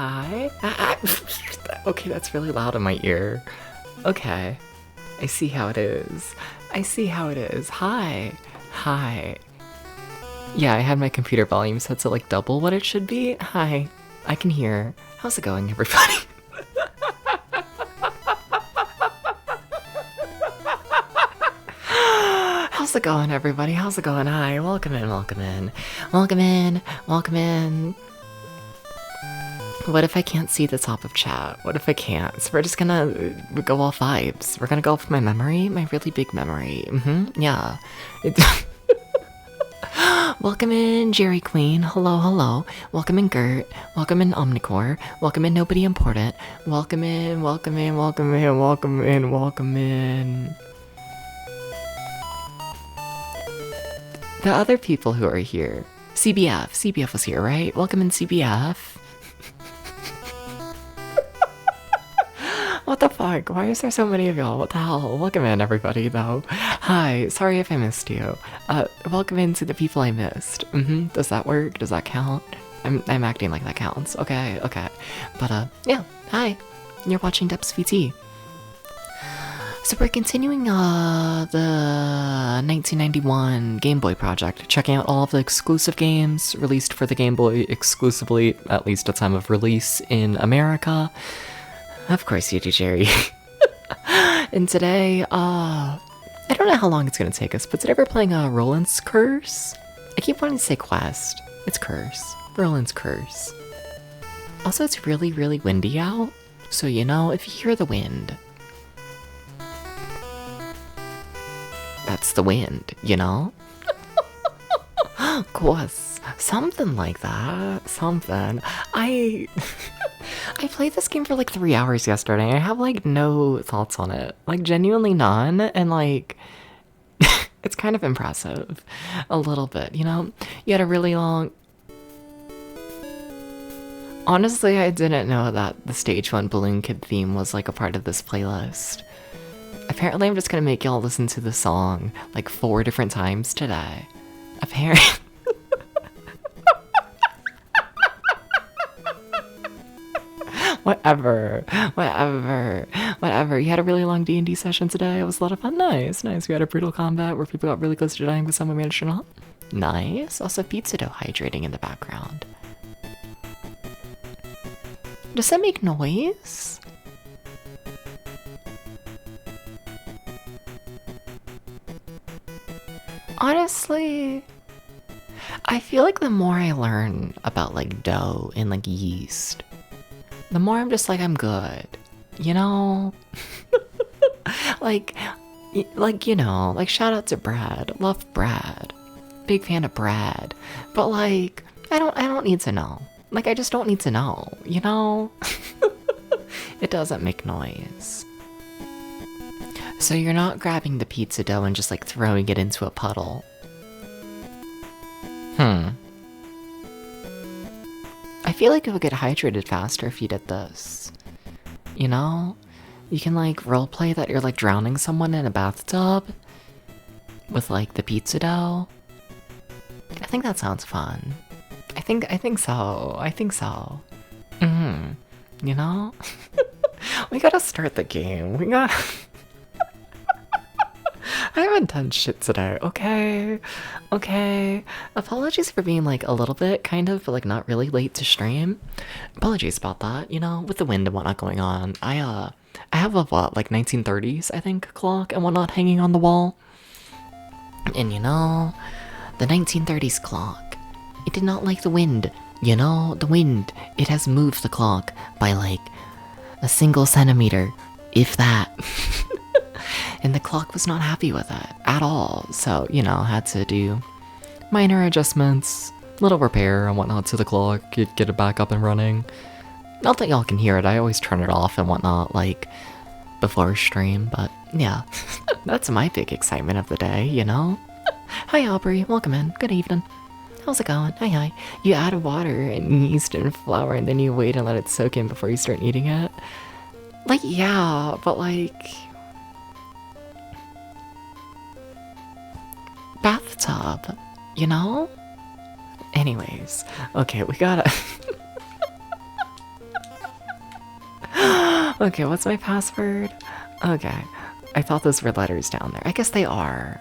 Hi. Okay, that's really loud in my ear. Okay. I see how it is. I see how it is. Hi. Hi. Yeah, I had my computer volume set to like double what it should be. Hi. I can hear. How's it going, everybody? How's it going, everybody? How's it going? Hi. Welcome in, welcome in. Welcome in, welcome in. What if I can't see the top of chat? What if I can't? So we're just gonna go off vibes. We're gonna go off my memory, my really big memory. Yeah. Welcome in, Jerry Queen. Hello, hello. Welcome in, Gert. Welcome in, Omnicore. Welcome in, Nobody Important. Welcome in, welcome in, welcome in, welcome in, welcome in. The other people who are here. CBF was here, right? Welcome in, CBF. What the fuck? Why is there so many of y'all? What the hell? Welcome in, everybody, though. Hi, sorry if I missed you. Welcome in to the people I missed. Does that work? Does that count? I'm acting like that counts. Okay. But, yeah, hi. You're watching Depths VT. So we're continuing, the 1991 Game Boy project, checking out all of the exclusive games released for the Game Boy exclusively, at least at time of release in America. Of course you do, Jerry. And today, I don't know how long it's gonna take us, but today we're playing Roland's Curse. I keep wanting to say Quest. It's Curse. Roland's Curse. Also, it's really, really windy out, so you know, if you hear the wind, that's the wind, you know? Quest. Something like that. Something. I played this game for like 3 hours yesterday. I have like no thoughts on it. Like genuinely none. And like, it's kind of impressive. A little bit, you know? You had a really long... Honestly, I didn't know that the Stage 1 Balloon Kid theme was like a part of this playlist. Apparently I'm just gonna make y'all listen to the song like 4 different times today. Apparently... Whatever. You had a really long D&D session today. It was a lot of fun. Nice. We had a brutal combat where people got really close to dying, but someone managed to not. Nice. Also pizza dough hydrating in the background. Does that make noise? Honestly, I feel like the more I learn about like dough and like yeast, the more I'm just like, I'm good, you know? like, you know, like shout out to Brad. Love Brad. Big fan of Brad. But like, I don't need to know. Like, I just don't need to know, you know? It doesn't make noise. So you're not grabbing the pizza dough and just like throwing it into a puddle. I feel like it would get hydrated faster if you did this. You know? You can like roleplay that you're like drowning someone in a bathtub with like the pizza dough. I think that sounds fun. I think so. You know? We gotta start the game. I haven't done shit today, okay? Apologies for being like a little bit kind of, but like not really late to stream. Apologies about that, you know, with the wind and whatnot going on. I have a what, like 1930s, I think, clock and whatnot hanging on the wall. And you know, the 1930s clock, it did not like the wind. You know, the wind, it has moved the clock by like a single centimeter, if that. And the clock was not happy with it at all. So, you know, had to do minor adjustments, little repair and whatnot to the clock, get it back up and running. Not that y'all can hear it, I always turn it off and whatnot, like, before stream, but yeah. That's my big excitement of the day, you know? Hi Aubrey, welcome in, good evening. How's it going? Hi. You add water and yeast and flour and then you wait and let it soak in before you start eating it? Like, yeah, but like... bathtub, you know? Anyways, okay, we gotta... Okay, what's my password? Okay. I thought those were letters down there. I guess they are.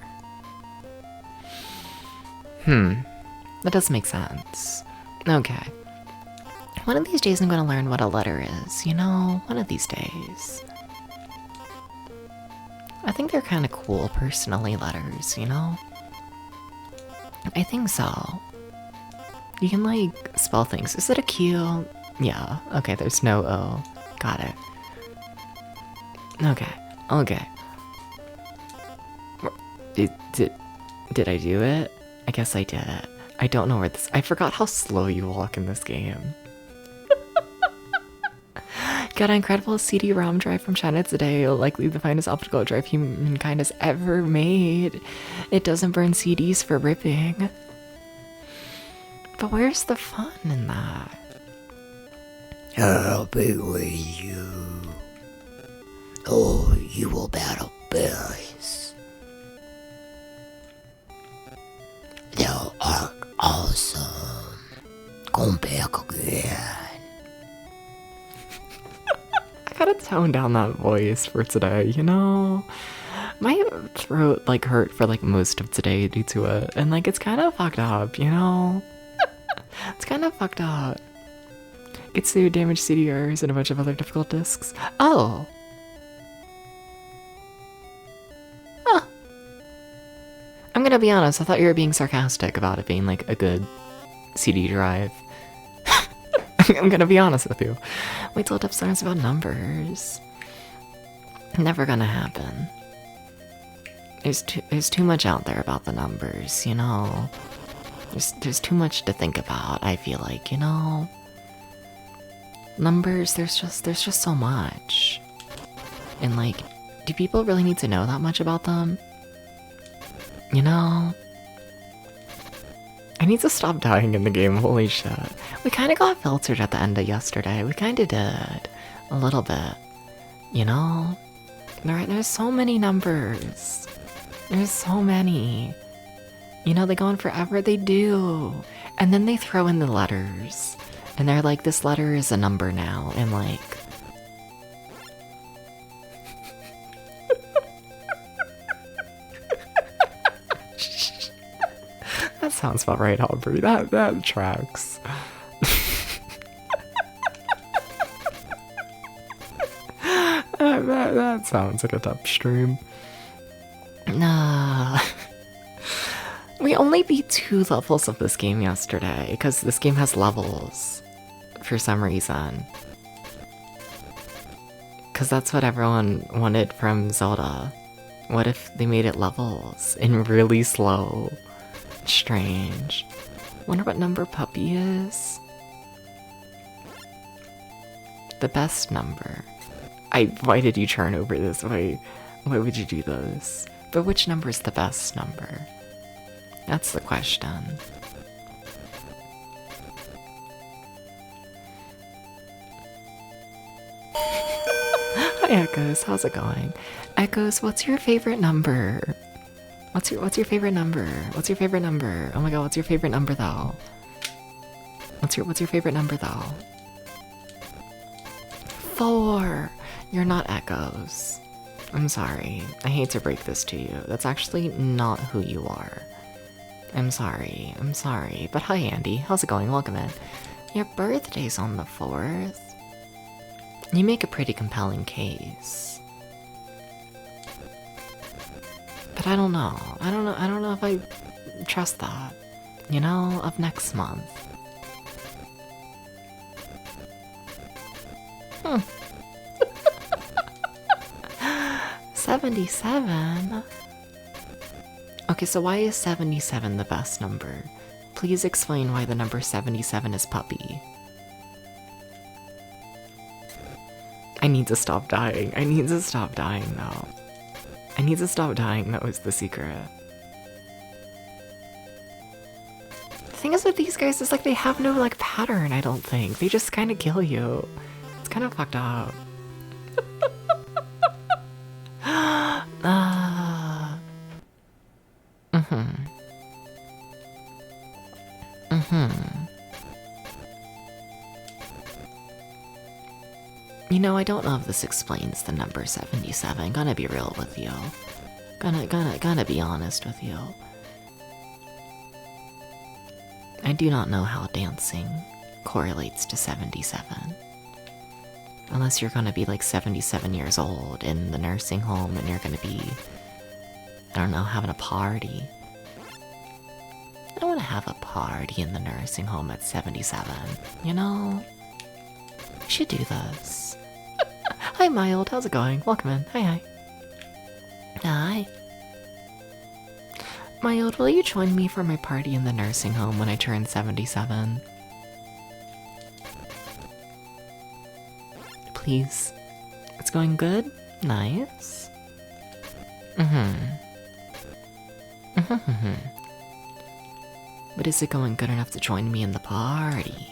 That does make sense. Okay. One of these days I'm gonna learn what a letter is, you know? One of these days. I think they're kind of cool, personally, letters, you know? I think so. You can, like, spell things. Is it a Q? Yeah. Okay, there's no O. Got it. Okay. Okay. Did I do it? I guess I did it. I don't know where this... I forgot how slow you walk in this game. Got an incredible CD-ROM drive from China today, likely the finest optical drive humankind has ever made. It doesn't burn CDs for ripping. But where's the fun in that? I'll be with you. Oh, you will battle berries. Thou art awesome. Come back again. I gotta tone down that voice for today, you know? My throat, like, hurt for, like, most of today due to it, and, like, it's kind of fucked up, you know? It's kind of fucked up. It's through damaged CDRs and a bunch of other difficult discs. Oh! Huh. I'm gonna be honest, I thought you were being sarcastic about it being, like, a good CD drive. I'm gonna be honest with you. Wait till it upstairs about numbers. Never gonna happen. There's too much out there about the numbers, you know? There's too much to think about, I feel like, you know? Numbers, there's just so much. And, like, do people really need to know that much about them? You know? I need to stop dying in the game, holy shit. We kinda got filtered at the end of yesterday. We kinda did. A little bit. You know? There's so many numbers. There's so many. You know, they go on forever, they do. And then they throw in the letters. And they're like, this letter is a number now. And like... That sounds about right, Aubrey. That tracks. that sounds like a top stream. Nah. We only beat 2 levels of this game yesterday, because this game has levels. For some reason. Because that's what everyone wanted from Zelda. What if they made it levels? And really slow. Strange. Wonder what number Puppy is? The best number. Why did you turn over this? Why would you do this? But which number is the best number? That's the question. Hi Echoes, how's it going? Echoes, what's your favorite number? What's your favorite number? What's your favorite number? Oh my god, what's your favorite number though? What's your favorite number though? 4! You're not Echoes. I'm sorry. I hate to break this to you. That's actually not who you are. I'm sorry. But hi Andy, how's it going? Welcome in. Your birthday's on the 4th. You make a pretty compelling case. But I don't know. I don't know if I trust that. You know, of next month. 77? Okay, so why is 77 the best number? Please explain why the number 77 is Puppy. I need to stop dying. I need to stop dying though. I need to stop dying, that was the secret. The thing is with these guys is like they have no like pattern, I don't think. They just kind of kill you. It's kind of fucked up. You know, I don't know if this explains the number 77. Gonna be real with you. Gonna be honest with you. I do not know how dancing correlates to 77. Unless you're gonna be like 77 years old in the nursing home and you're gonna be, I don't know, having a party. I don't wanna have a party in the nursing home at 77, you know? We should do this. Hi, Mild, how's it going? Welcome in. Hi. Hi. Mild, will you join me for my party in the nursing home when I turn 77? Please. It's going good? Nice. But is it going good enough to join me in the party?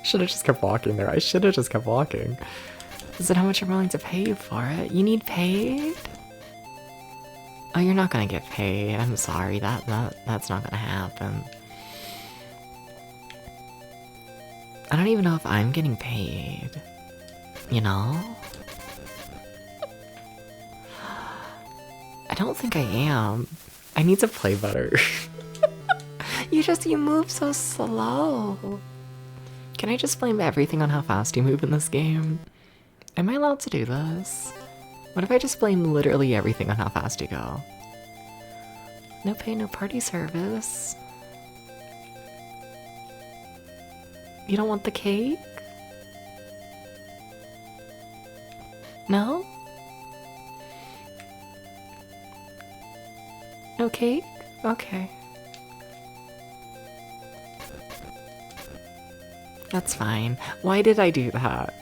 Should've just kept walking there. I should've just kept walking. Is it how much you're willing to pay for it? You need paid? Oh, you're not gonna get paid. I'm sorry. That's not gonna happen. I don't even know if I'm getting paid. You know? I don't think I am. I need to play better. You move so slow. Can I just blame everything on how fast you move in this game? Am I allowed to do this? What if I just blame literally everything on how fast you go? No pay, no party service. You don't want the cake? No? No cake? Okay. That's fine. Why did I do that?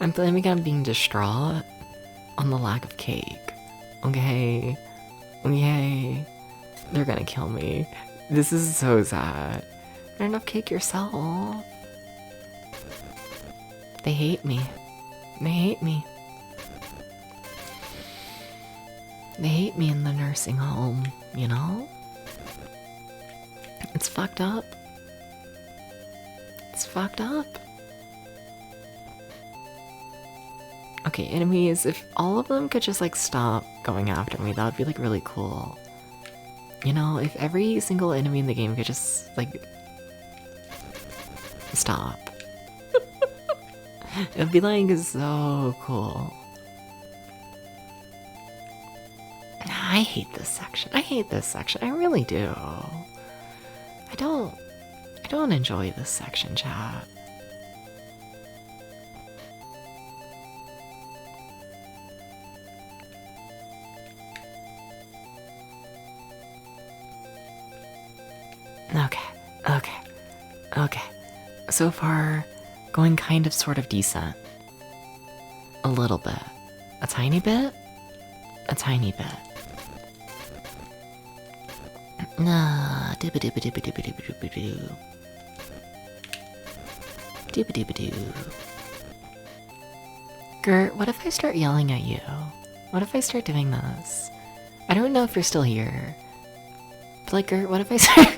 I'm blaming on being distraught on the lack of cake. Okay. Okay. They're gonna kill me. This is so sad. Not enough cake yourself. They hate me. They hate me. They hate me in the nursing home, you know? It's fucked up. It's fucked up. Okay, enemies, if all of them could just like stop going after me, that would be like really cool. You know, if every single enemy in the game could just like stop. It would be like so cool. I hate this section. I hate this section. I really do. I don't enjoy this section, chat. Okay. So far, going kind of sort of decent. A little bit. A tiny bit? A tiny bit. Nah, dibba-dibba-dibba-dibba-dibba-dibba-doo. Dibba-dibba-doo. Gert, what if I start yelling at you? What if I start doing this? I don't know if you're still here. But like, Gert, what if I start...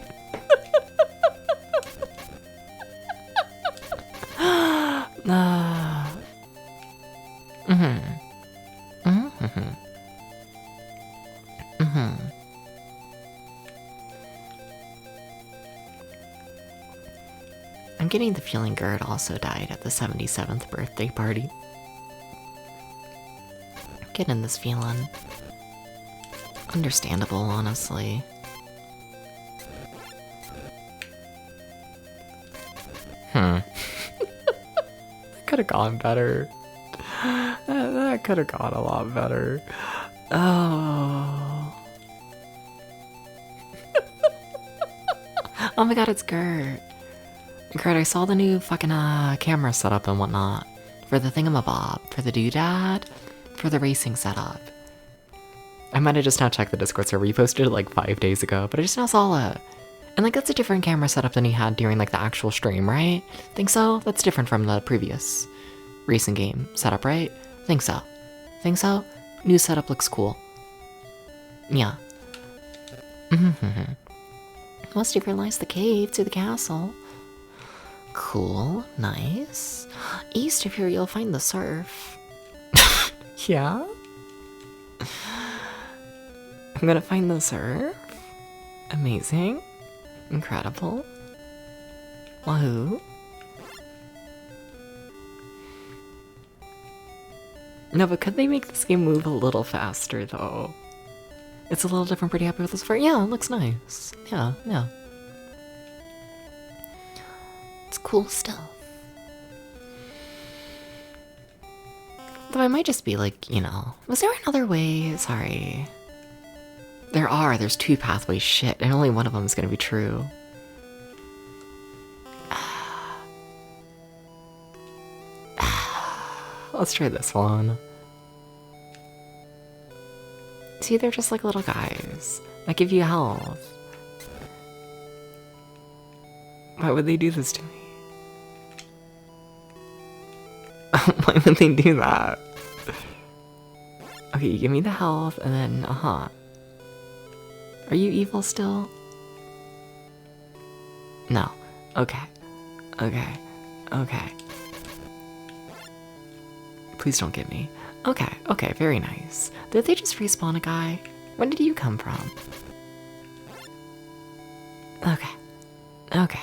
I'm getting the feeling Gert also died at the 77th birthday party. Getting this feeling. Understandable, honestly. That could have gone better. That could have gone a lot better. Oh. Oh my god, it's Gert. Gert, I saw the new fucking camera setup and whatnot. For the thingamabob, for the doodad, for the racing setup. I might have just now checked the Discord server. You posted it like 5 days ago, but I just now saw it. And like that's a different camera setup than he had during like the actual stream, right? Think so? That's different from the previous racing game setup, right? Think so. Think so? New setup looks cool. Yeah. Must have realized the cave to the castle. Cool, nice. East of here you'll find the surf. Yeah? I'm gonna find the surf? Amazing. Incredible. Wahoo. No, but could they make this game move a little faster, though? It's a little different, pretty happy with this part. Yeah, it looks nice. Yeah, yeah. It's cool stuff. Though I might just be like, you know, was there another way? Sorry. There's 2 pathways, shit, and only one of them is gonna be true. Let's try this one. See, they're just like little guys that give you health. Why would they do this to me? Why would they do that? Okay, you give me the health and then, Are you evil still? No. Okay. Okay. Okay. Please don't get me. Okay, okay, very nice. Did they just respawn a guy? When did you come from? Okay. Okay.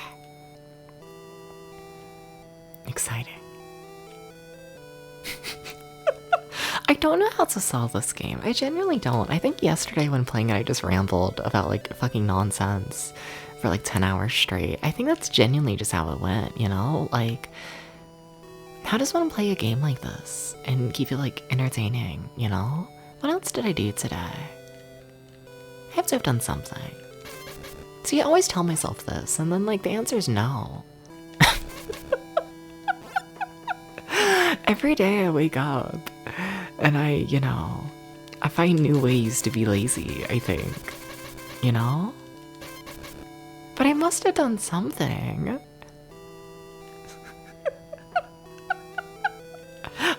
Exciting. I don't know how to solve this game. I genuinely don't. I think yesterday when playing it, I just rambled about like fucking nonsense for like 10 hours straight. I think that's genuinely just how it went, you know? Like, how does one play a game like this and keep it like entertaining, you know? What else did I do today? I have to have done something. See, I always tell myself this, and then like the answer is no. Every day I wake up and I find new ways to be lazy, I think. You know? But I must have done something.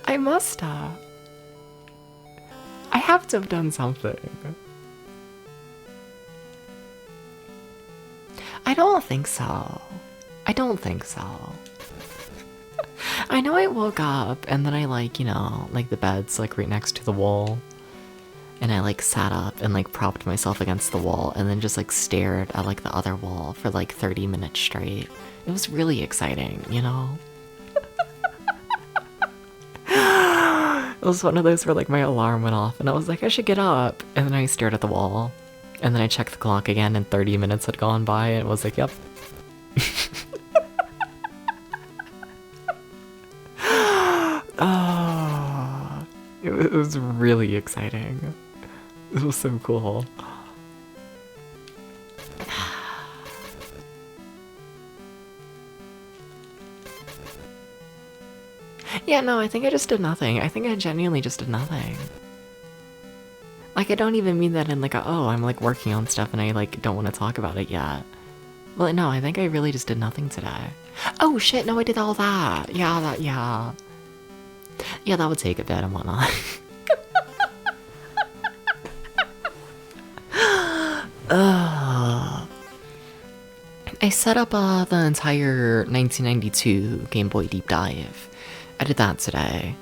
I must have. I have to have done something. I don't think so. I don't think so. I know I woke up and then I like, you know, like the bed's like right next to the wall. And I like sat up and like propped myself against the wall and then just like stared at like the other wall for like 30 minutes straight. It was really exciting, you know? It was one of those where like my alarm went off and I was like, I should get up. And then I stared at the wall. And then I checked the clock again and 30 minutes had gone by and it was like, yep. Oh, it was really exciting. It was so cool. Yeah, no, I think I just did nothing. I think I genuinely just did nothing. Like, I don't even mean that in like a, oh, I'm like working on stuff and I like don't want to talk about it yet. Well, no, I think I really just did nothing today. Oh shit, no, I did all that. Yeah, yeah. Yeah, that would take a bit and whatnot. I set up the entire 1992 Game Boy deep dive. I did that today.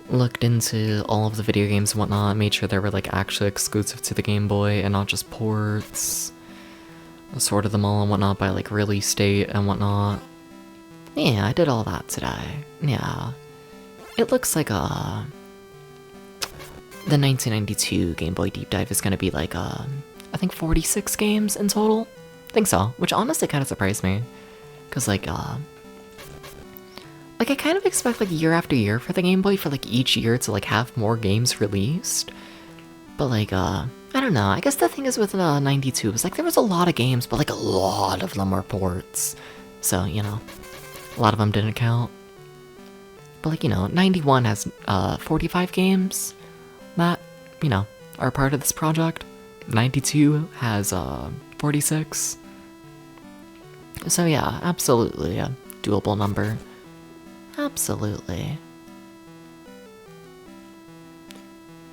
Looked into all of the video games and whatnot, made sure they were like actually exclusive to the Game Boy and not just ports. Sorted them all and whatnot by like release date and whatnot. Yeah, I did all that today. Yeah. It looks like the 1992 Game Boy deep dive is gonna be like I think 46 games in total. I think so, which honestly kind of surprised me. Cause like I kind of expect like year after year for the Game Boy for like each year to like have more games released. But like I don't know, I guess the thing is with 92 was like there was a lot of games, but like a lot of them were ports. So, you know, a lot of them didn't count. But like, you know, 91 has 45 games that, you know, are part of this project. 92 has 46. So yeah, absolutely a doable number. Absolutely.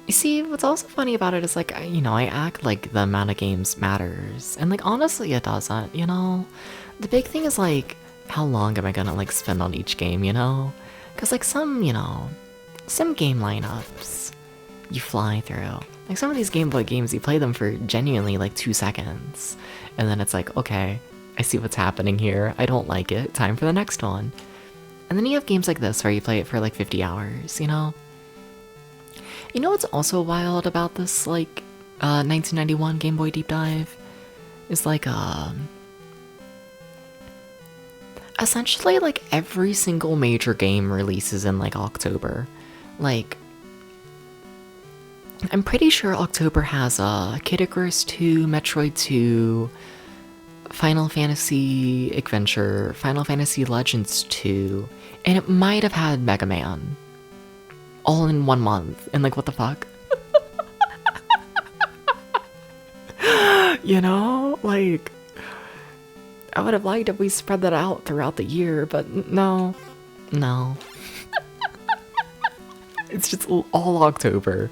You see, what's also funny about it is like, I act like the amount of games matters. And like, honestly, it doesn't, you know? The big thing is like, how long am I gonna like spend on each game, you know? Because like some game lineups you fly through. Like some of these Game Boy games, you play them for genuinely like 2 seconds. And then it's like, okay, I see what's happening here. I don't like it. Time for the next one. And then you have games like this where you play it for like 50 hours, you know? You know what's also wild about this, like, 1991 Game Boy Deep Dive? Is like, essentially, like, every single major game releases in, like, October. Like, I'm pretty sure October has, Kid Icarus 2, Metroid 2, Final Fantasy Adventure, Final Fantasy Legends 2, and it might have had Mega Man. All in 1 month. And like, what the fuck? You know? Like, I would have liked if we spread that out throughout the year, but no. No. It's just all October.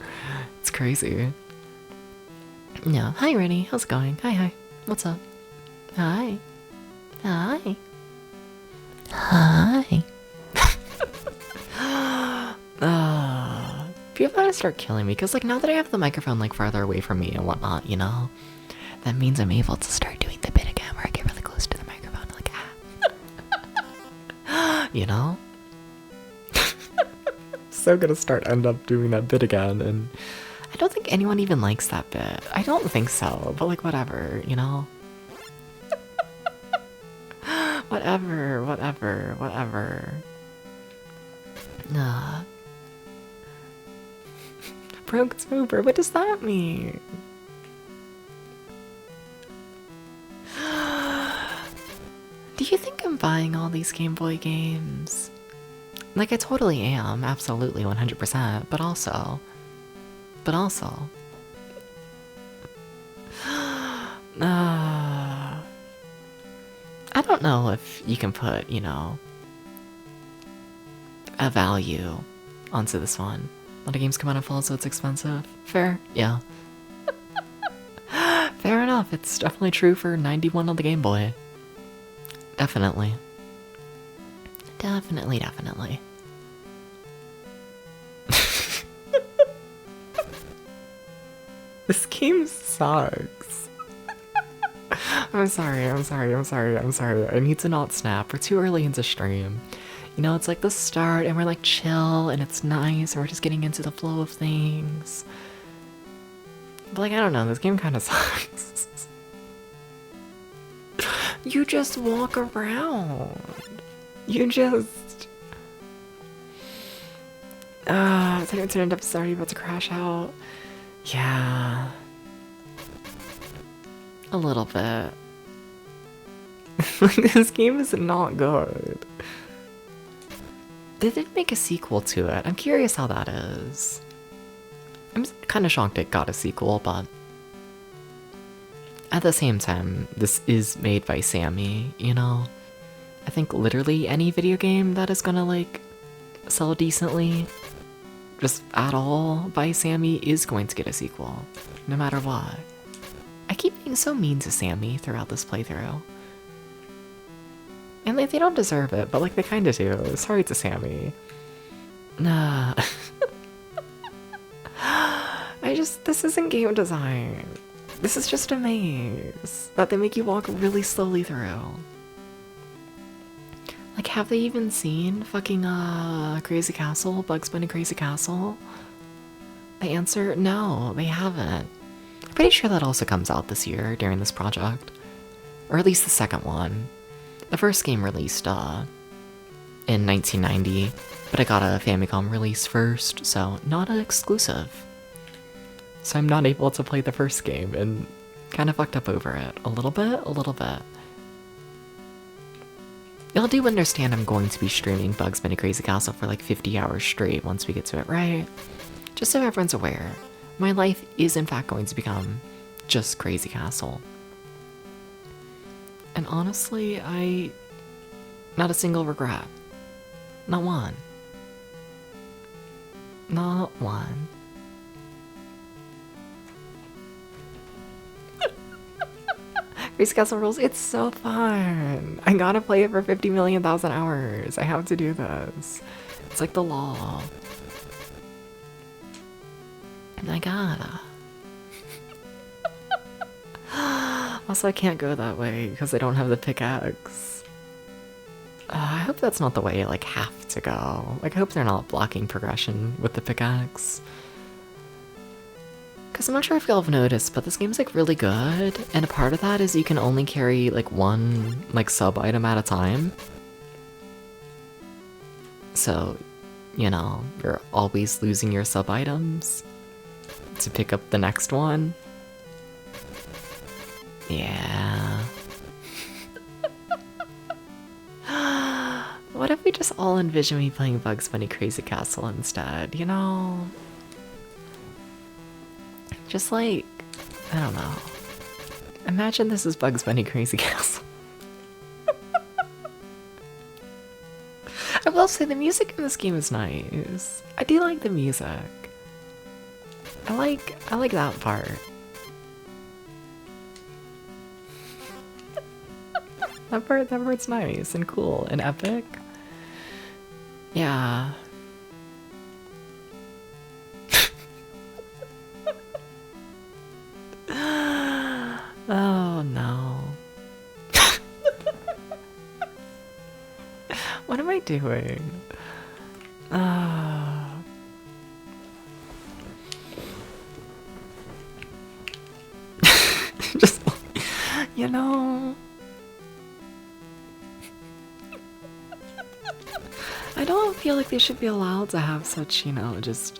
It's crazy. Yeah. Hi, Rennie. How's it going? Hi. What's up? Hi. Hi. Hi. People gotta start killing me, because like now that I have the microphone like farther away from me and whatnot, you know, that means I'm able to start doing the bit again where I get really close to the microphone, like you know? So gonna end up doing that bit again, and I don't think anyone even likes that bit. I don't think so, but like whatever, you know? whatever. Nah. Broke October, what does that mean? Do you think I'm buying all these Game Boy games? Like, I totally am, absolutely, 100%, but also... I don't know if you can put, you know, a value onto this one. A lot of games come out in fall, so it's expensive. Fair, yeah. Fair enough, it's definitely true for 91 on the Game Boy. Definitely. Definitely. This game sucks. I'm sorry. I need to not snap. We're too early into stream. You know, it's like the start and we're like chill and it's nice and we're just getting into the flow of things. But like, I don't know, this game kind of sucks. You just walk around. You just... the internet is already about to crash out. Yeah. A little bit. This game is not good. They did make a sequel to it. I'm curious how that is. I'm kind of shocked it got a sequel, but at the same time, this is made by Sammy, you know? I think literally any video game that is gonna, like, sell decently, just at all, by Sammy is going to get a sequel, no matter what. I keep being so mean to Sammy throughout this playthrough. And like, they don't deserve it, but like they kinda do. Sorry to Sammy. Nah. This isn't game design. This is just a maze that they make you walk really slowly through. Like, have they even seen fucking, Crazy Castle? Bugs Bunny Crazy Castle? The answer, no, they haven't. I'm pretty sure that also comes out this year during this project. Or at least the second one. The first game released, in 1990, but I got a Famicom release first, so not an exclusive. So I'm not able to play the first game, and kind of fucked up over it. A little bit. Y'all do understand I'm going to be streaming Bugs Bunny Crazy Castle for like 50 hours straight once we get to it, right? Just so everyone's aware, my life is in fact going to become just Crazy Castle. And honestly, not a single regret. Not one. Not one. Crazy Castle rules. It's so fun. I gotta play it for 50 million thousand hours. I have to do this. It's like the law. I gotta. Also, I can't go that way because I don't have the pickaxe. I hope that's not the way I like have to go. Like, I hope they're not blocking progression with the pickaxe. Because I'm not sure if y'all have noticed, but this game's like really good, and a part of that is you can only carry like one like sub item at a time. So, you know, you're always losing your sub items to pick up the next one. Yeah. What if we just all envision me playing Bugs Bunny Crazy Castle instead, you know? Just like, I don't know. Imagine this is Bugs Bunny Crazy Castle. I will say the music in this game is nice. I do like the music. I like that part. That part's nice and cool and epic. Yeah. Oh no. What am I doing? Just, you know. I don't feel like they should be allowed to have such, you know, just.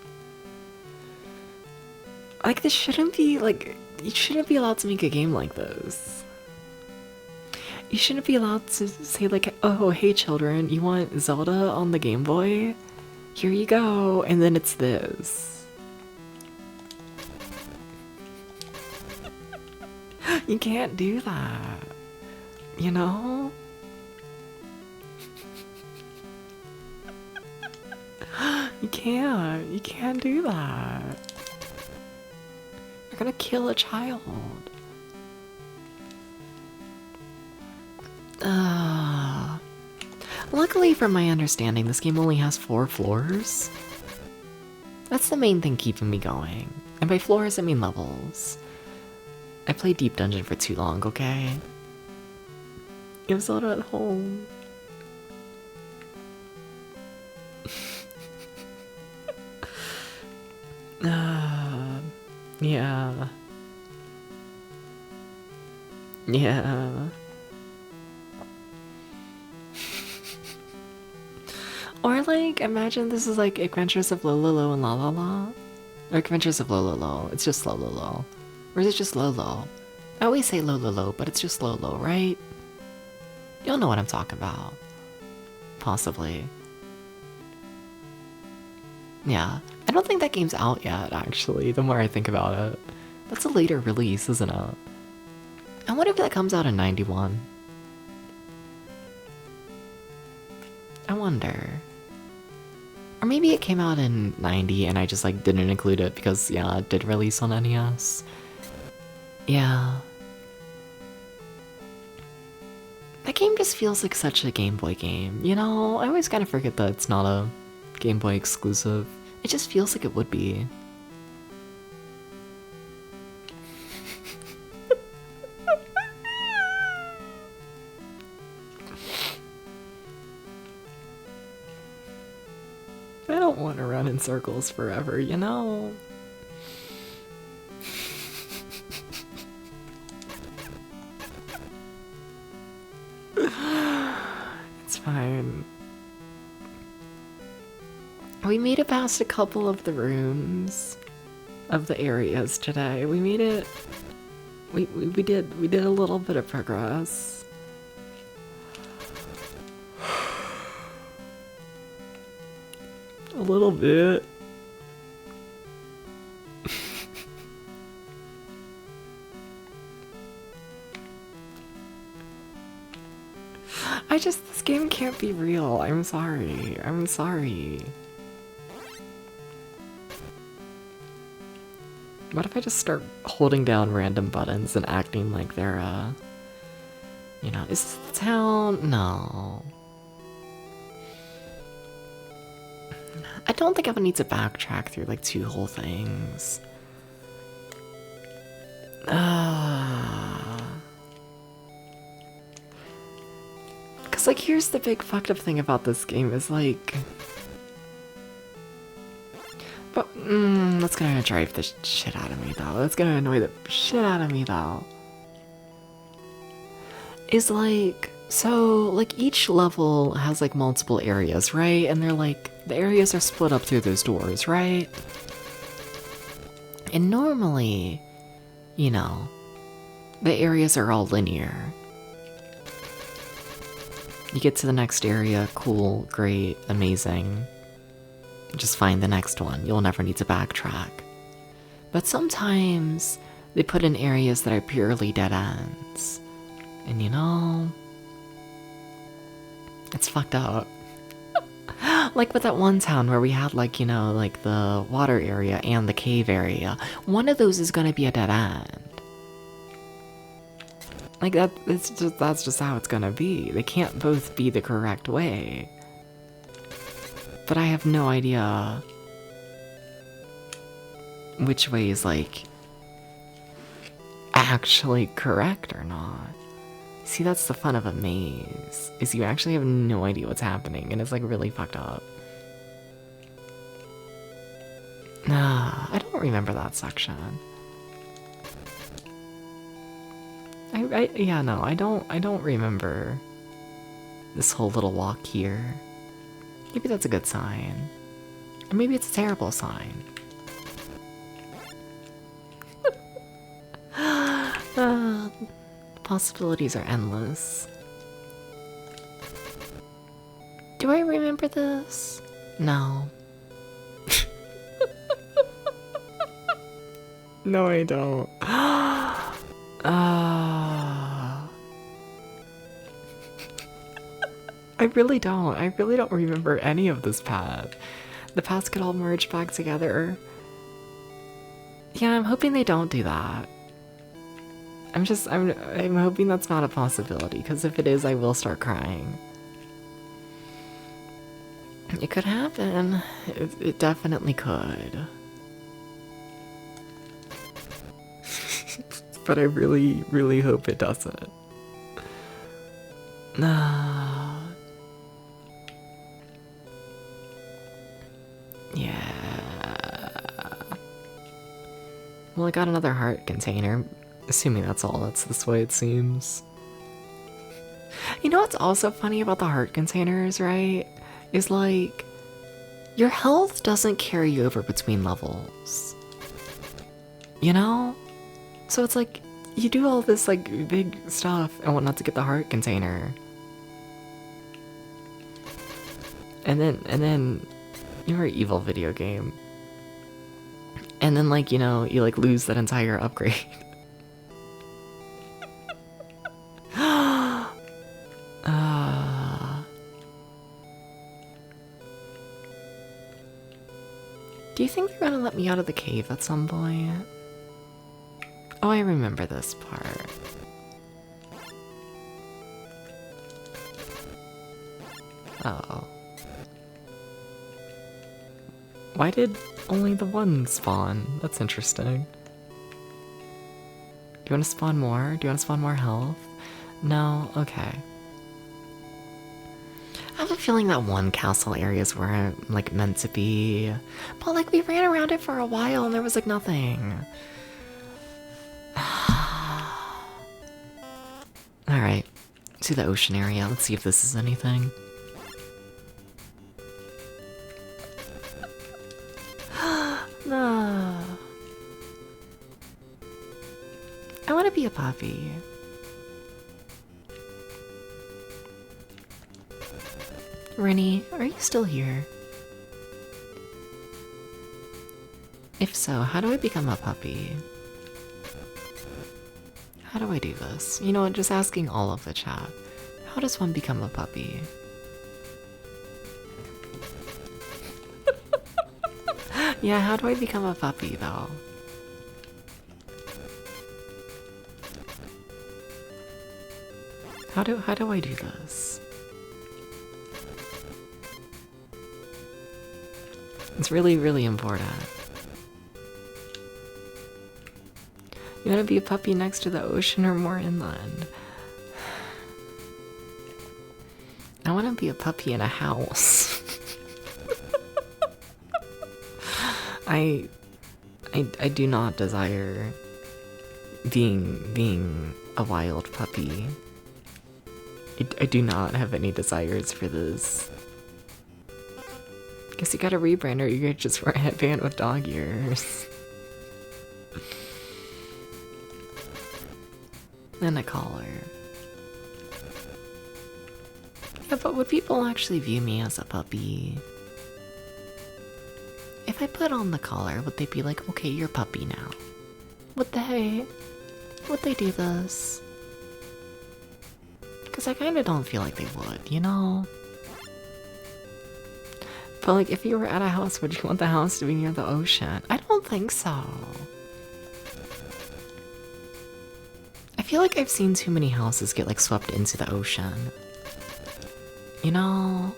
Like, this shouldn't be, like, you shouldn't be allowed to make a game like this. You shouldn't be allowed to say, like, oh, hey children, you want Zelda on the Game Boy? Here you go, and then it's this. You can't do that. You know? You can't do that. You're gonna kill a child. Luckily, from my understanding, this game only has 4 floors. That's the main thing keeping me going. And by floors, I mean levels. I played Deep Dungeon for too long, okay? It was all at home. Yeah. Yeah. Or like, imagine this is like Adventures of Lolo and La La La. Or Adventures of Lolo. It's just Lolo. Or is it just Lolo? I always say Lolo, but it's just Lolo, right? You'll know what I'm talking about. Possibly. Yeah. I don't think that game's out yet, actually, the more I think about it. That's a later release, isn't it? And what if that comes out in 91? I wonder. Or maybe it came out in 90 and I just like didn't include it because, yeah, it did release on NES. Yeah. That game just feels like such a Game Boy game, you know? I always kind of forget that it's not a Game Boy exclusive. It just feels like it would be. I don't want to run in circles forever, you know? It's fine. We made it past a couple of the rooms of the areas today. We made it. We did a little bit of progress. A little bit. This game can't be real. I'm sorry. I'm sorry. What if I just start holding down random buttons and acting like they're, You know, is this the town? No. I don't think I would need to backtrack through like 2 whole things. Cause like here's the big fucked up thing about this game is like, but that's gonna drive the shit out of me though. That's gonna annoy the shit out of me though. Is like, so like each level has like multiple areas, right? And they're like, the areas are split up through those doors, right? And normally, you know, the areas are all linear. You get to the next area, cool, great, amazing. Just find the next one. You'll never need to backtrack. But sometimes they put in areas that are purely dead ends. And you know, it's fucked up. Like with that one town where we had like, you know, like the water area and the cave area. One of those is gonna be a dead end. Like that's just how it's gonna be. They can't both be the correct way. But I have no idea which way is like actually correct or not. See, that's the fun of a maze, is you actually have no idea what's happening, and it's like really fucked up. Nah, I don't remember that section. Yeah, no, I don't remember this whole little walk here. Maybe that's a good sign. Or maybe it's a terrible sign. Possibilities are endless. Do I remember this? No. No, I don't. I really don't. I really don't remember any of this path. The paths could all merge back together. Yeah, I'm hoping they don't do that. I'm hoping that's not a possibility, because if it is, I will start crying. It could happen. It definitely could. But I really, really hope it doesn't. No. Yeah. Well, I got another heart container. Assuming that's all, that's this way it seems. You know what's also funny about the heart containers, right? Is like, your health doesn't carry over between levels. You know? So it's like, you do all this like big stuff and whatnot to get the heart container. And then, you're an evil video game. And then like, you know, you like lose that entire upgrade. Do you think they're gonna let me out of the cave at some point? Oh, I remember this part. Uh-oh. Why did only the one spawn? That's interesting. Do you want to spawn more? Do you want to spawn more health? No? Okay. I have a feeling that one castle area is where I'm like meant to be. But like we ran around it for a while and there was like nothing. Alright. See the ocean area. Let's see if this is anything. No. I want to be a puppy. Rennie, are you still here? If so, how do I become a puppy? How do I do this? You know what, just asking all of the chat. How does one become a puppy? Yeah, how do I become a puppy though? How do I do this? It's really, really important. You want to be a puppy next to the ocean or more inland? I want to be a puppy in a house. I do not desire being a wild puppy. I do not have any desires for this. Guess you gotta rebrand or you could just wear a headband with dog ears. And a collar. Yeah, but would people actually view me as a puppy? If I put on the collar, would they be like, okay, you're a puppy now? Would they? Would they do this? Because I kind of don't feel like they would, you know? But like, if you were at a house, would you want the house to be near the ocean? I don't think so. I feel like I've seen too many houses get like swept into the ocean. You know?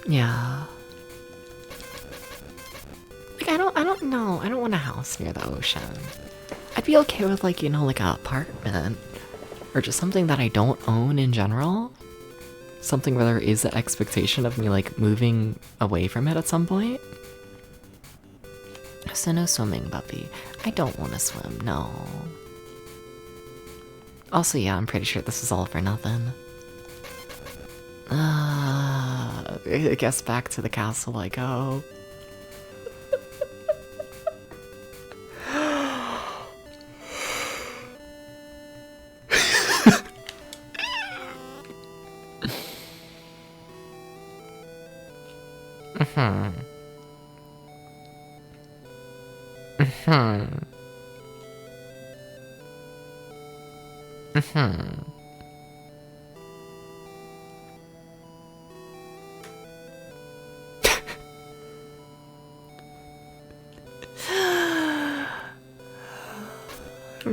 Yeah. Like I don't know. I don't want a house near the ocean. I'd be okay with like, you know, like an apartment or just something that I don't own in general. Something where there is the expectation of me like moving away from it at some point. So no swimming, puppy. I don't want to swim, no. Also, yeah, I'm pretty sure this is all for nothing. I guess back to the castle I go.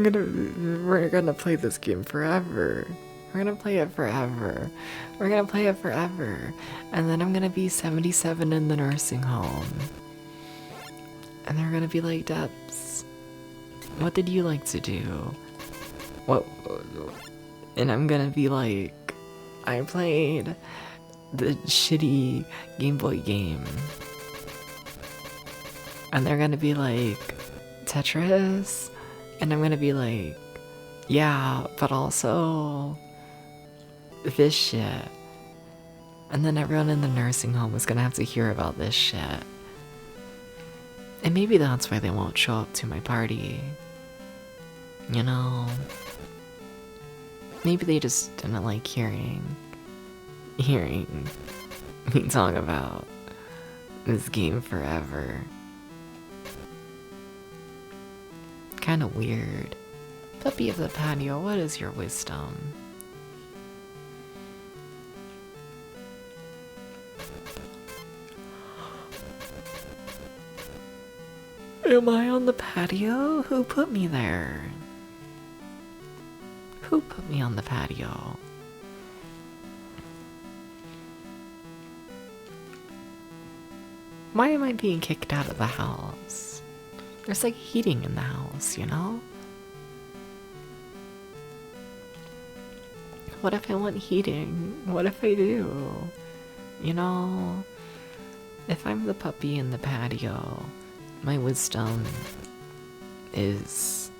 We're gonna play this game forever. We're gonna play it forever. We're gonna play it forever. And then I'm gonna be 77 in the nursing home. And they're gonna be like, Debs, what did you like to do? What? And I'm gonna be like, I played the shitty Game Boy game. And they're gonna be like, Tetris? And I'm gonna be like, yeah, but also this shit. And then everyone in the nursing home is gonna have to hear about this shit. And maybe that's why they won't show up to my party. You know? Maybe they just didn't like hearing me talk about this game forever. Kind of weird. Puppy of the patio, what is your wisdom? Am I on the patio? Who put me there? Who put me on the patio? Why am I being kicked out of the house? There's like heating in the house, you know? What if I want heating? What if I do? You know? If I'm the puppy in the patio, my wisdom is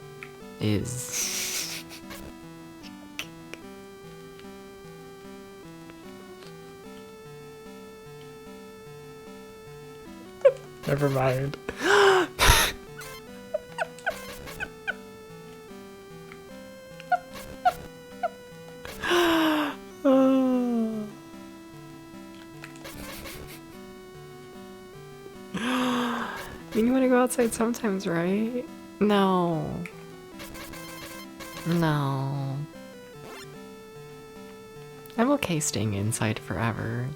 never mind. You want to go outside sometimes, right? No. No. I'm okay staying inside forever.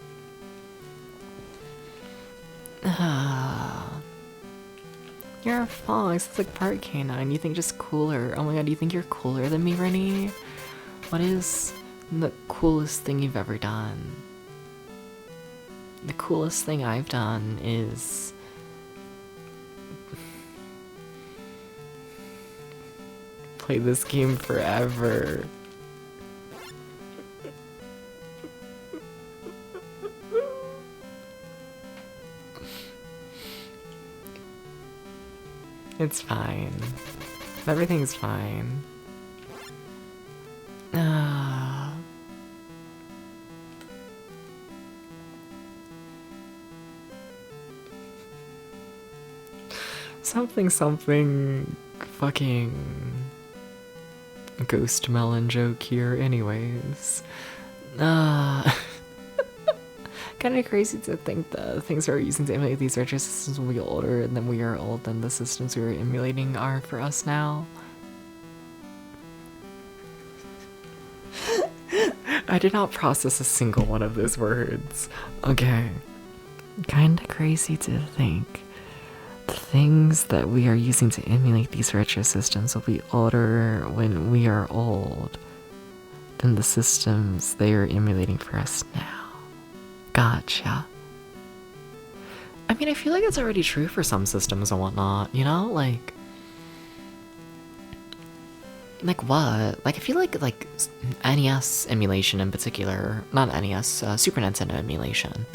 You're a fox. It's like part canine. You think just cooler. Oh my god, you think you're cooler than me, Rennie? What is the coolest thing you've ever done? The coolest thing I've done is play this game forever. It's fine. Everything's fine. Ah. Something fucking ghost melon joke here anyways. Ah. Kind of crazy to think the things we're using to emulate these retro systems will be older than we are old than the systems we are emulating are for us now. I did not process a single one of those words. Okay. Kinda crazy to think the things that we are using to emulate these retro systems will be older when we are old than the systems they are emulating for us now. Gotcha. I mean, I feel like it's already true for some systems and whatnot, you know? Like what? Like, I feel like NES emulation in particular, not NES, Super Nintendo emulation.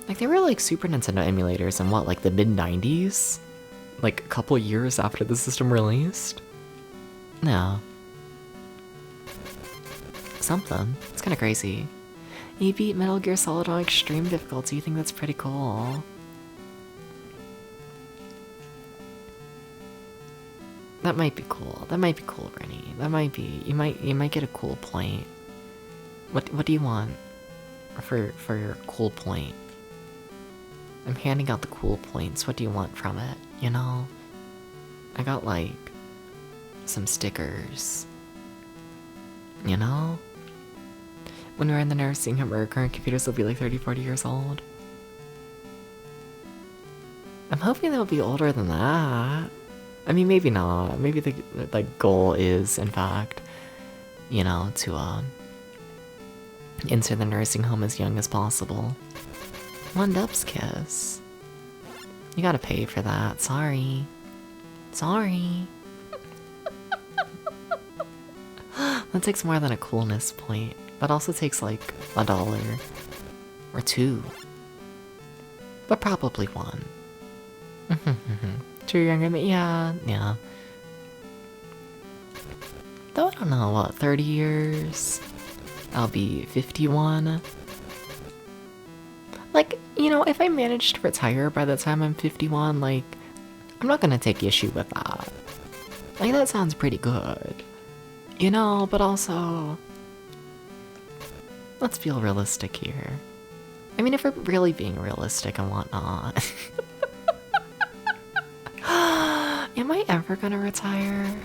Like, they were like Super Nintendo emulators in what, like the mid-90s? Like, a couple years after the system released? No. Something. It's kind of crazy. You beat Metal Gear Solid on extreme difficulty. You think that's pretty cool. That might be cool. That might be cool, Rennie. That might be. You might get a cool point. What do you want for your cool point? I'm handing out the cool points. What do you want from it? You know? I got like some stickers. You know? When we're in the nursing home, our current computers will be like 30, 40 years old. I'm hoping they'll be older than that. I mean, maybe not. Maybe the goal is, in fact, you know, to enter the nursing home as young as possible. One Dub's kiss. You gotta pay for that. Sorry. Sorry. That takes more than a coolness point. That also takes like $1 or $2, but probably $1. Too younger than me, yeah. Though I don't know, what, 30 years? I'll be 51. Like, you know, if I manage to retire by the time I'm 51, like, I'm not gonna take issue with that. Like, that sounds pretty good. You know, but also, let's be realistic here. I mean, if we're really being realistic and whatnot. Am I ever gonna retire?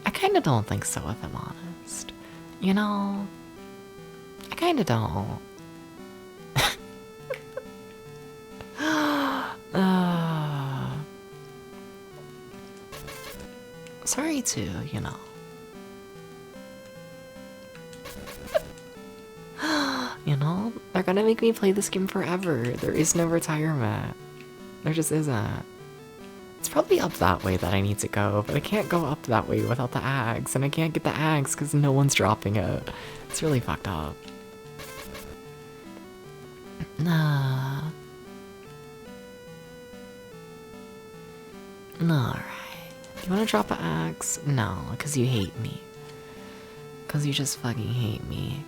I kinda don't think so, if I'm honest. You know? I kinda don't. Sorry to, you know. You know, they're gonna make me play this game forever. There is no retirement. There just isn't. It's probably up that way that I need to go, but I can't go up that way without the axe, and I can't get the axe because no one's dropping it. It's really fucked up. Nah. Alright. You wanna drop an axe? No, because you hate me. Because you just fucking hate me.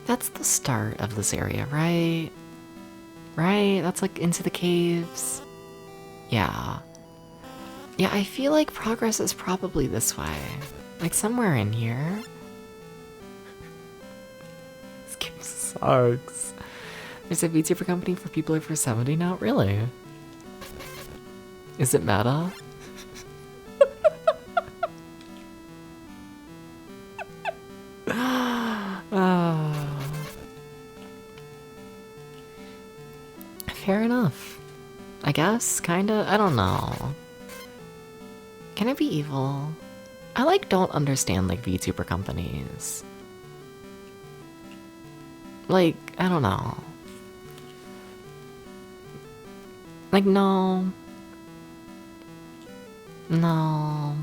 That's the start of this area, right? Right? That's like into the caves. Yeah. Yeah, I feel like progress is probably this way. Like somewhere in here. This game sucks. There's a VTuber company for people over 70 now? Really? Is it meta? guess, kinda. I don't know. Can it be evil? I like don't understand like VTuber companies. Like, I don't know. Like, no. No.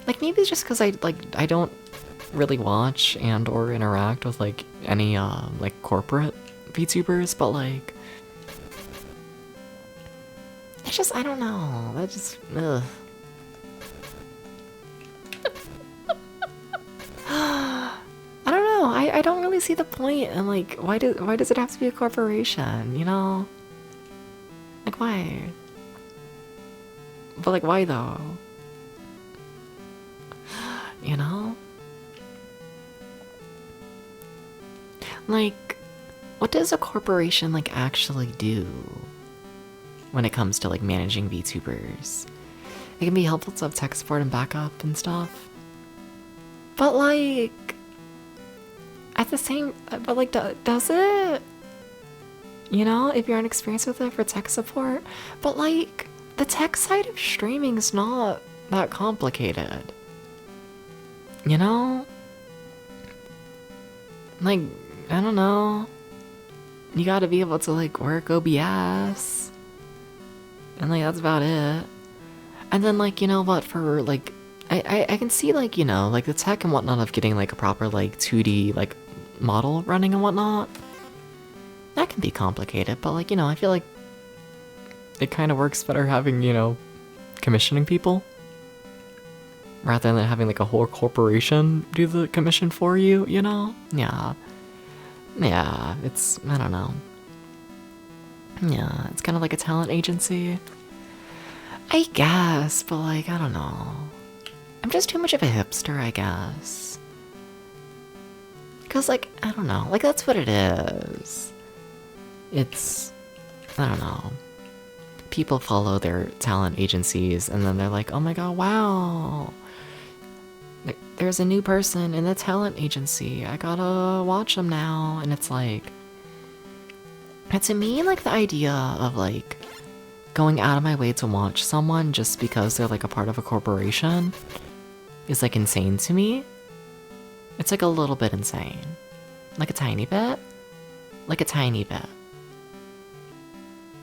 Like, maybe it's just because I don't really watch and or interact with like any like corporate VTubers, but like it's just, I don't know. That just ugh. I don't know. I don't really see the point, and like why does it have to be a corporation, you know? Like why? But like why though? You know? Like, what does a corporation like actually do when it comes to like managing VTubers? It can be helpful to have tech support and backup and stuff. But like, at the same, but like, does it? You know, if you're inexperienced with it for tech support, but like, the tech side of streaming is not that complicated. You know? Like, I don't know. You gotta be able to like work OBS. And like, that's about it. And then like, you know what, for like, I can see like, you know, like the tech and whatnot of getting like a proper like 2D like model running and whatnot. That can be complicated, but like, you know, I feel like it kind of works better having, you know, commissioning people rather than having like a whole corporation do the commission for you, you know? Yeah. Yeah, it's, I don't know. Yeah, it's kind of like a talent agency. I guess, but like, I don't know. I'm just too much of a hipster, I guess. Because like, I don't know, like that's what it is. It's, I don't know. People follow their talent agencies and then they're like, oh my god, wow. Like, there's a new person in the talent agency. I gotta watch them now. And it's like, to me, like the idea of like going out of my way to watch someone just because they're like a part of a corporation is like insane to me. It's like a little bit insane. Like a tiny bit. Like a tiny bit.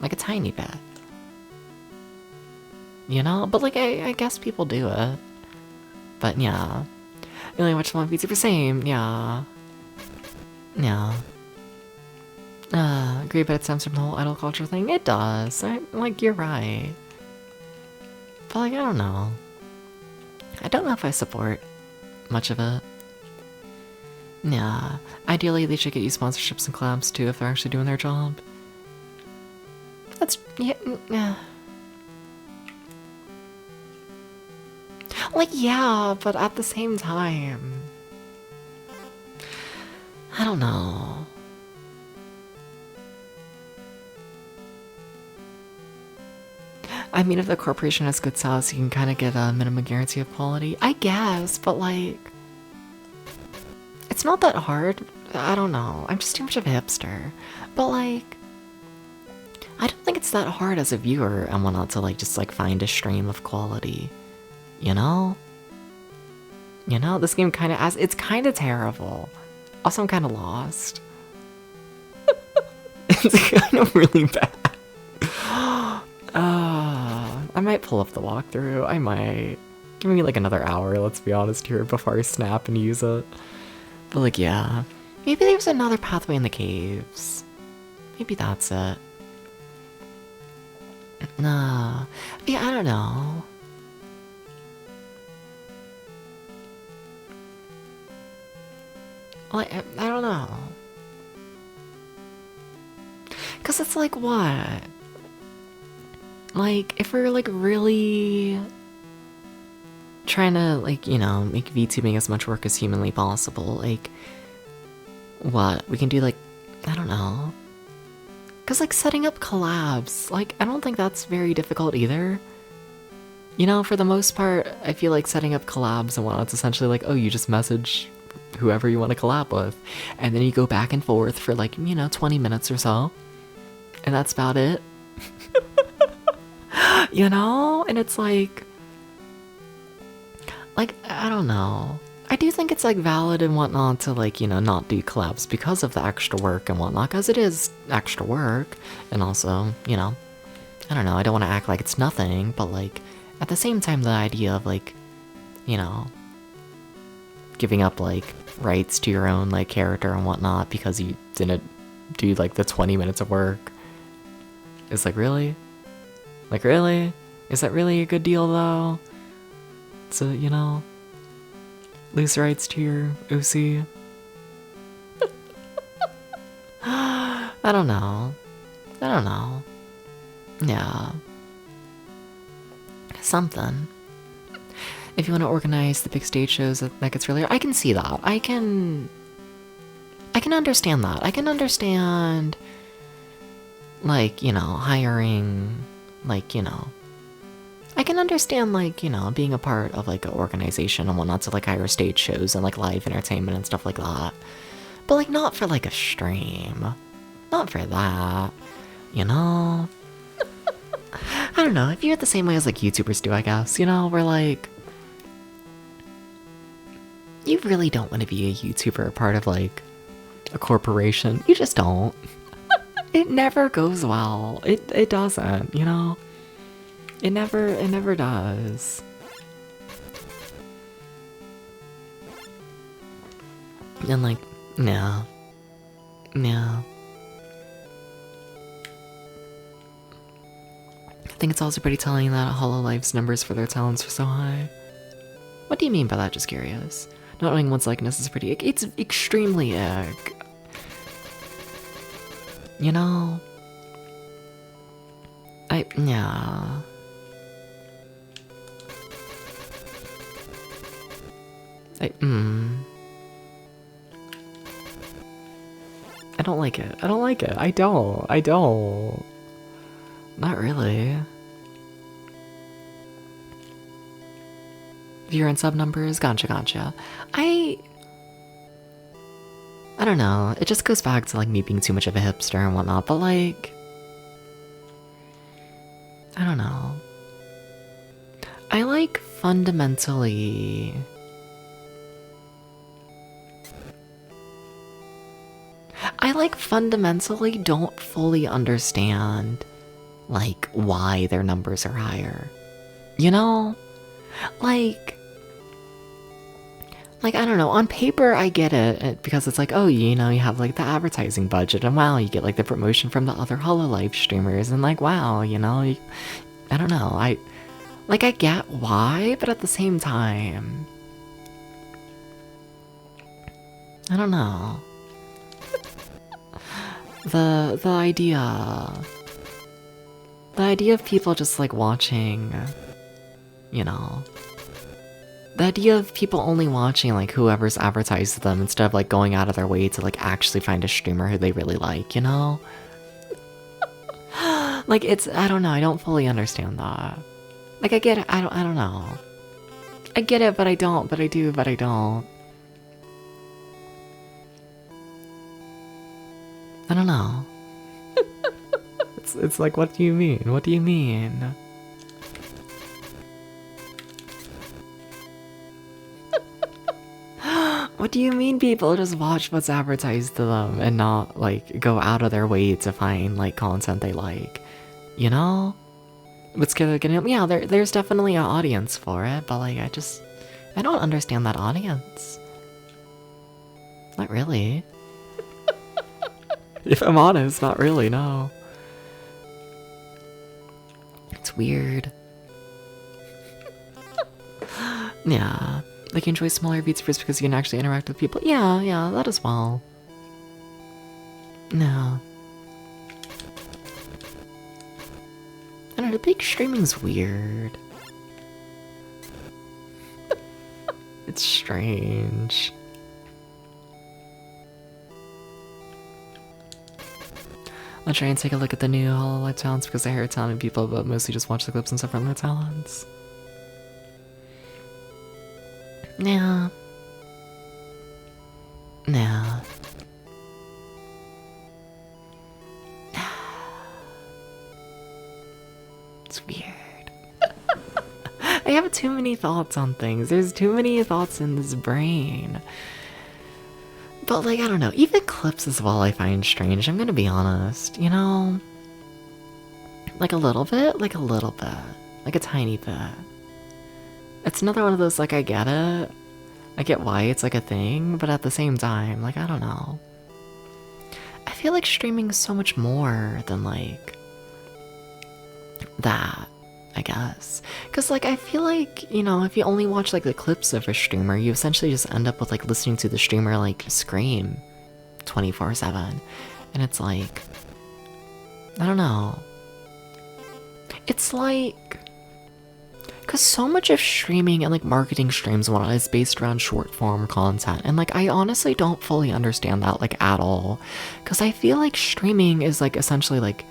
Like a tiny bit. You know? But like, I guess people do it. But yeah. You only watch one VTuber same, yeah. Yeah. Agree, but it stems from the whole idol culture thing. It does. Like, you're right. But like, I don't know. I don't know if I support much of it. Yeah. Ideally, they should get you sponsorships and collabs too if they're actually doing their job. That's, yeah. Like, yeah, but at the same time, I don't know. I mean, if the corporation has good sales, you can kind of get a minimum guarantee of quality. I guess, but like, it's not that hard. I don't know. I'm just too much of a hipster. But like, I don't think it's that hard as a viewer and whatnot to like just like find a stream of quality. You know? You know, this game kind of, it's kind of terrible. Also, I'm kind of lost. It's kind of really bad. I might pull up the walkthrough. I might. Give me like another hour, let's be honest here, before I snap and use it. But like, yeah. Maybe there's another pathway in the caves. Maybe that's it. Nah. Yeah, I don't know. Like, I don't know. Cause it's like, what? Like, if we're like really trying to like, you know, make VTubing as much work as humanly possible, like, what? We can do like, I don't know. Cause like setting up collabs, like, I don't think that's very difficult either. You know, for the most part, I feel like setting up collabs and whatnot, it's essentially like, oh, you just message whoever you want to collab with, and then you go back and forth for like, you know, 20 minutes or so, and that's about it. you know? And it's like, I don't know. I do think it's like valid and whatnot to like, you know, not do collabs because of the extra work and whatnot, because it is extra work. And also, you know, I don't know, I don't want to act like it's nothing, but like, at the same time, the idea of like, you know, giving up like rights to your own like character and whatnot because you didn't do like the 20 minutes of work is like, really? Like, really? Is that really a good deal though? To, you know, lose rights to your OC? I don't know. I don't know. Yeah. Something. If you want to organize the big stage shows that gets really, I can see that. I can understand that. I can understand, like, you know, hiring, like, you know, I can understand, like, you know, being a part of, like, an organization and whatnot to, like, hire stage shows and, like, live entertainment and stuff like that. But, like, not for, like, a stream. Not for that. You know? I don't know. I view it the same way as, like, YouTubers do, I guess. You know, where, like, you really don't want to be a YouTuber, part of, like, a corporation. You just don't. It never goes well. It doesn't, you know? It never does. And like, no. No. I think it's also pretty telling that Hololife's numbers for their talents are so high. What do you mean by that? Just curious. Not knowing one's likeness is pretty. It's extremely ick. You know? Yeah. I don't like it. I don't like it. I don't. Not really. Viewer and sub numbers, gotcha. I don't know. It just goes back to like me being too much of a hipster and whatnot, but like, I don't know. I like fundamentally. Don't fully understand like why their numbers are higher. You know? Like I don't know, on paper I get it because it's like, oh, you know, you have like the advertising budget and wow, you get like the promotion from the other Hololive streamers and like wow, you know, I don't know, I get why, but at the same time, I don't know. The idea of people just like watching, you know, the idea of people only watching like whoever's advertised to them instead of like going out of their way to like actually find a streamer who they really like, you know? Like it's, I don't know, I don't fully understand that. Like I get it, I don't know. I get it, but I don't, but I do, but I don't. I don't know. It's like, what do you mean? What do you mean? What do you mean people just watch what's advertised to them and not like go out of their way to find like content they like? You know? What's getting, yeah, there's definitely an audience for it, but like I don't understand that audience. Not really. If I'm honest, not really, no. It's weird. Yeah. Like, you enjoy smaller VTubers because you can actually interact with people. Yeah, that as well. No. I don't know, big streaming's weird. It's strange. I'll try and take a look at the new Hololive talents because I hear telling people, but mostly just watch the clips and stuff from their talents. Yeah. Yeah. It's weird. I have too many thoughts on things. There's too many thoughts in this brain. But like, I don't know, even clips as well I find strange, I'm gonna be honest, you know? Like a little bit, like a little bit. Like a tiny bit. It's another one of those, like, I get it. I get why it's like a thing, but at the same time, like, I don't know. I feel like streaming is so much more than like that, I guess. Because like, I feel like, you know, if you only watch like the clips of a streamer, you essentially just end up with like listening to the streamer like scream 24/7. And it's like, I don't know. It's like, because so much of streaming and like marketing streams and whatnot is based around short form content. And like, I honestly don't fully understand that like at all. Because I feel like streaming is like essentially like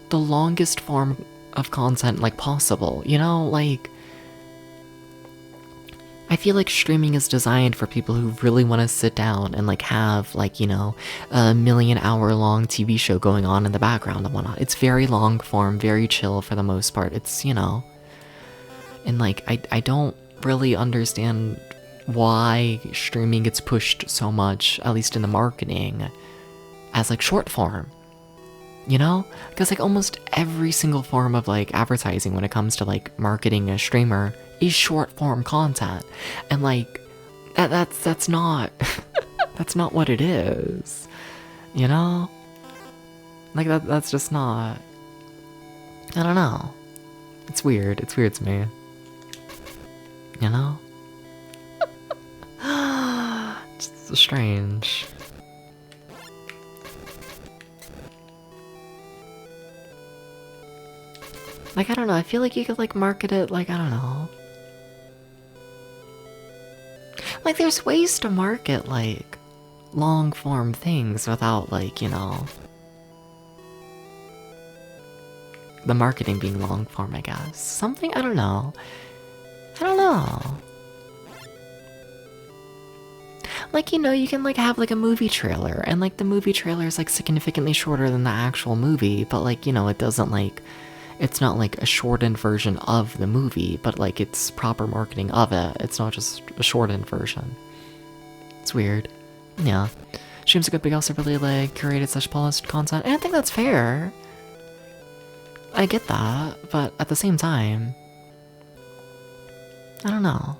the longest form of content like possible, you know? Like, I feel like streaming is designed for people who really want to sit down and like have like, you know, a 1,000,000-hour long TV show going on in the background and whatnot. It's very long form, very chill for the most part. It's, you know, and like, I don't really understand why streaming gets pushed so much, at least in the marketing, as like short form. You know? Because like almost every single form of like advertising when it comes to like marketing a streamer is short form content. And like that's not that's not what it is. You know? Like that's just not, I don't know. It's weird. It's weird to me. You know? It's so strange. Like, I don't know, I feel like you could, like, market it, like, I don't know. Like, there's ways to market, like, long-form things without, like, you know, the marketing being long-form, I guess. Something, I don't know. I don't know. Like, you know, you can, like, have, like, a movie trailer, and, like, the movie trailer is, like, significantly shorter than the actual movie, but, like, you know, it doesn't, like, it's not like a shortened version of the movie, but like it's proper marketing of it. It's not just a shortened version. It's weird. Yeah. Streams a good big also really like curated such polished content. And I think that's fair. I get that, but at the same time, I don't know.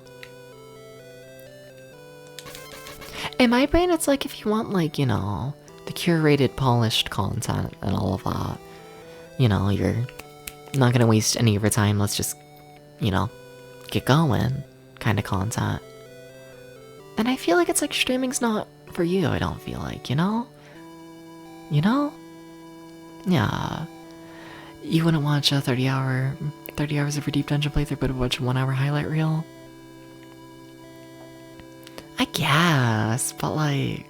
In my brain, it's like if you want like, you know, the curated polished content and all of that, you know, you're not gonna waste any of your time, let's just, you know, get going kind of content. Then I feel like it's like streaming's not for you, I don't feel like, you know? You know? Yeah. You wouldn't watch a 30 hours of your deep dungeon playthrough, but would watch a 1 hour highlight reel? I guess, but like,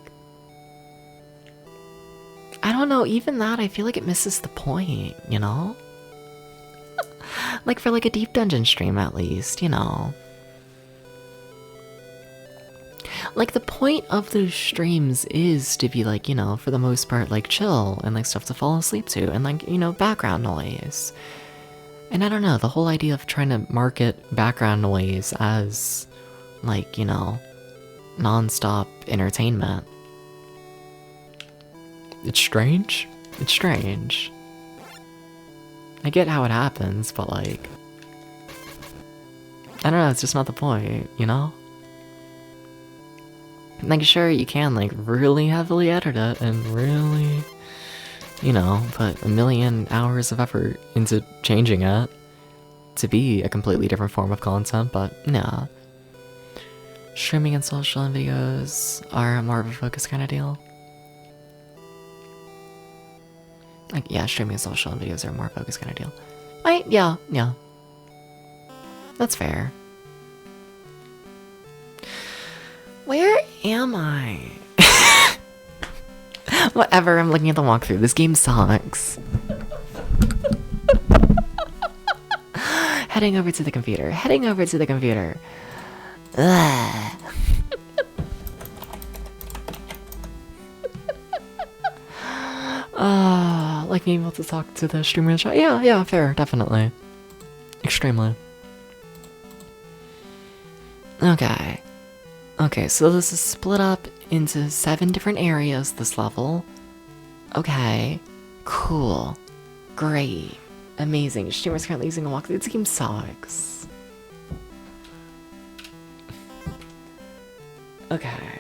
I don't know, even that I feel like it misses the point, you know? Like for like a deep dungeon stream at least, you know. Like the point of those streams is to be like, you know, for the most part like chill and like stuff to fall asleep to and like, you know, background noise. And I don't know, the whole idea of trying to market background noise as like, you know, non-stop entertainment. It's strange. It's strange. I get how it happens, but like, I don't know, it's just not the point, you know? Like, sure, you can, like, really heavily edit it and really, you know, put 1,000,000 hours of effort into changing it to be a completely different form of content, but nah. Streaming and social and videos are more of a focus kind of deal. Like, yeah, streaming and social and videos are more focused kind of deal. Yeah. That's fair. Where am I? Whatever, I'm looking at the walkthrough. This game sucks. Heading over to the computer. Ugh. Like being able to talk to the streamer in the chat. Yeah, fair, definitely. Extremely. Okay. Okay, so this is split up into 7 different areas, this level. Okay. Cool. Great. Amazing. Streamer's currently using a walkthrough. This game sucks. Okay.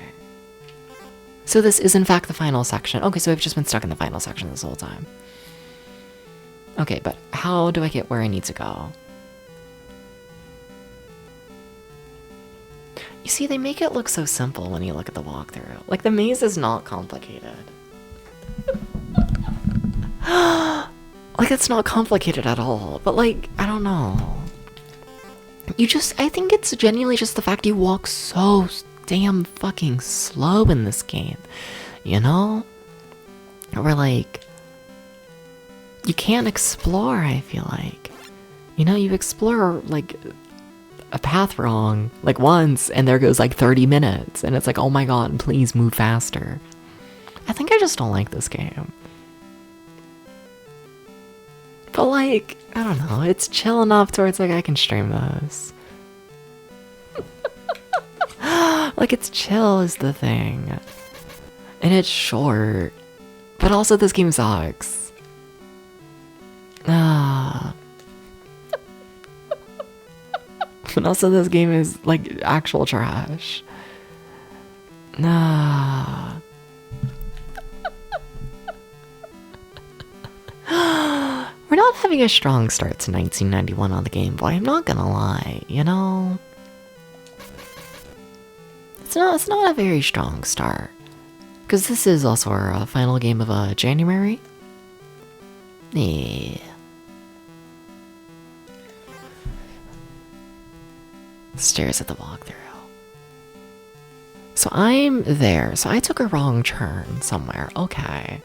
So this is in fact the final section. Okay, so I've just been stuck in the final section this whole time. Okay, but how do I get where I need to go? You see, they make it look so simple when you look at the walkthrough. Like, the maze is not complicated. Like, it's not complicated at all. But, like, I don't know. I think it's genuinely just the fact you walk so damn fucking slow in this game. You know? Or, like, you can't explore, I feel like. You know, you explore, like, a path wrong, like, once, and there goes, like, 30 minutes. And it's like, oh my god, please move faster. I think I just don't like this game. But, like, I don't know, it's chill enough to where it's like, I can stream this. Like, it's chill is the thing. And it's short. But also, this game sucks. Ah. But also, this game is, like, actual trash. Nah. We're not having a strong start to 1991 on the Game Boy, I'm not gonna lie, you know? It's not a very strong start. Because this is also our final game of January. Yeah. Stares at the walkthrough. So I'm there. So I took a wrong turn somewhere. Okay.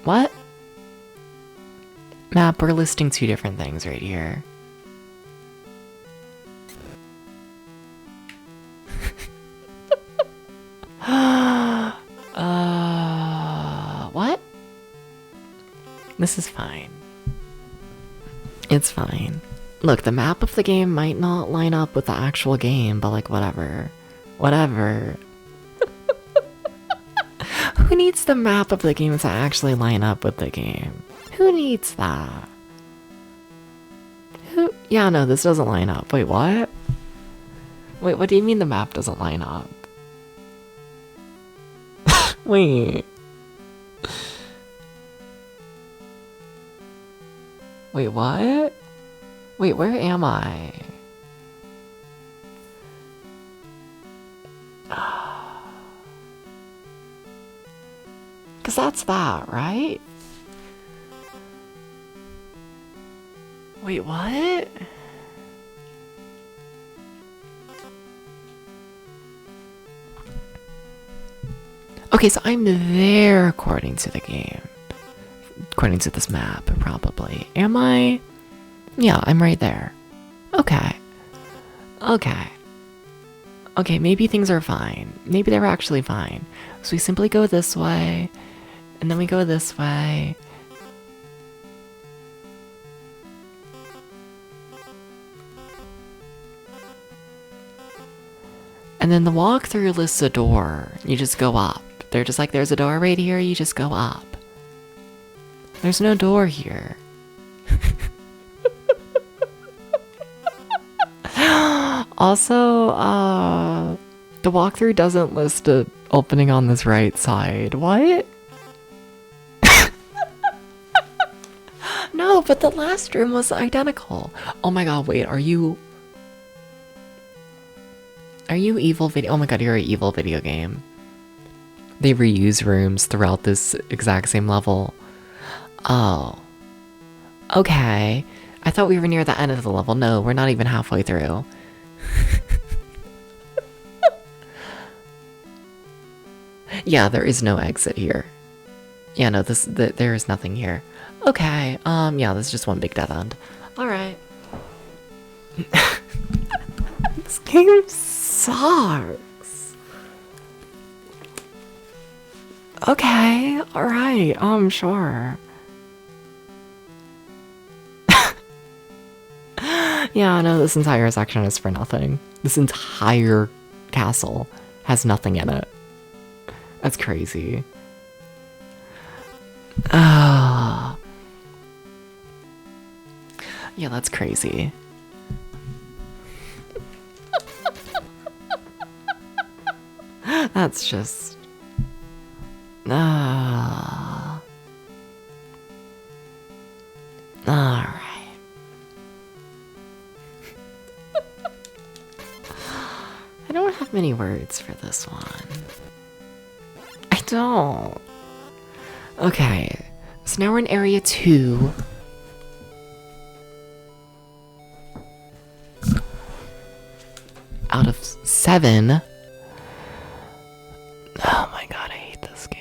What? Map, we're listing 2 different things right here. What? This is fine. It's fine. Look, the map of the game might not line up with the actual game, but like, whatever. Whatever. Who needs the map of the game to actually line up with the game? Who needs that? Who? Yeah, no, this doesn't line up. Wait, what? Wait, what do you mean the map doesn't line up? Wait. Wait, what? Wait, where am I? Because that's that, right? Wait, what? Okay, so I'm there according to the game. According to this map, probably. Am I? Yeah, I'm right there. Okay. Okay. Okay, maybe things are fine. Maybe they're actually fine. So we simply go this way, and then we go this way. And then the walkthrough lists a door. You just go up. They're just like, there's a door right here, you just go up. There's no door here. Also, the walkthrough doesn't list a opening on this right side. What? No, but the last room was identical. Oh my god, wait, are you evil video? Oh my god, you're an evil video game. They reuse rooms throughout this exact same level. Oh. Okay. I thought we were near the end of the level. No, we're not even halfway through. Yeah, there is no exit here. Yeah, no, there is nothing here. Okay, yeah, this is just one big dead end. Alright. This game sucks. Okay, alright, sure. Yeah, no, this entire section is for nothing. This entire castle has nothing in it. That's crazy. Ah. Yeah, that's crazy. That's just... Ah. Alright. I don't have many words for this one. I don't. Okay, so now we're in area 2. Out of 7. Oh my god, I hate this game.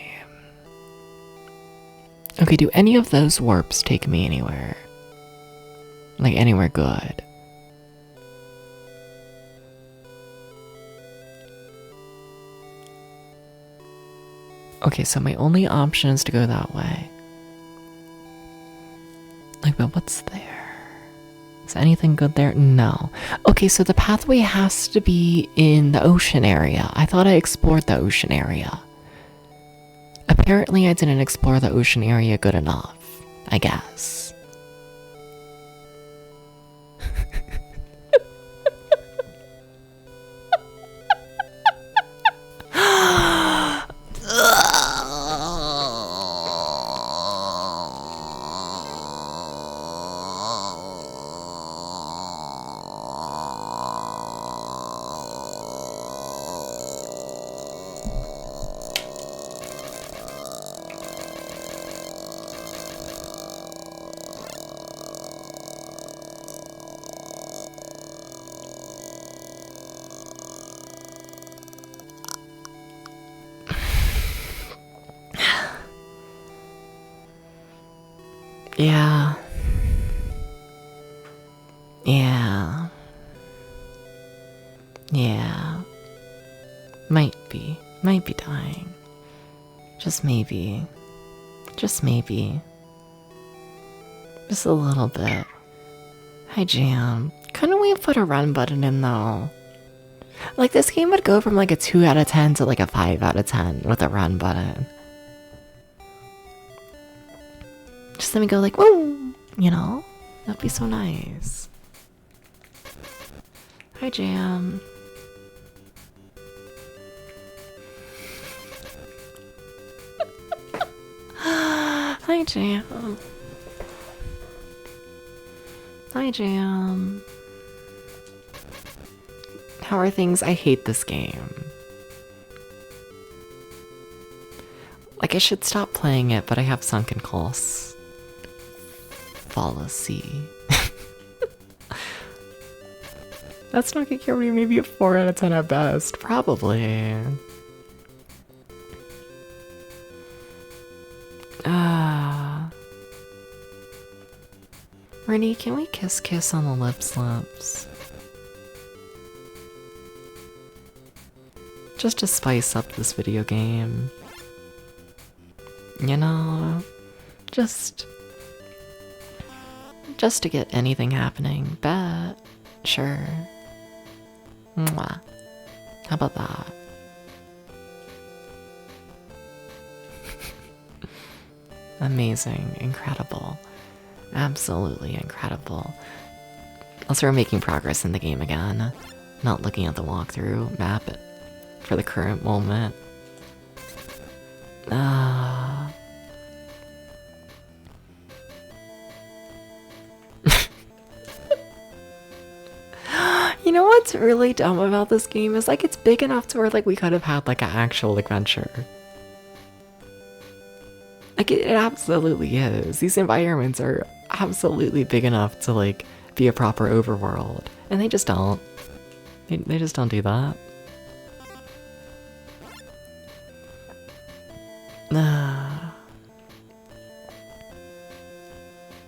Okay, do any of those warps take me anywhere? Like anywhere good? Okay, so my only option is to go that way. Like, but what's there? Is anything good there? No. Okay, so the pathway has to be in the ocean area. I thought I explored the ocean area. Apparently I didn't explore the ocean area good enough, I guess. Yeah. Yeah. Yeah. Might be dying. Just maybe. Just maybe. Just a little bit. Hi, Jam. Couldn't we put a run button in though? Like, this game would go from like a 2 out of 10 to like a 5 out of 10 with a run button. Just let me go like, woo! You know? That'd be so nice. Hi, Jam. Hi, Jam. Hi, Jam. How are things? I hate this game. Like, I should stop playing it, but I have sunken costs. Fallacy. That's not gonna give me maybe a 4 out of 10 at best. Probably. Rennie, can we kiss on the lips? Just to spice up this video game. You know, just to get anything happening. Bet. Sure. Mwah. How about that? Amazing. Incredible. Absolutely incredible. Also, we're making progress in the game again. Not looking at the walkthrough map for the current moment. You know what's really dumb about this game is like it's big enough to where like we could have had like an actual adventure. Like it absolutely is. These environments are absolutely big enough to like be a proper overworld, and they just don't. They just don't do that.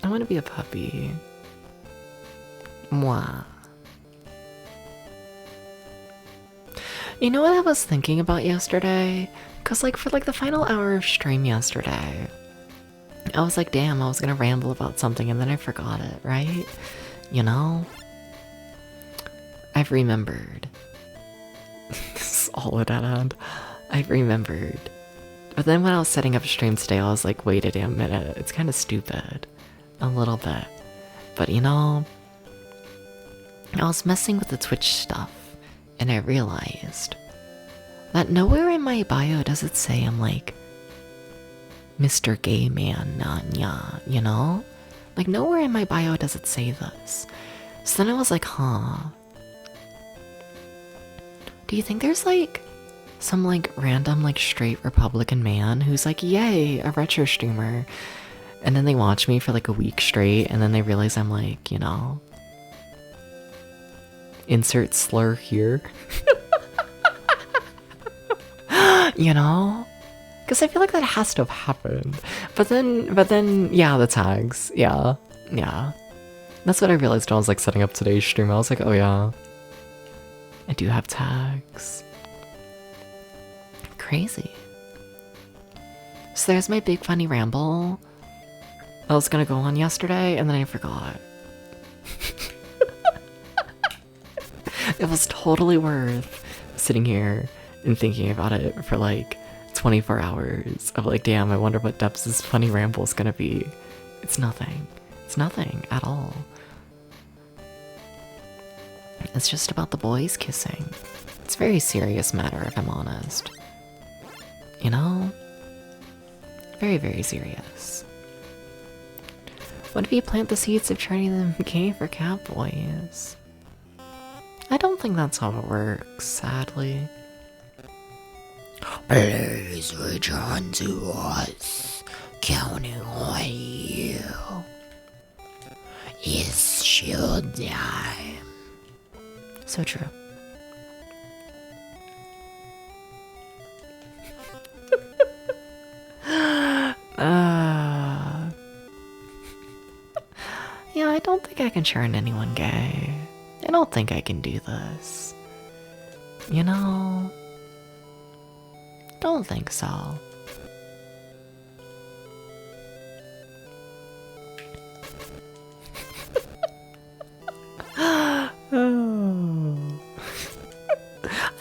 I want to be a puppy. Mwah. You know what I was thinking about yesterday? Cause like for like the final hour of stream yesterday, I was like, damn, I was gonna ramble about something and then I forgot it, right? You know? I've remembered. This is all a dead end. I've remembered. But then when I was setting up stream today, I was like, wait a damn minute. It's kind of stupid. A little bit. But you know, I was messing with the Twitch stuff, and I realized that nowhere in my bio does it say I'm like Mr. Gay Man Nanya, you know? Like nowhere in my bio does it say this. So then I was like, huh. Do you think there's like some like random like straight Republican man who's like, yay, a retro streamer? And then they watch me for like a week straight and then they realize I'm like, you know, insert slur here. You know? Because I feel like that has to have happened. But then, yeah, the tags. Yeah. That's what I realized when I was like setting up today's stream. I was like, oh yeah, I do have tags. Crazy. So there's my big funny ramble I was gonna go on yesterday, and then I forgot. It was totally worth sitting here and thinking about it for like 24 hours of like, damn, I wonder what Debs' funny ramble is gonna be. It's nothing. It's nothing at all. It's just about the boys kissing. It's a very serious matter, if I'm honest. You know? Very, very serious. What if you plant the seeds of turning them gay for cat boys? I don't think that's how it works, sadly. Please return to us. Counting on you. It's showtime. So true. Yeah, I don't think I can turn anyone gay. I don't think I can do this. You know? Don't think so.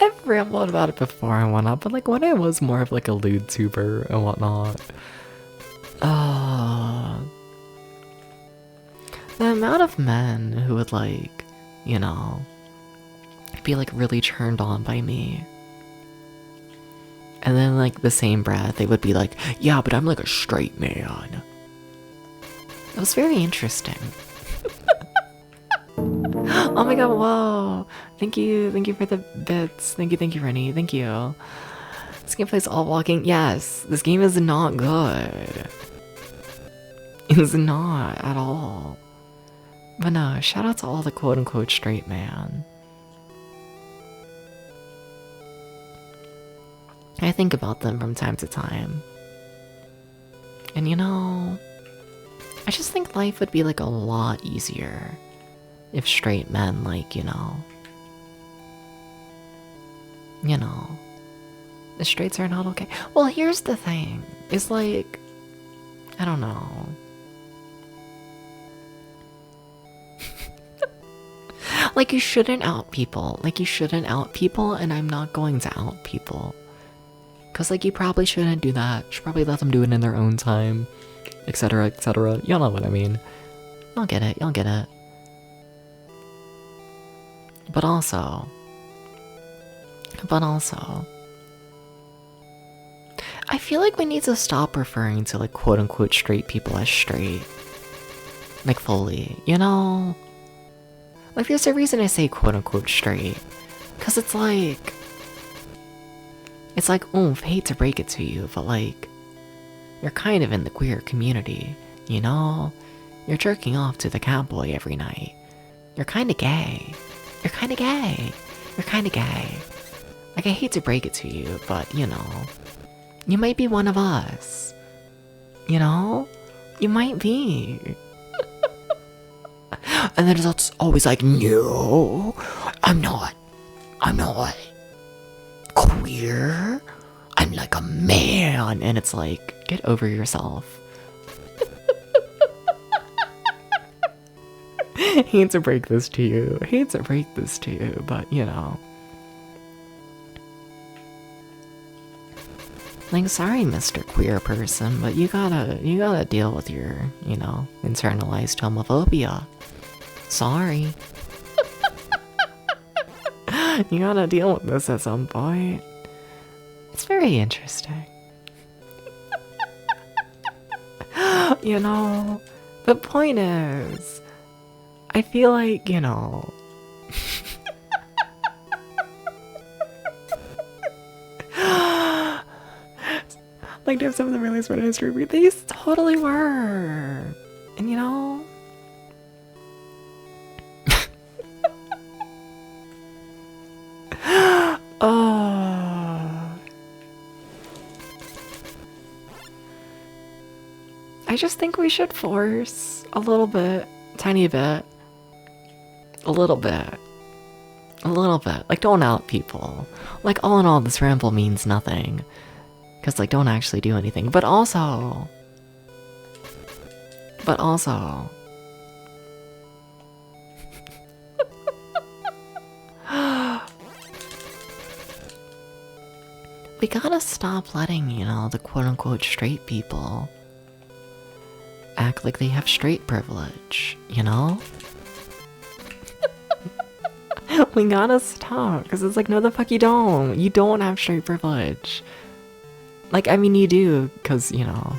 I've rambled about it before and whatnot, but like when I was more of like a lewd tuber and whatnot. The amount of men who would like, you know, be like really turned on by me. And then like the same breath, they would be like, yeah, but I'm like a straight man. It was very interesting. Oh my god, whoa. Thank you for the bits. Thank you, Rennie. Thank you. This game plays all walking. Yes, this game is not good. It's not at all. But no, shout out to all the quote-unquote straight man. I think about them from time to time. And you know, I just think life would be like a lot easier if straight men like, you know, the straights are not okay. Well, here's the thing. It's like, I don't know. Like, you shouldn't out people. Like, you shouldn't out people, and I'm not going to out people. Because, like, you probably shouldn't do that. You should probably let them do it in their own time. Etc, etc. Y'all know what I mean. Y'all get it. Y'all get it. But also, I feel like we need to stop referring to, like, quote-unquote straight people as straight. Like, fully, you know? Like, there's a reason I say quote-unquote straight. Because it's like, oomph, hate to break it to you, but like, you're kind of in the queer community, you know? You're jerking off to the cowboy every night. You're kinda gay. You're kinda gay. You're kinda gay. Like, I hate to break it to you, but, you know, you might be one of us. You know? You might be. And then it's always like, no, I'm not queer. I'm like a man. And it's like, get over yourself. hate to break this to you. Hate to break this to you, but you know. Like, sorry, Mr. Queer Person, but you gotta deal with your, you know, internalized homophobia. Sorry. You gotta deal with this at some point. It's very interesting. You know, the point is, I feel like, you know, like, do some of the really spread history, but these totally were. And you know, I just think we should force a little bit, tiny bit, a little bit, a little bit. Like, don't out people. Like, all in all, this ramble means nothing. Because, like, don't actually do anything. But also... we gotta stop letting, you know, the quote-unquote straight people act like they have straight privilege, you know? We gotta stop, because it's like, no the fuck you don't. You don't have straight privilege. Like, I mean, you do, because, you know,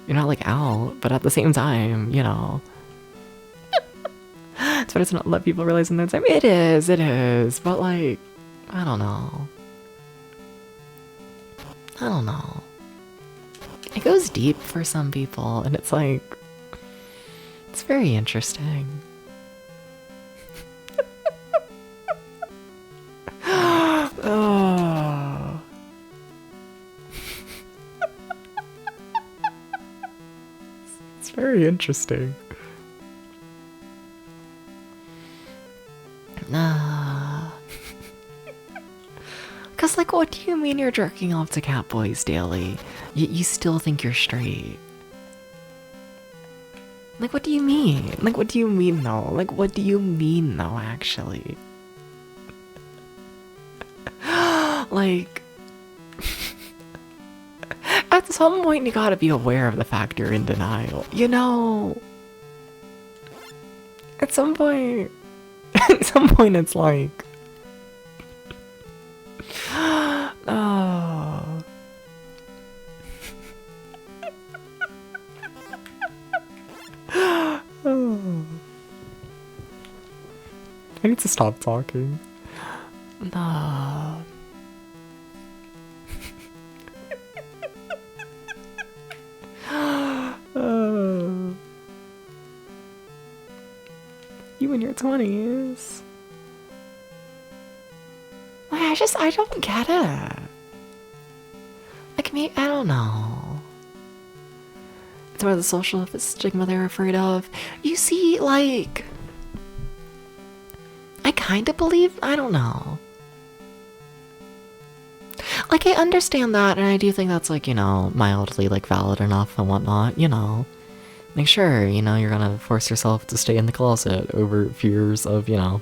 you're not, like, out, but at the same time, you know. It's better to not let people realize in their time. It is, but, like, I don't know. I don't know. It goes deep for some people, and it's like, it's very interesting. Oh. It's very interesting. Cause like, what do you mean you're jerking off to cat boys daily? You still think you're straight? Like, what do you mean? Like, what do you mean though? Like, what do you mean though, actually? Like, at some point you gotta be aware of the fact you're in denial, you know? At some point it's like, oh. I need to stop talking. No. You in your 20s. Like, I don't get it. Like, me, I don't know. It's more the social stigma they're afraid of. You see, like, I kind of believe, I don't know. Like, I understand that, and I do think that's, like, you know, mildly, like, valid enough and whatnot, you know. Like, sure, you know, you're gonna force yourself to stay in the closet over fears of, you know,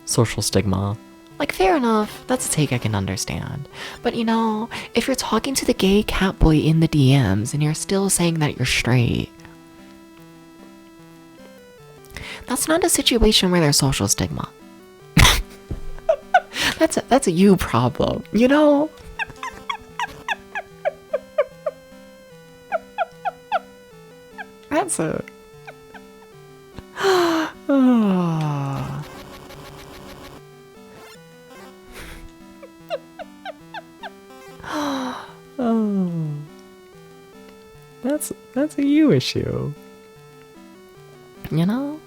social stigma. Like, fair enough, that's a take I can understand. But, you know, if you're talking to the gay catboy in the DMs and you're still saying that you're straight, that's not a situation where there's social stigma. That's a you problem, you know? That's it. Oh. Oh. That's a you issue. You know?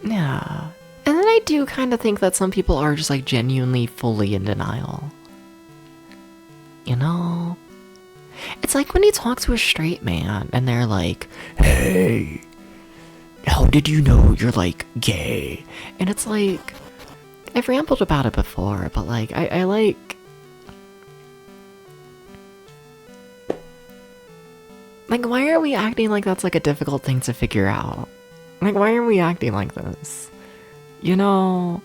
Yeah. And then I do kind of think that some people are just like genuinely fully in denial. You know? It's like when you talk to a straight man and they're like, hey, how did you know you're like gay? And it's like, I've rambled about it before, but like, I Like, why are we acting like that's like a difficult thing to figure out? Like, why are we acting like this? You know,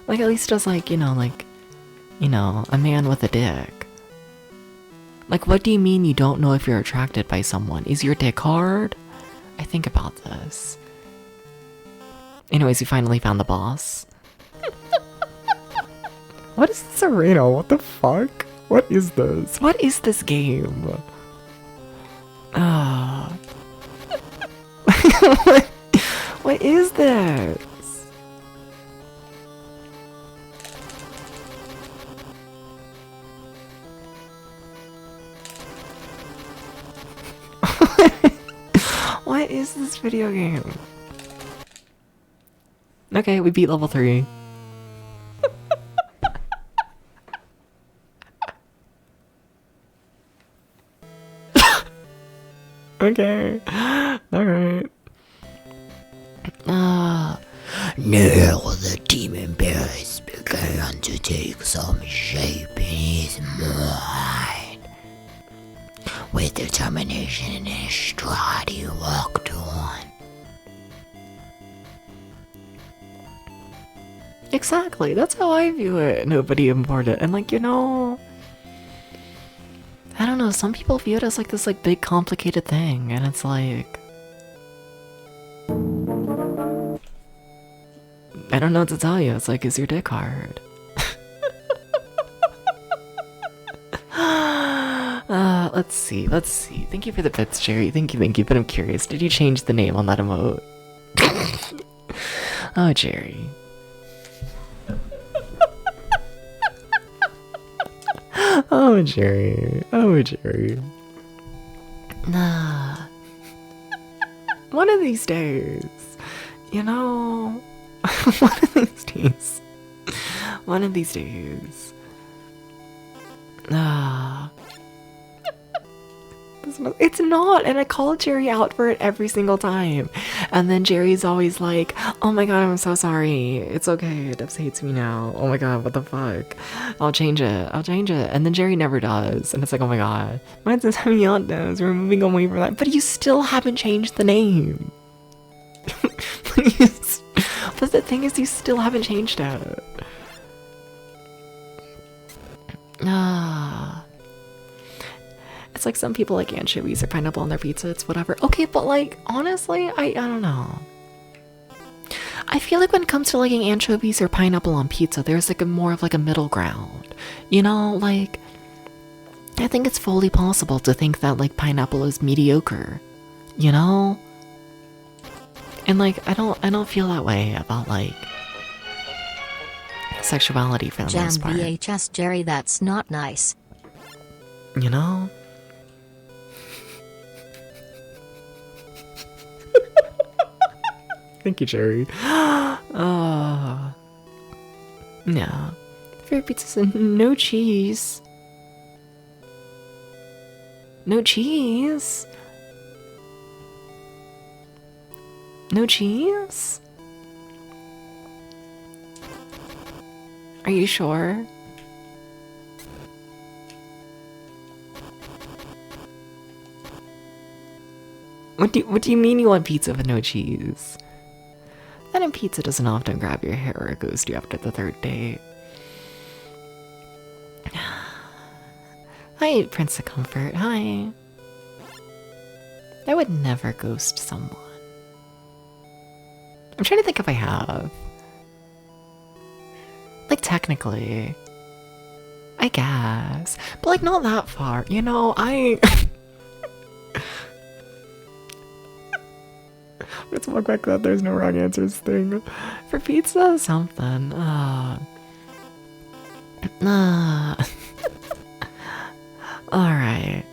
like at least just like, a man with a dick. Like, what do you mean you don't know if you're attracted by someone? Is your dick hard? I think about this. Anyways, you finally found the boss. What is this arena? What the fuck? What is this? What is this game? What is this? What is this video game? Okay, we beat level 3. Okay. Alright. Now the demon bears began to take some shape in his mind. With determination in his stride, he walked on. Exactly, that's how I view it. Nobody important. And like, I don't know, some people view it as like this like big complicated thing, and it's like I don't know what to tell you. It's like, is your dick hard? Let's see. Thank you for the bits, Jerry. Thank you, but I'm curious. Did you change the name on that emote? Oh, Jerry. Oh, Jerry. Nah. One of these days, one of these days. It's not, and I call Jerry out for it every single time. And then Jerry's always like, oh my god, I'm so sorry. It's okay, Debs hates me now. Oh my god, what the fuck? I'll change it. And then Jerry never does. And it's like, oh my god. Mine's just having out Debs. We're moving away from that. But you still haven't changed the name. Please. But the thing is, you still haven't changed it. It's like some people like anchovies or pineapple on their pizza, it's whatever. Okay, but like, honestly, I don't know. I feel like when it comes to liking anchovies or pineapple on pizza, there's like more of like a middle ground. Like, I think it's fully possible to think that like pineapple is mediocre. And like, I don't feel that way about like sexuality for the Jam most part. VHS Jerry, that's not nice. Thank you, Jerry. No. Favorite pizza, no cheese. No cheese? No cheese? Are you sure? What do you mean you want pizza with no cheese? That and pizza doesn't often grab your hair or ghost you after the 3rd date. Hi, Prince of Comfort. Hi. I would never ghost someone. I'm trying to think if I have. Like, technically. I guess. But, like, not that far. Let's walk back that there's no wrong answers thing. For pizza, something. Alright.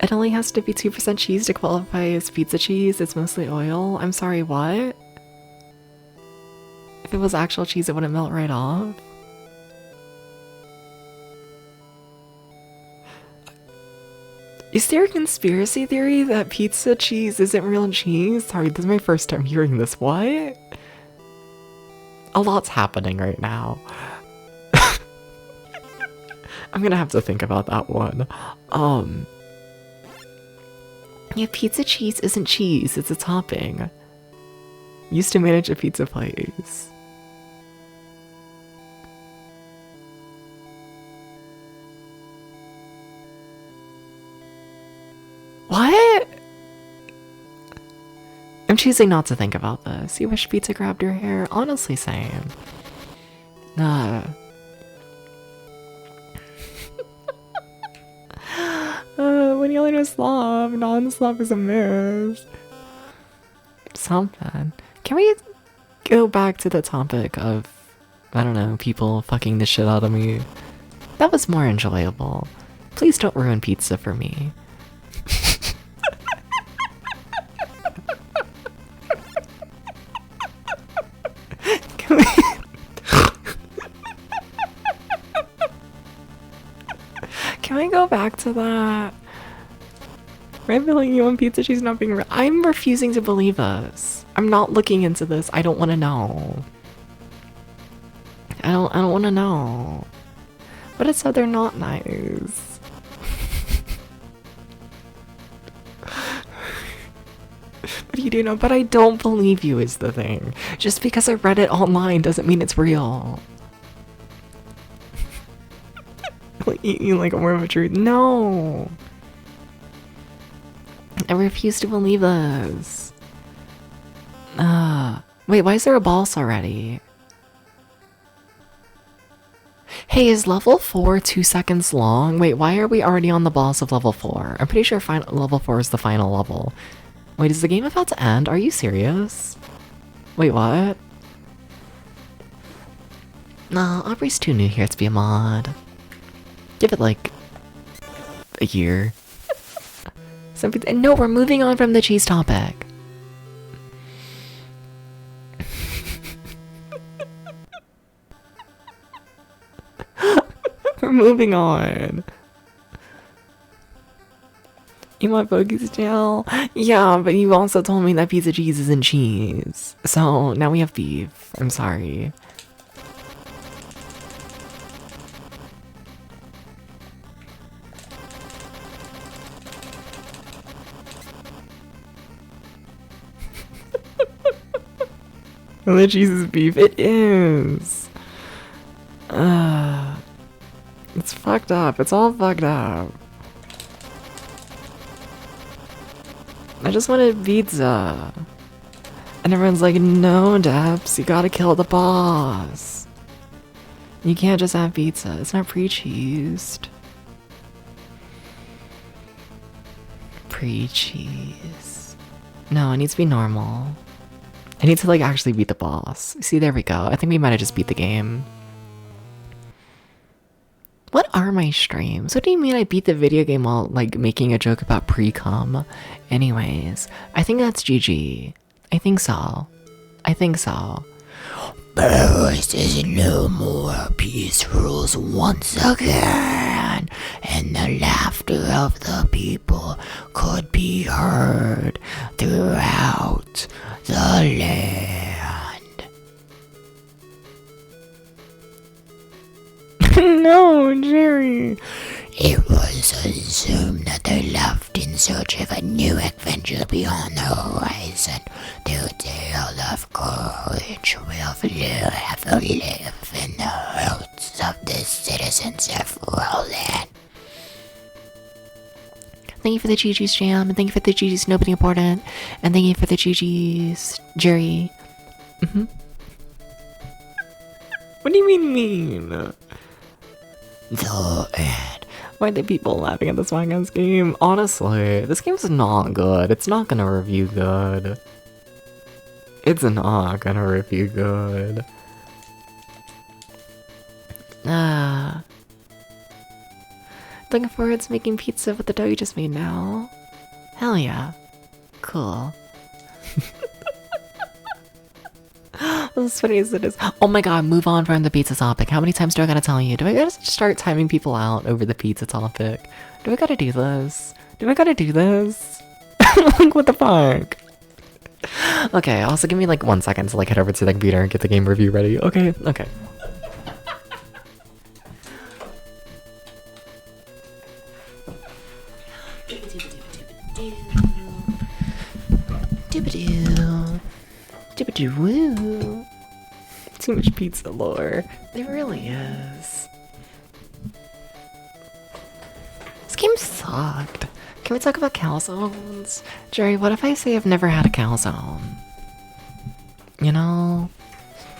It only has to be 2% cheese to qualify as pizza cheese. It's mostly oil. I'm sorry, what? If it was actual cheese, it wouldn't melt right off. Is there a conspiracy theory that pizza cheese isn't real cheese? Sorry, this is my first time hearing this. What? A lot's happening right now. I'm gonna have to think about that one. Yeah, pizza cheese isn't cheese, it's a topping. Used to manage a pizza place. What? I'm choosing not to think about this. You wish pizza grabbed your hair? Honestly, same. Nah. When you learn to slop, non-slop is a miss. Something. Can we go back to the topic of, I don't know, people fucking the shit out of me? That was more enjoyable. Please don't ruin pizza for me. Can we... Can we go back to that? Red filling you on pizza cheese not being real. I'm refusing to believe this. I'm not looking into this. I don't want to know. I don't want to know. But it said they're not nice. What do you do now? But I don't believe you is the thing. Just because I read it online doesn't mean it's real. Like, eating like more of a truth. No. I refuse to believe this. Wait, why is there a boss already? Hey, is level 4 2 seconds long? Wait, why are we already on the boss of level 4? I'm pretty sure level 4 is the final level. Wait, is the game about to end? Are you serious? Wait, what? No, Aubrey's too new here to be a mod. Give it like a year. No, we're moving on from the cheese topic. We're moving on. You want Bogey's gel? Yeah, but you also told me that pizza cheese isn't cheese. So now we have beef. I'm sorry. The cheese is beef. It is. It's fucked up. It's all fucked up. I just wanted pizza. And everyone's like, no, Debs, you gotta kill the boss. You can't just have pizza. It's not pre-cheesed. Pre-cheese. No, it needs to be normal. I need to like actually beat the boss. See, there we go. I think we might have just beat the game. What are my streams? What do you mean I beat the video game while like making a joke about pre-cum? Anyways, I think that's GG. I think so. I think so. There is no more. Peace rules once again, and the laughter of the people could be heard throughout the land. No, Jerry. It was assumed that they left in search of a new adventure beyond the horizon. Their tale of courage will forever live in the hearts of the citizens of Roland. Thank you for the GG's Jam, and thank you for the GG's Nobody Important, and thank you for the GG's Jerry. What do you mean? The end. Why are the people laughing at this Wagons game? Honestly, this game's not good. It's not gonna review good. It's not gonna review good. Looking forward to making pizza with the dough you just made now. Hell yeah. Cool. As funny as it is. Oh my god, move on from the pizza topic. How many times do I gotta tell you? Do I gotta start timing people out over the pizza topic? Do I gotta do this? Do I gotta do this? Like, what the fuck? Okay, also give me like 1 second to like head over to the computer and get the game review ready. Okay, okay. Dibba-doo. Dibba-doo-woo. Too much pizza lore. There really is. This game sucked. Can we talk about calzones? Jerry, what if I say I've never had a calzone? You know?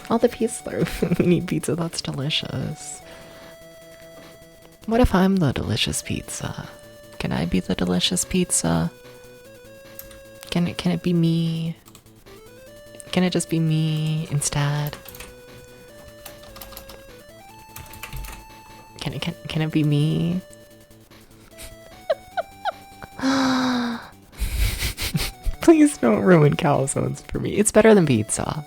All the pizza. We need pizza that's delicious. What if I'm the delicious pizza? Can I be the delicious pizza? Can it be me? Can it just be me instead? Can it be me? Please don't ruin calzones for me. It's better than pizza.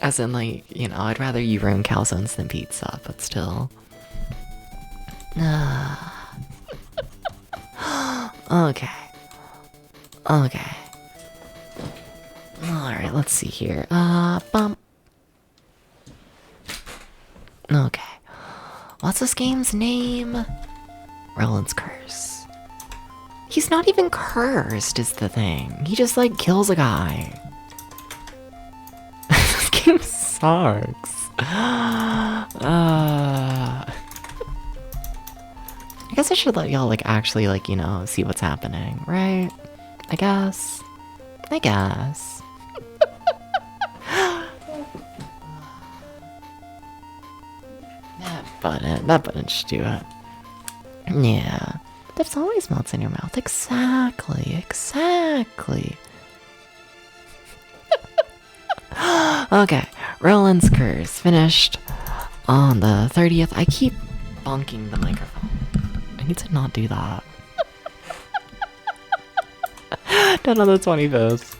As in, like, you know, I'd rather you ruin calzones than pizza, but still. Okay. Okay. Alright, let's see here. Bump. Okay. What's this game's name? Roland's Curse. He's not even cursed, is the thing. He just, like, kills a guy. This game sucks. I guess I should let y'all, like, actually, like, you know, see what's happening, right? I guess. That button should do it. Yeah. There's always melts in your mouth. Exactly. Okay. Roland's Curse finished on the 30th. I keep bonking the microphone. I need to not do that. Done on the 25th.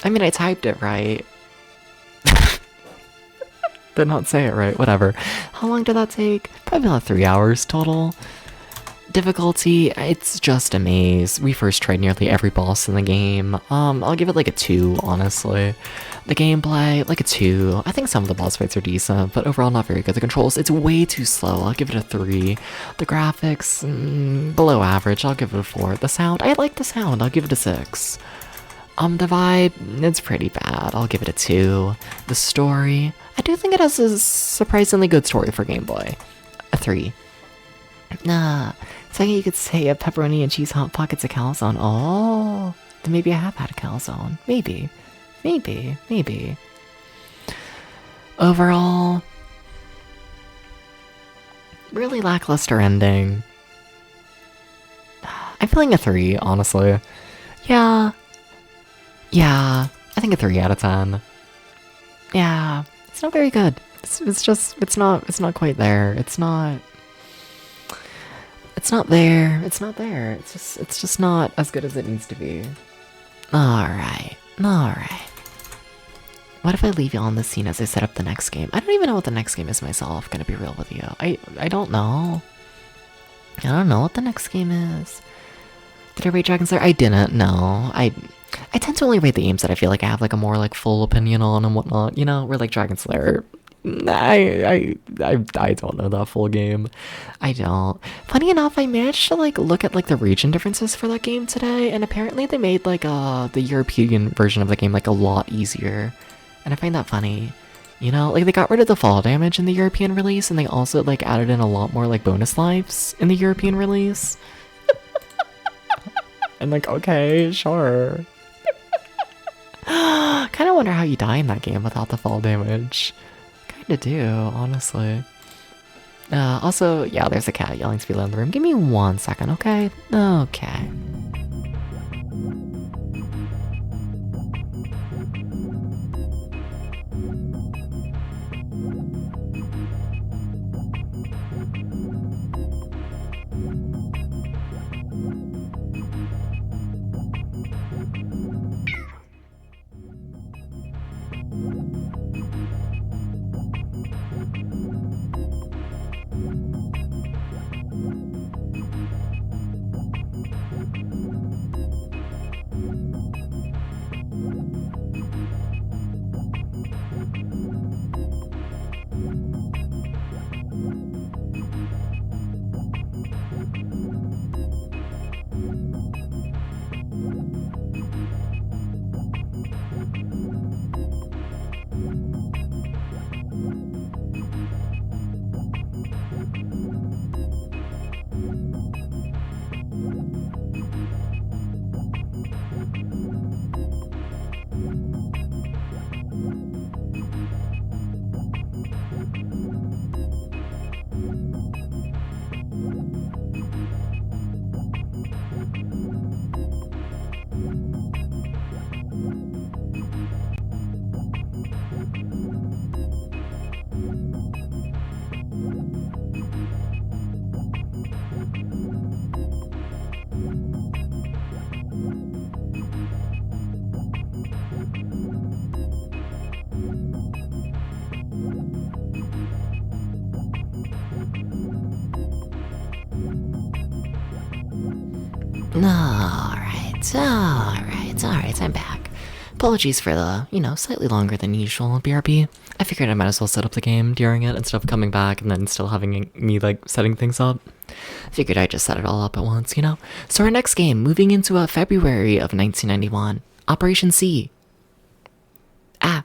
I mean, I typed it right. Did not say it right, whatever. How long did that take? Probably about 3 hours total. Difficulty, it's just a maze. We first tried nearly every boss in the game. I'll give it like a 2, honestly. The gameplay, like a 2. I think some of the boss fights are decent, but overall not very good. The controls, it's way too slow. I'll give it a 3. The graphics, below average. I'll give it a 4. The sound, I like the sound. I'll give it a 6. The vibe, it's pretty bad. I'll give it a 2. The story, I do think it has a surprisingly good story for Game Boy. A 3. So you could say a pepperoni and cheese hot pockets a calzone. Oh, then maybe I have had a calzone. Maybe. Overall, really lackluster ending. I'm feeling a 3, honestly. Yeah, I think a 3 out of 10. Yeah, it's not very good. It's not quite there. It's not there. It's just not as good as it needs to be. Alright. What if I leave you on this scene as I set up the next game? I don't even know what the next game is myself, gonna be real with you. I don't know. I don't know what the next game is. Did I rate Dragon Slayer? I didn't, no. I tend to only rate the games that I feel like I have like a more like full opinion on and whatnot, you know, where like Dragon Slayer, I don't know that full game. I don't. Funny enough, I managed to like look at like the region differences for that game today, and apparently they made like the European version of the game like a lot easier. And I find that funny. You know, like they got rid of the fall damage in the European release, and they also like added in a lot more like bonus lives in the European release. And like, okay, sure. Kinda wonder how you die in that game without the fall damage. Kinda do, honestly. Also, yeah, there's a cat yelling speed in the room. Give me 1 second, okay? Okay. Alright, I'm back. Apologies for the, slightly longer than usual BRB. I figured I might as well set up the game during it instead of coming back and then still having me, setting things up. Figured I'd just set it all up at once, So our next game, moving into February of 1991, Operation C. Ah.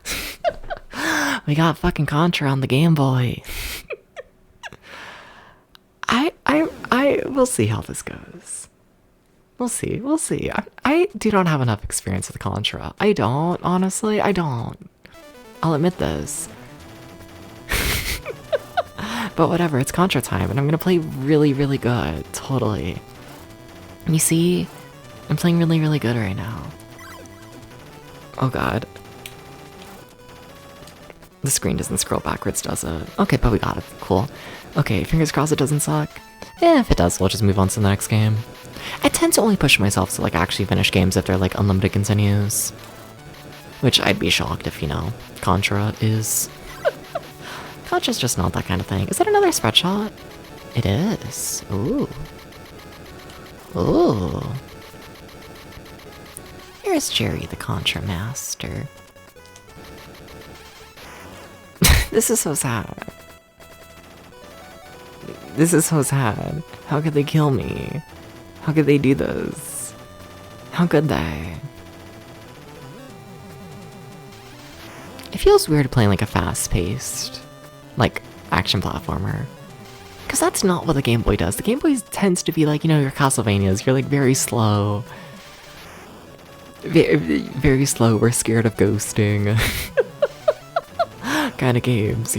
We got fucking Contra on the Game Boy. We'll see how this goes. We'll see. I do not have enough experience with Contra. I don't, honestly, I don't. I'll admit this. But whatever, it's Contra time, and I'm gonna play really, really good. Totally. You see, I'm playing really, really good right now. Oh god. The screen doesn't scroll backwards, does it? Okay, but we got it. Cool. Okay, fingers crossed it doesn't suck. If it does, we'll just move on to the next game. I tend to only push myself to actually finish games if they're unlimited continues. Which I'd be shocked if, Contra is. Contra's just not that kind of thing. Is that another spread shot? It is. Ooh. Ooh. Here's Jerry the Contra Master. This is so sad. This is so sad. How could they kill me? How could they do this? How could they? It feels weird playing a fast-paced, action platformer. Because that's not what the Game Boy does. The Game Boy tends to be your Castlevanias. You're very slow. Very slow, we're scared of ghosting. Kind of games,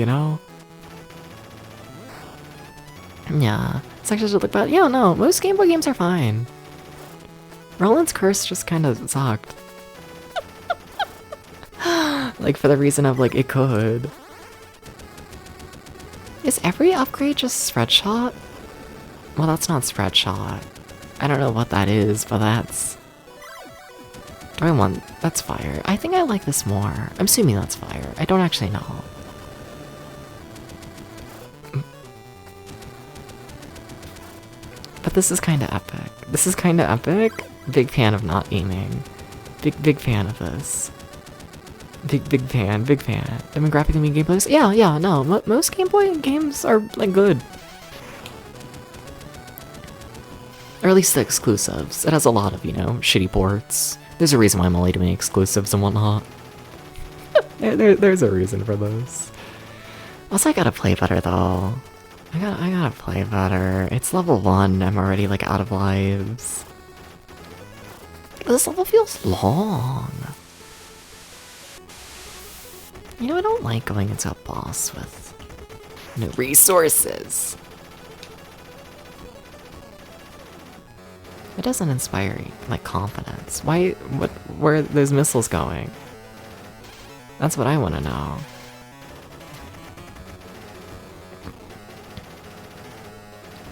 Yeah, it's actually just but yeah, no, most Game Boy games are fine. Roland's Curse just kind of sucked. For the reason of it could. Is every upgrade just spread shot? Well, that's not spread shot. I don't know what that is, but that's. That's fire. I think I like this more. I'm assuming that's fire. I don't actually know. But this is kind of epic. Big fan of not aiming. Big fan of this. Big fan. Demographic and gameplays. Yeah, no. Most Game Boy games are, good. Or at least the exclusives. It has a lot of, shitty ports. There's a reason why I'm only doing exclusives and whatnot. There's a reason for this. Also, I gotta play better, though. I gotta play better. It's level 1, I'm already, out of lives. This level feels long. I don't like going into a boss with no resources. It doesn't inspire, confidence. Where are those missiles going? That's what I want to know.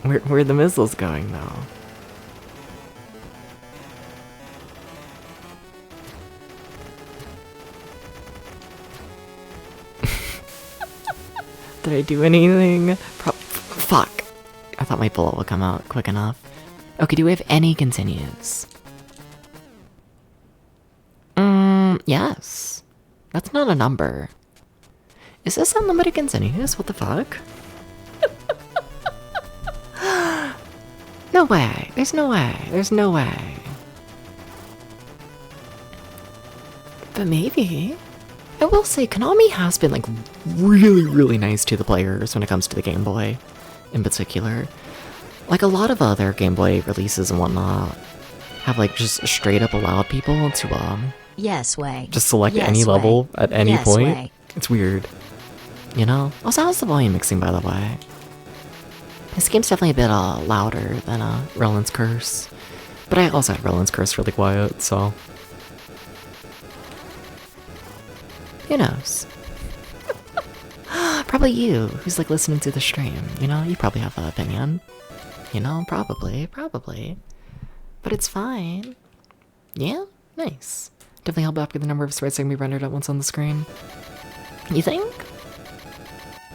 Where are the missiles going, though? Did I do anything? Fuck. I thought my bullet would come out quick enough. Okay, do we have any continues? Yes. That's not a number. Is this unlimited continues? What the fuck? No way. There's no way. But maybe. I will say, Konami has been, really, really nice to the players when it comes to the Game Boy, in particular. A lot of other Game Boy releases and whatnot have, just straight up allowed people to, Yes way. just select Yes any way. level at any Yes point. way. It's weird. Also, how's the volume mixing, by the way? This game's definitely a bit, louder than, Roland's Curse. But I also had Roland's Curse really quiet, so. Who knows? Probably you, who's listening to the stream, you probably have an opinion. Probably. But it's fine. Yeah? Nice. Definitely help after the number of sprites that can be rendered at once on the screen. You think?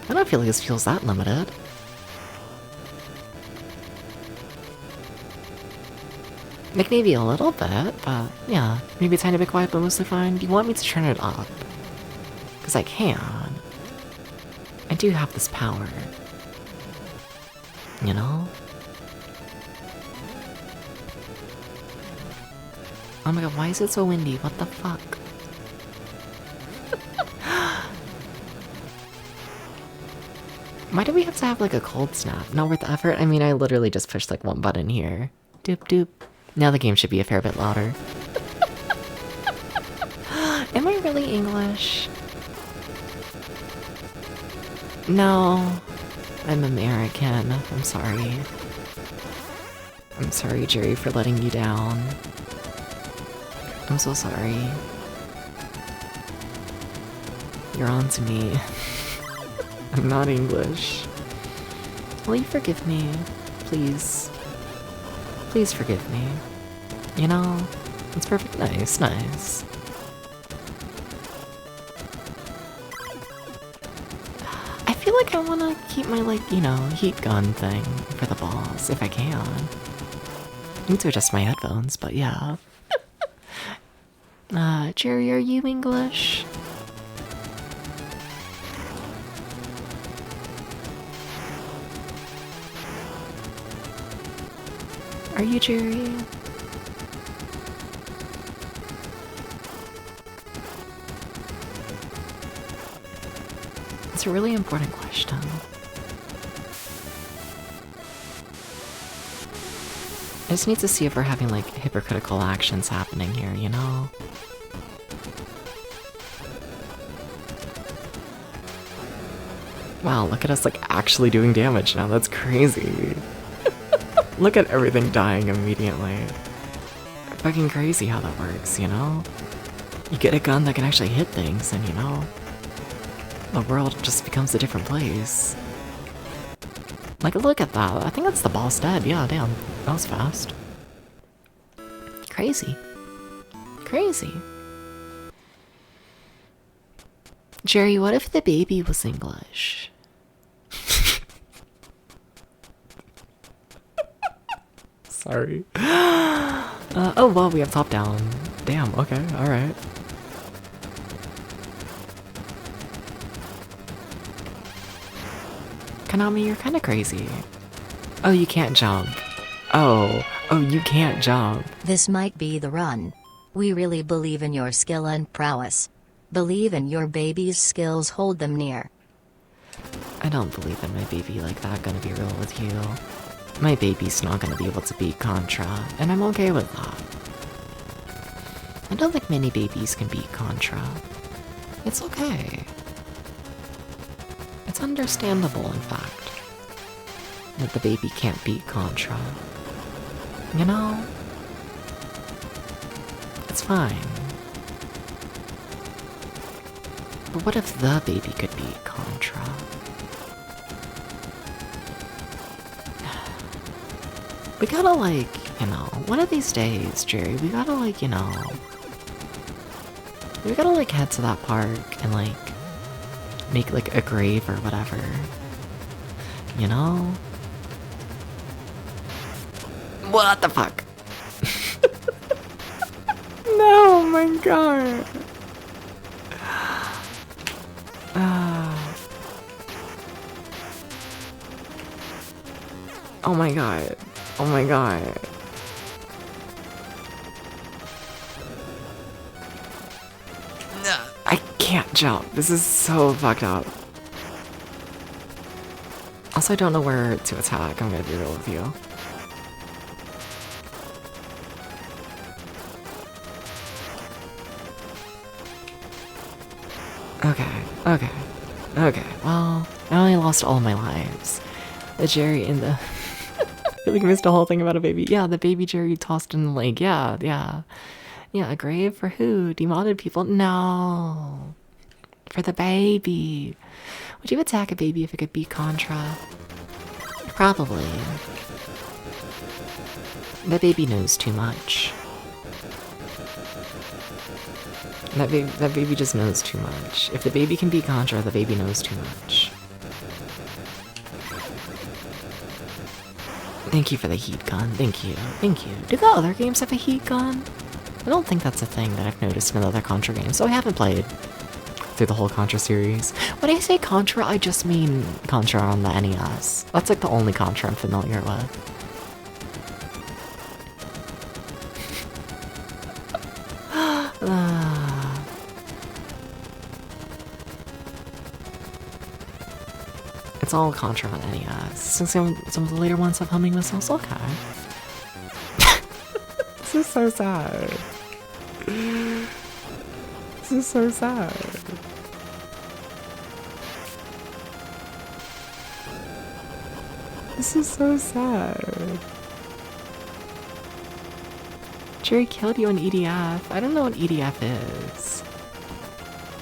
I don't feel like this feels that limited. Like maybe a little bit, but yeah, maybe a tiny bit quiet, but mostly fine. Do you want me to turn it up? Because I can. I do have this power. You know? Oh my god, why is it so windy? What the fuck? Why do we have to have like a cold snap? Not worth the effort? I mean, I literally just pushed like one button here. Doop doop. Now the game should be a fair bit louder. Am I really English? No. I'm American. I'm sorry. I'm sorry, Jerry, for letting you down. I'm so sorry. You're on to me. I'm not English. Will you forgive me? Please. Please forgive me. You know, it's perfect. Nice, nice. I feel like I want to keep my, like, you know, heat gun thing for the boss, if I can. I need to adjust my headphones, but yeah. Jerry, are you English? Are you Jerry? It's a really important question. I just need to see if we're having like hypocritical actions happening here, you know? Wow, look at us like actually doing damage now, that's crazy. Look at everything dying immediately. Fucking crazy how that works, you know? You get a gun that can actually hit things and you know, the world just becomes a different place. Like, look at that. I think that's the boss dead. Yeah, damn. That was fast. Crazy. Crazy. Jerry, what if the baby was English? Sorry. Oh, well, we have top down. Damn, okay, alright. Konami, you're kinda crazy. Oh, you can't jump. Oh, you can't jump. This might be the run. We really believe in your skill and prowess. Believe in your baby's skills, hold them near. I don't believe in my baby like that, gonna be real with you. My baby's not gonna be able to beat Contra, and I'm okay with that. I don't think many babies can beat Contra. It's okay. It's understandable, in fact, that the baby can't beat Contra. You know? It's fine. But what if the baby could beat Contra? We gotta, like, you know, one of these days, Jerry, we gotta, like, you know, we gotta, like, head to that park and, like, make, like, a grave or whatever. You know? What the fuck? No, my god. Oh my god. Oh my god. I can't jump. This is so fucked up. Also, I don't know where to attack. I'm gonna be real with you. Okay. Well, I only lost all my lives. The Jerry in the... I feel like I missed a whole thing about a baby. Yeah, the baby Jerry tossed in the lake. Yeah. Yeah, a grave for who? Demodded people? No. For the baby. Would you attack a baby if it could beat Contra? Probably. That baby knows too much. That baby just knows too much. If the baby can beat Contra, the baby knows too much. Thank you for the heat gun. Thank you. Thank you. Do the other games have a heat gun? I don't think that's a thing that I've noticed in other Contra games, so I haven't played through the whole Contra series. When I say Contra, I just mean Contra on the NES. That's like the only Contra I'm familiar with. It's all Contra on NES. Since some of the later ones have homing missiles, okay. This is so sad. This is so sad. This is so sad. Jerry killed you on EDF. I don't know what EDF is.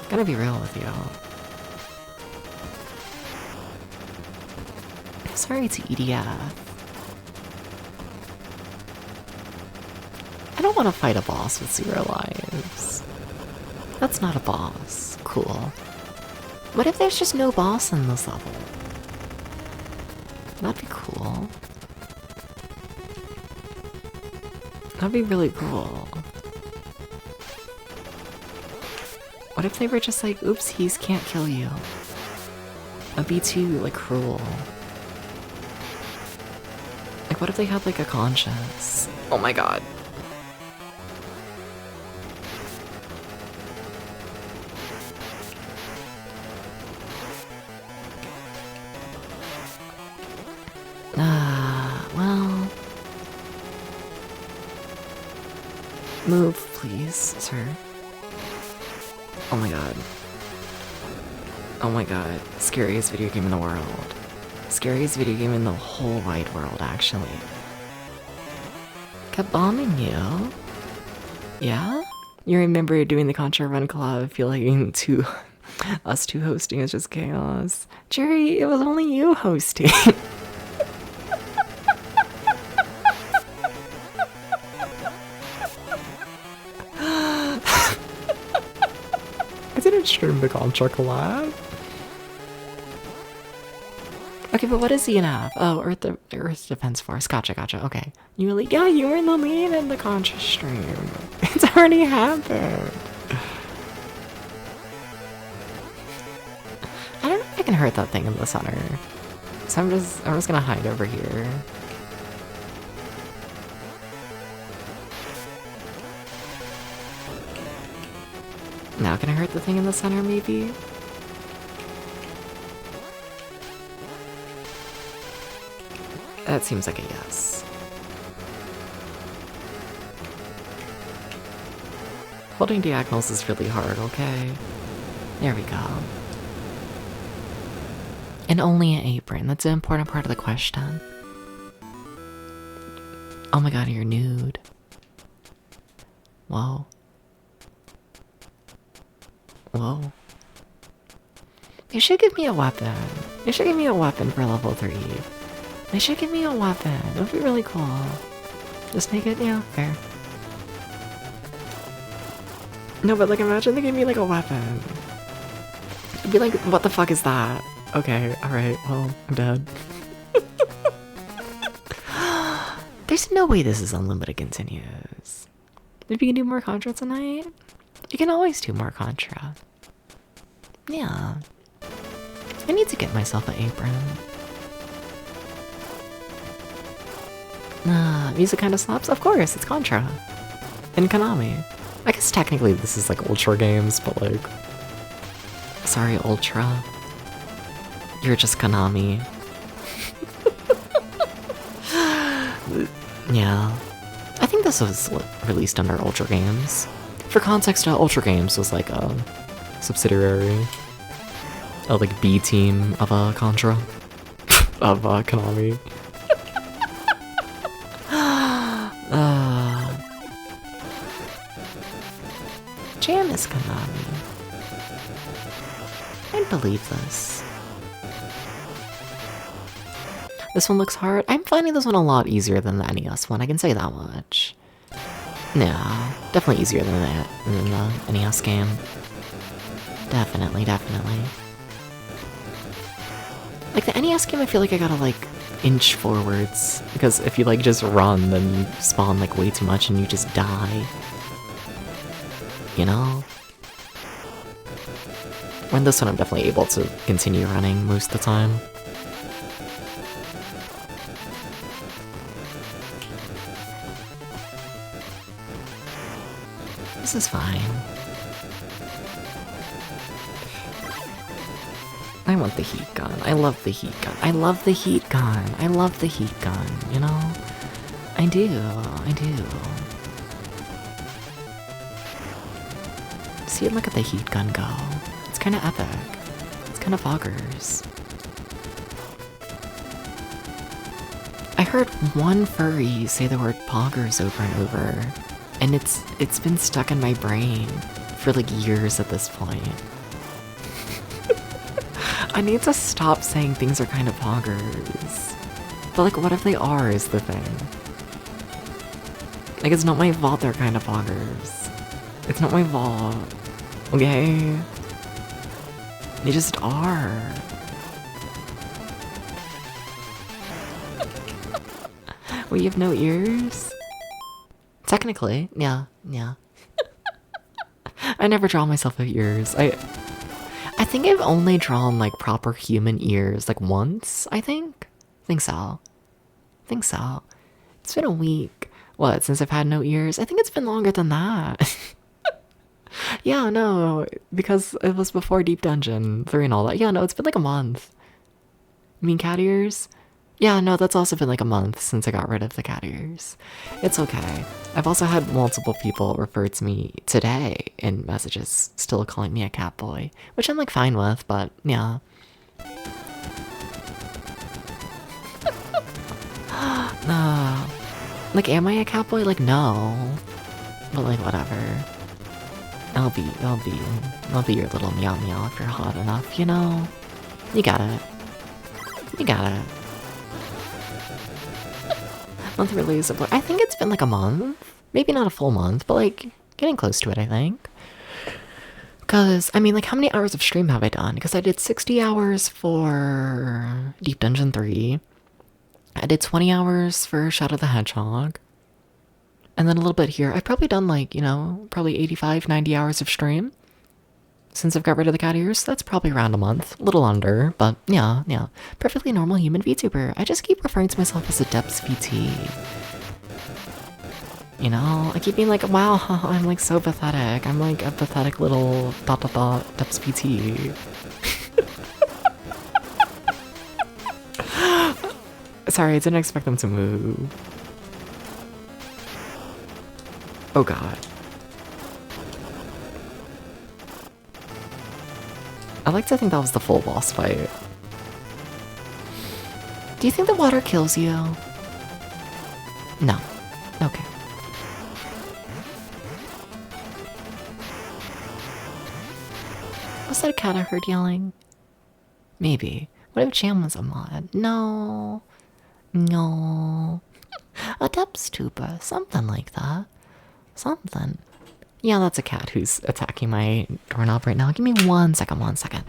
Gotta be real with you. Sorry to EDF. I don't want to fight a boss with 0 lives. That's not a boss. Cool. What if there's just no boss in this level? That'd be cool. That'd be really cool. What if they were just like, oops, he's can't kill you? That'd be too, like, cruel. Like, what if they had, like, a conscience? Oh my god. Well... Move, please, sir. Oh my god. Oh my god. Scariest video game in the world. Scariest video game in the whole wide world, actually. Kept bombing you. Yeah? You remember doing the Contra Run Club? I feel like us two hosting is just chaos. Jerry, it was only you hosting. I didn't stream the Contra collab. Okay, but what is ENF? Oh, Earth Defense Force. Gotcha. Okay. You were you were in the lead in the Contra stream. It's already happened. I don't know if I can hurt that thing in the center. So I'm just gonna hide over here. Now can I hurt the thing in the center, maybe? That seems like a yes. Holding diagonals is really hard, okay? There we go. And only an apron. That's an important part of the question. Oh my god, you're nude. Whoa. Whoa. They should give me a weapon. They should give me a weapon for level 3. They should give me a weapon. It would be really cool. Just make it, yeah, fair. No, but like imagine they gave me like a weapon. It'd be like, what the fuck is that? Okay, alright, well, I'm dead. There's no way this is unlimited continues. If you can do more Contra tonight, you can always do more Contra. Yeah. I need to get myself an apron. Music kind of slaps? Of course, it's Contra. And Konami. I guess technically this is like Ultra games, but like... Sorry, Ultra. You're just Konami. Yeah. I think this was released under Ultra Games. For context, Ultra Games was like a subsidiary, a like B team of Contra, of Konami. Jam is Konami. I believe this. This one looks hard. I'm finding this one a lot easier than the NES one, I can say that much. Yeah, definitely easier than the NES game. Definitely. Like the NES game, I feel like I gotta like inch forwards. Because if you like just run, then you spawn like way too much and you just die. You know? When this one I'm definitely able to continue running most of the time. This is fine. I want the heat gun. I love the heat gun. I love the heat gun. I love the heat gun, you know? I do. I do. See, look at the heat gun go. It's kind of epic. It's kind of boggers. I heard one furry say the word poggers over and over, and it's been stuck in my brain for like years at this point. I need to stop saying things are kind of poggers. But like, what if they are is the thing. Like, it's not my fault they're kind of poggers. It's not my fault. Okay? They just are. We have no ears? Technically, yeah. I never draw myself with ears. I think I've only drawn like proper human ears like once, I think. Think so. It's been a week. What, since I've had no ears? I think it's been longer than that. Yeah, no, because it was before Deep Dungeon 3 and all that. Yeah, no, it's been like a month. You mean cat ears? Yeah, no, that's also been like a month since I got rid of the cat ears. It's okay. I've also had multiple people refer to me today in messages, still calling me a cat boy, which I'm like fine with, but yeah. No. Like, am I a cat boy? Like, no. But like, whatever. I'll be your little meow meow if you're hot enough, you know? You got it. Month release of, I think it's been like a month. Maybe not a full month, but like getting close to it, I think. Because, I mean, like, how many hours of stream have I done? Because I did 60 hours for Deep Dungeon 3. I did 20 hours for Shadow the Hedgehog. And then a little bit here. I've probably done like, you know, probably 85, 90 hours of stream. Since I've got rid of the cat ears, that's probably around a month. A little under, but yeah. Perfectly normal human VTuber. I just keep referring to myself as a Depths VT. You know, I keep being like, wow, I'm like so pathetic. I'm like a pathetic little ... Depths VT. Sorry, I didn't expect them to move. Oh god. I like to think that was the full boss fight. Do you think the water kills you? No. Okay. Was that a cat I heard yelling? Maybe. What if Jam was a mod? No. A depths tuber. Something like that. Something. Yeah, that's a cat who's attacking my doorknob right now. Give me 1 second, 1 second.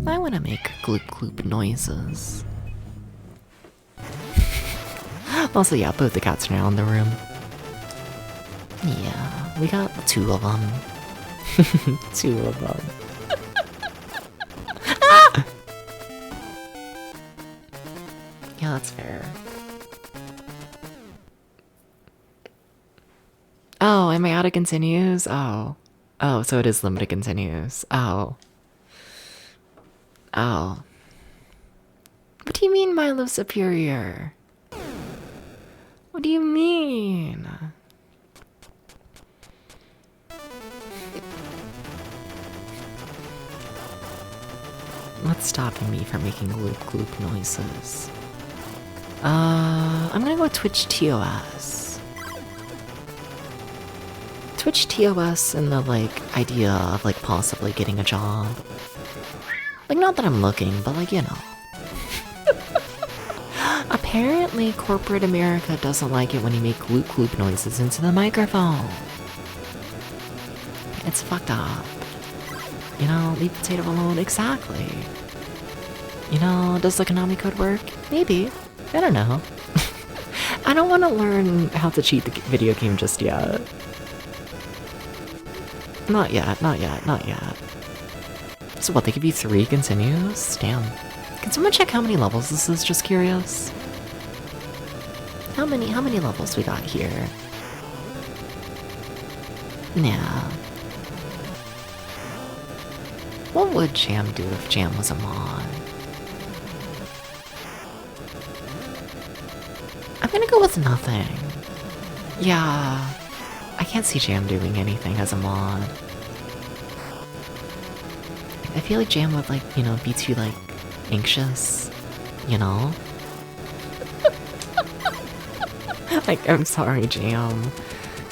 I want to make gloop gloop noises. Also, yeah, both the cats are now in the room. Yeah, we got 2 of them. 2 of them. Ah! Yeah, that's fair. Oh, am I out of continues? Oh. Oh, so it is limited continues. Oh. Oh. What do you mean, Milo Superior? What do you mean? What's stopping me from making gloop gloop noises? I'm gonna go with Twitch TOS. Twitch TOS and the, like, idea of, like, possibly getting a job. Like, not that I'm looking, but like, you know. Apparently, corporate America doesn't like it when you make gloop gloop noises into the microphone. It's fucked up. You know, leave potato alone. Exactly. You know, does the Konami code work? Maybe. I don't know. I don't want to learn how to cheat the video game just yet. Not yet, not yet, not yet. So what, they give you 3 continues? Damn. Can someone check how many levels this is? Just curious. How many levels we got here? Yeah. What would Jam do if Jam was a mod? I'm gonna go with nothing. Yeah. I can't see Jam doing anything as a mod. I feel like Jam would, like, you know, be too, like, anxious. You know? Like, I'm sorry, Jam.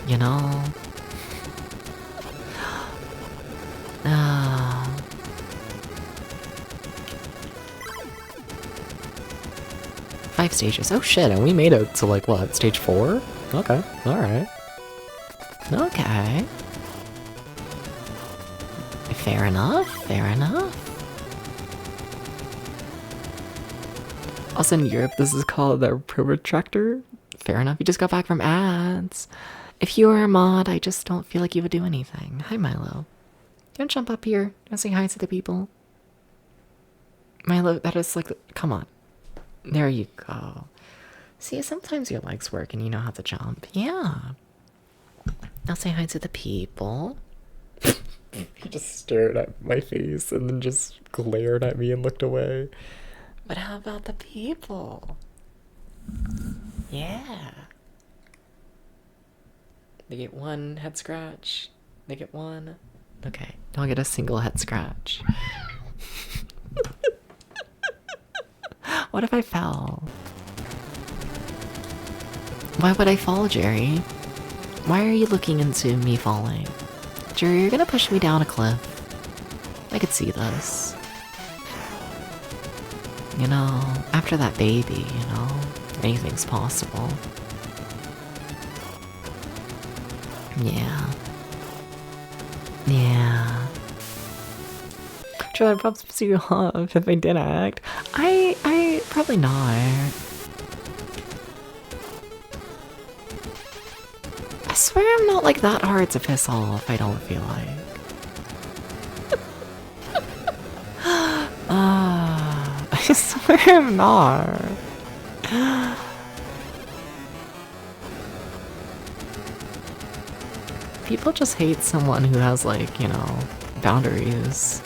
You know? 5 stages. Oh shit, and we made it to, like, what, stage 4? Okay, alright. Okay. Fair enough, fair enough. Also in Europe, this is called the protractor. Fair enough, you just got back from ads. If you were a mod, I just don't feel like you would do anything. Hi, Milo. You wanna jump up here? You wanna say hi to the people? Milo, that is like, come on. There you go. See, sometimes your legs work and you know how to jump. Yeah. I'll say hi to the people. He just stared at my face and then just glared at me and looked away. But how about the people? Yeah. They get 1 head scratch. They get 1. Okay, don't get a single head scratch. What if I fell? Why would I fall, Jerry? Why are you looking into me falling? Jerry, you're gonna push me down a cliff. I could see this. You know, after that baby, you know, anything's possible. Yeah. Yeah. Should I probably see you off if I did act? I probably not. I swear I'm not like that hard to piss off, I don't feel like. I swear I'm not. People just hate someone who has, like, you know, boundaries.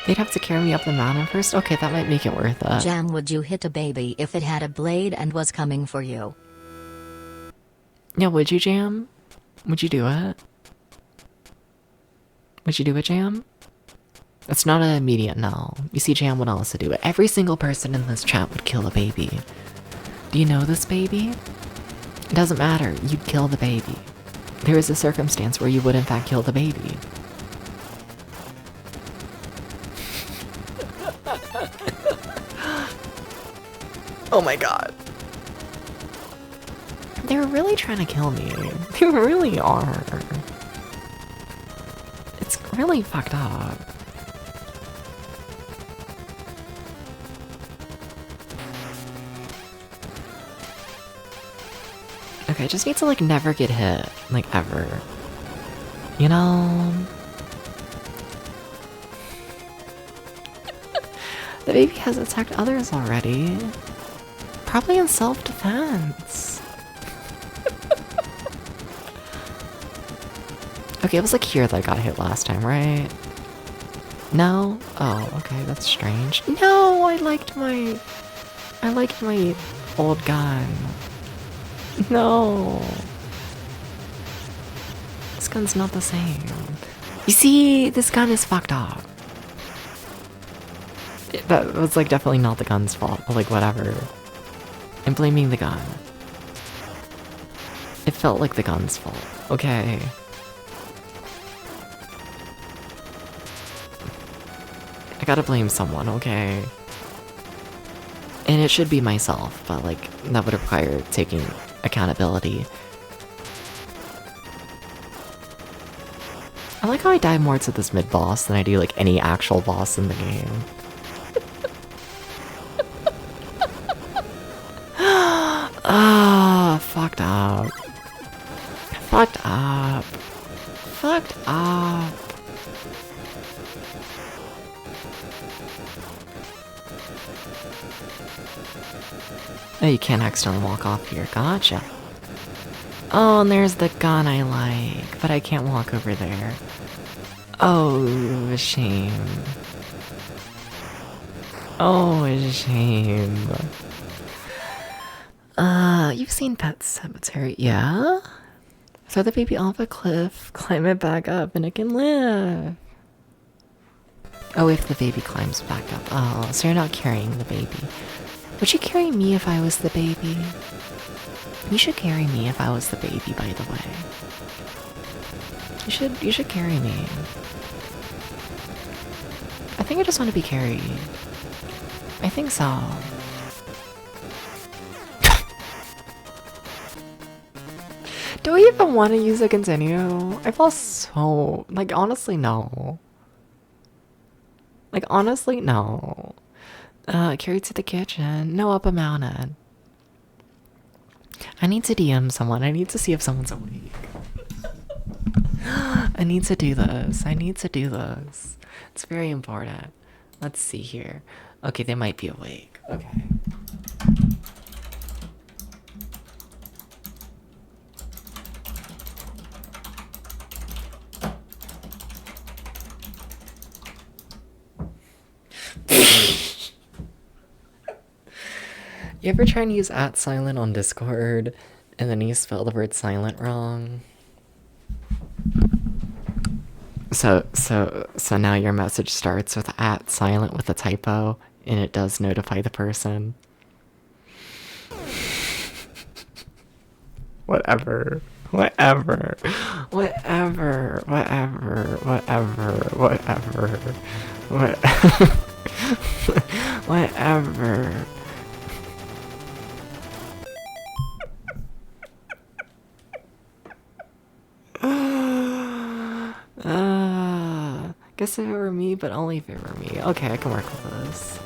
They'd have to carry me up the mountain first? Okay, that might make it worth it. Jam, would you hit a baby if it had a blade and was coming for you? Yeah, would you, Jam? Would you do it? Would you do it, Jam? That's not an immediate no. You see, Jam would also do it. Every single person in this chat would kill a baby. Do you know this baby? It doesn't matter. You'd kill the baby. There is a circumstance where you would in fact kill the baby. Oh my god. They're really trying to kill me. They really are. It's really fucked up. Okay, I just need to, like, never get hit. Like, ever. You know? The baby has attacked others already. Probably in self-defense. Okay, it was like here that I got hit last time, right? No? Oh, okay, that's strange. No, I liked my old gun. No. This gun's not the same. You see, this gun is fucked up. That was, like, definitely not the gun's fault, but, like, whatever. I'm blaming the gun. It felt like the gun's fault. Okay. gotta blame someone, okay? And it should be myself, but like, that would require taking accountability. I like how I dive more to this mid-boss than I do like any actual boss in the game. Ah, fucked up. Fucked up. Fucked up. Oh, you can't accidentally walk off here. Gotcha. Oh, and there's the gun I like, but I can't walk over there. Oh, shame. Oh, shame. You've seen Pet Cemetery, yeah? Throw the baby off a cliff, climb it back up, and it can live. Oh, if the baby climbs back up. Oh, so you're not carrying the baby. Would you carry me if I was the baby? You should carry me if I was the baby, by the way. You should carry me. I think I just want to be carried. I think so. Do we even want to use a continue? I feel so... like, honestly, no. Like, honestly, no. Carried to the kitchen. No, up a mountain. I need to DM someone. I need to see if someone's awake. I need to do this. I need to do this. It's very important. Let's see here. Okay, they might be awake. Okay. You ever try and use @silent on Discord and then you spell the word silent wrong? So now your message starts with @silent with a typo and it does notify the person. Whatever. Whatever. Whatever. Whatever. Whatever. Whatever. What? Whatever. Guess if it were me, but only if it were me. Okay, I can work with this.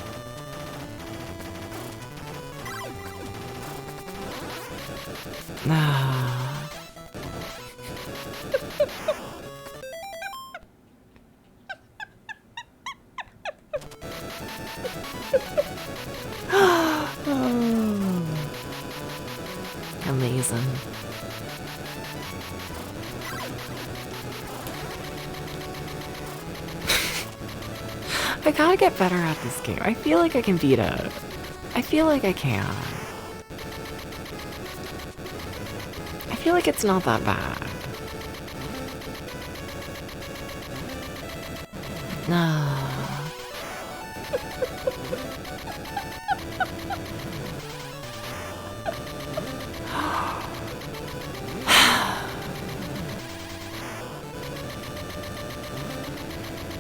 Amazing. I gotta get better at this game. I feel like I can beat it. I feel like I can. I feel like it's not that bad.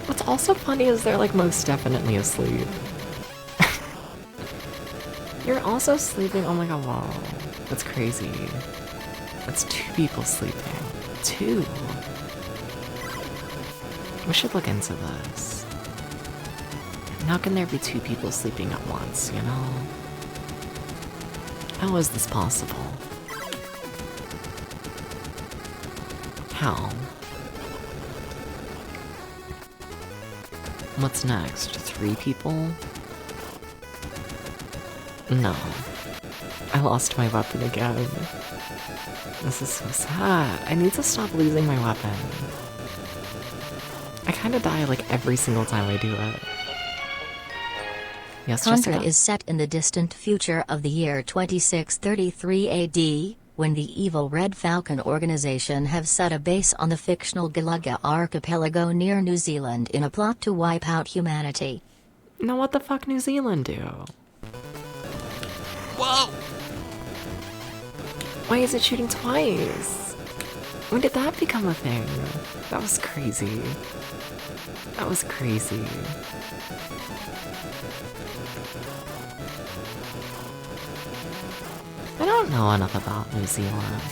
What's also funny is they're like most definitely asleep. You're also sleeping. Oh my god, wow. That's crazy. That's 2 people sleeping. 2. We should look into this. How can there be 2 people sleeping at once, you know? How is this possible? How? What's next? 3 people? No. I lost my weapon again. This is so sad. I need to stop losing my weapon. I kind of die like every single time I do it. Yes, Contra Jessica? is set in the distant future of the year 2633 AD, when the evil Red Falcon organization have set a base on the fictional Galaga archipelago near New Zealand in a plot to wipe out humanity. Now what the fuck New Zealand do? Whoa! Why is it shooting twice? When did that become a thing? That was crazy. That was crazy. I don't know enough about New Zealand.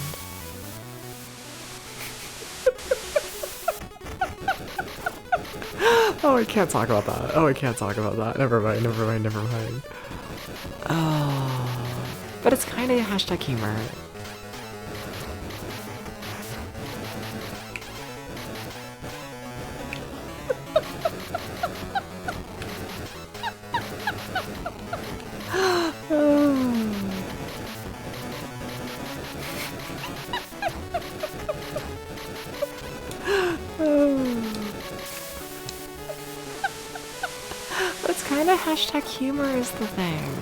Oh, I can't talk about that. Oh, I can't talk about that. Never mind, never mind, never mind. Oh, but it's kind of hashtag humor. But it's kind of hashtag humor is the thing.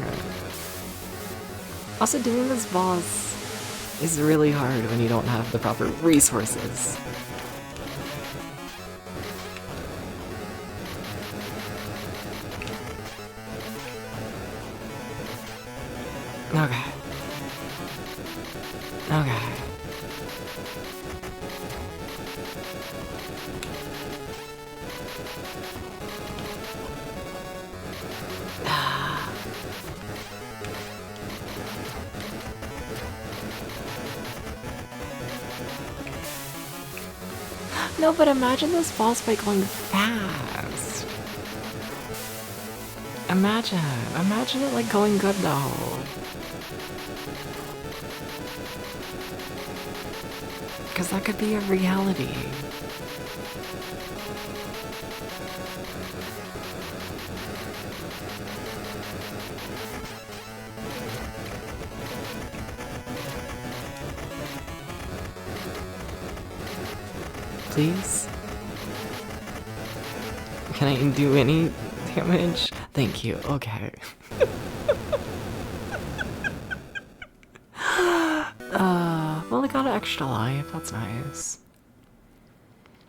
Also, doing this boss is really hard when you don't have the proper resources. Okay. Okay. No, but imagine this boss fight going fast. Imagine it like going good though. Because that could be a reality. Please? Can I do any damage? Thank you. Okay. Well, I got an extra life. That's nice.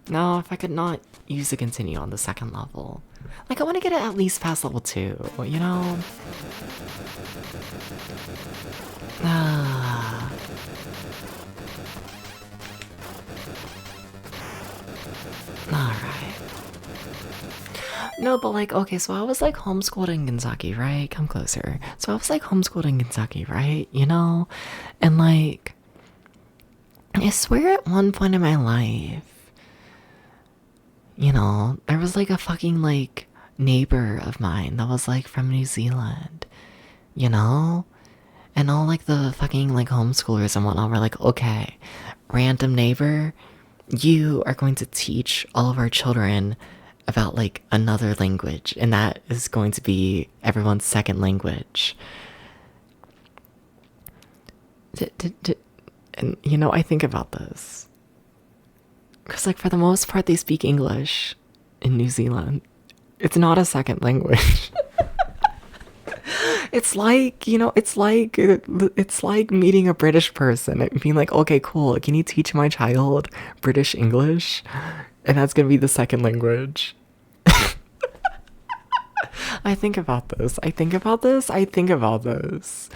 Now, if I could not use the continue on the second level. Like, I want to get it at least past level 2, you know? Alright. No, but like, okay, so I was like homeschooled in Kentucky, right? Come closer. So I was like homeschooled in Kentucky, right? You know? And like, I swear at one point in my life, you know, there was like a fucking like neighbor of mine that was like from New Zealand, you know? And all like the fucking like homeschoolers and whatnot were like, okay, random neighbor, you are going to teach all of our children about like another language, and that is going to be everyone's second language. And you know, I think about this because like for the most part they speak English in New Zealand. It's not a second language. It's like, you know, it's like meeting a British person and being like, okay, cool, can you teach my child British English? And that's gonna be the second language. I think about this. I think about this. I think about this.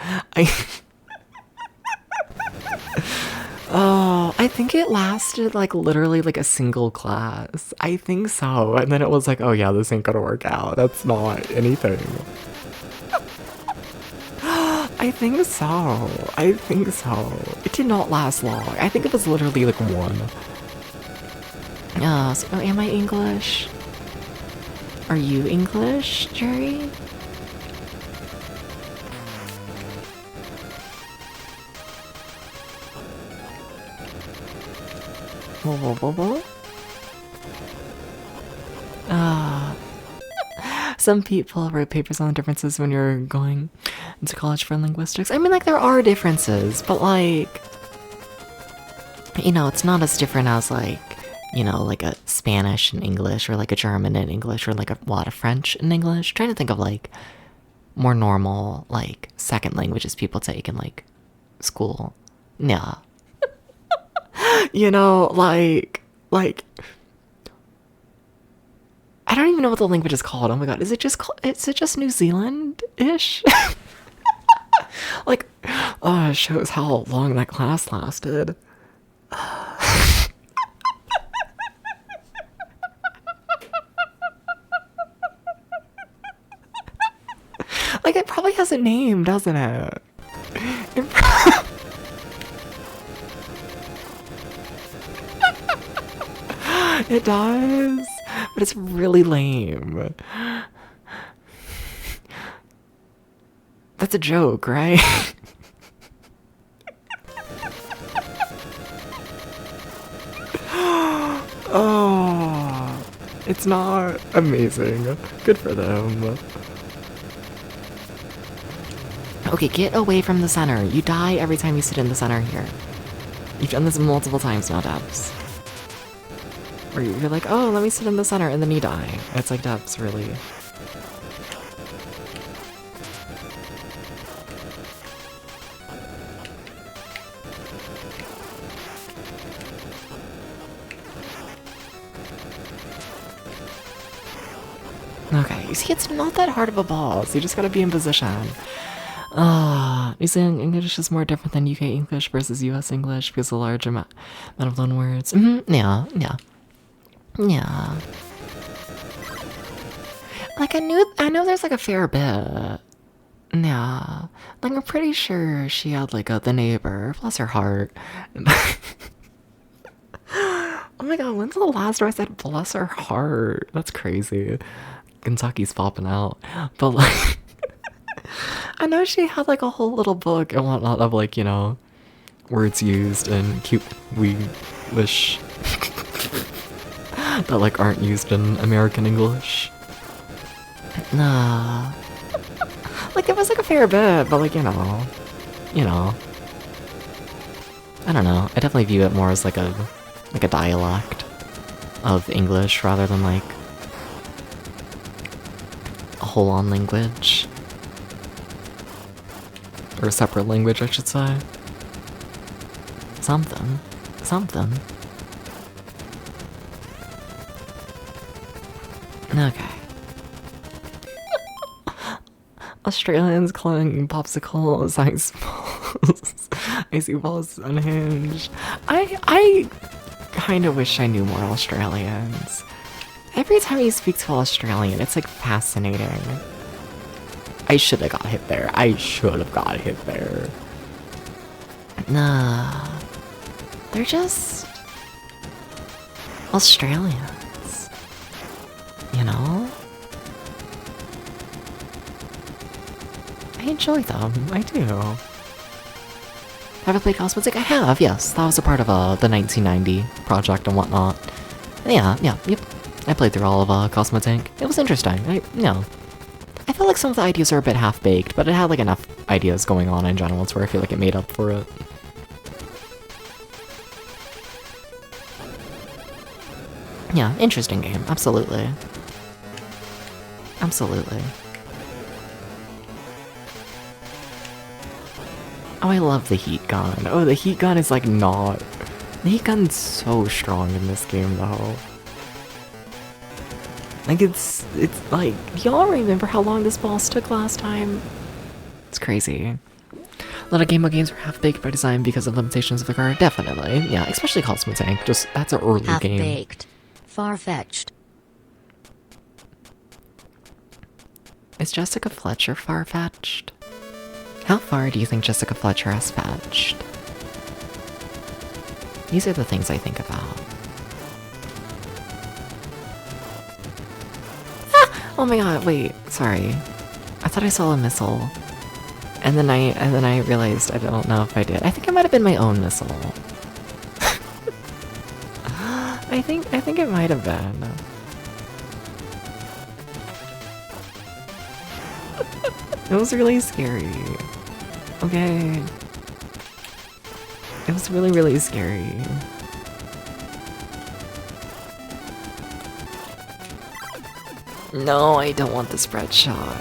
Oh, I think it lasted like literally like a single class. I think so. And then it was like, oh yeah, this ain't gonna work out. That's not anything. I think so. I think so. It did not last long. I think it was literally like one. So am I English? Are you English, Jerry? Whoa, whoa, whoa, whoa. Some people wrote papers on the differences when you're going into college for linguistics. I mean, like, there are differences, but, like, you know, it's not as different as, like, you know, like a Spanish and English, or like a German and English, or like a lot of French and English. Trying to think of, like, more normal, like, second languages people take in, like, school. Yeah. You know, like, I don't even know what the language is called. Oh my god, is it just New Zealand-ish? Like, oh, it shows how long that class lasted. Like, it probably has a name, doesn't it? It, it does, but it's really lame. That's a joke, right? Oh, it's not amazing. Good for them. Okay, get away from the center. You die every time you sit in the center here. You've done this multiple times now, Debs. Where you're like, oh, let me sit in the center, and then you die. It's like, Debs, really. Okay, you see, it's not that hard of a boss. You just gotta be in position. New Zealand English is more different than UK English versus US English because of the large amount of loan words. Yeah. Yeah. Like, I know there's like a fair bit. Yeah. Like, I'm pretty sure she had like the neighbor. Bless her heart. Oh my god, when's the last time I said bless her heart? That's crazy. Kentucky's popping out. But like, I know she had like a whole little book and whatnot of like, you know, words used in cute Weglish that like aren't used in American English. Nah. Like, it was like a fair bit, but like, you know. I don't know. I definitely view it more as like a dialect of English rather than like a whole-on language. Or a separate language, I should say. Something. Okay. Australians calling popsicles ice balls. Icy balls unhinged. I kind of wish I knew more Australians. Every time you speak to an Australian, it's like fascinating. I should have got hit there. Nah. They're just Australians. You know? I enjoy them. I do. Have I played Cosmetic? I have, yes. That was a part of the 1990 project and whatnot. Yep. I played through all of Cosmotank. It was interesting. I feel like some of the ideas are a bit half-baked, but it had like enough ideas going on in general to where I feel like it made up for it. Yeah, interesting game. Absolutely. Oh, I love the heat gun. Oh, the heat gun is like not... The heat gun's so strong in this game though. Like, it's like, y'all remember how long this boss took last time? It's crazy. A lot of Game Boy games were half-baked by design because of limitations of the card. Definitely, yeah, especially Cosmotank. Just, that's an early game. Half-baked. Far-fetched. Is Jessica Fletcher far-fetched? How far do you think Jessica Fletcher has fetched? These are the things I think about. Oh my god, wait, sorry. I thought I saw a missile. And then I realized I don't know if I did. I think it might have been my own missile. I think it might have been. It was really scary. Okay. It was really, really scary. No, I don't want the spread shot.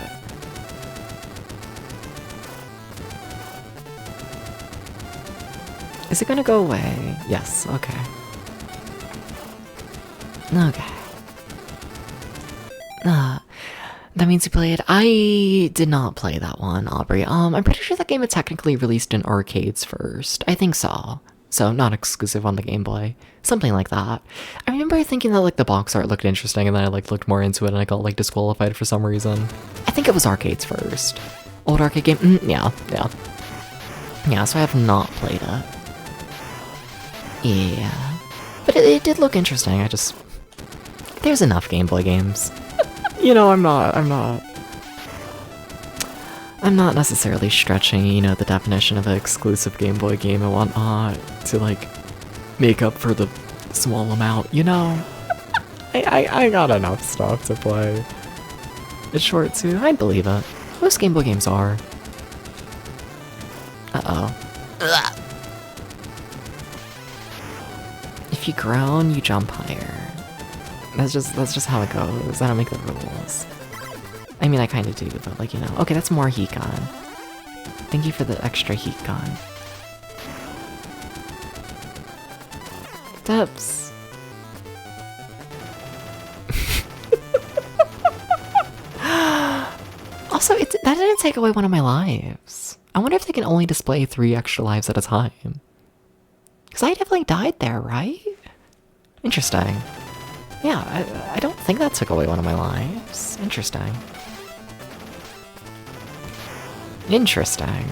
Is it gonna go away? Yes, okay. Okay. That means you played. I did not play that one, Aubrey. I'm pretty sure that game had technically released in arcades first. I think so. so not exclusive on the Game Boy. Something like that. I remember thinking that like the box art looked interesting, and then I like looked more into it, and I got like disqualified for some reason. I think it was arcades first. Old arcade game? Yeah. Yeah, so I have not played it. Yeah. But it did look interesting, there's enough Game Boy games. You know, I'm not necessarily stretching, you know, the definition of an exclusive Game Boy game and whatnot to, like, make up for the small amount, you know? I got enough stuff to play. It's short, too. I believe it. Most Game Boy games are. Uh-oh. If you groan, you jump higher. That's just how it goes. I don't make the rules. I mean, I kind of do, but like, you know. Okay, that's more heat gun. Thank you for the extra heat gun. Steps. Also, that didn't take away one of my lives. I wonder if they can only display 3 extra lives at a time. Because I definitely died there, right? Interesting. Yeah, I don't think that took away one of my lives. Interesting. Interesting.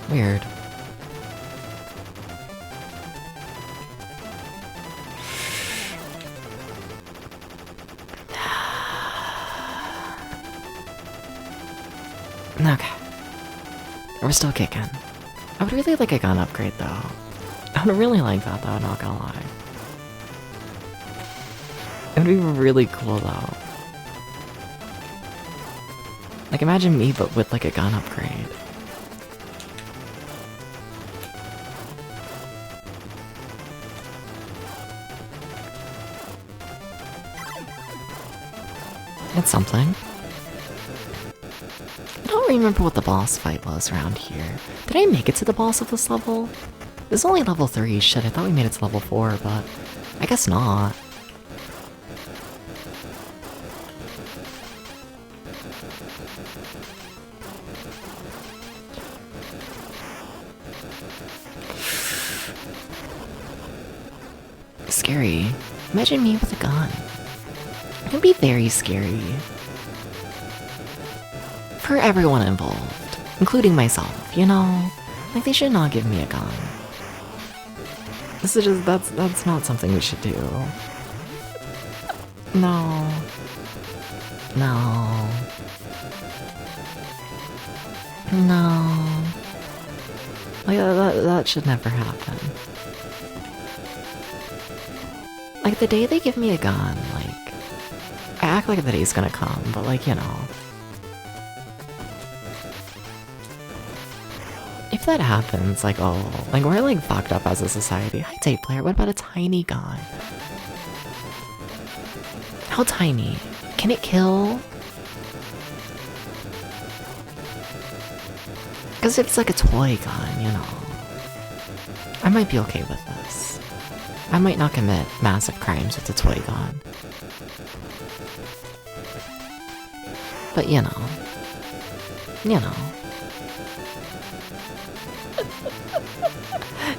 Weird. Okay. We're still kicking. I would really like a gun upgrade, though. I would really like that, though, not gonna lie. It would be really cool, though. Like, imagine me, but with, like, a gun upgrade. It's something. I don't remember what the boss fight was around here. Did I make it to the boss of this level? This is only level 3. Shit, I thought we made it to level 4, but I guess not. Scary. Imagine me with a gun. It would be very scary. For everyone involved, including myself, you know? Like, they should not give me a gun. This is just, that's not something we should do. No. No. No. Like, that should never happen. Like, the day they give me a gun, like, I act like the day's gonna come, but like, you know. If that happens, like, oh, like, we're like fucked up as a society. Hi, tape player, what about a tiny gun? How tiny? Can it kill? Because it's like a toy gun, you know. I might be okay with this. I might not commit massive crimes with a toy gun. But, you know. You know.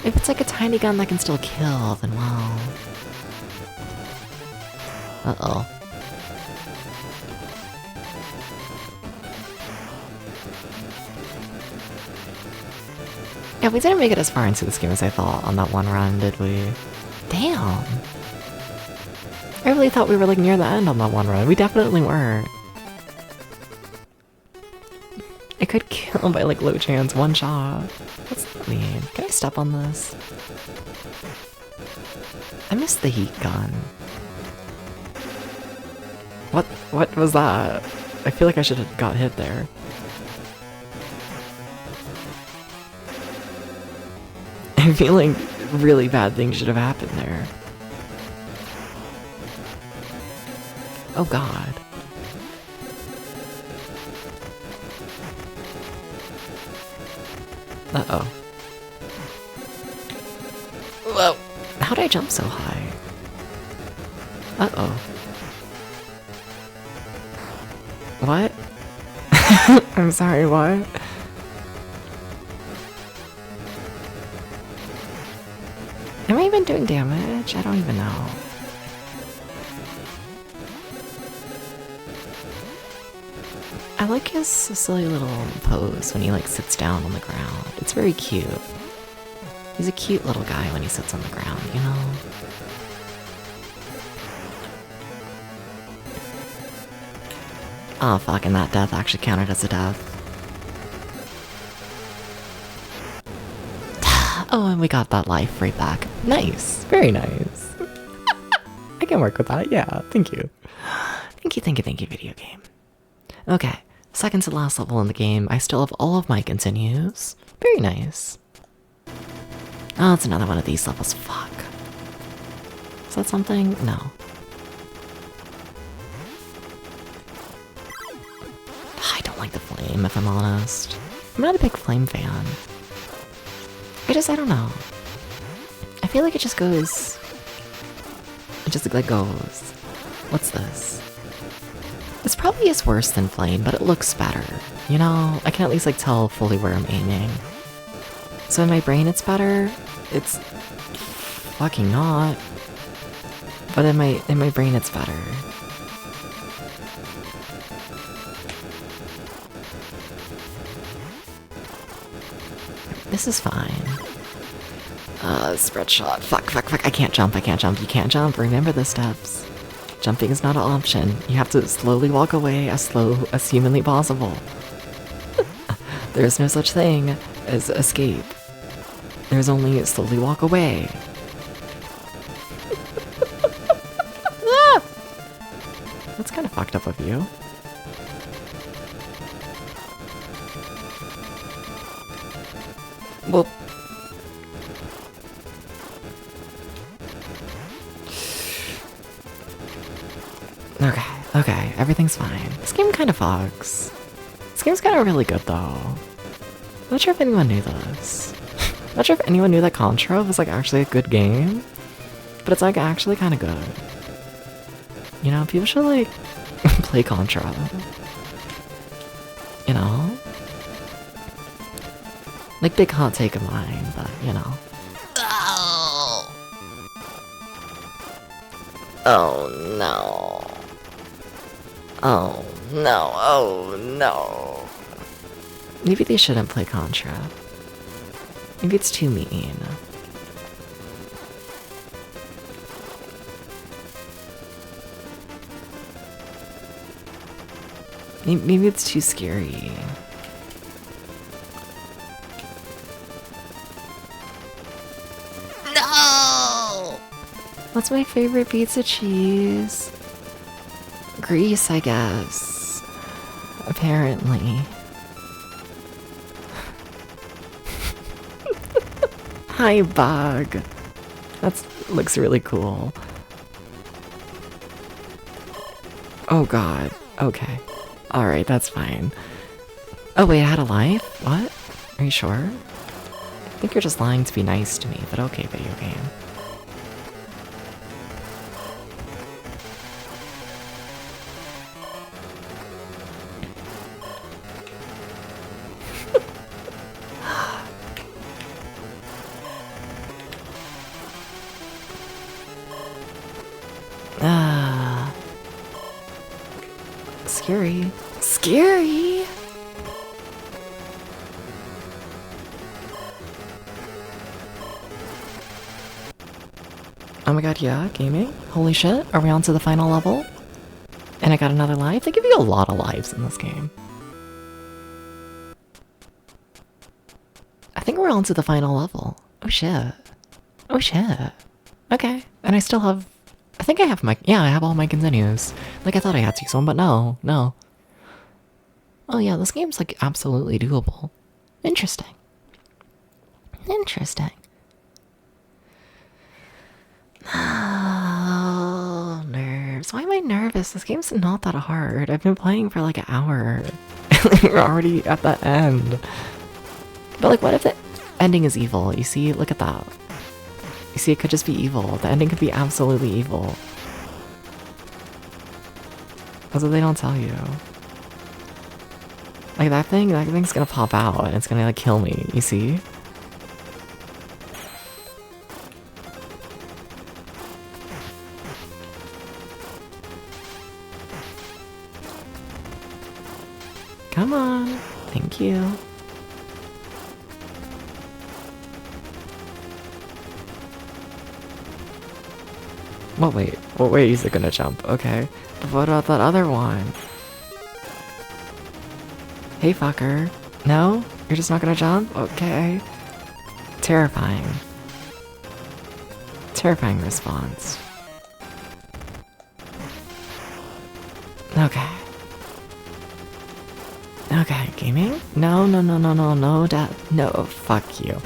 If it's like a tiny gun that can still kill, then well... Uh-oh. Yeah, we didn't make it as far into this game as I thought on that one run, did we? Damn! I really thought we were like near the end on that one run. We definitely weren't. It could kill by like low chance, one shot. What's that mean? Can I step on this? I missed the heat gun. What was that? I feel like I should have got hit there. I feel like really bad things should have happened there. Oh god. Uh-oh. Whoa! How did I jump so high? Uh-oh. What? I'm sorry, what? even doing damage? I don't even know. I like his silly little pose when he like sits down on the ground. It's very cute. He's a cute little guy when he sits on the ground, you know? Oh fuck, and that death actually counted as a death. Oh, and we got that life right back. Nice. Very nice. I can work with that, yeah. Thank you. Thank you, video game. Okay, second to last level in the game. I still have all of my continues. Very nice. Oh, it's another one of these levels. Fuck. Is that something? No. I don't like the flame, if I'm honest. I'm not a big flame fan. I don't know. I feel like it just goes... It just like goes. What's this? This probably is worse than flame, but it looks better. You know, I can at least like tell fully where I'm aiming. So in my brain it's better. It's fucking not. But in my brain it's better. This is fine. Spread shot. Fuck. I can't jump. You can't jump. Remember the steps. Jumping is not an option. You have to slowly walk away as slow as humanly possible. There's no such thing as escape. There's only slowly walk away. Ah! That's kind of fucked up of you. Well... Okay, everything's fine. This game kind of fogs. This game's kind of really good though. Not sure if anyone knew this. Not sure if anyone knew that Contra was like actually a good game, but it's like actually kind of good. You know, people should like play Contra. You know? Like big hot take of mine, but you know. Oh no. Oh no. Maybe they shouldn't play Contra. Maybe it's too mean. Maybe it's too scary. No! What's my favorite pizza cheese? Grease, I guess. Apparently. Hi, bug. That looks really cool. Oh god. Okay. Alright, that's fine. Oh wait, I had a life? What? Are you sure? I think you're just lying to be nice to me, but okay, video game. Scary. Scary! Oh my god, yeah, gaming? Holy shit, are we on to the final level? And I got another life? They give you a lot of lives in this game. I think we're on to the final level. Oh shit. Oh shit. Okay, and I still have... I think I have my... Yeah, I have all my continues. Like I thought I had to, so, but no. Oh yeah, this game's like absolutely doable. Interesting. Oh, nerves. Why am I nervous? This game's not that hard. I've been playing for like an hour. We're already at the end. But like, what if the ending is evil? You see, look at that. You see, it could just be evil. The ending could be absolutely evil. That's what they don't tell you. Like that thing's gonna pop out and it's gonna like kill me, you see? Come on. Thank you. Well, wait. Well, wait, is it gonna jump? Okay. But what about that other one? Hey, fucker. No? You're just not gonna jump? Okay. Terrifying. Terrifying response. Okay. Okay, gaming? No, no, no, no, no, no, dad. No, fuck you.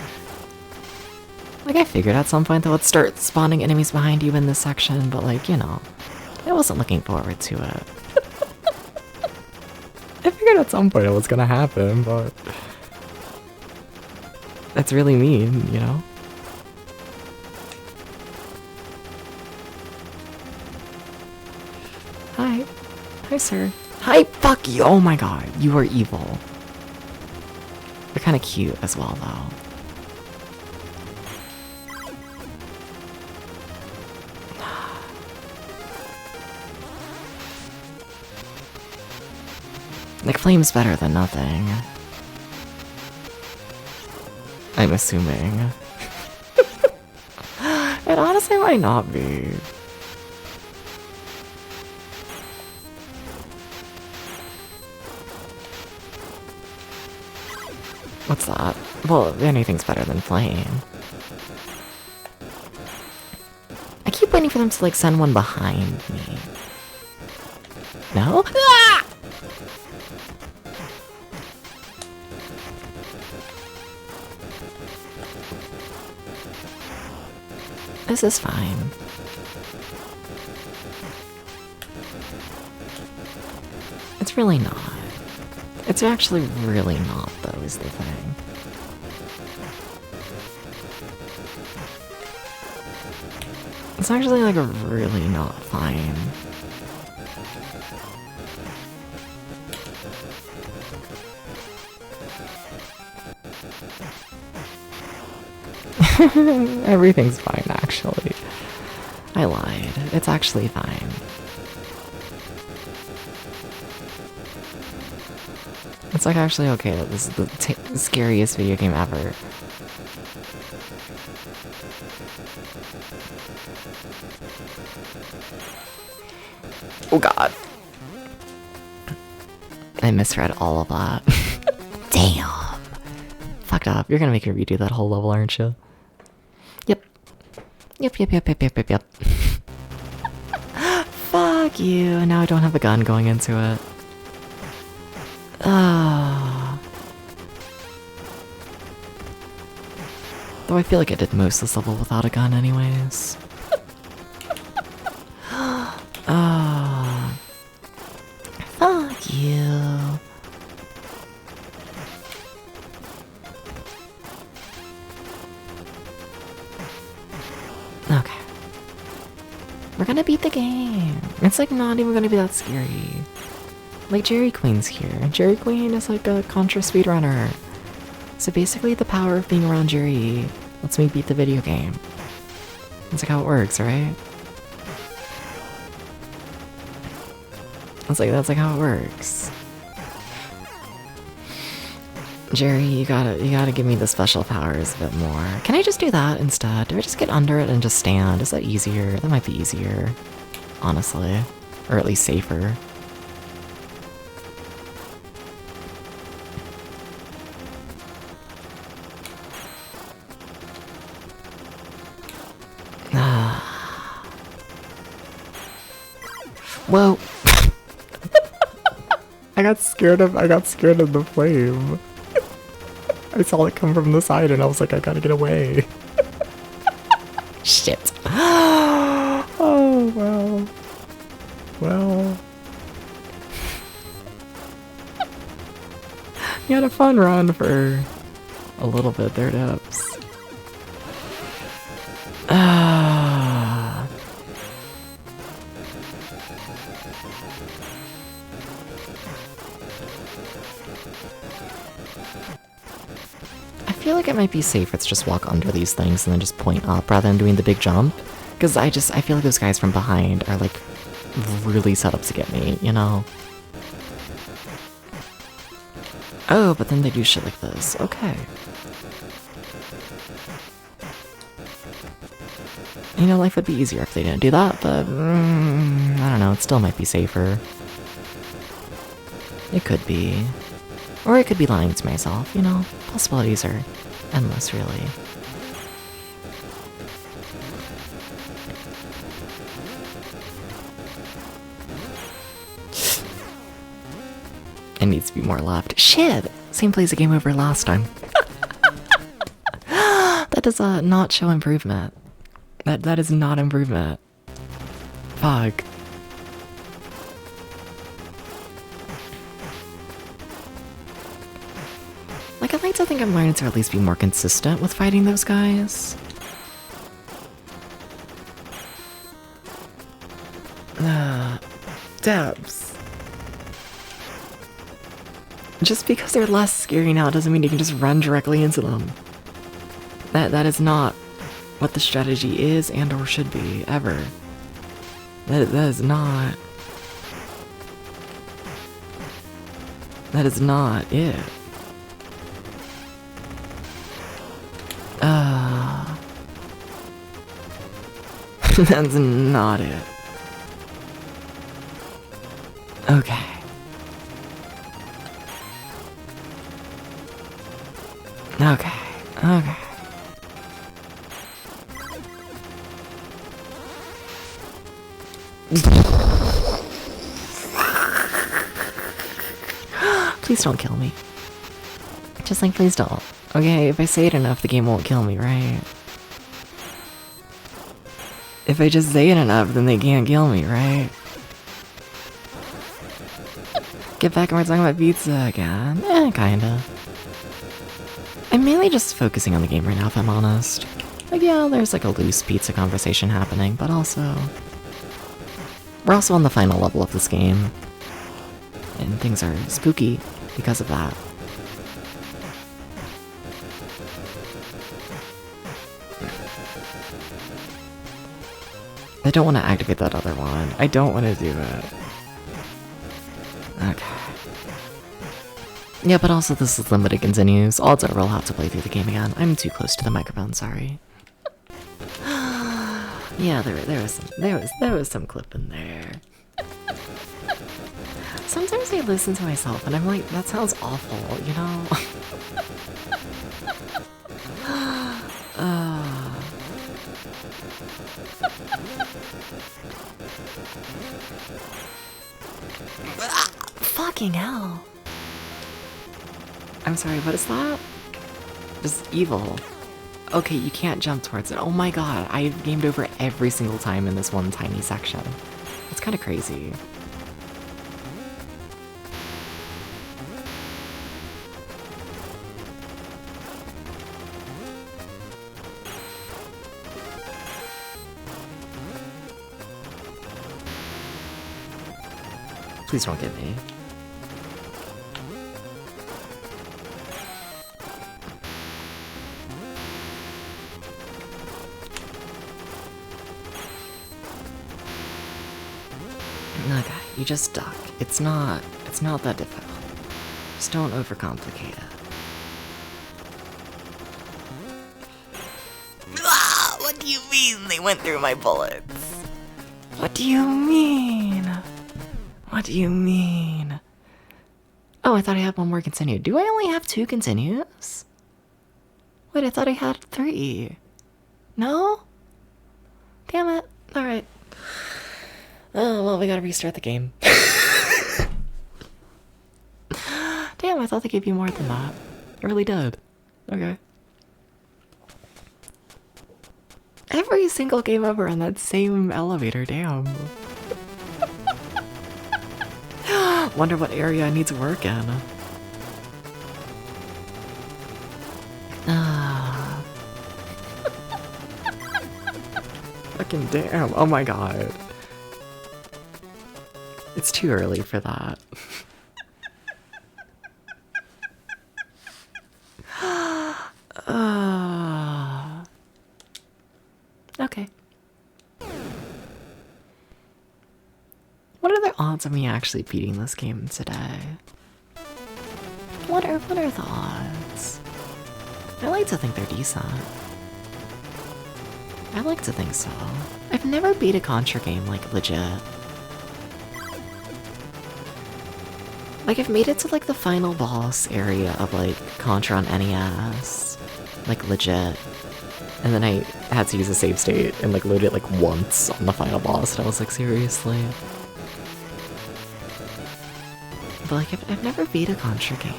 Like, I figured at some point that would start spawning enemies behind you in this section, but like, you know, I wasn't looking forward to it. I figured at some point it was gonna happen, but that's really mean, you know? Hi. Hi, sir. Hi, fuck you! Oh my god, you are evil. You're kinda cute as well, though. Like, flame's better than nothing. I'm assuming. It honestly might not be. What's that? Well, anything's better than flame. I keep waiting for them to, like, send one behind me. No? Ah! This is fine. It's really not. It's actually really not, though, is the thing. It's actually, like, really not fine. Everything's fine, actually. I lied. It's actually fine. It's like actually okay that this is the scariest video game ever. Oh god. I misread all of that. Damn. Fucked up. You're gonna make me redo that whole level, aren't you? Yep. Yep. Fuck you. Now I don't have a gun going into it. Though I feel like I did most of this level without a gun anyways. Fuck you. Okay. We're gonna beat the game. It's like not even gonna be that scary. Like Jerry Queen's here. Jerry Queen is like a Contra speedrunner. So basically the power of being around Jerry lets me beat the video game. That's like how it works, right? That's like how it works. Jerry, you gotta give me the special powers a bit more. Can I just do that instead? Do I just get under it and just stand? Is that easier? That might be easier. Honestly. Or at least safer. Whoa. I got scared of the flame. I saw it come from the side and I was like, I gotta get away. Shit. Oh, well. Well. You had a fun run for a little bit there, Dips. I feel like it might be safer to just walk under these things and then just point up rather than doing the big jump. Because I feel like those guys from behind are like really set up to get me, you know? Oh, but then they do shit like this. Okay. You know, life would be easier if they didn't do that, but I don't know, it still might be safer. It could be. Or I could be lying to myself, you know? Possibilities are endless, really. It needs to be more left. Shit! Same place a game over last time. That does not show improvement. That is not improvement. Fuck. Like, I'd like to think I'm learning to at least be more consistent with fighting those guys. Debs. Just because they're less scary now doesn't mean you can just run directly into them. That is not what the strategy is and or should be, ever. That is not... That is not it. That's not it. Okay. Okay. Okay. Please don't kill me. Just like, please don't. Okay, if I say it enough, the game won't kill me, right? If I just say it enough, then they can't kill me, right? Get back and we're talking about pizza again. Kinda. I'm mainly just focusing on the game right now, if I'm honest. Like, yeah, there's like a loose pizza conversation happening, but also... We're also on the final level of this game. And things are spooky because of that. I don't want to activate that other one. I don't want to do it. Okay. Yeah, but also this is limited continues. Odds are we'll have to play through the game again. I'm too close to the microphone, sorry. Yeah, there was some clip in there. Sometimes I listen to myself and I'm like, that sounds awful, you know? Fucking hell. I'm sorry, what is that? Just evil. Okay, you can't jump towards it. Oh my god, I've gamed over every single time in this one tiny section. It's kind of crazy. Please don't get me. Okay, you just duck. It's not that difficult. Just don't overcomplicate it. Ah, what do you mean they went through my bullets? What do you mean? What do you mean? Oh, I thought I had one more continue. Do I only have 2 continues? Wait, I thought I had 3. No? Damn it. Alright. Oh, well, we gotta restart the game. Damn, I thought they gave you more than that. I really did. Okay. Every single game ever on that same elevator, damn. Wonder what area I need to work in. Fucking damn. Oh my god. It's too early for that. Okay. What are the odds of me actually beating this game today? what are the odds? I like to think they're decent. I like to think so. I've never beat a Contra game, like, legit. Like, I've made it to, like, the final boss area of, like, Contra on NES. Like, legit. And then I had to use a save state and, like, load it, like, once on the final boss, and I was like, seriously? But, like, I've never beat a Contra game.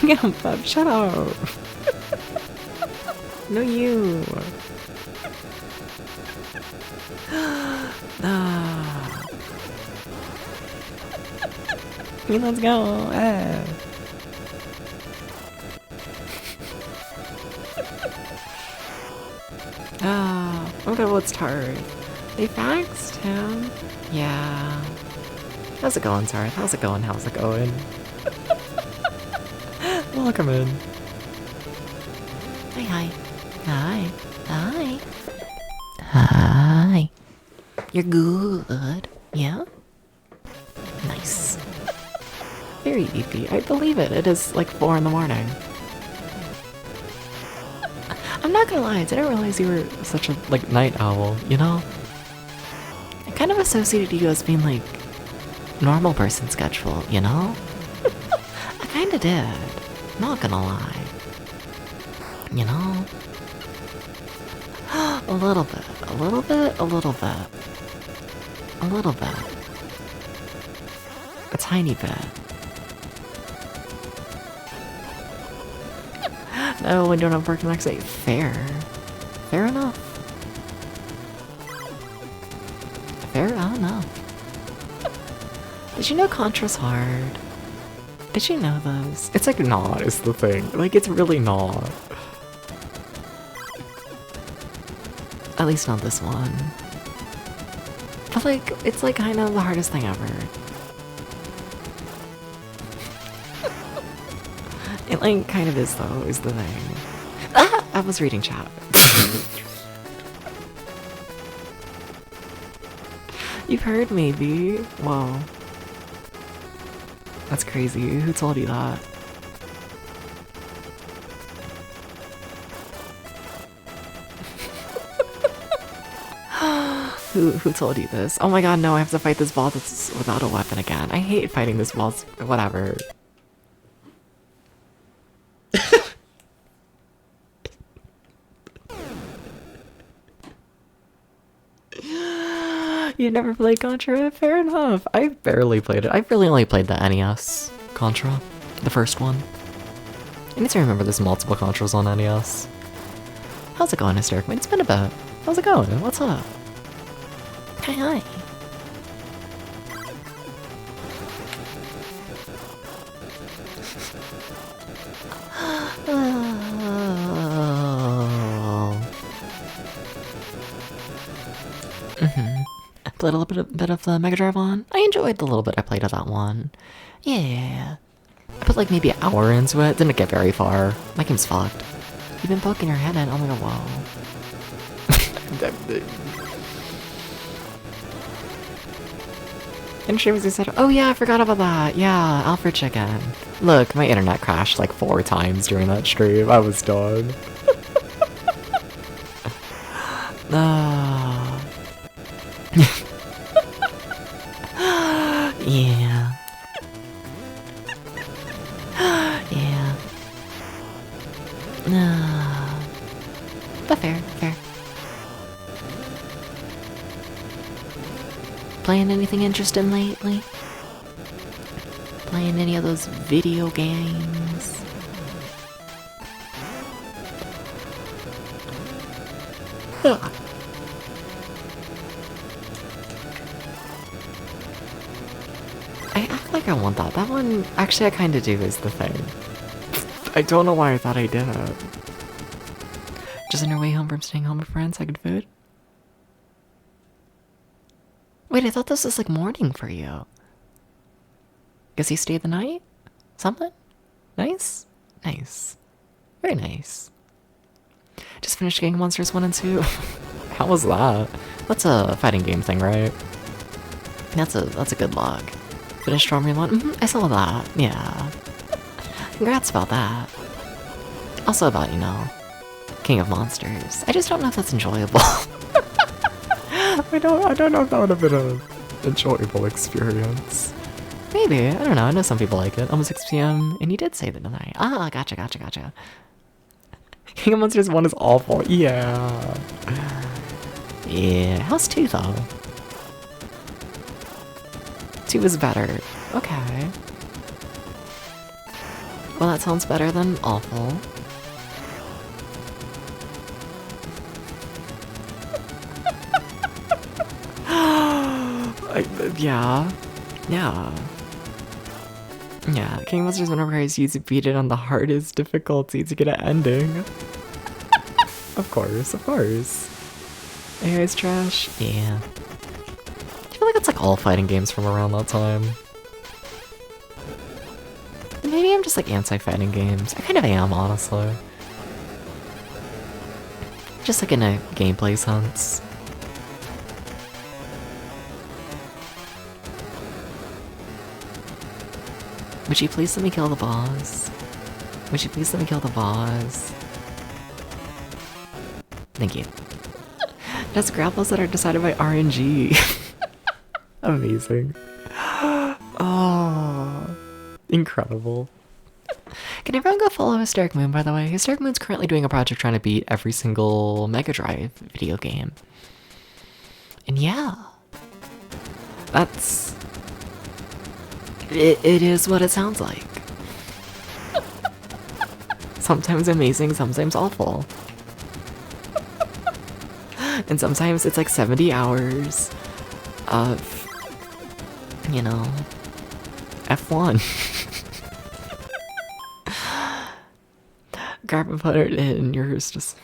Yeah, Bub, shut up! No, you! Ah. Let's go! Ah, okay, well, it's Tart. They faxed him? Yeah. How's it going, Tart? How's it going? How's it going? Welcome in. Hi. Hi. Hi. Hi. You're good. Yeah? Nice. Very easy. I believe it. It is like 4 in the morning. I'm not gonna lie, I didn't realize you were such a, like, night owl, you know? I kind of associated you as being, like, normal person schedule, you know? I kinda did. Not gonna lie. You know? A little bit. A little bit. A little bit. A little bit. A tiny bit. No, we don't have work the next day. Fair. Fair enough. Fair enough. Did you know Contra's hard? Did you know those? It's like not is the thing. Like, it's really not. At least not this one. But like, it's like kind of the hardest thing ever. It like kind of is though, is the thing. Ah! I was reading chat. You've heard maybe? Whoa. That's crazy. Who told you that? Who told you this? Oh my god, no, I have to fight this boss that's without a weapon again. I hate fighting this boss. Whatever. You never played Contra? Fair enough. I barely played it. I've really only played the NES Contra. The first one. I need to remember there's multiple Contras on NES. How's it going, Hysteric Mate? It's been a bit. How's it going? What's up? Hi. I played a little bit of the Mega Drive one. I enjoyed the little bit I played of that one. Yeah. I put like maybe an hour into it. Didn't get very far. My game's fucked. You've been poking your head in. Oh my god, whoa. And she said, oh yeah, I forgot about that. Yeah, Alfred Chicken. Look, my internet crashed like 4 times during that stream. I was done. Yeah. Yeah. But fair. Playing anything interesting lately? Playing any of those video games? I act like I want that. That one, actually I kinda do is the thing. I don't know why I thought I did it. Just on your way home from staying home with friends, had good food? Wait, I thought this was like morning for you. Guess you stayed the night? Something? Nice? Nice. Very nice. Just finished Gang Monsters 1 and 2. How was that? That's a fighting game thing, right? That's a good log. Finished Stormy 1? I saw that, yeah. congrats about that. Also about, King of Monsters. I just don't know if that's enjoyable. I don't know if that would have been an enjoyable experience. Maybe, I don't know. I know some people like it. Almost 6 p.m. And you did say that tonight. Ah, gotcha. King of Monsters 1 is awful. Yeah. Yeah. How's 2 though? 2 is better. Okay. Well, that sounds better than awful. Yeah. King of Monsters 1 requires you to beat it on the hardest difficulty to get an ending. Of course. AI's trash? Yeah. I feel like it's like all fighting games from around that time. Maybe I'm just like anti-fighting games. I kind of am, honestly. Just like in a gameplay sense. Would you please let me kill the boss? Would you please let me kill the boss? Thank you. That's grapples that are decided by RNG. Amazing. Oh, incredible. Can everyone go follow Hysteric Moon, by the way? Hysteric Moon's currently doing a project trying to beat every single Mega Drive video game. And yeah, that's... It is what it sounds like. Sometimes amazing, sometimes awful. And sometimes it's like 70 hours of, F1. Grab and put it in, yours just,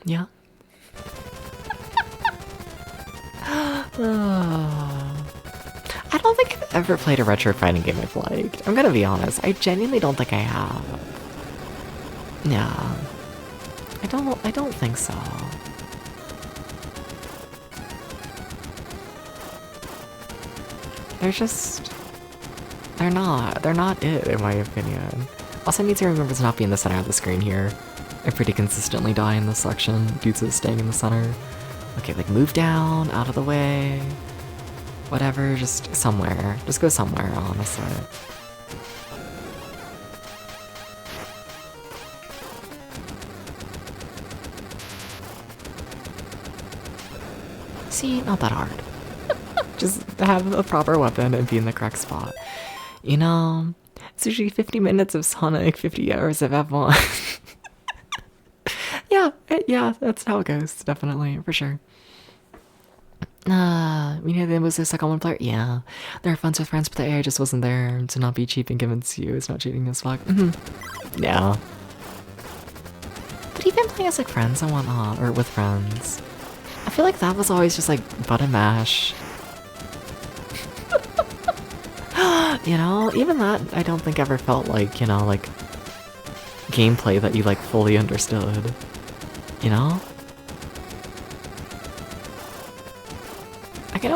yeah. I don't think I've ever played a retro fighting game I've liked. I'm gonna be honest, I genuinely don't think I have. Yeah. I don't think so. They're not it, in my opinion. Also, I need to remember to not be in the center of the screen here. I pretty consistently die in this section due to staying in the center. Okay, like move down, out of the way. Whatever, just somewhere. Just go somewhere, honestly. See, not that hard. Just have a proper weapon and be in the correct spot. It's usually 50 minutes of Sonic, 50 hours of F1. Yeah, that's how it goes, definitely, for sure. They was the second one player? Yeah. There are fun with friends, but the AI just wasn't there to not be cheap and given to you. It's not cheating as fuck. Yeah. But even playing as like friends and whatnot, or with friends, I feel like that was always just like button mash. Even that I don't think ever felt like, like gameplay that you like fully understood. I know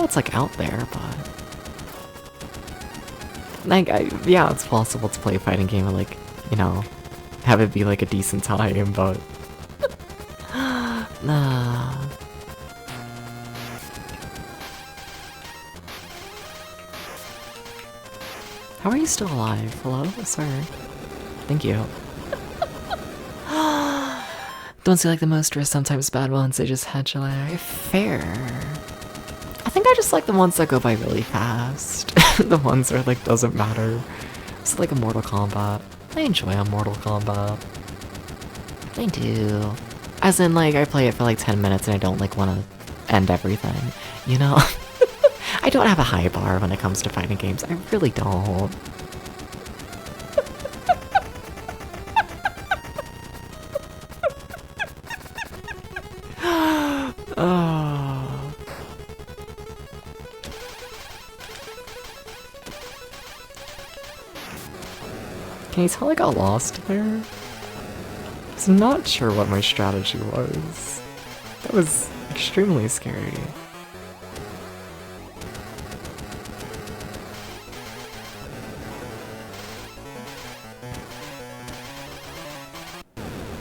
it's like out there, but like yeah, it's possible to play a fighting game and like, have it be like a decent time, but nah. How are you still alive? Hello, sir? Thank you. Don't see like the most risk, sometimes bad ones, they just hedge away. Fair. I think I just like the ones that go by really fast. The ones where like doesn't matter. It's like a Mortal Kombat. I enjoy a Mortal Kombat. I do. As in like I play it for like 10 minutes and I don't like want to end everything, I don't have a high bar when it comes to fighting games. I really don't. Oh. Can you tell I got lost there? I'm not sure what my strategy was. That was extremely scary.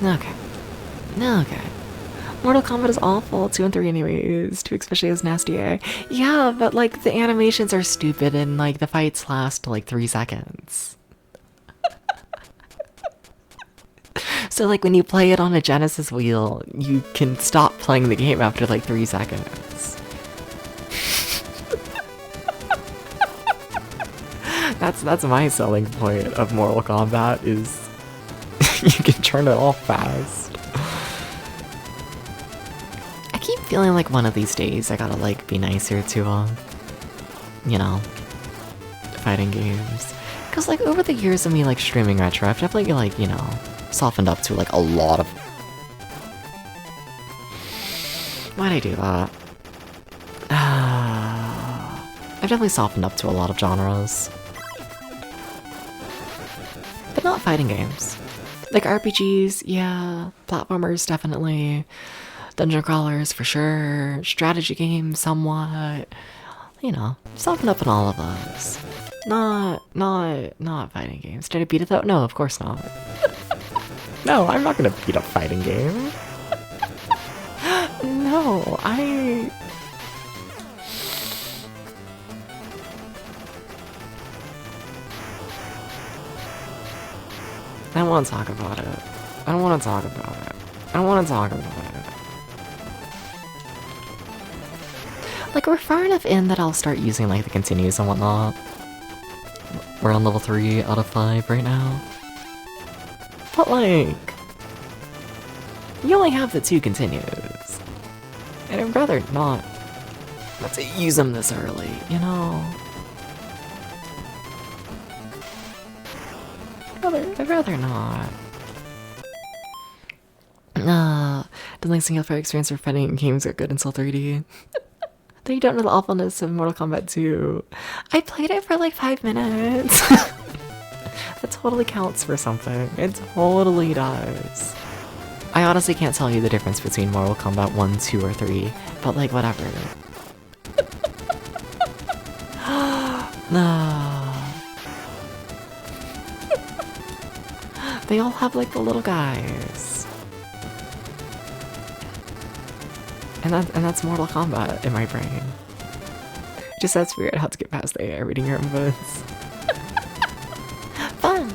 Okay. Okay. Mortal Kombat is awful. 2 and 3 anyways. 2 especially has nasty AI. Yeah, but like the animations are stupid and like the fights last like 3 seconds. So like when you play it on a Genesis wheel, you can stop playing the game after like 3 seconds. That's my selling point of Mortal Kombat is you can turn it off fast. I keep feeling like one of these days I gotta like be nicer to you know, fighting games. Cause like over the years of me like streaming retro, I've definitely like, you know, softened up to like a lot of. Why'd I do that? I've definitely softened up to a lot of genres. But not fighting games. Like RPGs, yeah. Platformers, definitely. Dungeon crawlers, for sure. Strategy games, somewhat. You know, softened up in all of those. Not fighting games. Did I beat it though? No, of course not. No, I'm not gonna beat a fighting game. No, I don't want to talk about it. I don't want to talk about it. I don't want to talk about it. Like, we're far enough in that I'll start using, like, the continues and whatnot. We're on level 3 out of 5 right now. But, like, you only have the 2 continues. And I'd rather not to use them this early, you know? I'd rather not. Don't think single player experience for fighting games are good until 3D. Then you don't know the awfulness of Mortal Kombat 2. I played it for like 5 minutes. That totally counts for something. It totally does. I honestly can't tell you the difference between Mortal Kombat 1, 2, or 3, but like, whatever. They all have like the little guys. And that's Mortal Kombat in my brain. Just that's weird how to get past the AI reading your inputs. Fun!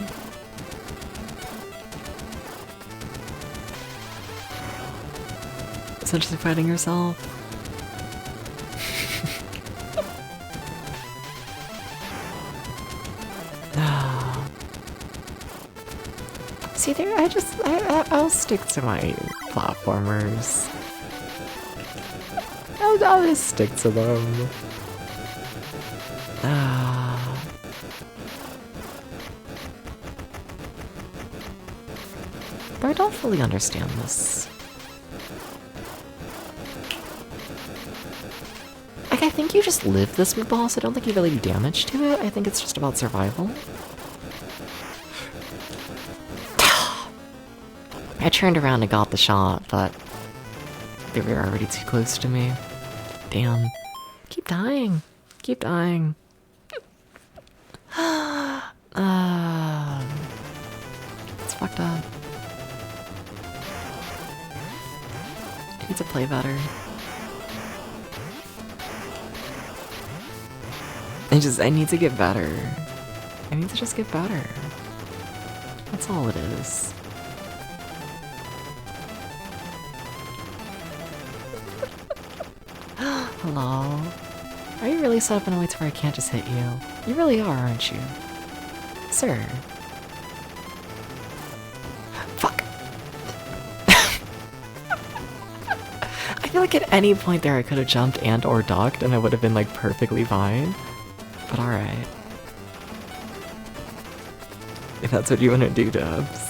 Essentially fighting yourself. See there, I'll stick to my platformers. I'll just stick to them. But I don't fully understand this. Like, I think you just live this mid-boss. I don't think you really do damage to it. I think it's just about survival. I turned around and got the shot, but they were already too close to me. Damn. Keep dying. Keep dying. It's fucked up. I need to play better. I need to get better. I need to just get better. That's all it is. Hello? Are you really set up in a way to where I can't just hit you? You really are, aren't you? Sir. Fuck. I feel like at any point there I could have jumped and or ducked and I would have been like perfectly fine. But alright. If that's what you want to do, Dubs.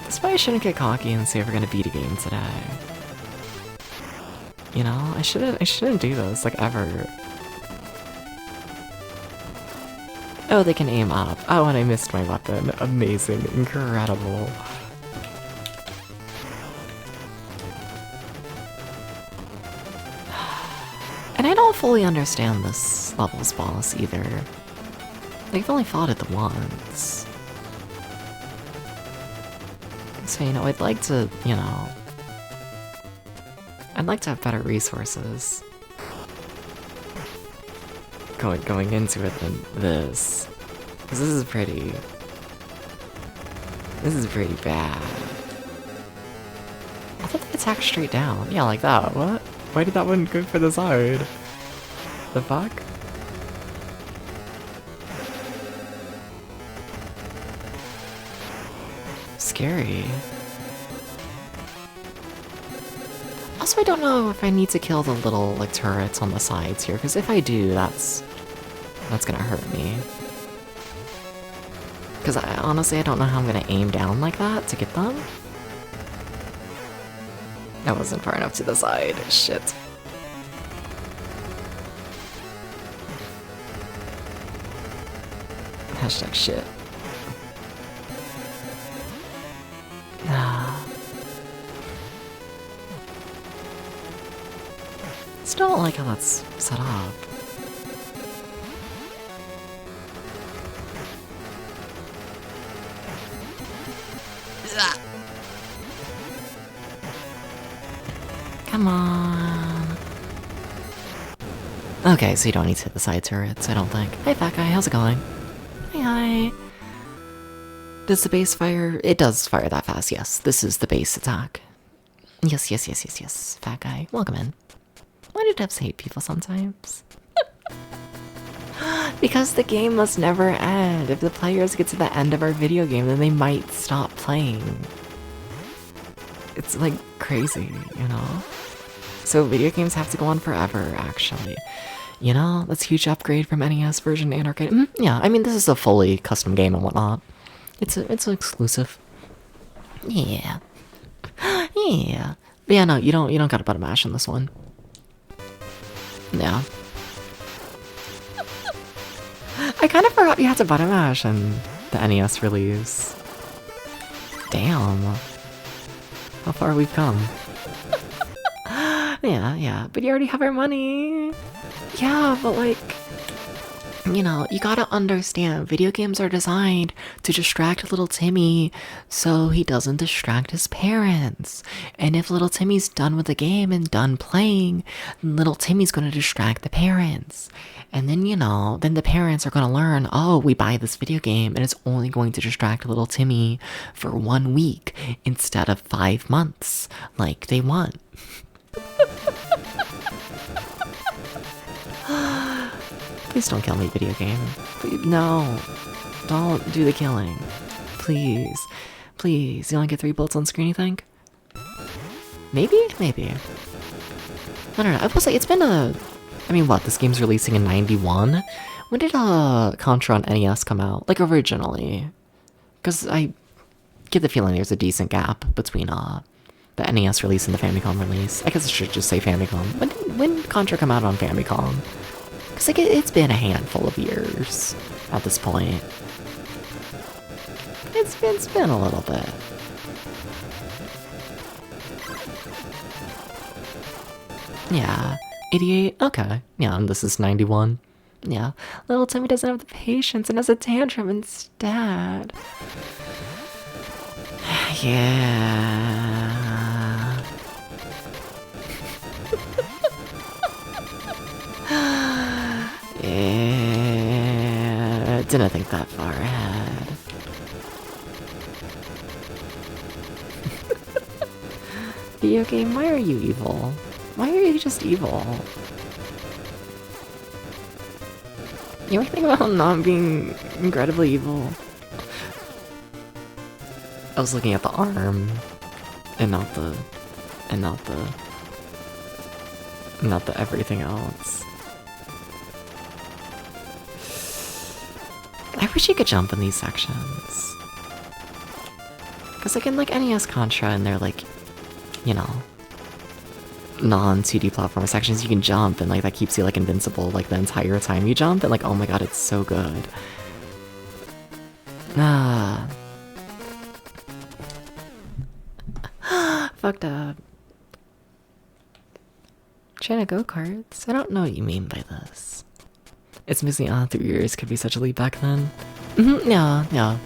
That's why I shouldn't get cocky and say we're gonna beat a game today. You know, I shouldn't do this, like, ever. Oh, they can aim up. Oh, and I missed my weapon. Amazing. Incredible. And I don't fully understand this level's boss either. They've only fought it the once. So, you know, I'd like to, you know... I'd like to have better resources. Going into it than this. Because this is pretty... This is pretty bad. I thought they attacked straight down. Yeah, like that. What? Why did that one go for the side? The fuck? Scary. Also, I don't know if I need to kill the little, like, turrets on the sides here, because if I do, that's gonna hurt me. Because honestly, I don't know how I'm gonna aim down like that to get them. I wasn't far enough to the side. Shit. Hashtag shit. Still don't like how that's set up. Come on. Okay, so you don't need to hit the side turrets, I don't think. Hey, fat guy, how's it going? Hi. Does the base fire? It does fire that fast, yes. This is the base attack. Yes, fat guy. Welcome in. Why do devs hate people sometimes? Because the game must never end. If the players get to the end of our video game, then they might stop playing. It's like crazy, you know? So video games have to go on forever, actually. You know, that's a huge upgrade from NES version and arcade. Yeah, I mean, this is a fully custom game and whatnot. It's an exclusive. Yeah. Yeah. But yeah, no, you don't gotta button mash on this one. Yeah. I kind of forgot you had to button mash in the NES release. Damn. How far we've come. Yeah, but you already have our money. Yeah, but like, you know, you gotta understand, video games are designed to distract little Timmy so he doesn't distract his parents. And if little Timmy's done with the game and done playing, then little Timmy's gonna distract the parents. And then, you know, then the parents are gonna learn, oh, we buy this video game and it's only going to distract little Timmy for 1 week instead of 5 months, like they want. Please don't kill me, video game. Please, no. Don't do the killing. Please. Please. You only get 3 bullets on screen, you think? Maybe? Maybe. I don't know. I will say, it's been a... I mean, what? This game's releasing in 91? When did Contra on NES come out? Like, originally? Because I get the feeling there's a decent gap between the NES release and the Famicom release. I guess I should just say Famicom. When did Contra come out on Famicom? Because like, it's been a handful of years at this point. It's been a little bit. Yeah. 88? Okay. Yeah, and this is 91. Yeah. Little Timmy doesn't have the patience and has a tantrum instead. Yeah. Yeah. Didn't think that far ahead. Video game, why are you evil? Why are you just evil? You ever think about not being incredibly evil? I was looking at the arm, and not the everything else. I wish you could jump in these sections. Cause like in like NES Contra and they're like, you know, non-2D platformer sections, you can jump and like that keeps you like invincible like the entire time you jump, and like, oh my god, it's so good. Fucked up. China go-karts? I don't know what you mean by this. It's missing 3 years could be such a leap back then. Yeah, yeah.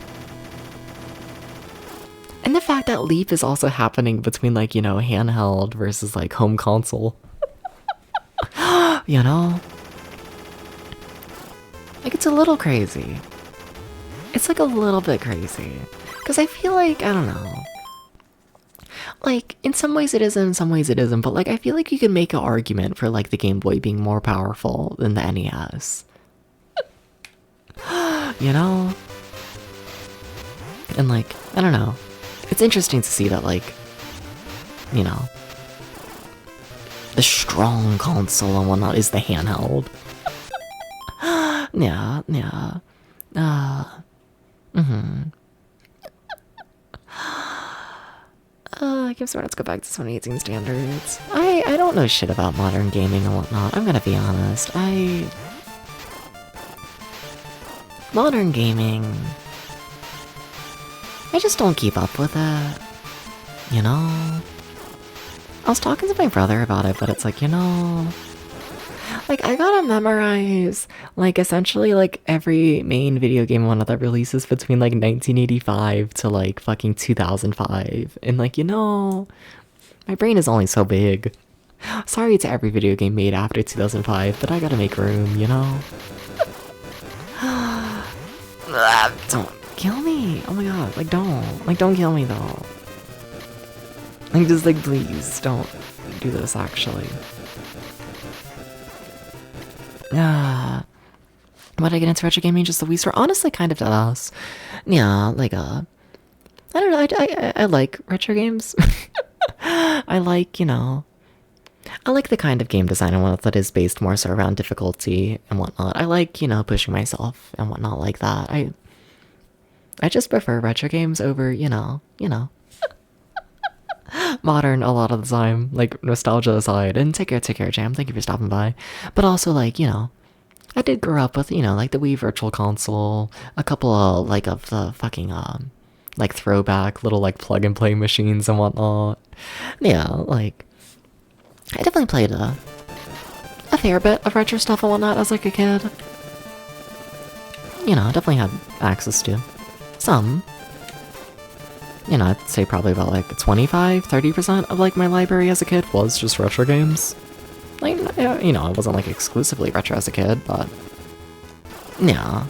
And the fact that leap is also happening between like, handheld versus like home console. you know? Like it's a little crazy. It's like a little bit crazy. Because I feel like, I don't know. Like, in some ways it is, and in some ways it isn't, but like I feel like you can make an argument for like the Game Boy being more powerful than the NES. you know? And like, I don't know. It's interesting to see that like, the strong console and whatnot is the handheld. yeah, yeah. I guess we're let's go back to 2018 standards. I don't know shit about modern gaming and whatnot. I'm gonna be honest. Modern gaming, I just don't keep up with it. I was talking to my brother about it, but it's like, like I gotta memorize, like essentially like every main video game one that releases between like 1985 to like fucking 2005. And like, my brain is only so big. Sorry to every video game made after 2005, but I gotta make room, Don't kill me. Oh my god, like don't kill me though. Like just like please don't do this actually. Why did I get into retro gaming? Just the Wii Store? Honestly, kind of us. Yeah, like I don't know. I like retro games. I like I like the kind of game design and whatnot that is based more so around difficulty and whatnot. I like pushing myself and whatnot like that. I just prefer retro games over modern a lot of the time, like nostalgia aside. And take care, Jam. Thank you for stopping by. But also, like, I did grow up with, like the Wii Virtual Console, a couple of like of the fucking like throwback little like plug and play machines and whatnot. Yeah, like I definitely played a fair bit of retro stuff and whatnot as like a kid. Definitely had access to some. I'd say probably about like 25-30% of like my library as a kid was just retro games. Like, it wasn't like exclusively retro as a kid, but yeah.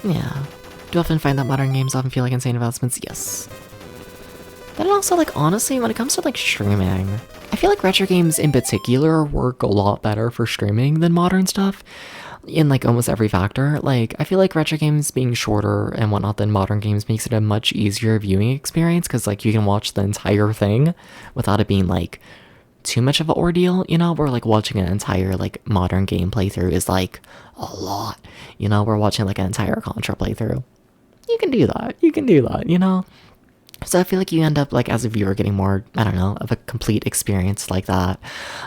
Yeah. Do you often find that modern games often feel like insane investments? Yes. But also, like, honestly, when it comes to like streaming, I feel like retro games in particular work a lot better for streaming than modern stuff. In like almost every factor. Like I feel like retro games being shorter and whatnot than modern games makes it a much easier viewing experience because like you can watch the entire thing without it being like too much of an ordeal, where like watching an entire like modern game playthrough is like a lot. We're watching like an entire Contra playthrough. You can do that, So I feel like you end up, like, as a viewer getting more, I don't know, of a complete experience like that.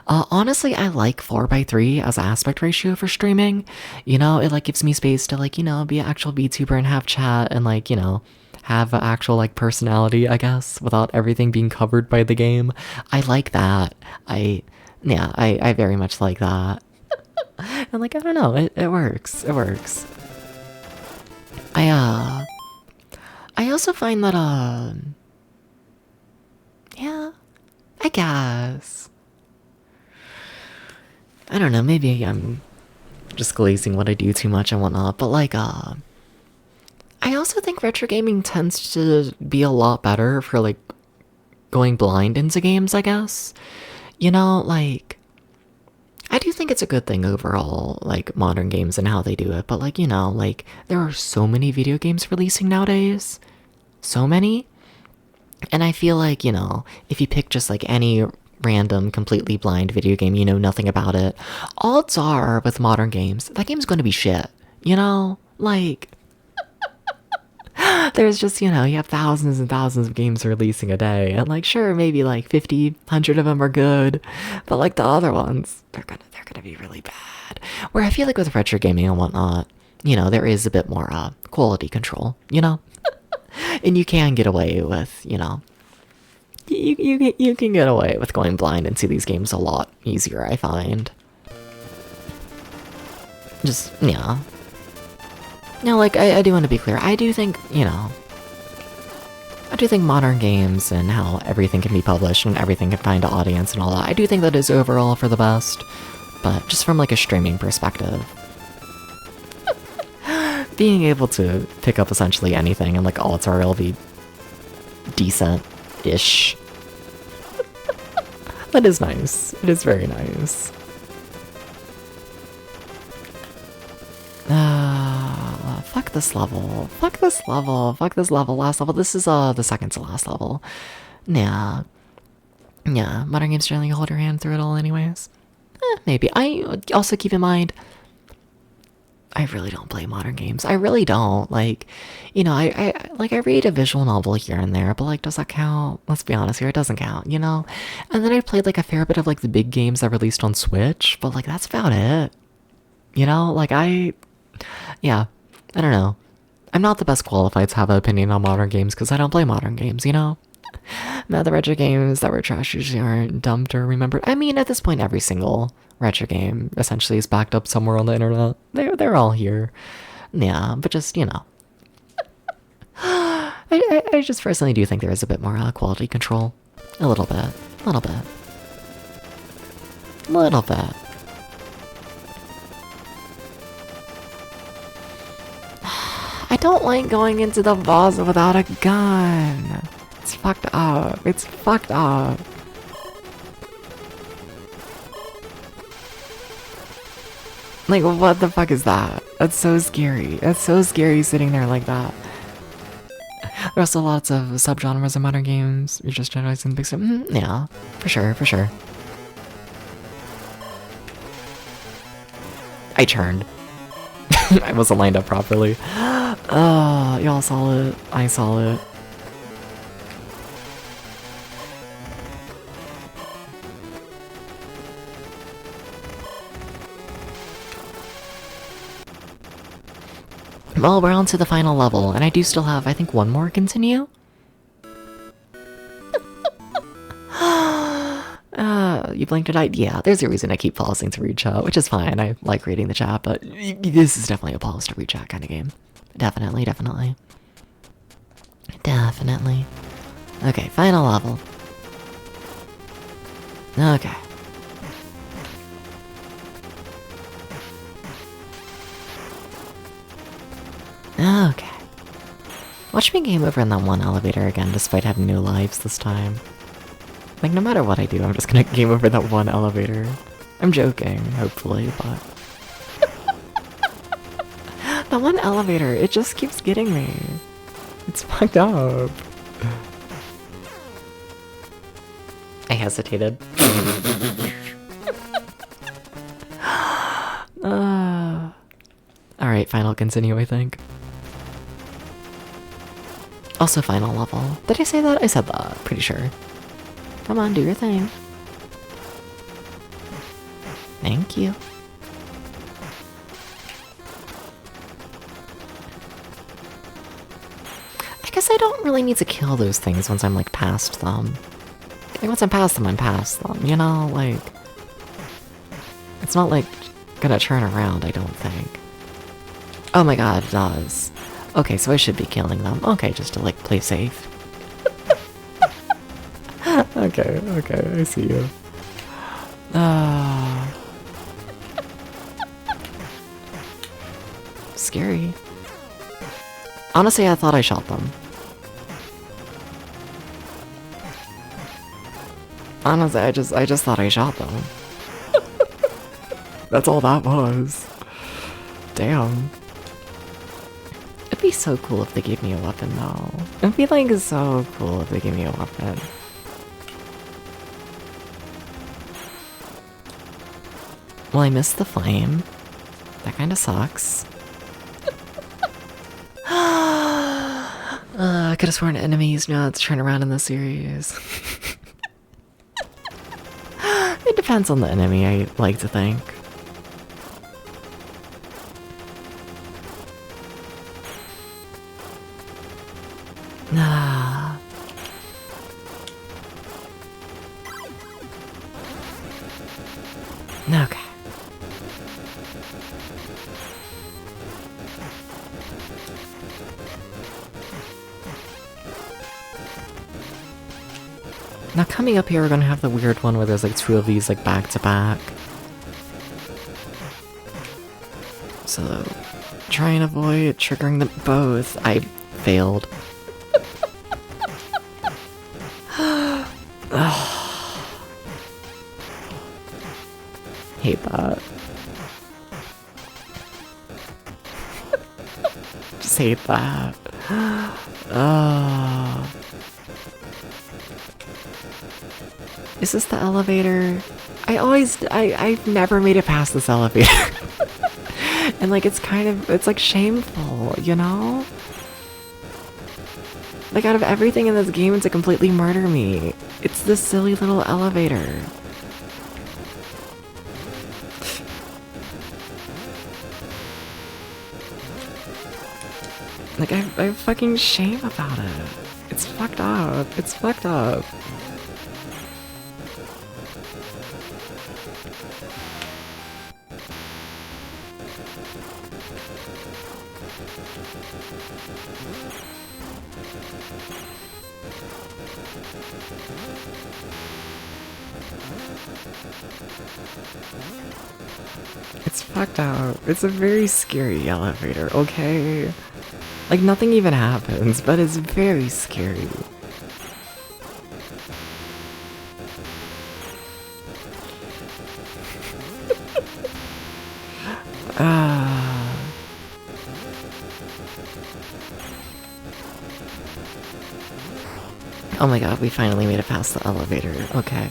Honestly, I like 4:3 as an aspect ratio for streaming. It, like, gives me space to, like, be an actual VTuber and have chat and, like, have an actual, like, personality, I guess, without everything being covered by the game. I like that. I very much like that. And, like, I don't know, it works. It works. I also find that, yeah, I guess. I don't know, maybe I'm just glazing what I do too much and whatnot, but like, I also think retro gaming tends to be a lot better for like going blind into games, I guess. Like, I do think it's a good thing overall, like modern games and how they do it, but like, like there are so many video games releasing nowadays. So many. And I feel like, if you pick just like any random, completely blind video game, you know nothing about it, odds are with modern games, that game's going to be shit. Like, there's just, you have thousands and thousands of games releasing a day, and like, sure, maybe like 50, 100 of them are good, but like the other ones, they're gonna be really bad. Where I feel like with retro gaming and whatnot, there is a bit more quality control, and you can get away with, you can get away with going blind into these games a lot easier, I find. Just, yeah. Now, like, I do want to be clear. I do think, you know, I do think modern games and how everything can be published and everything can find an audience and all that, I do think that is overall for the best. But just from, like, a streaming perspective, being able to pick up essentially anything and, like, all it'll be decent-ish. That is nice. It is very nice. Fuck this level. Fuck this level. Fuck this level. Last level. This is the second to last level. Yeah. Yeah, modern games generally hold your hand through it all anyways. Maybe. I also keep in mind, I really don't play modern games. I really don't. Like, you know, I read a visual novel here and there, but like, does that count? Let's be honest here, it doesn't count, you know? And then I played like a fair bit of like the big games that released on Switch, but like, that's about it. You know, like yeah, I don't know. I'm not the best qualified to have an opinion on modern games because I don't play modern games, you know? Now the retro games that were trash usually aren't dumped or remembered. I mean, at this point, every single retro game essentially is backed up somewhere on the internet. They're all here. Yeah, but just, you know. I just personally do think there is a bit more quality control. A little bit. A little bit. A little bit. I don't like going into the boss without a gun. It's fucked up. It's fucked up. Like, what the fuck is that? That's so scary. That's so scary sitting there like that. There's also lots of subgenres in modern games. You're just generalizing the big stuff. Yeah, for sure, for sure. I churned. I wasn't lined up properly. Oh, y'all saw it. I saw it. Well, we're on to the final level, and I do still have, I think, one more continue? You blinked at it? Yeah, there's a reason I keep pausing to read chat, which is fine. I like reading the chat, but this is definitely a pause to read chat kind of game. Definitely, definitely. Definitely. Okay, final level. Okay. Okay. Watch me game over in that one elevator again, despite having no lives this time. Like, no matter what I do, I'm just gonna game over that one elevator. I'm joking, hopefully, but... that one elevator, it just keeps getting me. It's fucked up. I hesitated. Alright, final continue, I think. Also final level. Did I say that? I said that, pretty sure. Come on, do your thing. Thank you. I guess I don't really need to kill those things once I'm, like, past them. Like, once I'm past them, you know? Like... it's not, like, gonna turn around, I don't think. Oh my god, it does. Okay, so I should be killing them. Okay, just to, like, play safe. Okay, I see you. Scary. Honestly, I thought I shot them. Honestly, I just thought I shot them. That's all that was. Damn. It'd be so cool if they gave me a weapon, though. It'd be, like, so cool if they gave me a weapon. Well, I missed the flame. That kinda sucks. I could've sworn enemies not to turn around in this series. It depends on the enemy, I like to think. Okay. Now coming up here, we're gonna have the weird one where there's like two of these like back to back. So, try and avoid triggering them both. I failed. Hate that. Just hate that. Is this the elevator? I've never made it past this elevator. And like, it's like shameful, you know? Like, out of everything in this game to completely murder me, it's this silly little elevator. Like, I fucking shame about it. It's fucked up. It's fucked up. It's fucked up. It's a very scary elevator, okay? Like, nothing even happens, but it's very scary. Oh my god, we finally made it past the elevator. Okay.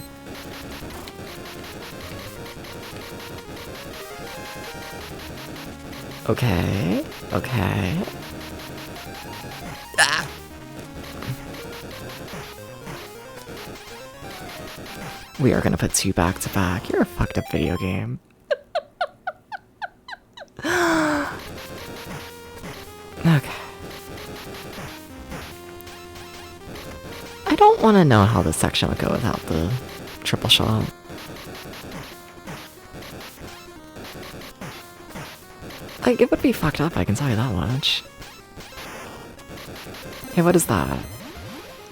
Okay. Okay. Ah. We are gonna put two back to back. You're a fucked up video game. Okay. I don't want to know how this section would go without the triple shot. Like, it would be fucked up, I can tell you that much. Hey, what is that?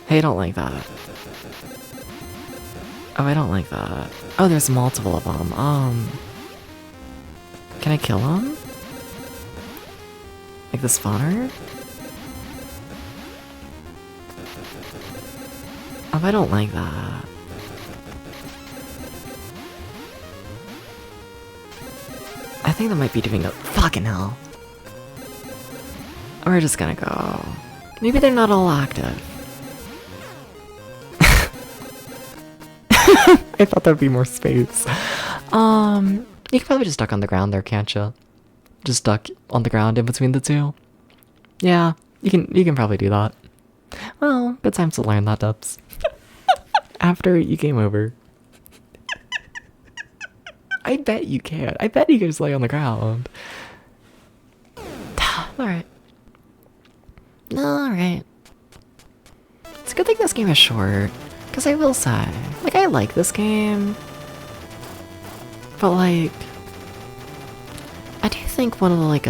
Hey, I don't like that. Oh, I don't like that. Oh, there's multiple of them. Can I kill them? Like the spawner? Oh, I don't like that. I think that might be doing a fucking hell. We're just gonna go. Maybe they're not all active. I thought there'd be more space. You can probably just duck on the ground there, can't you? Just duck on the ground in between the two. Yeah, you can probably do that. Well, good time to learn that, Dubs. After you game over. I bet you can. I bet you can just lay on the ground. Alright. Alright. It's a good thing this game is short. Because I will say, like, I like this game. But, like, I do think one of the, like,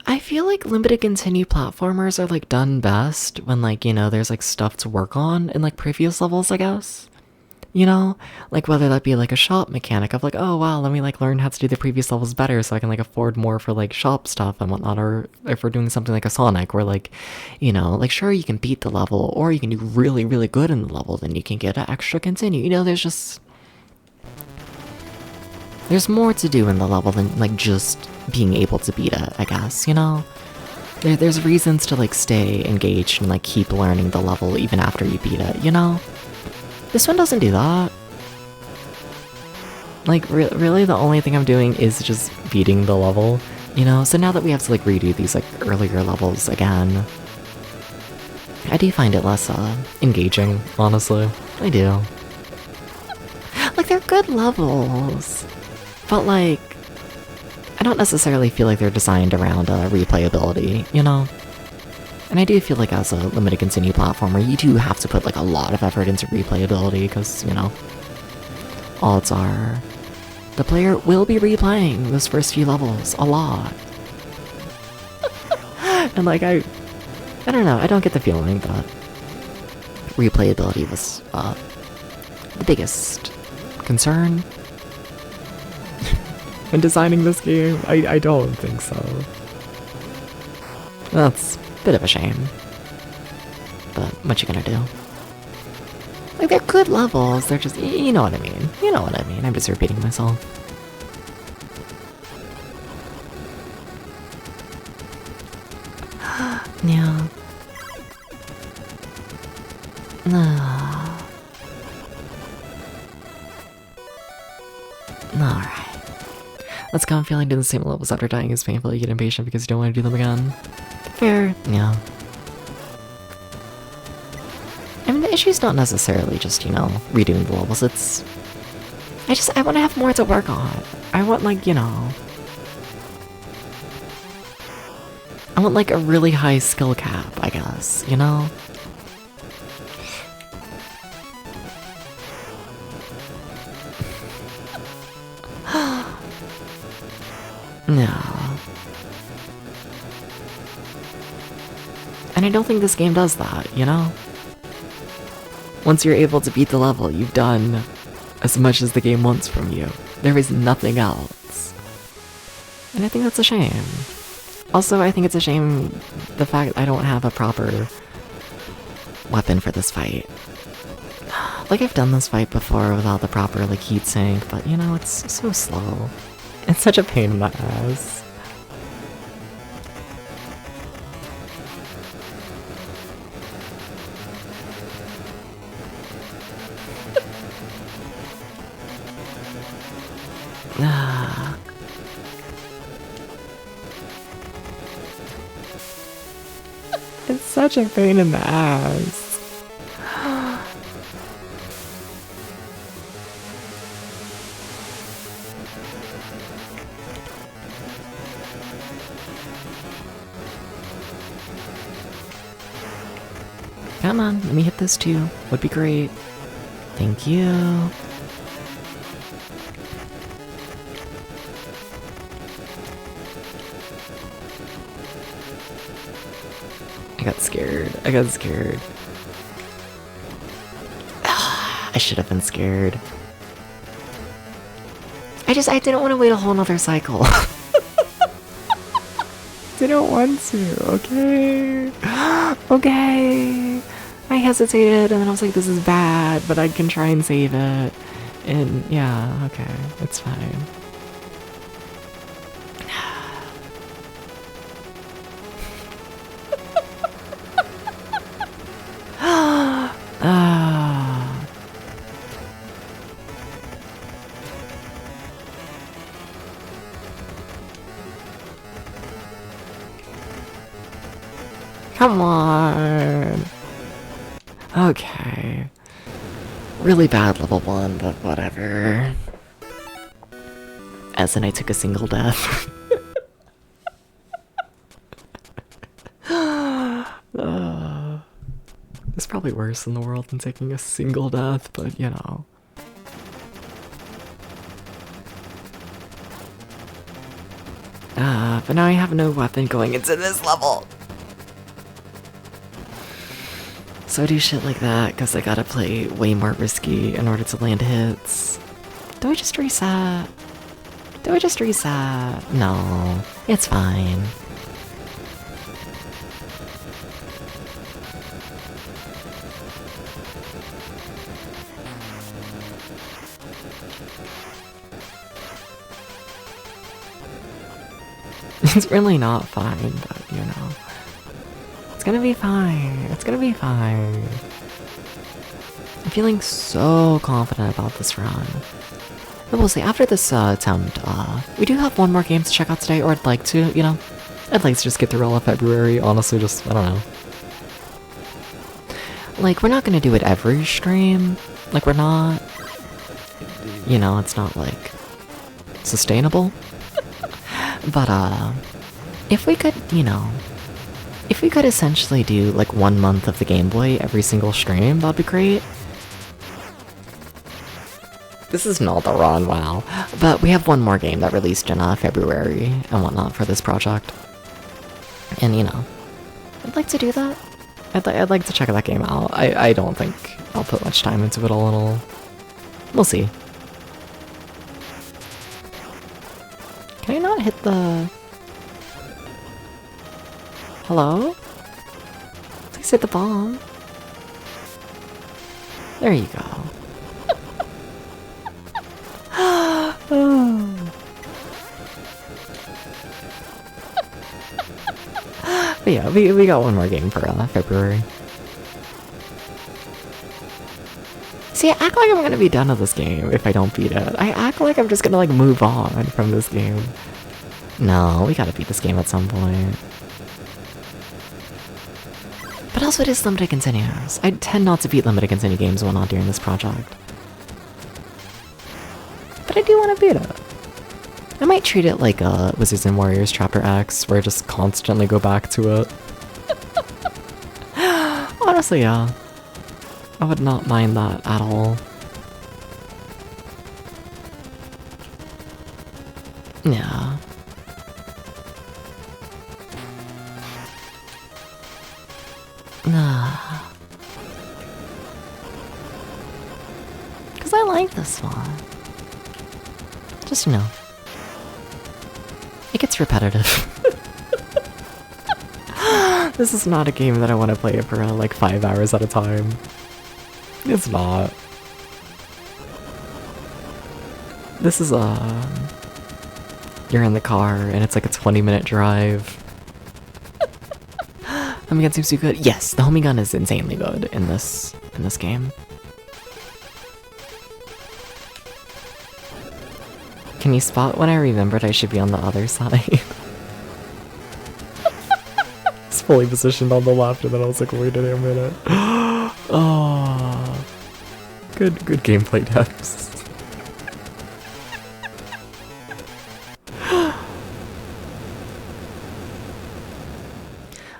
I feel like limited continue platformers are, like, done best when, like, you know, there's, like, stuff to work on in, like, previous levels, I guess. You know? Like, whether that be, like, a shop mechanic of, like, oh, wow, let me, like, learn how to do the previous levels better so I can, like, afford more for, like, shop stuff and whatnot. Or if we're doing something like a Sonic where, like, you know, like, sure, you can beat the level or you can do really, really good in the level, then you can get an extra continue. You know, there's more to do in the level than, like, just being able to beat it, I guess, you know? There's reasons to, like, stay engaged and, like, keep learning the level even after you beat it, you know? This one doesn't do that. Like, really the only thing I'm doing is just beating the level, you know? So now that we have to, like, redo these, like, earlier levels again, I do find it less, engaging, honestly. I do. Like, they're good levels, but, like, I don't necessarily feel like they're designed around, replayability, you know? And I do feel like as a limited continue platformer, you do have to put, like, a lot of effort into replayability, because, you know, odds are the player will be replaying those first few levels a lot. And, like, I don't know, I don't get the feeling that replayability was the biggest concern when designing this game. I don't think so. That's a bit of a shame. But what you gonna do? Like, they're good levels, they're just, you know what I mean. You know what I mean, I'm just repeating myself. Yeah. Alright. Let's come feeling doing the same levels after dying is painful. You get impatient because you don't want to do them again. Fair, yeah. I mean, the issue's not necessarily just, you know, redoing the levels, it's... I want to have more to work on. I want, like, you know... I want, like, a really high skill cap, I guess, you know? No. And I don't think this game does that, you know? Once you're able to beat the level, you've done as much as the game wants from you. There is nothing else. And I think that's a shame. Also, I think it's a shame the fact I don't have a proper weapon for this fight. Like, I've done this fight before without the proper, like, heat sink, but, you know, it's so slow. It's such a pain in the ass. It's such a pain in the ass. Come on, let me hit this too. Would be great. Thank you. I got scared. I got scared. I should have been scared. I didn't want to wait a whole nother cycle. Didn't want to, okay? Okay. I hesitated and then I was like, this is bad, but I can try and save it. And yeah, okay, it's fine. Come on. Okay. Really bad level 1, but whatever. As in, I took a single death. It's probably worse in the world than taking a single death, but you know. But now I have no weapon going into this level. So I do shit like that because I gotta play way more risky in order to land hits. Do I just reset? Do I just reset? No, it's fine. It's really not fine, but you know. It's gonna be fine. It's gonna be fine. I'm feeling so confident about this run. But we'll see, after this attempt, we do have one more game to check out today, or I'd like to, you know? I'd like to just get through all of February, honestly, just, I don't know. Like, we're not gonna do it every stream. Like, we're not... You know, it's not, like, sustainable. But, if we could, you know... If we could essentially do, like, 1 month of the Game Boy every single stream, that'd be great. This is not the run, wow. But we have one more game that released in February and whatnot for this project. And, you know, I'd like to do that. I'd like to check that game out. I don't think I'll put much time into it all in all. We'll see. Can I not hit the... Hello? Please hit the bomb. There you go. But yeah, we got one more game for February. See, I act like I'm gonna be done with this game if I don't beat it. I act like I'm just gonna like move on from this game. No, we gotta beat this game at some point. But also it is limited continues. I tend not to beat limited continue games when not during this project. But I do want to beat it. I might treat it like Wizards and Warriors Chapter X, where I just constantly go back to it. Honestly, yeah. I would not mind that at all. Yeah. Nah. Because I like this one. Just, you know. It gets repetitive. This is not a game that I want to play for like 5 hours at a time. It's not. This is you're in the car and it's like a 20-minute drive. Homing gun seems too good. Yes, the homing gun is insanely good in this game. Can you spot when I remembered I should be on the other side? It's fully positioned on the left and then I was like, wait a minute. Oh, good gameplay tips.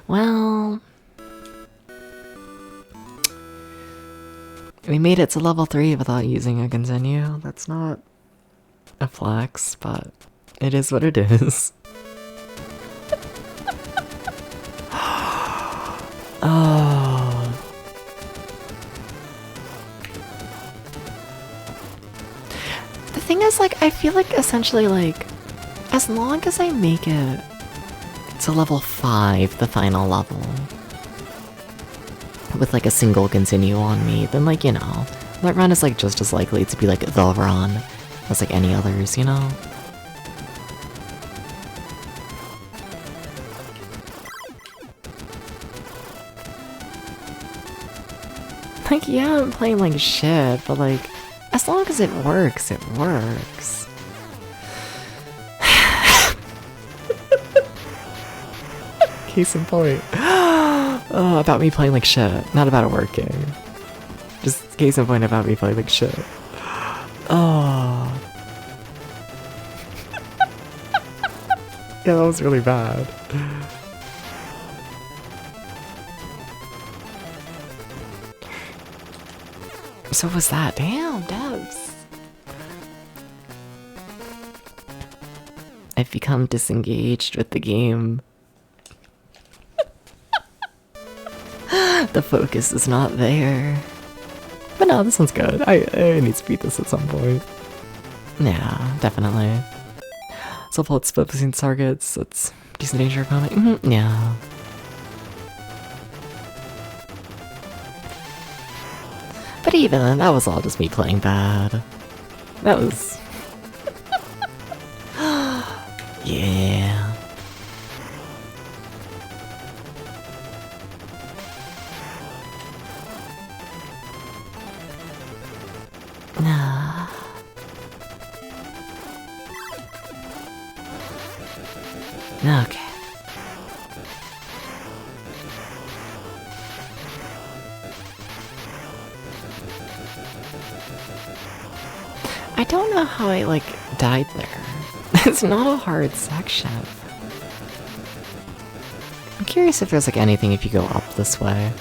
Well, we made it to level 3 without using a continue. That's not a flex, but it is what it is. Oh. The thing is, like, I feel like essentially, like, as long as I make it to level 5, the final level, with like a single continue on me, then like, you know, that run is like just as likely to be like the run as like any others, you know? Like, yeah, I'm playing like shit, but like, as long as it works, it works. Case in point. About me playing like shit, not about it working. Just case in point about me playing like shit. Oh. Yeah, that was really bad. So was that? Damn, devs. I've become disengaged with the game. The focus is not there. But no, this one's good. I need to beat this at some point. Yeah, definitely. So if it's split between targets, it's decent danger of coming. Yeah. But even then, that was all just me playing bad. That was... yeah. Nah. Okay. I don't know how I, like, died there. It's not a hard section. I'm curious if there's, like, anything if you go up this way.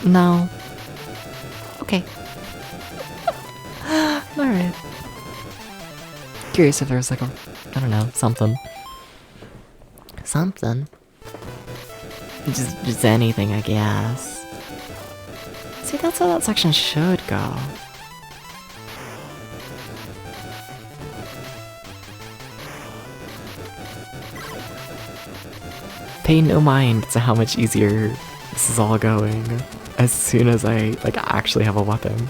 No. Okay. Alright. Curious if there's, like, a, I don't know, something. Something. Just anything, I guess. See, that's how that section should go. Pay no mind to how much easier this is all going as soon as I like actually have a weapon.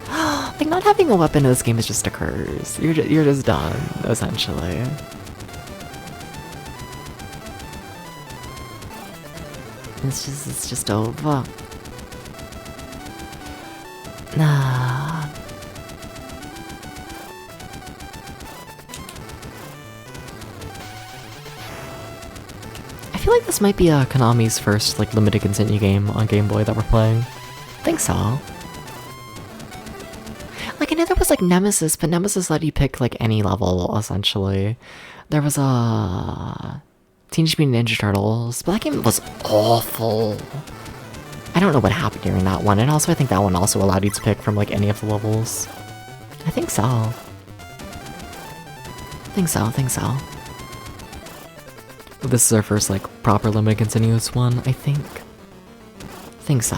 Like not having a weapon in this game is just a curse. You're just done essentially. It's just over. Nah. I feel like this might be Konami's first like limited continue game on Game Boy that we're playing. I think so. Like I know there was like Nemesis, but Nemesis let you pick like any level essentially. There was a Teenage Mutant Ninja Turtles, but that game was awful. I don't know what happened during that one, and also I think that one also allowed you to pick from like any of the levels. I think so. I think so. This is our first like proper limited continuous one, I think. Think so.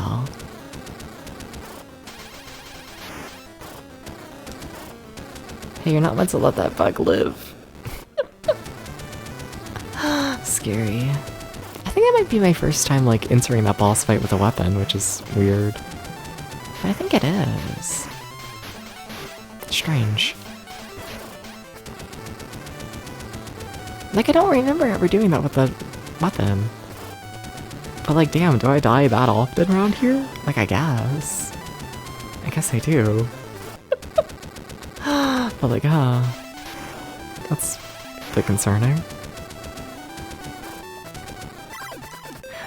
Hey, you're not meant to let that bug live. Scary. I think that might be my first time like entering that boss fight with a weapon, which is weird. But I think it is. Strange. Like I don't remember ever doing that with a weapon. But like damn, do I die that often around here? Like I guess. I guess I do. But like that's a bit concerning.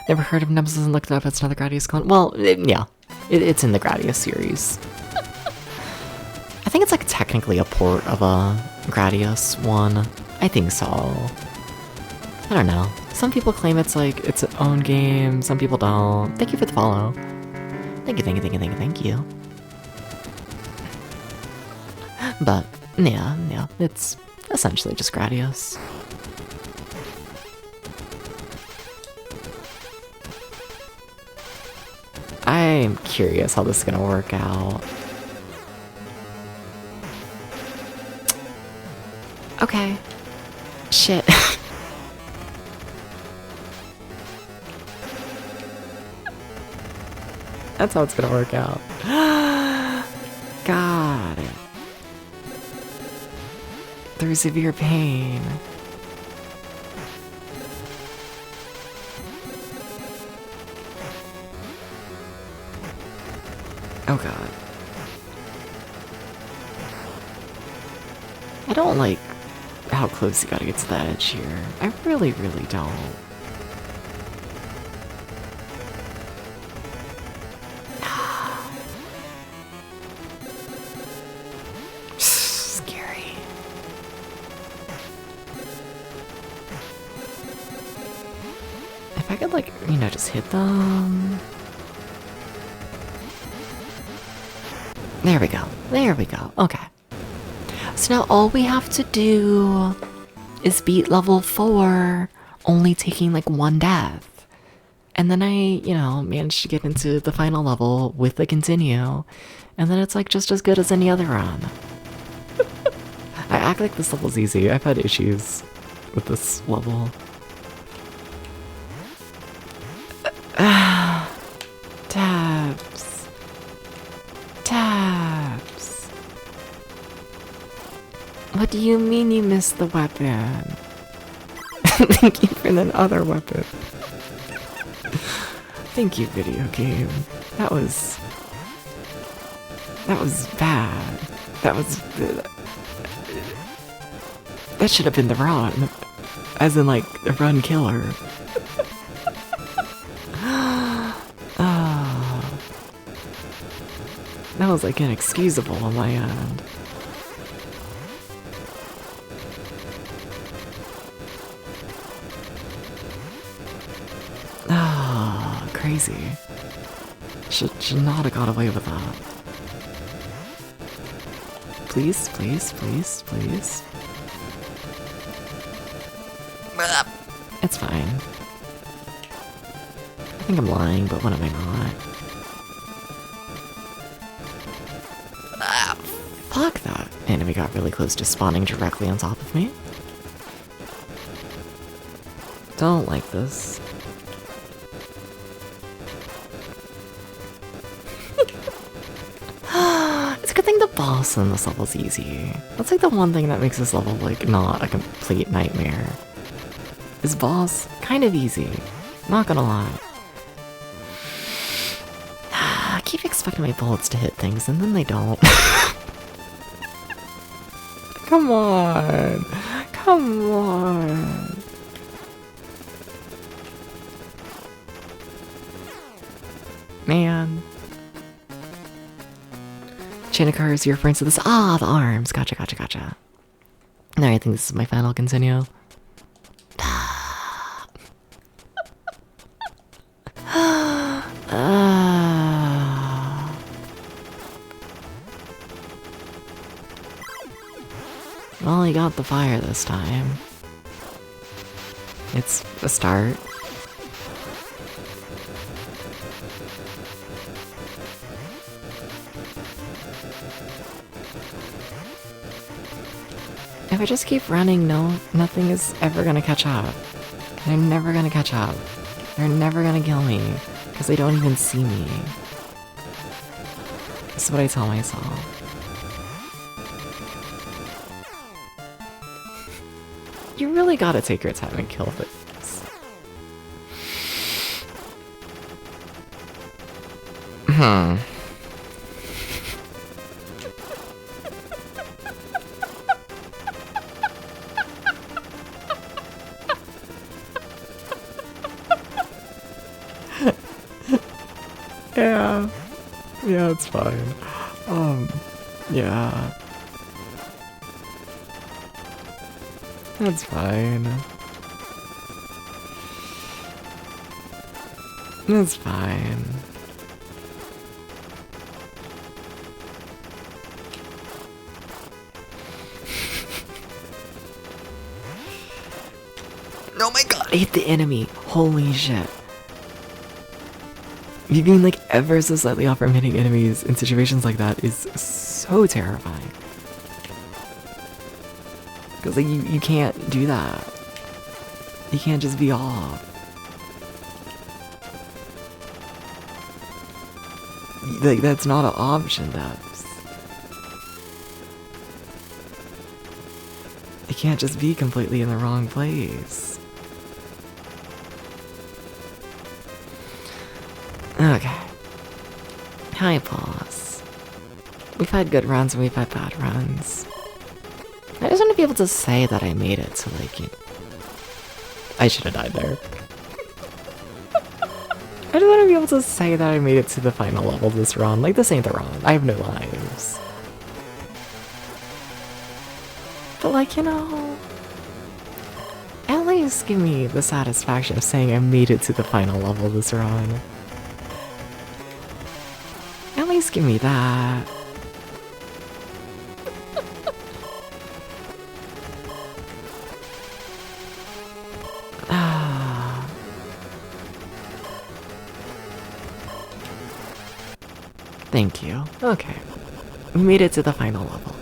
Never heard of Nemesis and looked it up. It's another Gradius clone. Well, yeah, it's in the Gradius series. I think it's like technically a port of a Gradius one. I think so. I don't know. Some people claim it's like its own game. Some people don't. Thank you for the follow. Thank you. But yeah, it's essentially just Gradius. I'm curious how this is gonna work out. Okay. Shit. That's how it's gonna work out. Got it. Through severe pain. Oh god. I don't like how close you gotta get to the edge here. I really don't. Scary. If I could like, you know, just hit them. There we go. Okay. So now all we have to do is beat level 4, only taking like 1 death. And then I, you know, managed to get into the final level with the continue. And then it's like just as good as any other run. I act like this level's easy. I've had issues with this level. Tabs. What do you mean you missed the weapon? Thank you for the other weapon. Thank you, video game. That was bad. That should have been the run. As in like the run killer. That was like inexcusable on my end. Ah, crazy. Should not have got away with that. Please. It's fine. I think I'm lying, but what am I not? Ah, fuck that. Enemy got really close to spawning directly on top of me. Don't like this. It's a good thing the boss in this level's easy. That's like the one thing that makes this level like not a complete nightmare. This boss, kind of easy. Not gonna lie. I keep expecting my bullets to hit things and then they don't. Come on. Come on. Man. Chain occurs, you're referring to this. Ah, the arms. Gotcha, gotcha, gotcha. Alright, I think this is my final continue. Well, he got the fire this time. It's a start. If I just keep running, nothing is ever gonna catch up. They're never gonna catch up. They're never gonna kill me, because they don't even see me. That's what I tell myself. You really gotta take your time and kill this. Yeah. Yeah, it's fine. Yeah. That's fine. That's fine. Oh my god, I hit the enemy. Holy shit. Me being like ever so slightly off from hitting enemies in situations like that is so terrifying. Because like you can't do that. You can't just be off. Like that's not an option, Debs. You can't just be completely in the wrong place. Okay. Hi, boss. We've had good runs and we've had bad runs. I just want to be able to say that I made it to, like, you know, I should have died there. I just want to be able to say that I made it to the final level this run. Like, this ain't the run. I have no lives. But, like, you know, at least give me the satisfaction of saying I made it to the final level this run. At least give me that. Thank you. Okay. We made it to the final level.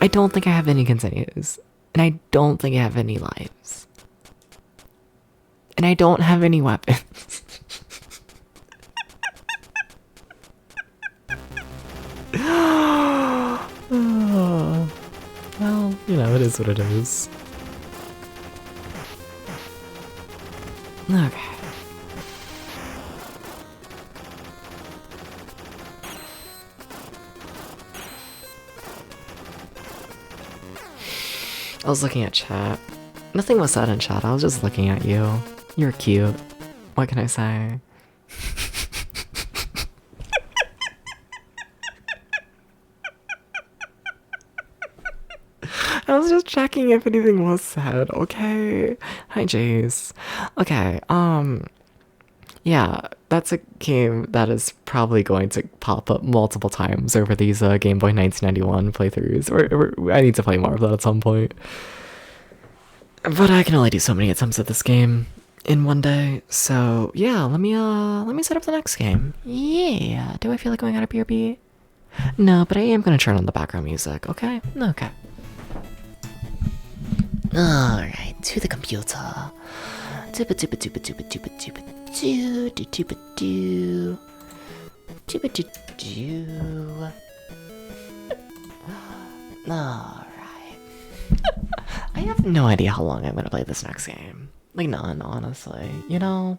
I don't think I have any continues. And I don't think I have any lives. And I don't have any weapons. Well, you know, it is what it is. Okay. I was looking at chat. Nothing was said in chat, I was just looking at you. You're cute. What can I say? I was just checking if anything was said, okay? Hi, Jace. Okay, yeah, that's a game that is probably going to pop up multiple times over these Game Boy 1991 playthroughs. Or I need to play more of that at some point. But I can only do so many attempts at this game in one day. So yeah, let me set up the next game. Yeah. Do I feel like going out of BRB? No, but I am gonna turn on the background music, okay? Okay. Alright, to the computer. Tuba tuba tuba tuba tuba tuba doo doo tuba doo. Tuba doo doo. Alright. I have no idea how long I'm gonna play this next game. Like none, honestly. You know?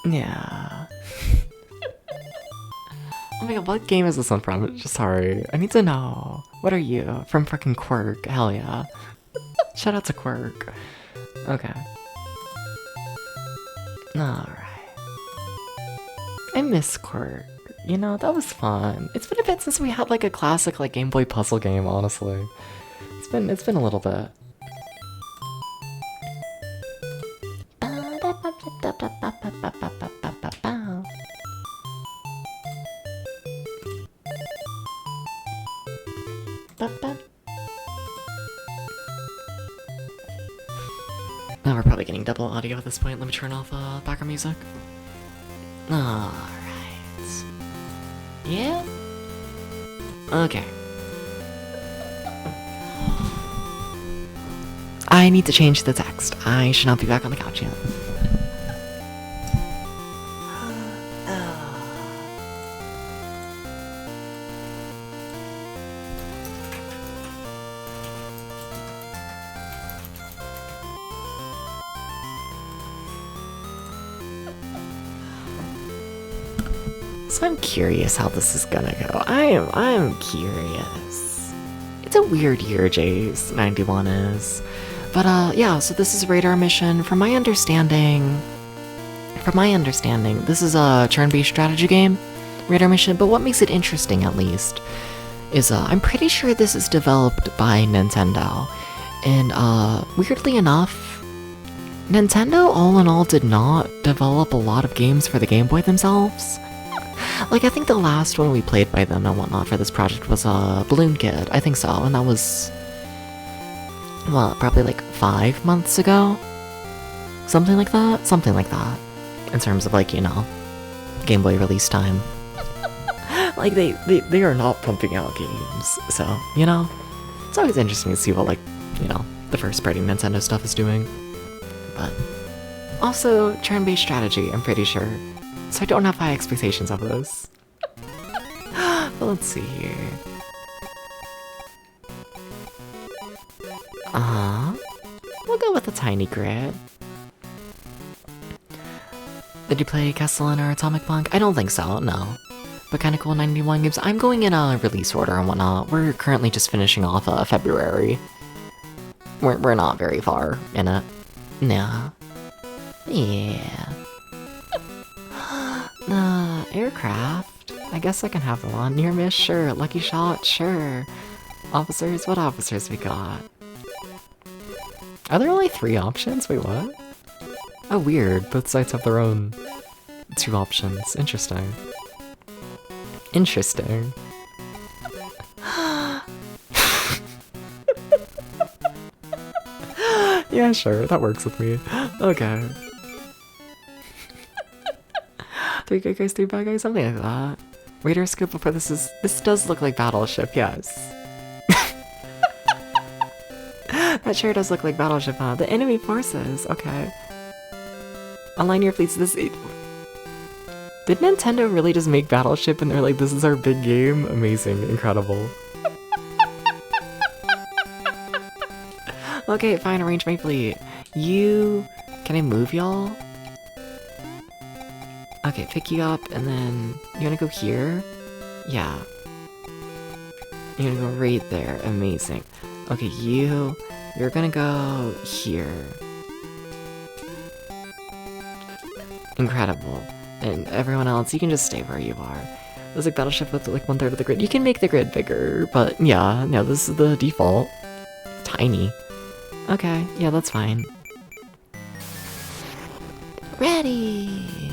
Yeah. Oh my god, what game is this one from? Sorry, I need to know. What are you? From frickin' Quirk, hell yeah. Shout out to Quirk. Okay. Alright. I miss Quirk. You know, that was fun. It's been a bit since we had like a classic like Game Boy puzzle game, honestly. It's been a little bit. Now we're probably getting double audio at this point. Let me turn off background music. Alright. Yeah? Okay. I need to change the text. I should not be back on the couch yet. So I'm curious how this is gonna go. I'm curious. It's a weird year, Jace 91 is. But yeah, so this is Radar Mission. From my understanding, this is a turn-based strategy game, Radar Mission, but what makes it interesting at least is I'm pretty sure this is developed by Nintendo. And weirdly enough, Nintendo all in all did not develop a lot of games for the Game Boy themselves. Like, I think the last one we played by them and whatnot for this project was Balloon Kid. I think so, and that was, well, probably like 5 months ago? Something like that? Something like that. In terms of, like, you know, Game Boy release time. Like, they are not pumping out games, so, you know? It's always interesting to see what, like, you know, the first-party Nintendo stuff is doing. But also, turn-based strategy, I'm pretty sure. So I don't have high expectations of this. But let's see here. We'll go with a tiny grid. Did you play Castellan or Atomic Punk? I don't think so, no. But kinda cool 91 games. I'm going in a release order and whatnot. We're currently just finishing off February. We're not very far in it. Nah. Yeah. Aircraft? I guess I can have one. Near miss? Sure. Lucky shot? Sure. Officers? What officers we got? Are there only 3 options? Wait, what? Oh, weird. Both sides have their own 2 options. Interesting. Interesting. Yeah, sure. That works with me. Okay. 3 good guys, 3 bad guys, something like that. Radar scope before this does look like Battleship, yes. That sure does look like Battleship, huh? The enemy forces, okay. Align your fleets, did Nintendo really just make Battleship and they're like, this is our big game? Amazing, incredible. Okay, fine, arrange my fleet. Can I move y'all? Okay, pick you up, and then you wanna go here? Yeah. You're gonna go right there. Amazing. Okay, you're gonna go here. Incredible. And everyone else, you can just stay where you are. There's like Battleship with like 1/3 of the grid. You can make the grid bigger, but yeah, no, this is the default. Tiny. Okay, yeah, that's fine. Ready!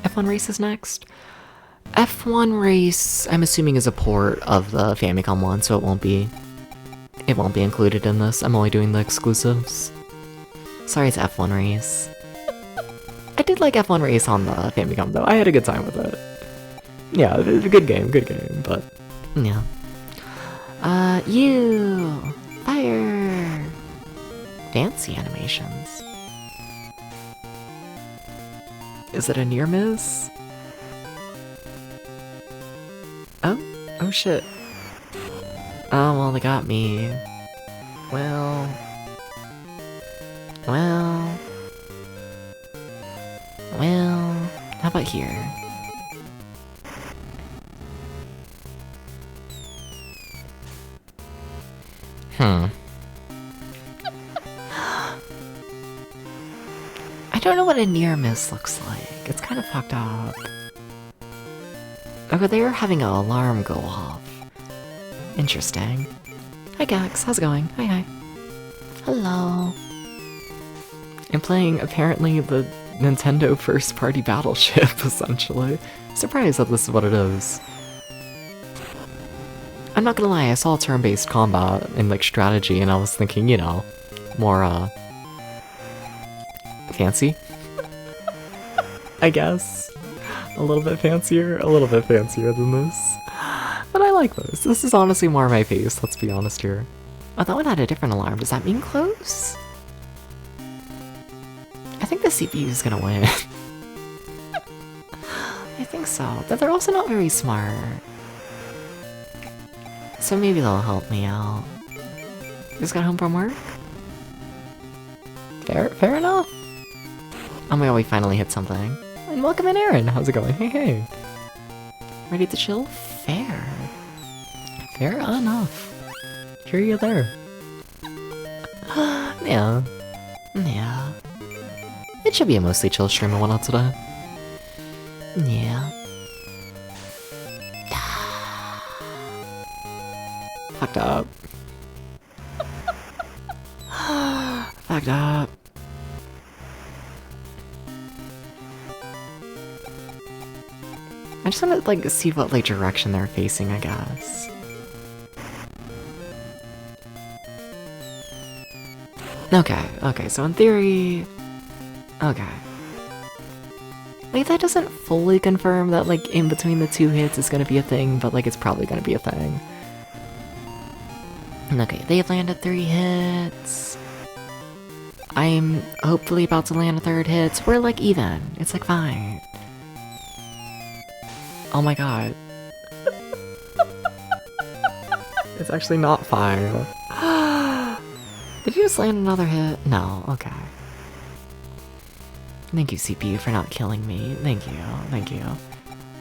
F1 Race is next. F1 Race, I'm assuming, is a port of the Famicom one, so it won't be It won't be included in this. I'm only doing the exclusives. Sorry, it's F1 Race. I did like F1 Race on the Famicom though. I had a good time with it. Yeah, good game, but yeah. You fire fancy animations. Is it a near miss? Oh shit. Oh well, they got me. Well, how about here? I don't know what a near miss looks like. It's kind of fucked up. Over there having an alarm go off. Interesting. Hi Gax, how's it going? Hi. Hello. I'm playing apparently the Nintendo first party battleship, essentially. Surprised that this is what it is. I'm not gonna lie, I saw turn-based combat and like strategy and I was thinking, you know, more fancy? I guess. A little bit fancier than this. But I like this. This is honestly more my face, let's be honest here. Oh, that one had a different alarm. Does that mean close? I think the CPU is gonna win. I think so. But they're also not very smart. So maybe they'll help me out. Just got home from work? Fair enough. Oh my god, we finally hit something. And welcome in, Aaron. How's it going? Hey. Ready to chill? Fair enough. Here you there. Yeah. It should be a mostly chill stream and whatnot today. Yeah. Fucked up. Fucked up. I just want to like see what like direction they're facing, I guess. Okay, so in theory... Okay. Like, that doesn't fully confirm that, like, in between the two hits is gonna be a thing, but, like, it's probably gonna be a thing. Okay, they've landed 3 hits. I'm hopefully about to land a 3rd hit. We're, like, even. It's, like, fine. Oh my god. It's actually not fine. Did you just land another hit? No, okay. Thank you, CPU, for not killing me. Thank you.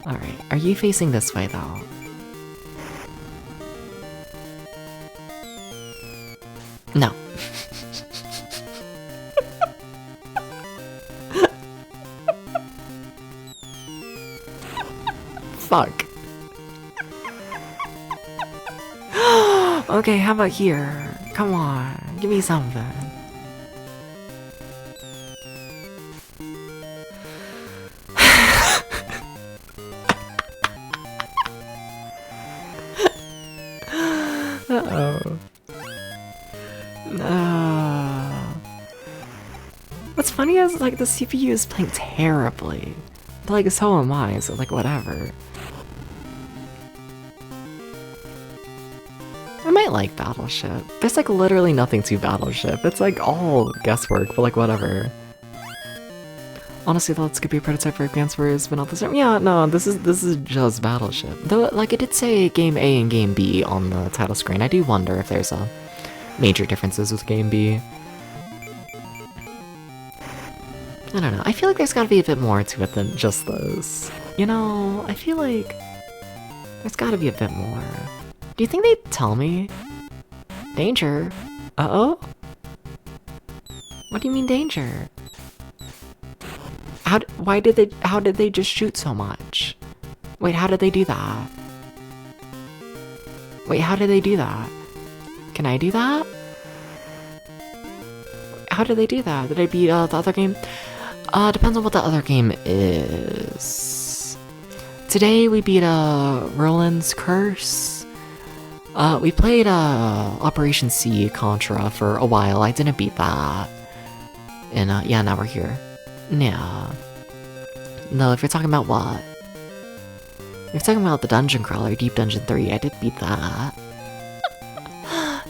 Alright, are you facing this way, though? No. Fuck. Okay, how about here? Come on, give me something. Uh-oh. No. What's funny is, like, the CPU is playing terribly. But, like, so am I, so, like, whatever. I might like Battleship. There's, like, literally nothing to Battleship. It's, like, all guesswork, but, like, whatever. Honestly, though, this could be a prototype for Advance Wars, but not this time. Yeah, no, this is just Battleship. Though, like, it did say Game A and Game B on the title screen. I do wonder if there's a major differences with Game B. I don't know. I feel like there's gotta be a bit more to it than just this. You know, I feel like there's gotta be a bit more. Do you think they'd tell me? Danger. Uh-oh? What do you mean danger? How did they just shoot so much? Wait, how did they do that? Wait, how did they do that? Can I do that? How did they do that? Did I beat the other game? Depends on what the other game is. Today we beat Roland's Curse. We played Operation C Contra for a while. I didn't beat that. And yeah, now we're here. Yeah. No, if you're talking about what? If you're talking about the Dungeon Crawler, Deep Dungeon 3, I did beat that.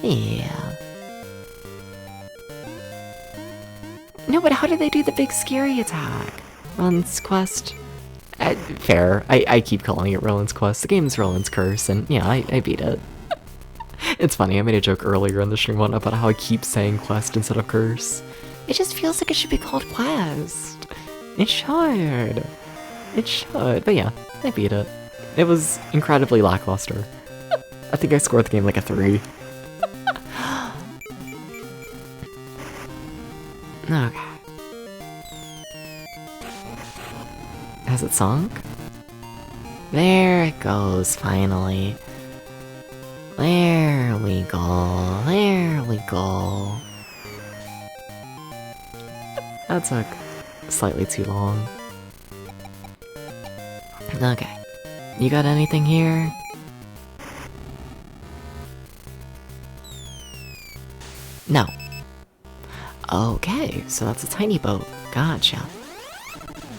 Yeah. No, but how did they do the big scary attack? Roland's Quest? Fair. I keep calling it Roland's Quest. The game's Roland's Curse, and yeah, I beat it. It's funny, I made a joke earlier in the stream one about how I keep saying Quest instead of Curse. It just feels like it should be called Quest. It should. It should. But yeah, I beat it. It was incredibly lackluster. I think I scored the game like a 3. Okay. Has it sunk? There it goes, finally. There we go. There we go. That took slightly too long. Okay. You got anything here? No. Okay, so that's a tiny boat. Gotcha.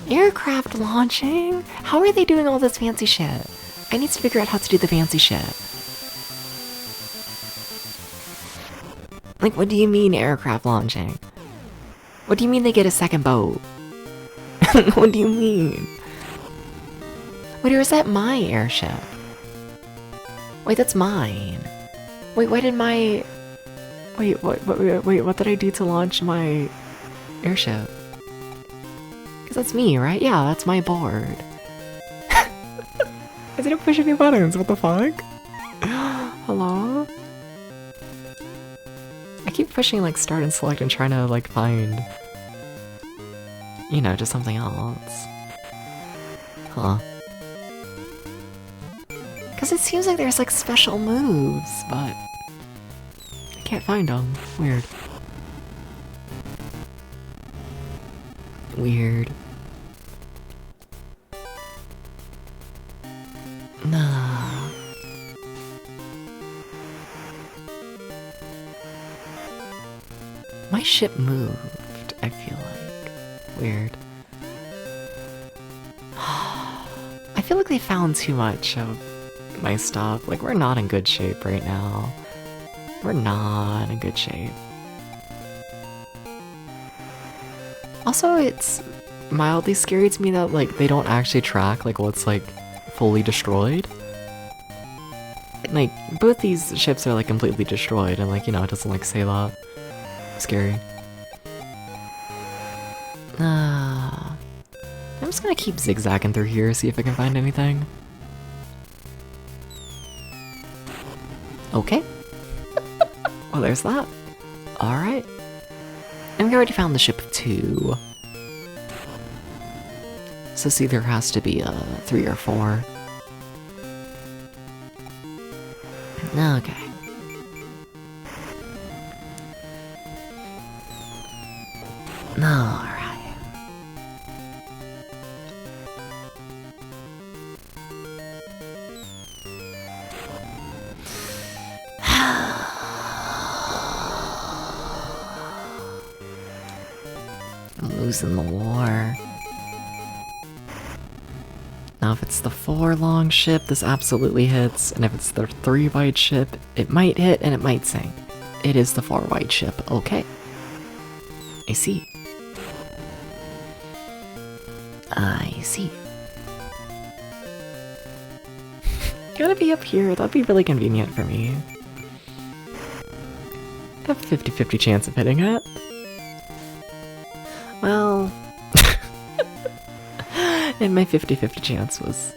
Aircraft launching? How are they doing all this fancy shit? I need to figure out how to do the fancy shit. Like, what do you mean aircraft launching? What do you mean they get a second boat? What do you mean? Wait, or is that my airship? Wait, that's mine. Wait, why did my... Wait, what did I do to launch my airship? Because that's me, right? Yeah, that's my board. I didn't push any buttons, what the fuck? Hello? I keep pushing like start and select and trying to like find... You know, just something else. Huh. Because it seems like there's like special moves, but... I can't find them. Weird. Weird. Nah. My ship moved, I feel like. Weird. I feel like they found too much of my stuff. Like, we're not in good shape right now. We're not in good shape. Also, it's mildly scary to me that, like, they don't actually track, like, what's, like, fully destroyed. Like, both these ships are, like, completely destroyed, and, like, you know, it doesn't, like, say that. Scary. I'm just gonna keep zigzagging through here, see if I can find anything. Okay. Well, there's that. Alright. And we already found the ship of 2. So this either has to be 3 or 4. Okay. Alright. I'm losing the war. Now if it's the 4 long ship, this absolutely hits, and if it's the 3 wide ship, it might hit and it might sink. It is the 4 wide ship, okay. I see. I see. Gotta be up here, that'd be really convenient for me. I have a 50-50 chance of hitting it. Well... and my 50-50 chance was...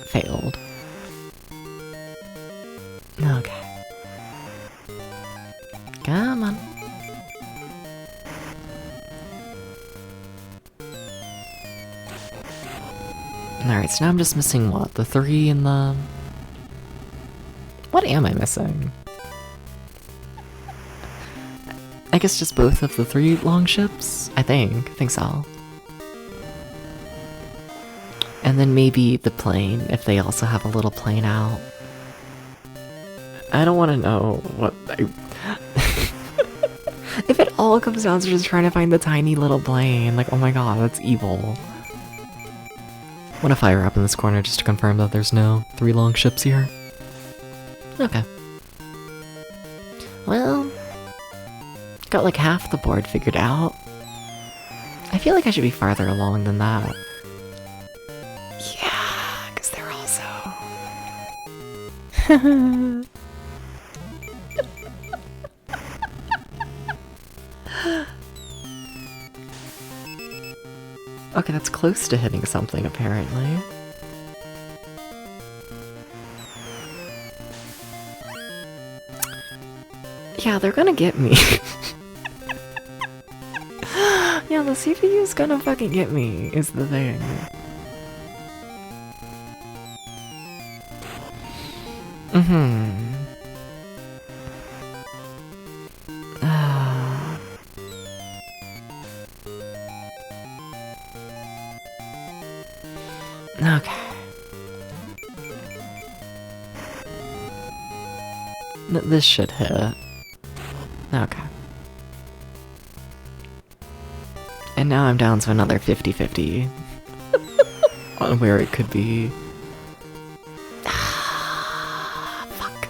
failed. Okay. Come on. Alright, so now I'm just missing what? The 3 and the... What am I missing? I guess just both of the 3 long ships? I think so. And then maybe the plane, if they also have a little plane out. I don't want to know what I... If it all comes down to just trying to find the tiny little plane, like, oh my god, that's evil. I'm gonna fire up in this corner just to confirm that there's no 3 long ships here. Okay. Well, got like half the board figured out. I feel like I should be farther along than that. Yeah, because they're also... Okay, that's close to hitting something, apparently. Yeah, they're gonna get me. Yeah, the CPU's gonna fucking get me, is the thing. Okay. This should hit. Okay. And now I'm down to another 50-50 on where it could be. Fuck.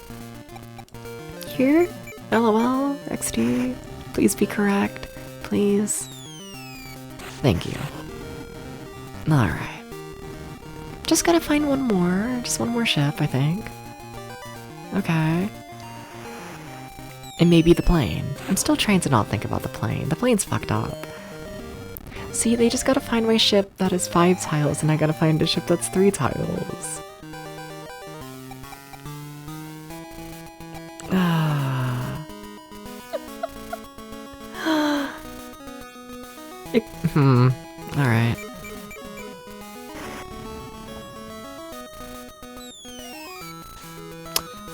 Here? LOL? XD? Please be correct. Please. Thank you. Alright. Just gotta find one more. Just one more ship, I think. Okay. And maybe the plane. I'm still trying to not think about the plane. The plane's fucked up. See, they just gotta find my ship that is 5 tiles, and I gotta find a ship that's 3 tiles. Alright.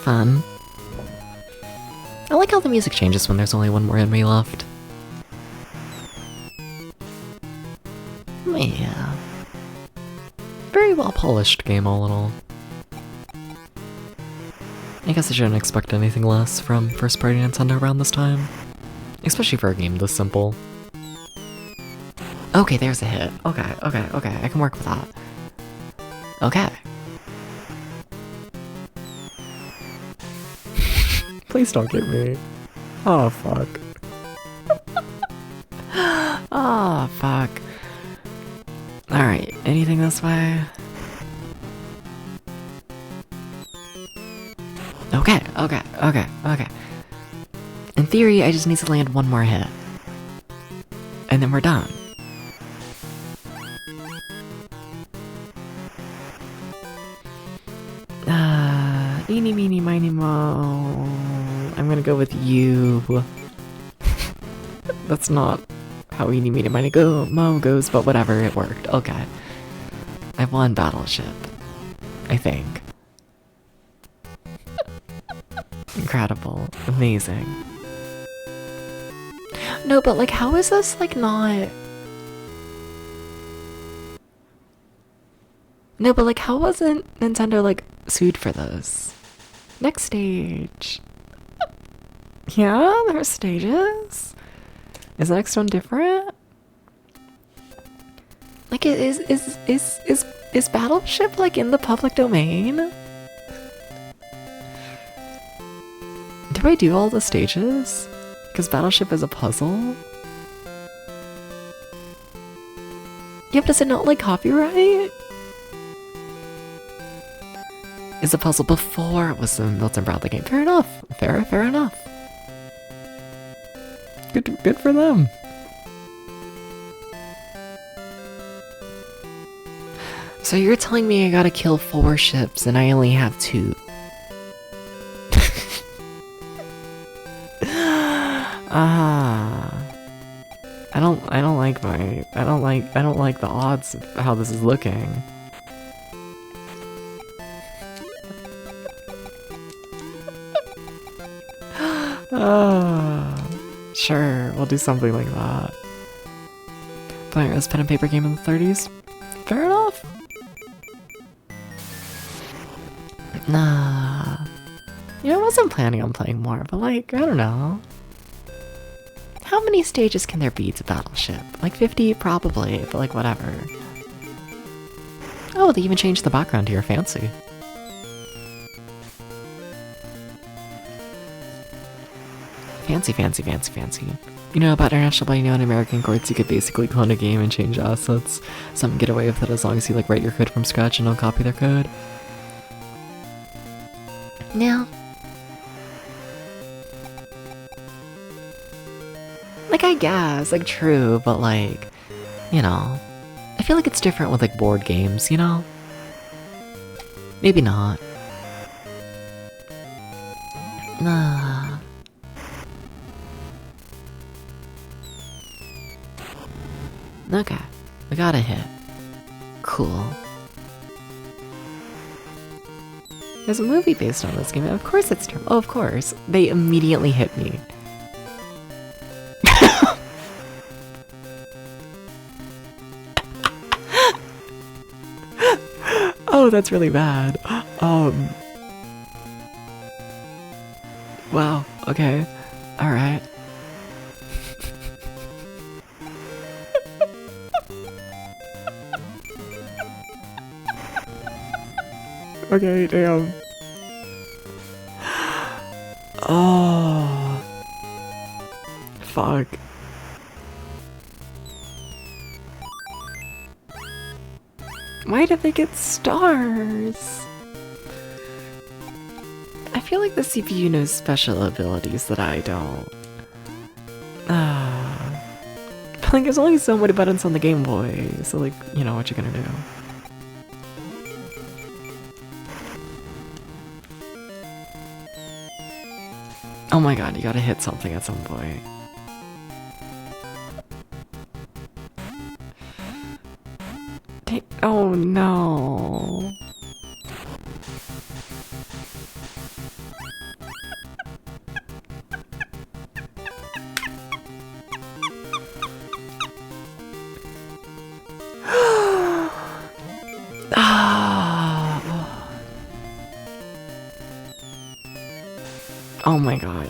Fun. I like how the music changes when there's only one more enemy left. Yeah. Very well polished game all in all. I guess I shouldn't expect anything less from first party Nintendo around this time. Especially for a game this simple. Okay, there's a hit. Okay, I can work with that. Okay. Please don't get me. Oh, fuck. Oh, fuck. Alright, anything this way? Okay. In theory, I just need to land one more hit. And then we're done. Eeny, meeny, miny, mo. I'm gonna go with you. That's not how eeny, meeny, miny, mo goes, but whatever, it worked. Okay. I have one battleship. I think. Incredible. Amazing. No, but like, how is this like not... No, but like, how wasn't Nintendo like sued for this? Next stage. Yeah, there are stages. Is the next one different? Like, is Battleship like in the public domain? Do I do all the stages? Because Battleship is a puzzle? Yeah, but does it not like copyright? Is the puzzle before it was the Milton Bradley game? Fair enough. Fair enough. Good for them. So you're telling me I gotta kill 4 ships and I only have 2? I don't like the odds of how this is looking. Sure, we'll do something like that. Playing this pen and paper game in the 30s? Fair enough. Nah. I wasn't planning on playing more, but like, I don't know. How many stages can there be to Battleship? Like 50? Probably, but like, whatever. Oh, they even changed the background here, fancy. Fancy, fancy, fancy, fancy. You know, about international playing on American courts, you could basically clone a game and change assets. Some get away with it as long as you like write your code from scratch and don't copy their code. Now, like I guess, like true, but like, you know, I feel like it's different with like board games, you know? Maybe not. Nah. Okay, we got a hit. Cool. There's a movie based on this game. Of course it's true. Oh, of course. They immediately hit me. Oh, that's really bad. Wow, okay. Alright. Okay, damn. Oh. Fuck. Why did they get stars? I feel like the CPU knows special abilities that I don't. But like, there's only so many buttons on the Game Boy, so like, you know what you're gonna do. Oh my god, you gotta hit something at some point. Oh no. Oh my god.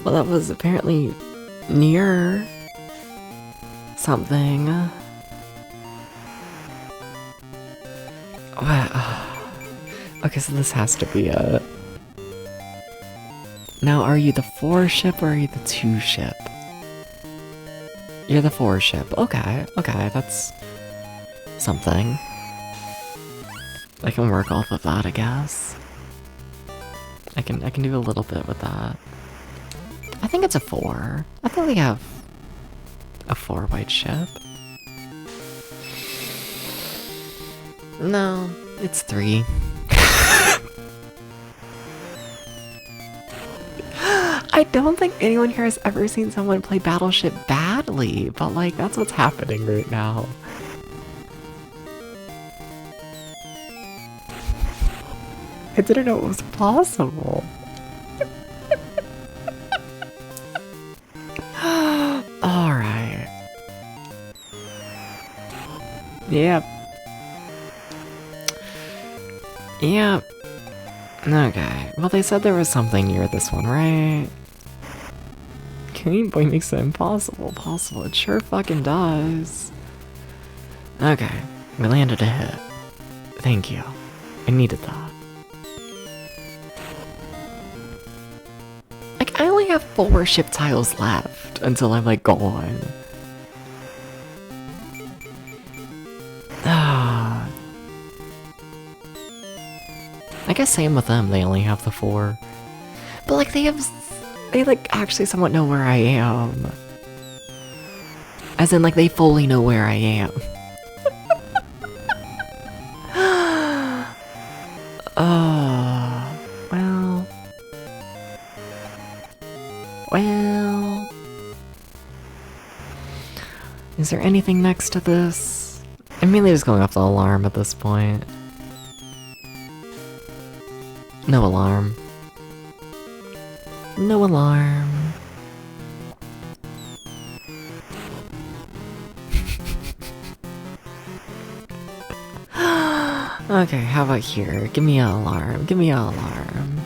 Well, that was apparently near something. Okay, so this has to be it. Now, are you the 4 ship or are you the 2 ship? You're the 4 ship. Okay, okay, that's something. I can work off of that, I guess. I can do a little bit with that. I think it's a 4. I think we have a 4 white ship. No, it's 3. I don't think anyone here has ever seen someone play Battleship badly, but like, that's what's happening right now. I didn't know it was possible. Alright. Yep. Yep. Okay. Well, they said there was something near this one, right? Gameboy makes it impossible possible. It sure fucking does. Okay. We landed a hit. Thank you. I needed that. Like, I only have 4 ship tiles left until I'm, like, gone. I guess same with them, they only have the 4. But, like, they like, actually somewhat know where I am. As in, like, they fully know where I am. Well... Well... Is there anything next to this? I'm mainly just going off the alarm at this point. No alarm. No alarm. Okay, how about here? Give me an alarm. Give me an alarm.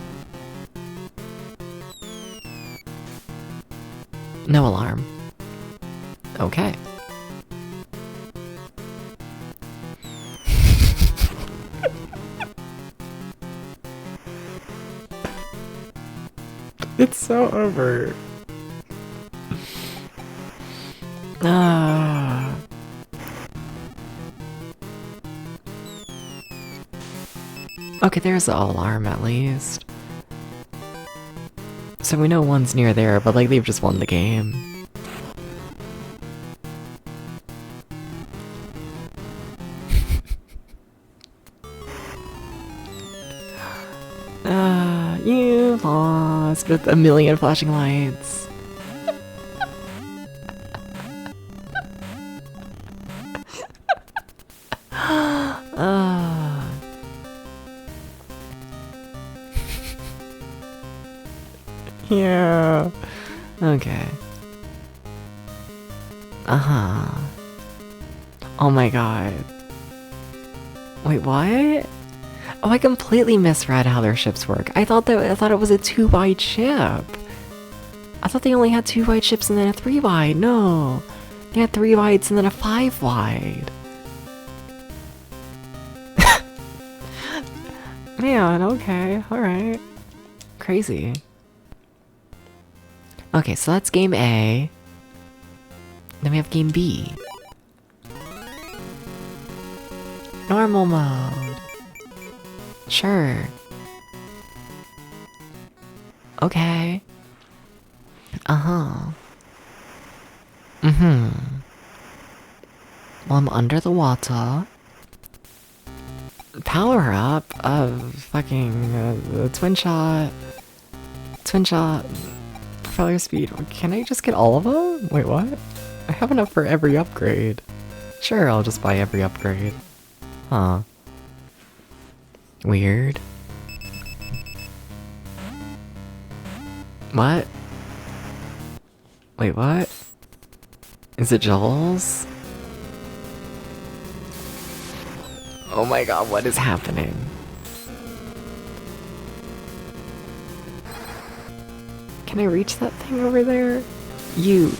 No alarm. Okay. It's so over. Ah. Okay, there's an alarm at least. So we know one's near there, but like they've just won the game. You lost with a million flashing lights. Yeah. Okay. Uh-huh. Oh my god. Wait, what? Oh, I completely misread how their ships work. I thought it was a 2-wide ship. I thought they only had 2-wide ships and then a 3-wide. No. They had 3 wides and then a 5-wide. Man, okay, alright. Crazy. Okay, so that's game A. Then we have game B. Normal mode. Sure. Okay. Uh-huh. Mm-hmm. Well, I'm under the water. Power up of fucking twin shot. Twin shot. Propeller speed. Can I just get all of them? Wait, what? I have enough for every upgrade. Sure, I'll just buy every upgrade. Huh. Weird. What? Wait, what? Is it Joel's? Oh my god, what is happening? Can I reach that thing over there? You.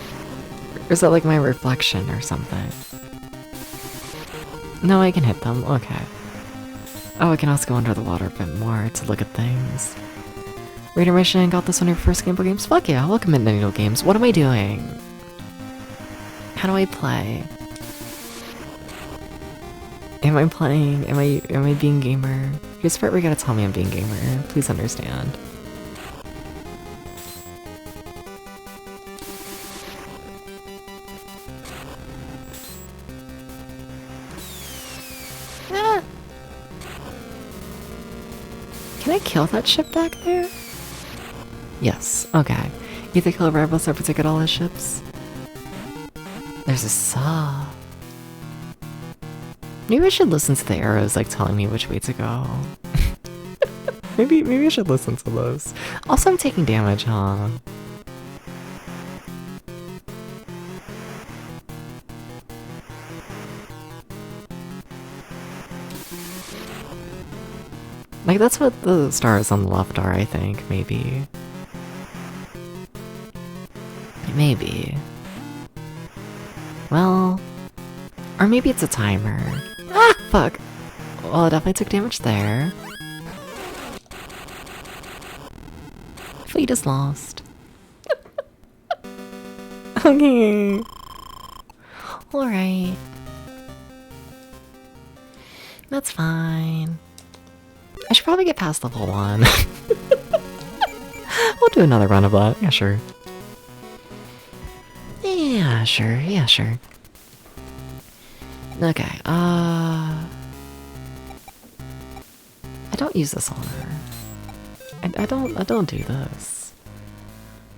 Or is that like my reflection or something? No, I can hit them. Okay. Oh, I can also go under the water a bit more to look at things. Raider mission, got this on your first Gameboy games? Fuck yeah, welcome to Nintendo games. What am I doing? How do I play? Am I playing? Am I being gamer? Here's the part where you gotta tell me I'm being gamer. Please understand. Ah! Can I kill that ship back there? Yes, okay. Either kill Rebels or protect all his ships. There's a saw. Maybe I should listen to the arrows like telling me which way to go. maybe I should listen to those. Also, I'm taking damage, huh? Like, that's what the stars on the left are, I think, maybe. Maybe. Well, or maybe it's a timer. Ah, fuck. Well, I definitely took damage there. Fleet is lost. Okay. Alright. That's fine. I should probably get past level 1. We'll do another run of that. Yeah, sure. Yeah, sure. Yeah, sure. Okay, I don't use this on her. I don't do this.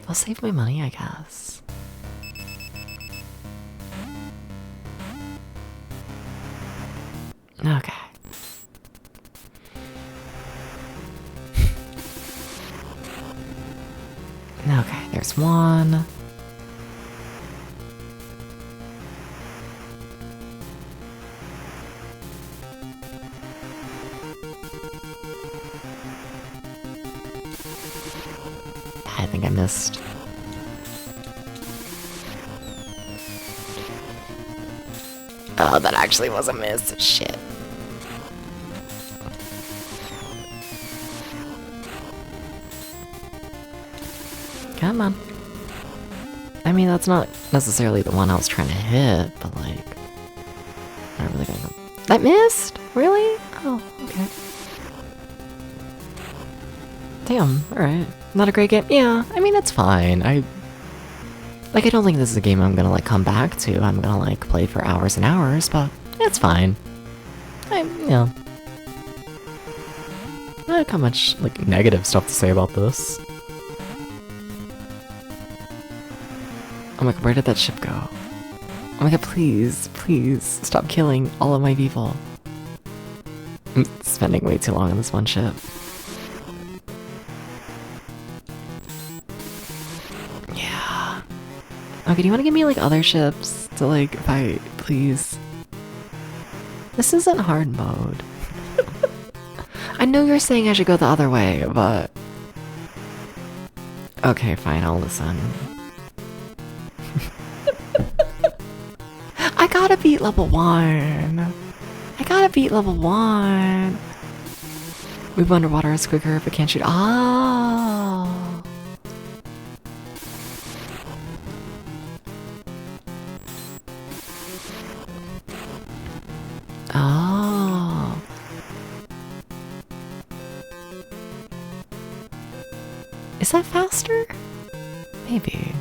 I'll save my money, I guess. Okay. Okay, there's one. I think I missed. Oh, that actually was a miss. Shit. Come on. I mean, that's not necessarily the one I was trying to hit, but like, not really gonna. That missed? Really? Oh, okay. Damn. All right. Not a great game. Yeah. I mean, it's fine. I don't think this is a game I'm gonna like come back to. I'm gonna like play for hours and hours, but it's fine. I don't have much like negative stuff to say about this. Oh my god, where did that ship go? Oh my god, please, please, stop killing all of my people. I'm spending way too long on this one ship. Yeah. Okay, do you want to give me like other ships to like fight, please? This isn't hard mode. I know you're saying I should go the other way, but... Okay, fine, I'll listen. I gotta beat level 1. I gotta beat level 1. Move underwater is quicker, but can't shoot. Oh. Oh. Is that faster? Maybe.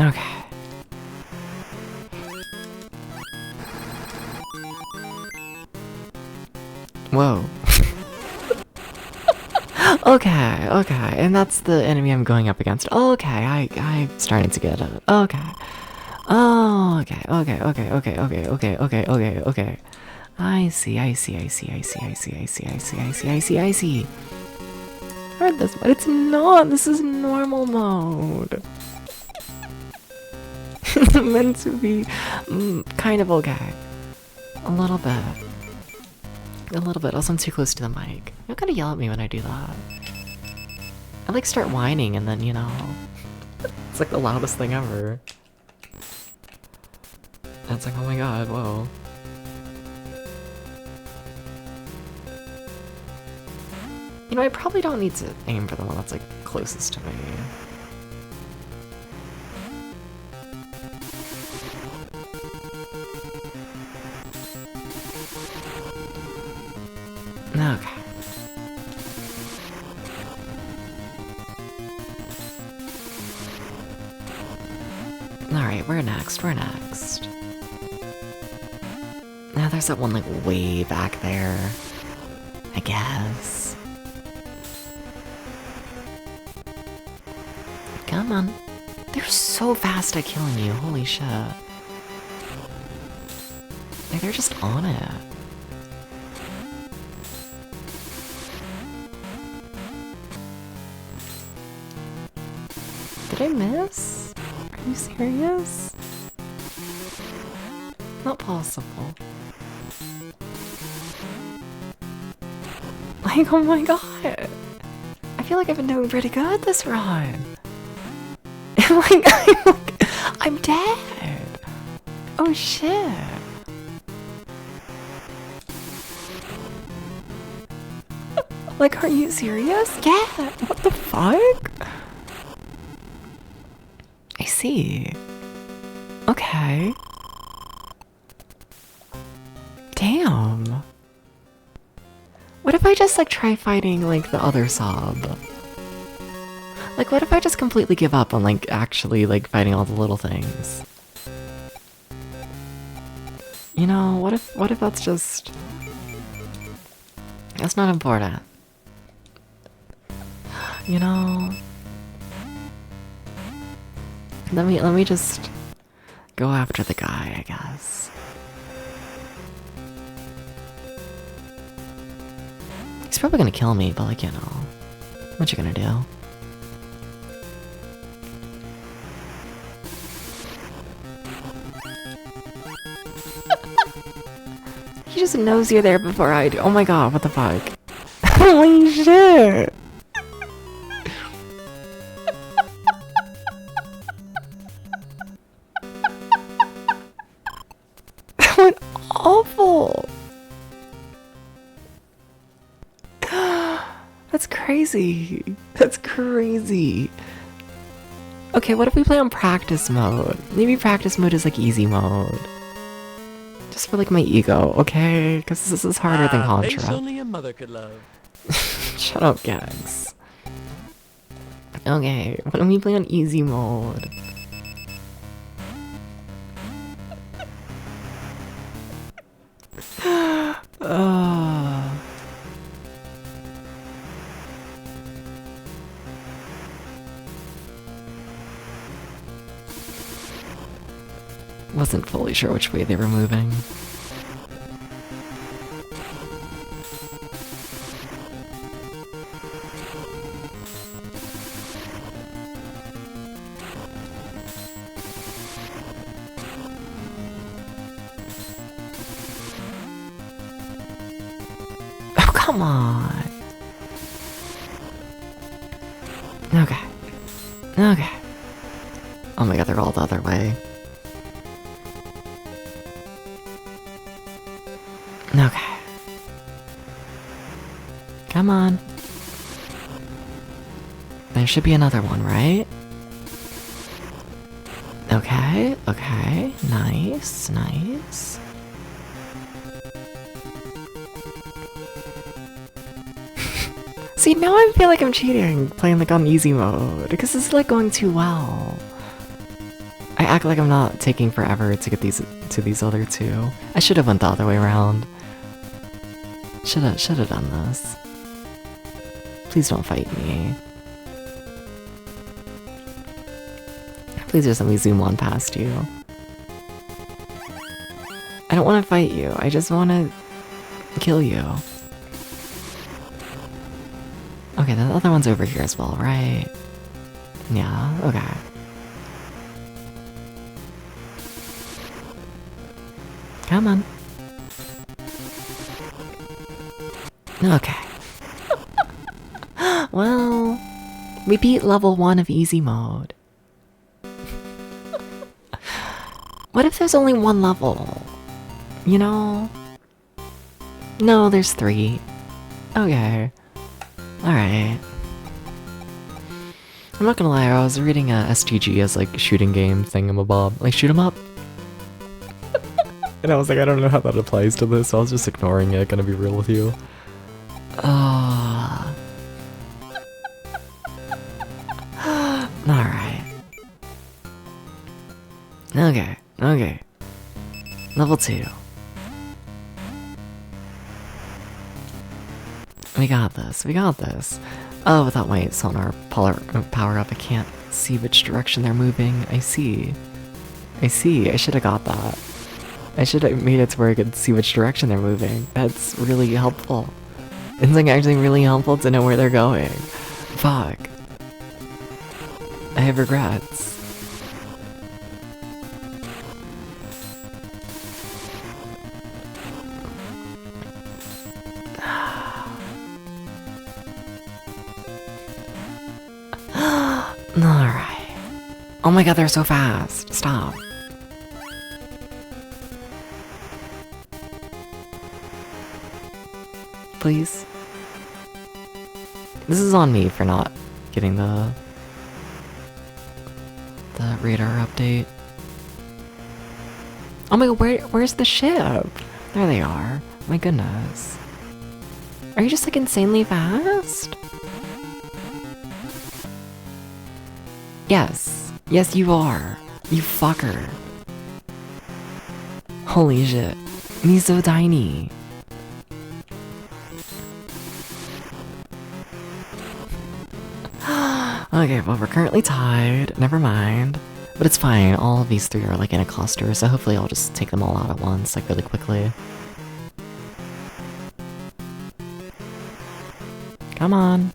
Okay. Whoa. Okay, okay, and that's the enemy I'm going up against. Okay, I'm starting to get it. Okay. Oh, okay, okay, okay, okay, okay, okay, okay, okay, okay. I see. I heard this, but it's not. This is normal mode. It's meant to be kind of okay. A little bit. A little bit. Also, I'm too close to the mic. You don't gotta yell at me when I do that. I like start whining and then, you know, it's like the loudest thing ever. And it's like, oh my god, whoa. You know, I probably don't need to aim for the one that's like closest to me. Okay. Alright, we're next, Now there's that one like way back there, I guess. Come on. They're so fast at killing you, holy shit. Like they're just on it. Did I miss? Are you serious? Not possible. Like, oh my god. I feel like I've been doing pretty good this run. I'm dead. Oh shit. Like, are you serious? Yeah. What the fuck? I see. Okay. Damn. What if I just like try fighting like the other Sob? Like what if I just completely give up on like actually like fighting all the little things? You know, what if that's just... That's not important. You know... Let me just go after the guy, I guess. He's probably gonna kill me, but like, you know, what you gonna do? He just knows you're there before I do. Oh my god, what the fuck? Holy shit! That went awful! That's crazy. That's crazy. Okay, what if we play on practice mode? Maybe practice mode is like easy mode. Just for like my ego, okay? Because this is harder than Face Contra. only a mother could love. Shut up, Gags. Okay, why don't we play on easy mode? Wasn't fully sure which way they were moving. Oh, come on. Okay. Okay. Oh my god, they're all the other way. Okay. Come on. There should be another one, right? Okay, okay. Nice, nice. See, now I feel like I'm cheating, playing like on easy mode, because this is like going too well. I act like I'm not taking forever to get these to these other two. I should have went the other way around. Should have done this. Please don't fight me. Please just let me zoom on past you. I don't want to fight you. I just want to kill you. Okay, the other one's over here as well, right? Yeah, okay. Come on. Okay. Well, we beat level 1 of easy mode. What if there's only one level? You know? No, there's 3. Okay. Alright. I'm not gonna lie, I was reading STG as like shooting game thingamabob. Like, shoot 'em up. And I was like, I don't know how that applies to this, so I was just ignoring it, gonna be real with you. Alright. Okay, okay. Level 2. We got this, we got this. Oh, without my sonar power up, I can't see which direction they're moving. I see. I should have got that. I should have made it to where I could see which direction they're moving. That's really helpful. It's like actually really helpful to know where they're going. Fuck. I have regrets. Alright. Oh my god, they're so fast. Stop. Please. This is on me for not getting the radar update. Oh my god, where's the ship? There they are. My goodness. Are you just like insanely fast? Yes. Yes, you are. You fucker. Holy shit. He's so tiny. Okay, well, we're currently tied. Never mind. But it's fine. All of these 3 are like in a cluster, so hopefully I'll just take them all out at once, like really quickly. Come on.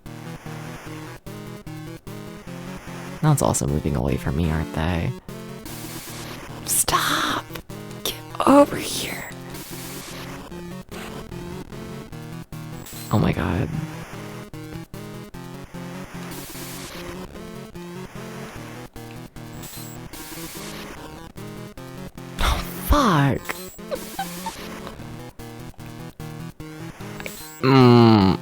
Now it's also moving away from me, aren't they? Stop! Get over here! Oh my god. Oh, fuck. Oh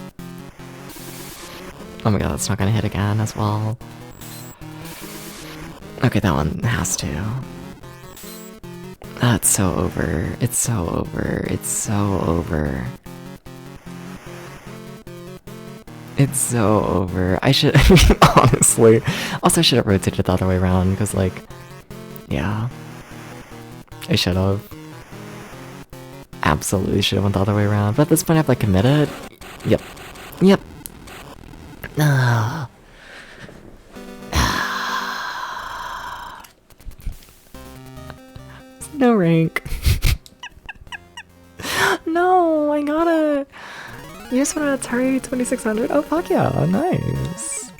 my god, that's not gonna hit again as well. Okay, that one has to. That's so over. It's so over. It's so over. It's so over. I should, honestly. Also, I should have rotated the other way around, because, like, yeah. I should have. Absolutely should have went the other way around. But at this point, I've, like, committed. Yep. Yep. Ah. No rank. No, I got it. You just want an Atari 2600? Oh, fuck yeah, nice.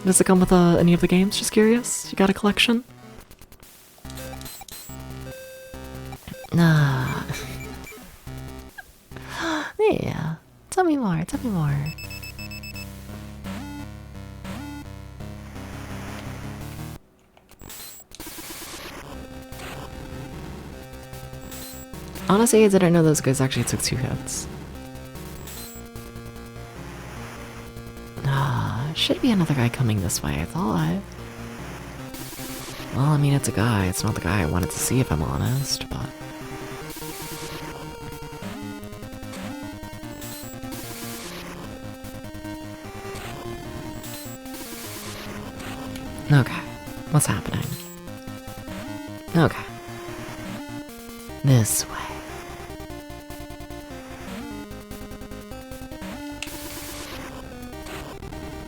Does it come with any of the games? Just curious. You got a collection? Nah. Yeah. Tell me more, tell me more. Honestly, I didn't know those guys actually took 2 hits. Should be another guy coming this way, I thought. Well, I mean, it's a guy. It's not the guy I wanted to see, if I'm honest, but... Okay. What's happening? Okay. This way.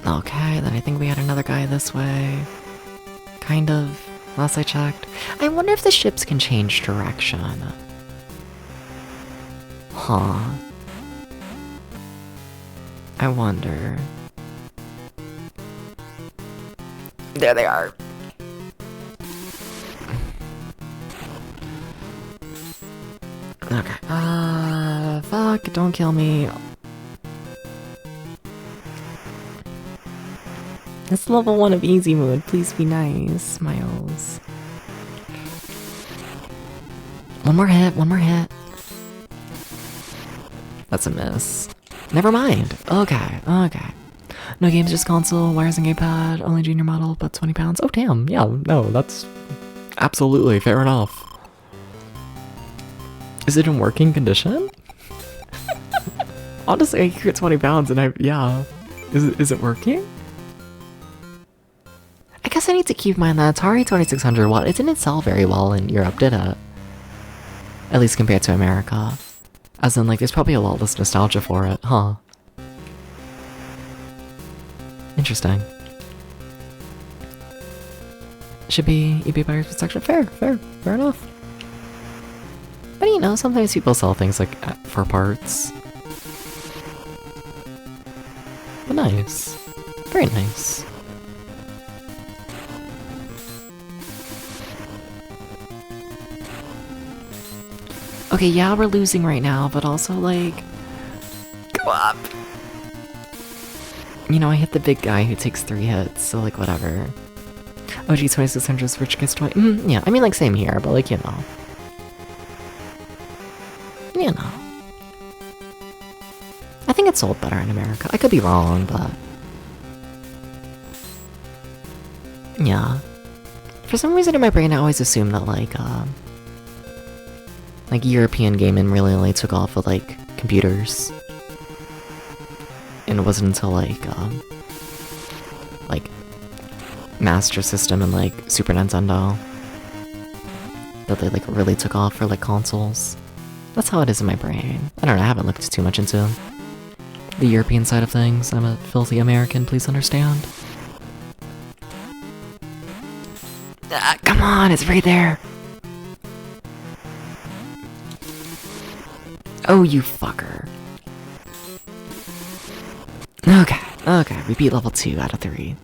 Okay, then I think we had another guy this way. Kind of, last I checked. I wonder if the ships can change direction. Huh. I wonder. There they are. Okay. Fuck, don't kill me. It's level 1 of easy mode, please be nice, Miles. One more hit, one more hit. That's a miss. Never mind. Okay, okay. No games, just console, wires and gamepad, only junior model, but 20 pounds. Oh damn, yeah, no, that's absolutely fair enough. Is it in working condition? Honestly, I hear 20 pounds and yeah. Is it working? I guess I need to keep in mind that Atari 2600 watt, it didn't sell very well in Europe, did it? At least compared to America. As in, like, there's probably a lot less nostalgia for it, huh? Interesting. Should be eBay buyer's section. Fair enough. But you know, sometimes people sell things like for parts. But nice. Very nice. Okay, yeah, we're losing right now, but also, like... Go up! You know, I hit the big guy who takes 3 hits, so, like, whatever. OG 2600's rich gets 20... yeah, I mean, like, same here, but, like, you know. You know. I think it sold better in America. I could be wrong, but... yeah. For some reason in my brain, I always assume that, like, European gaming really only took off with, like, computers. And it wasn't until, like, Master System and, like, Super Nintendo that they, like, really took off for, like, consoles. That's how it is in my brain. I don't know, I haven't looked too much into the European side of things. I'm a filthy American, please understand. Come on, it's right there! Oh, you fucker. Okay, we beat level 2 out of 3.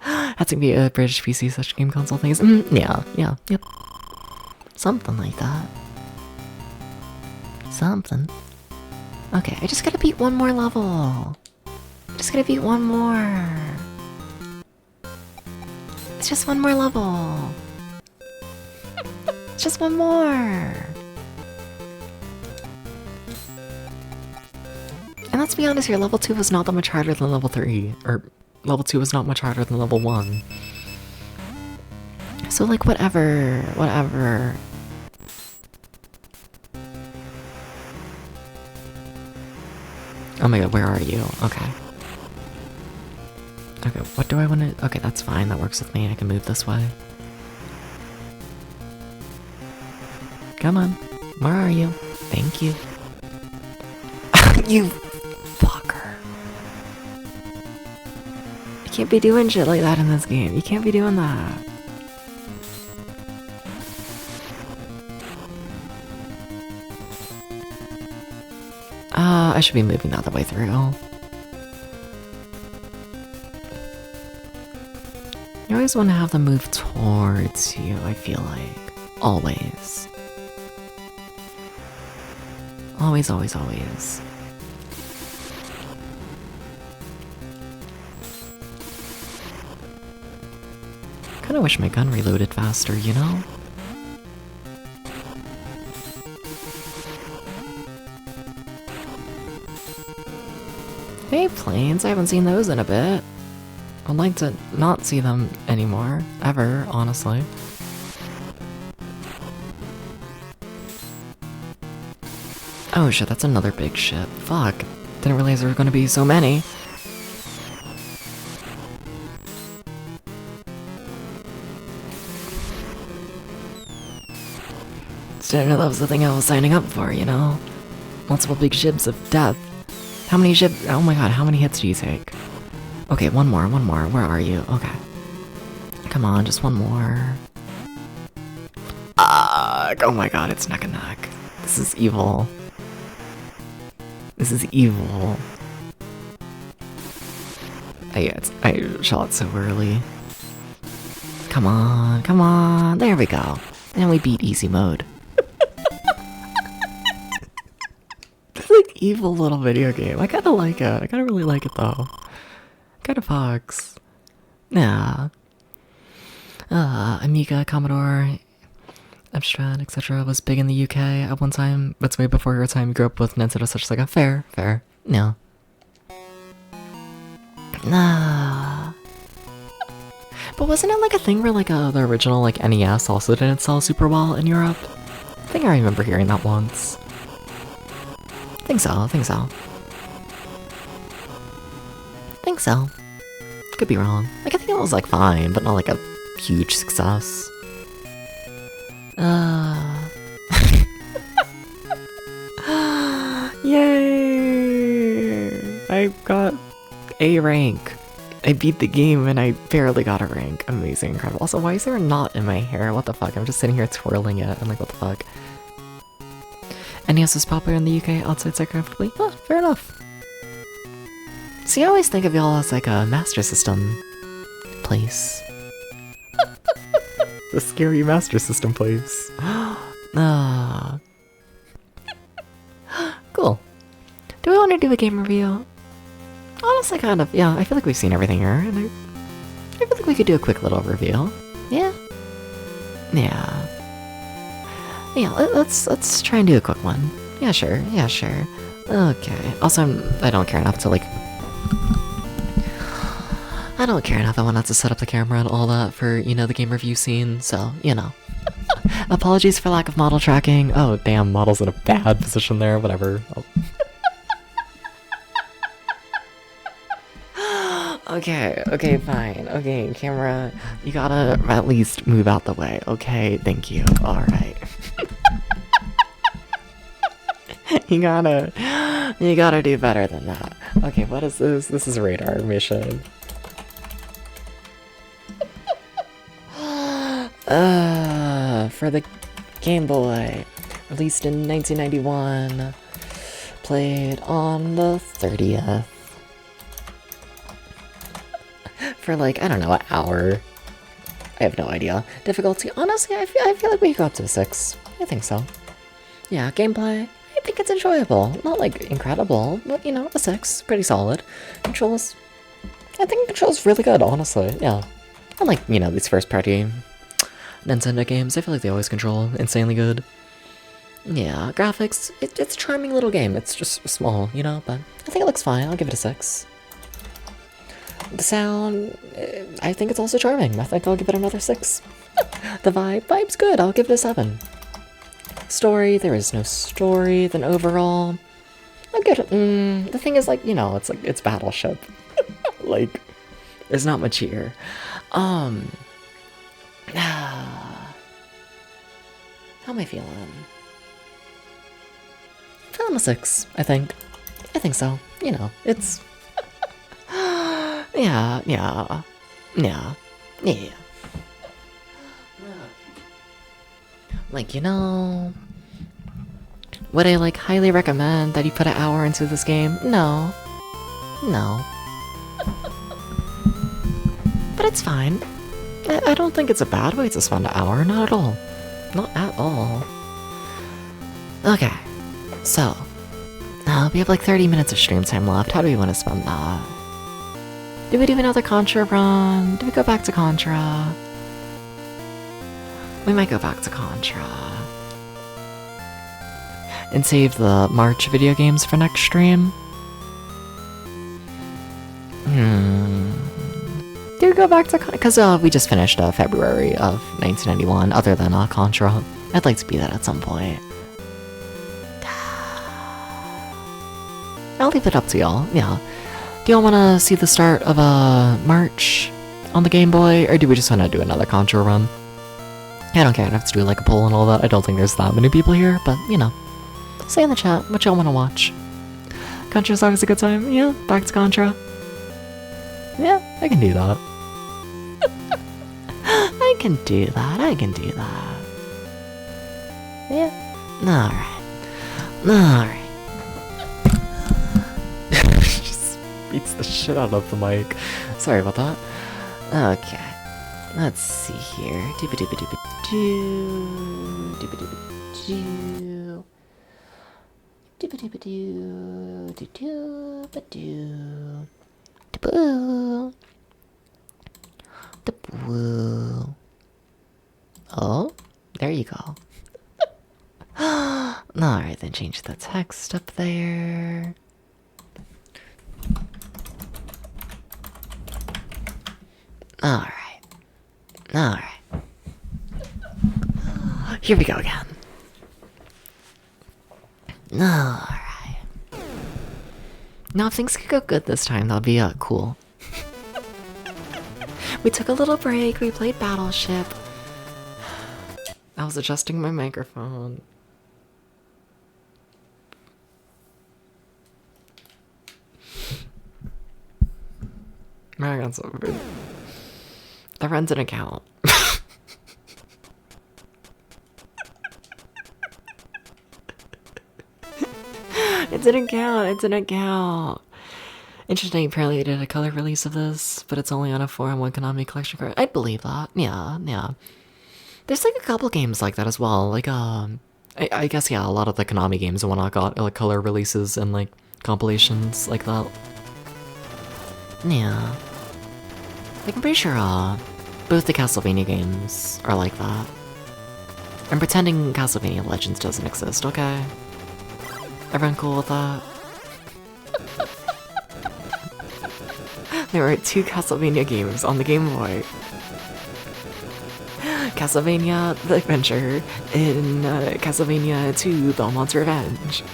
Had to be a British PC such game console things. Yeah, yep. Something like that. Something. Okay, I just gotta beat one more level. Just gotta beat one more. It's just one more level. It's just one more. And let's be honest here, level 2 was not that much harder than level 3. Or, level 2 was not much harder than level 1. So, like, whatever. Oh my god, where are you? Okay. Okay, what do I want to... Okay, that's fine, that works with me. I can move this way. Come on. Where are you? Thank you. You fucker. You can't be doing shit like that in this game. You can't be doing that. I should be moving the other way through. You always want to have them move towards you, I feel like. Always. Always, always, always. Kinda wish my gun reloaded faster, you know? Hey, planes, I haven't seen those in a bit. I'd like to not see them anymore, ever, honestly. Oh shit, that's another big ship. Fuck. Didn't realize there were gonna be so many. Just didn't know that was the thing I was signing up for, you know? Multiple big ships of death. How many ships? Oh my god, how many hits do you take? Okay, one more. Where are you? Okay. Come on, just one more. Oh my god, it's neck and neck. This is evil. This is evil. I shot so early. Come on. There we go. And we beat easy mode. Evil little video game. I kinda like it. I kinda really like it though. Kinda fucks. Yeah. Amiga, Commodore, Amstrad, etc. was big in the UK at one time. That's way before your time. You grew up with Nintendo, such like a fair. No. Nah. But wasn't it like a thing where like the original like NES also didn't sell super well in Europe? I think I remember hearing that once. Think so. Could be wrong. Like, I think it was, like, fine, but not, like, a huge success. Yay! I got a rank. I beat the game and I barely got a rank. Amazing, incredible. Also, why is there a knot in my hair? What the fuck? I'm just sitting here twirling it. I'm like, what the fuck? NES was popular in the UK outside geographically? Oh, fair enough. See, I always think of y'all as like a Master System place. The scary Master System place. Cool. Do we want to do a game review? Honestly, kind of. Yeah, I feel like we've seen everything here, and I feel like we could do a quick little review. Yeah. Yeah, let's try and do a quick one. Yeah, sure. Okay. Also, I don't care enough to like... I don't care enough. I want to set up the camera and all that for, you know, the game review scene, so, you know. Apologies for lack of model tracking. Oh, damn, model's in a bad position there, whatever. Okay, fine. Okay, camera, you gotta at least move out the way. Okay, thank you. Alright. You gotta do better than that. Okay, what is this? This is radar mission. For the Game Boy, released in 1991, played on the 30th. For like, I don't know, an hour. I have no idea. Difficulty, honestly, I feel like we could go up to a 6. I think so. Yeah, gameplay, think it's enjoyable. Not like incredible, but you know, a 6, pretty solid. Controls, I think controls really good, honestly. Yeah, unlike you know these first-party Nintendo games, I feel like they always control insanely good. Yeah, graphics, it's a charming little game. It's just small, you know, but I think it looks fine. I'll give it a 6. The sound, I think it's also charming. I think I'll give it another 6. The vibe's good. I'll give it a 7. Story, there is no story. Then overall, I'll give it. The thing is, like, you know, it's like it's Battleship. Like, there's not much here. How am I feeling? Feeling a 6, I think. I think so. You know, it's. Yeah. Like, you know, would I like highly recommend that you put an hour into this game? No. But it's fine. I don't think it's a bad way to spend an hour, not at all. Not at all. Okay, so, we have like 30 minutes of stream time left. How do we want to spend that? Do we do another Contra run? Do we go back to Contra? We might go back to Contra. And save the March video games for next stream? Do we go back to Contra? Because we just finished February of 1991, other than Contra. I'd like to be that at some point. I'll leave it up to y'all, yeah. Do y'all want to see the start of March on the Game Boy, or do we just want to do another Contra run? I don't care, I don't have to do like a poll and all that. I don't think there's that many people here, but you know. Say in the chat what y'all want to watch. Contra's always a good time, yeah, back to Contra. Yeah, I can do that. I can do that. Yeah. Alright. Just beats the shit out of the mic. Sorry about that. Okay. Let's see here. Doo-ba-doo-ba-doo-ba-doo. Doo-ba-doo-ba-doo. Doo-ba-doo-ba-doo. Doo-doo-ba-doo. Doo-boo. Doo-boo. Oh, there you go. Alright, then change the text up there. Alright. Here we go again. Alright. Now, if things could go good this time, that'll be cool. We took a little break, we played Battleship. I was adjusting my microphone. I got so good. That runs an account. It didn't count. Interesting, apparently I did a color release of this, but it's only on a 4-in-1 Konami collection card. I'd believe that. Yeah. There's like a couple games like that as well. Like, I guess, yeah, a lot of the Konami games and whatnot got like color releases and like compilations like that. Yeah. Like, I'm pretty sure, both the Castlevania games are like that. I'm pretending Castlevania Legends doesn't exist, okay? Everyone cool with that? There were 2 Castlevania games on the Game Boy. Castlevania The Adventure and Castlevania 2 Belmont's Revenge.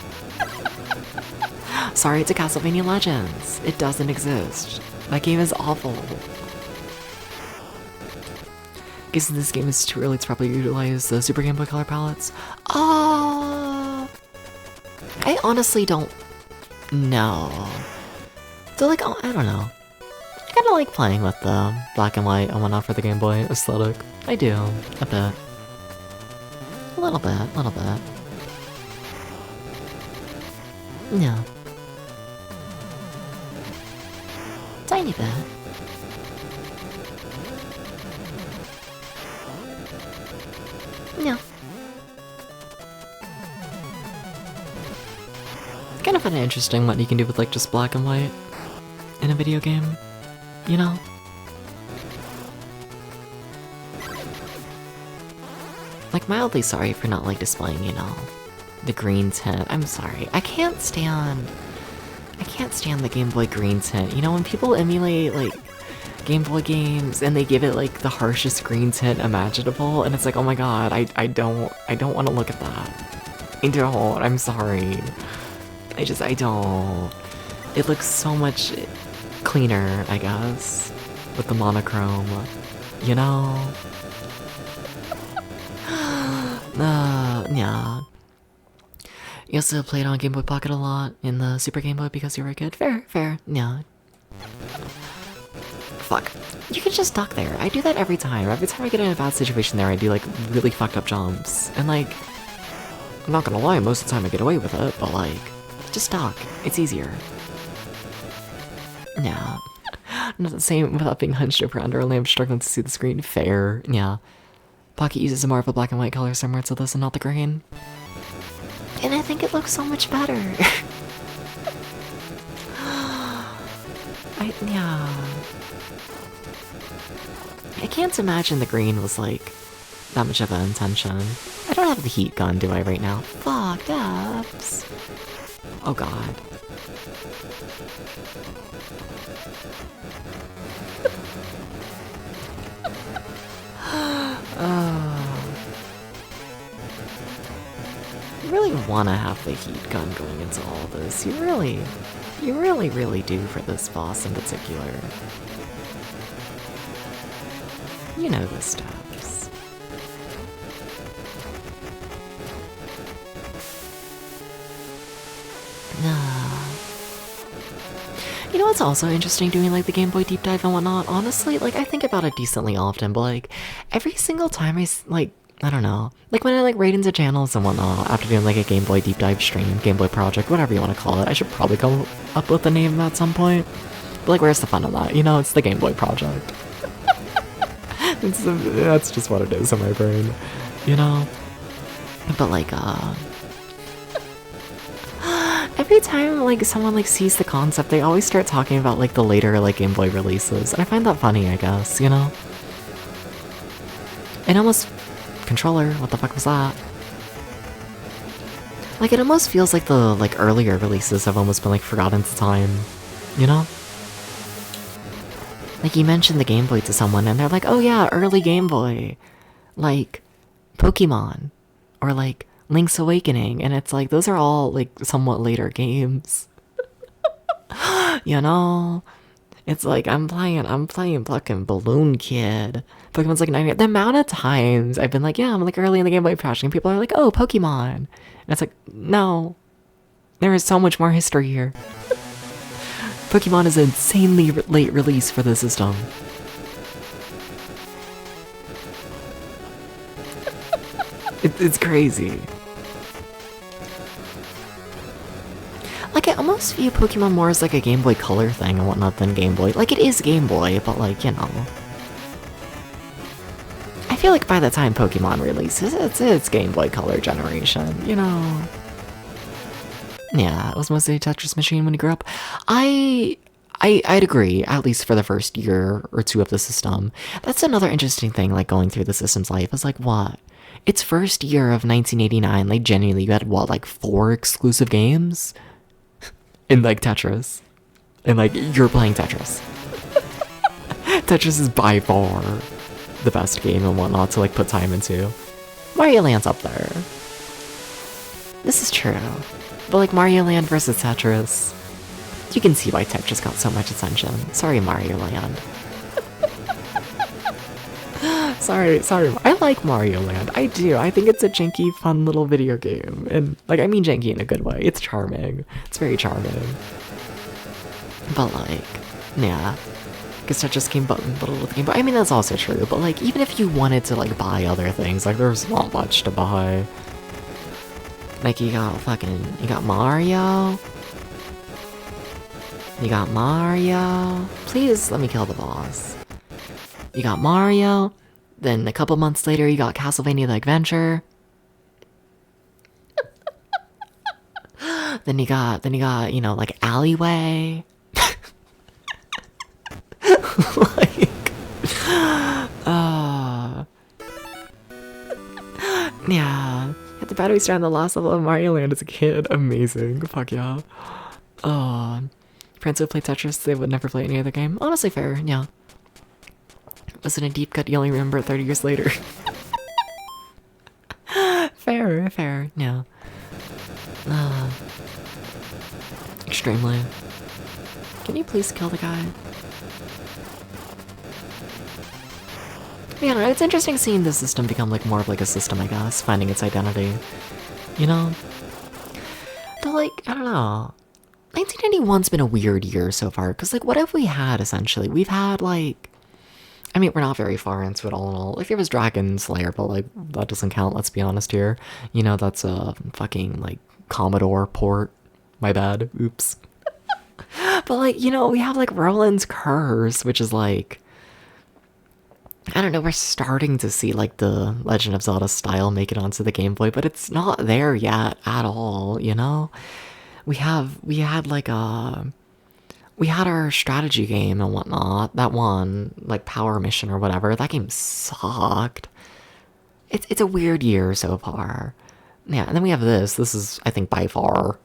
Sorry to Castlevania Legends. It doesn't exist. That game is awful. Guessing this game is too early to probably utilize the Super Game Boy Color palettes. I honestly don't know. So like, I don't know. I kinda like playing with the black and white and whatnot for the Game Boy aesthetic. I do, a bit. A little bit. Yeah. Tiny bit. Yeah. find it interesting what you can do with like just black and white in a video game, you know? Like, mildly sorry for not like displaying, you know, the green tint. I'm sorry. I can't stand the Game Boy green tint. You know, when people emulate like Game Boy games and they give it like the harshest green tint imaginable, and it's like, oh my god, I don't want to look at that. I don't. I'm sorry. I don't. It looks so much cleaner, I guess, with the monochrome. You know? Yeah. You also played on Game Boy Pocket a lot in the Super Game Boy because you were a kid. Fair, yeah. Fuck. You can just duck there. I do that every time. Every time I get in a bad situation there, I do like really fucked up jumps. And like, I'm not gonna lie, most of the time I get away with it, but like, just duck. It's easier. Yeah. Not the same without being hunched over under a lamp, struggling to see the screen. Fair, yeah. Pocket uses more of a black and white color similar to this and not the green. And I think it looks so much better. Yeah. I can't imagine the green was like that much of an intention. I don't have the heat gun, do I, right now? Fuck, Dubs. Oh god. You really want to have the heat gun going into all this. You really do for this boss in particular. You know the steps. You know what's also interesting doing like the Game Boy deep dive and whatnot? Honestly, like I think about it decently often, but like every single time I don't know, like when I like raid into channels and whatnot after doing like a Game Boy deep dive stream, Game Boy project, whatever you want to call it. I should probably come up with a name at some point. But like, where's the fun of that? You know, it's the Game Boy project. That's just what it is in my brain, you know? But like, every time like someone like sees the concept, they always start talking about like the later like Game Boy releases, and I find that funny, I guess, you know? It almost... Controller, what the fuck was that? Like, it almost feels like the like earlier releases have almost been like forgotten to time, you know? Like, you mentioned the Game Boy to someone and they're like, oh yeah, early Game Boy. Like, Pokemon. Or like, Link's Awakening. And it's like, those are all like somewhat later games. You know? It's like, I'm playing fucking Balloon Kid. Pokemon's like 90. The amount of times I've been like, yeah, I'm like early in the Game Boy project, and people are like, oh, Pokemon. And it's like, no. There is so much more history here. Pokemon is an insanely late release for the system. It's crazy. Like, I almost view Pokemon more as like a Game Boy Color thing and whatnot than Game Boy. Like, it is Game Boy, but like, you know. I feel like by the time Pokemon releases, it's Game Boy Color generation, you know. Yeah, it was mostly a Tetris machine when you grew up. I'd agree, at least for the first year or two of the system. That's another interesting thing, like, going through the system's life, is like, what? Its first year of 1989, like, genuinely, you had, what, like, 4 exclusive games? In, like, Tetris. And, like, you're playing Tetris. Tetris is by far the best game and whatnot to, like, put time into. Mario Land's up there. This is true. But, like, Mario Land versus Tetris, you can see why Tetris got so much attention. Sorry, Mario Land. Sorry. I like Mario Land. I do. I think it's a janky, fun little video game. And, like, I mean janky in a good way. It's charming. It's very charming. But, like, yeah. Because Tetris came bundled with the game. But I mean, that's also true. But, like, even if you wanted to, like, buy other things, like, there's not much to buy. Like, you got Mario. You got Mario. Please let me kill the boss. You got Mario. Then a couple months later, you got Castlevania The Adventure. you know, like Alleyway. Like, yeah. Had the battery star on the last level of Mario Land as a kid. Amazing. Fuck yeah. Friends would play Tetris, they would never play any other game. Honestly, fair, yeah. Wasn't a deep cut, you only remember it 30 years later. Fair, yeah. Extremely. Can you please kill the guy? Yeah, it's interesting seeing the system become like more of like a system, I guess, finding its identity. You know? But like, I don't know. 1991's been a weird year so far, because like what have we had essentially? We've had like, I mean, we're not very far into it all in all. Like there was Dragon Slayer, but like that doesn't count, let's be honest here. You know, that's a fucking like Commodore port. My bad. Oops. But like, you know, we have like Roland's Curse, which is like, I don't know, we're starting to see like the Legend of Zelda style make it onto the Game Boy, but it's not there yet at all, you know? We had like we had our strategy game and whatnot, that one, like Power Mission or whatever, that game sucked. It's a weird year so far. Yeah, and then we have this is, I think, by far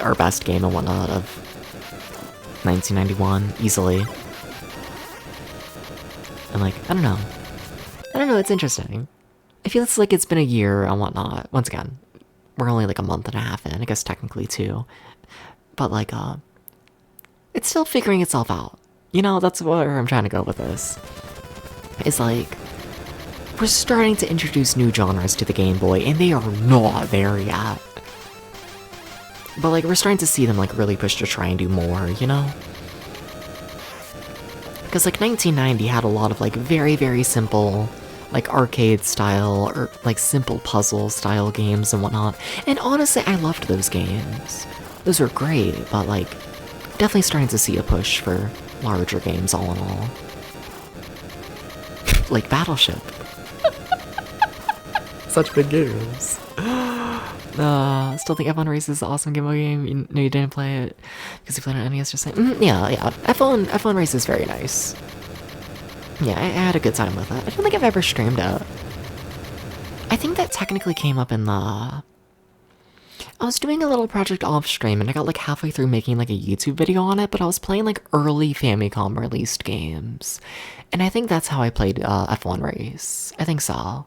our best game and whatnot of 1991, easily. And like, I don't know, it's interesting. I feel it's like it's been a year and whatnot. Once again, we're only like a month and a half in, I guess technically 2. But like, it's still figuring itself out. You know, that's where I'm trying to go with this. It's like, we're starting to introduce new genres to the Game Boy, and they are not there yet. But like, we're starting to see them like really push to try and do more, you know? Because like 1990 had a lot of like very, very simple, like arcade style or like simple puzzle style games and whatnot. And honestly, I loved those games. Those were great, but like definitely starting to see a push for larger games all in all. Like Battleship. Such big games. Still think F1 Race is an awesome Game Boy game. You know you didn't play it because you played on NES. Just saying, yeah. F1 Race is very nice. Yeah, I had a good time with it. I don't think I've ever streamed it. I think that technically came up in the. I was doing a little project off stream and I got like halfway through making like a YouTube video on it, but I was playing like early Famicom released games, and I think that's how I played F1 Race. I think so.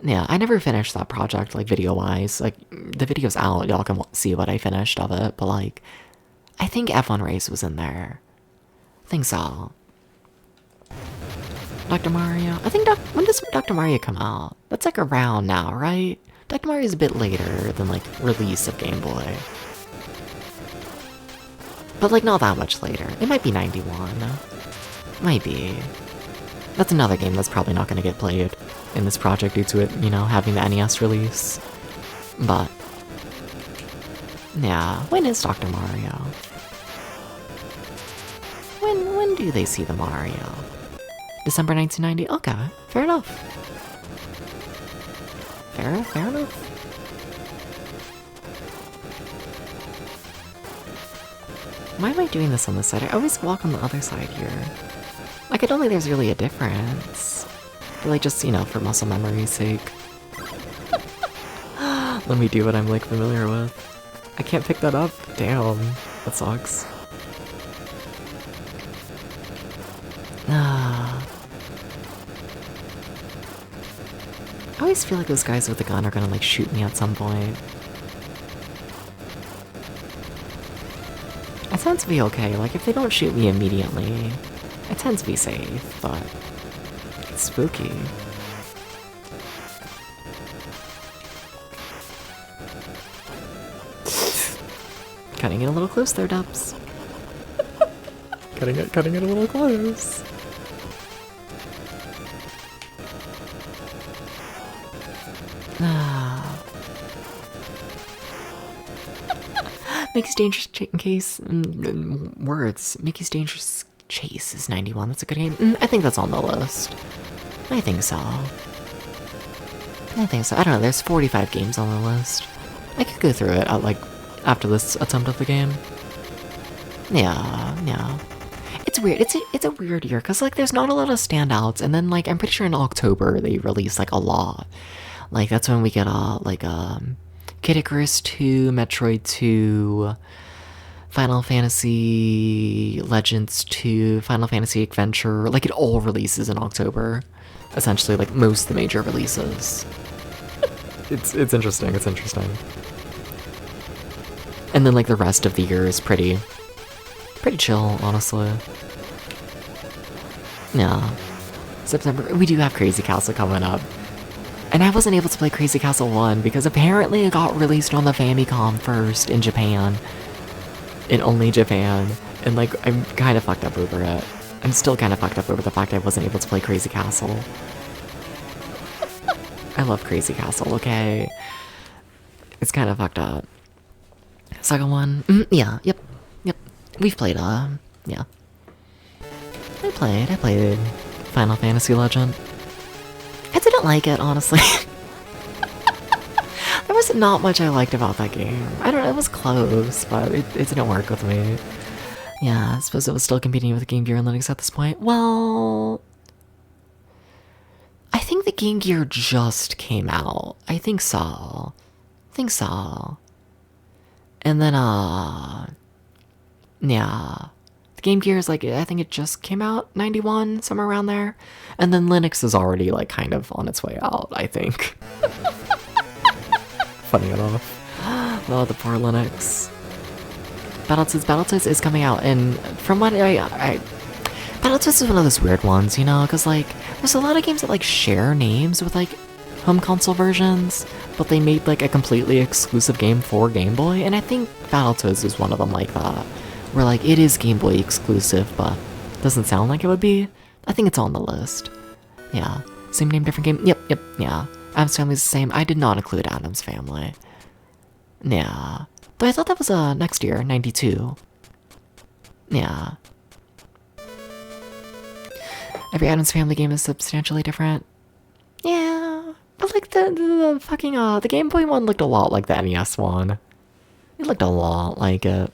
Yeah, I never finished that project, like, video-wise. Like, the video's out, y'all can see what I finished of it, but, like, I think F1 Race was in there. I think so. Dr. Mario? I think, when does Dr. Mario come out? That's, like, around now, right? Dr. Mario's a bit later than, like, release of Game Boy. But, like, not that much later. It might be 91. Might be. That's another game that's probably not gonna get played in this project due to it, you know, having the NES release. But, yeah, when is Dr. Mario? When do they see the Mario? December 1990? Okay, fair enough. Fair enough. Why am I doing this on this side? I always walk on the other side here. Like, I don't think there's really a difference. But like, just, you know, for muscle memory's sake. Let me do what I'm, like, familiar with. I can't pick that up? Damn. That sucks. I always feel like those guys with the gun are gonna, like, shoot me at some point. I tend to be okay. Like, if they don't shoot me immediately, I tend to be safe, but it's spooky. Cutting it a little close there, Dubs. Cutting it a little close. Mickey's Dangerous Case, words. Mickey's Dangerous Chase is 91. That's a good game. I think that's on the list. I think so. I don't know. There's 45 games on the list. I could go through it at like after this attempt of the game. Yeah, yeah. It's weird. It's a weird year because like there's not a lot of standouts, and then like I'm pretty sure in October they release like a lot. Like that's when we get Kid Icarus 2, Metroid 2, Final Fantasy Legends 2, Final Fantasy Adventure. Like it all releases in October. Essentially, like most of the major releases. It's interesting. It's interesting. And then like the rest of the year is pretty chill, honestly. Yeah. September, we do have Crazy Castle coming up. And I wasn't able to play Crazy Castle 1 because apparently it got released on the Famicom first in Japan. In only Japan. And like, I'm kind of fucked up over it. I'm still kind of fucked up over the fact I wasn't able to play Crazy Castle. I love Crazy Castle, okay? It's kind of fucked up. Second one, yeah, yep. We've played, yeah. I played Final Fantasy Legend. I didn't like it, honestly. There was not much I liked about that game. I don't know, it was close, but it didn't work with me. Yeah, I suppose it was still competing with Game Gear and Linux at this point. Well, I think the Game Gear just came out. I think so. And then, yeah. The Game Gear is like, I think it just came out, 91, somewhere around there. And then Linux is already like kind of on its way out, I think. Funny enough. Oh, the poor Linux. Battletoads is coming out, and from what Battletoads is one of those weird ones, you know, because like, there's a lot of games that like share names with like home console versions, but they made like a completely exclusive game for Game Boy, and I think Battletoads is one of them like that. Where like it is Game Boy exclusive, but doesn't sound like it would be. I think it's on the list. Yeah. Same name, different game. Yep, yeah. Adam's Family's the same. I did not include Adam's Family. Yeah. Though I thought that was next year, 92. Yeah. Every Adam's Family game is substantially different. Yeah. But like the fucking the Game Boy one looked a lot like the NES one. It looked a lot like it.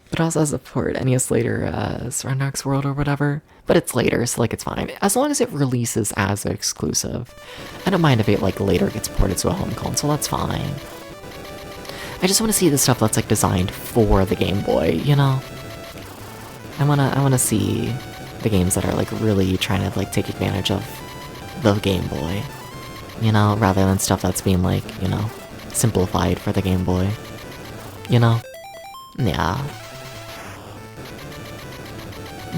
But also has a port NES later as Rendox World or whatever. But it's later, so like it's fine. As long as it releases as an exclusive. I don't mind if it like later gets ported to a home console, that's fine. I just want to see the stuff that's like designed for the Game Boy, you know? I wanna see the games that are like really trying to like take advantage of the Game Boy. You know, rather than stuff that's being like, you know, simplified for the Game Boy. You know? Yeah.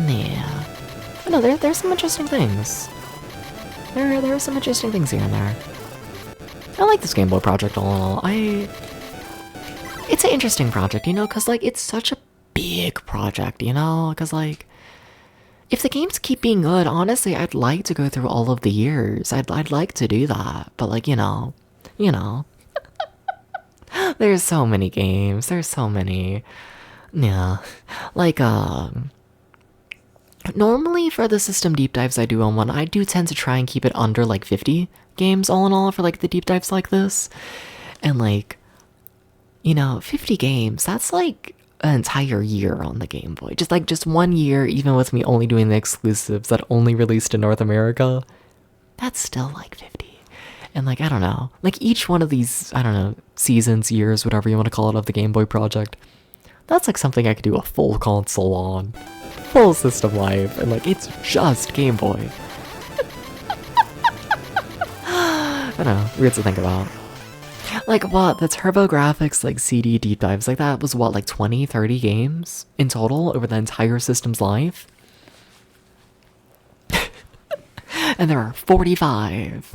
Yeah. I know, there's some interesting things. There are some interesting things here and there. I like this Game Boy project all in all. It's an interesting project, you know, because, like, it's such a big project, you know? Because, like, if the games keep being good, honestly, I'd like to go through all of the years. I'd like to do that. But, like, you know. There's so many games. There's so many. Yeah. Like, normally for the system deep dives I do on one, I do tend to try and keep it under, like, 50 games all in all for, like, the deep dives like this. And, like, you know, 50 games, that's, like, an entire year on the Game Boy. Just 1 year, even with me only doing the exclusives that only released in North America. That's still, like, 50. And, like, I don't know. Like, each one of these, I don't know, seasons, years, whatever you want to call it, of the Game Boy project, that's, like, something I could do a full console on. Full system life. And, like, it's just Game Boy. I don't know. Weird to think about. Like, what? The TurboGrafx, like, CD deep dives, like, that was, what, like, 20, 30 games in total over the entire system's life? And there are 45.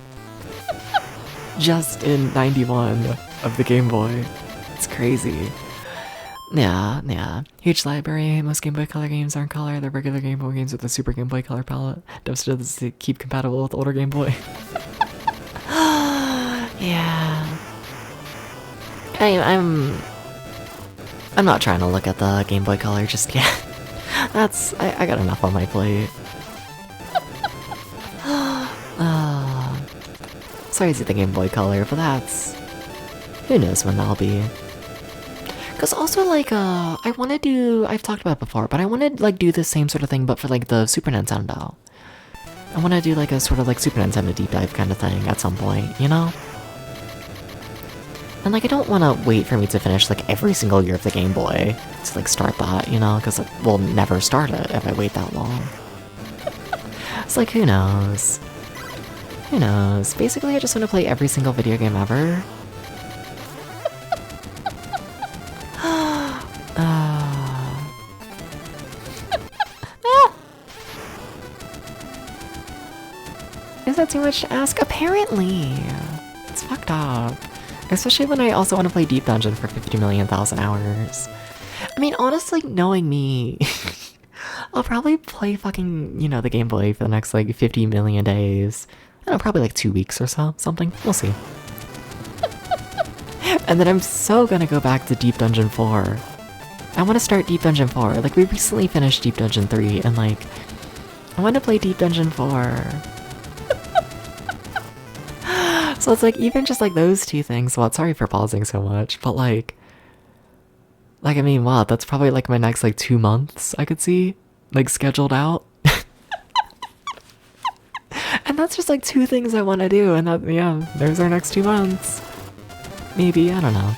Just in 91 of the Game Boy. It's crazy. Yeah. Huge library. Most Game Boy Color games are in color. They're regular Game Boy games with a Super Game Boy Color palette. Devastated to keep compatible with older Game Boy. Yeah. I'm not trying to look at the Game Boy Color just yet. I got enough on my plate. Sorry to see the Game Boy Color, but who knows when that'll be. Cause also like I want to do, I've talked about it before, but I want to like do the same sort of thing, but for like the Super Nintendo. I want to do like a sort of like Super Nintendo deep dive kind of thing at some point, you know? And like I don't want to wait for me to finish like every single year of the Game Boy to like start that, you know? Because we'll never start it if I wait that long. It's like, who knows? Who knows? Basically, I just want to play every single video game ever. Is that too much to ask? Apparently. It's fucked up. Especially when I also want to play Deep Dungeon for 50 million thousand hours. I mean, honestly, knowing me, I'll probably play fucking, you know, the Game Boy for the next like 50 million days. I don't know, probably like 2 weeks or so, something. We'll see. And then I'm so gonna go back to Deep Dungeon 4. I want to start Deep Dungeon 4. Like, we recently finished Deep Dungeon 3, and like, I want to play Deep Dungeon 4. So it's like, even just like those two things, well, sorry for pausing so much, but like, I mean, wow, that's probably like my next like 2 months I could see, like scheduled out. And that's just like 2 things I want to do, and that, yeah, there's our next 2 months. Maybe, I don't know.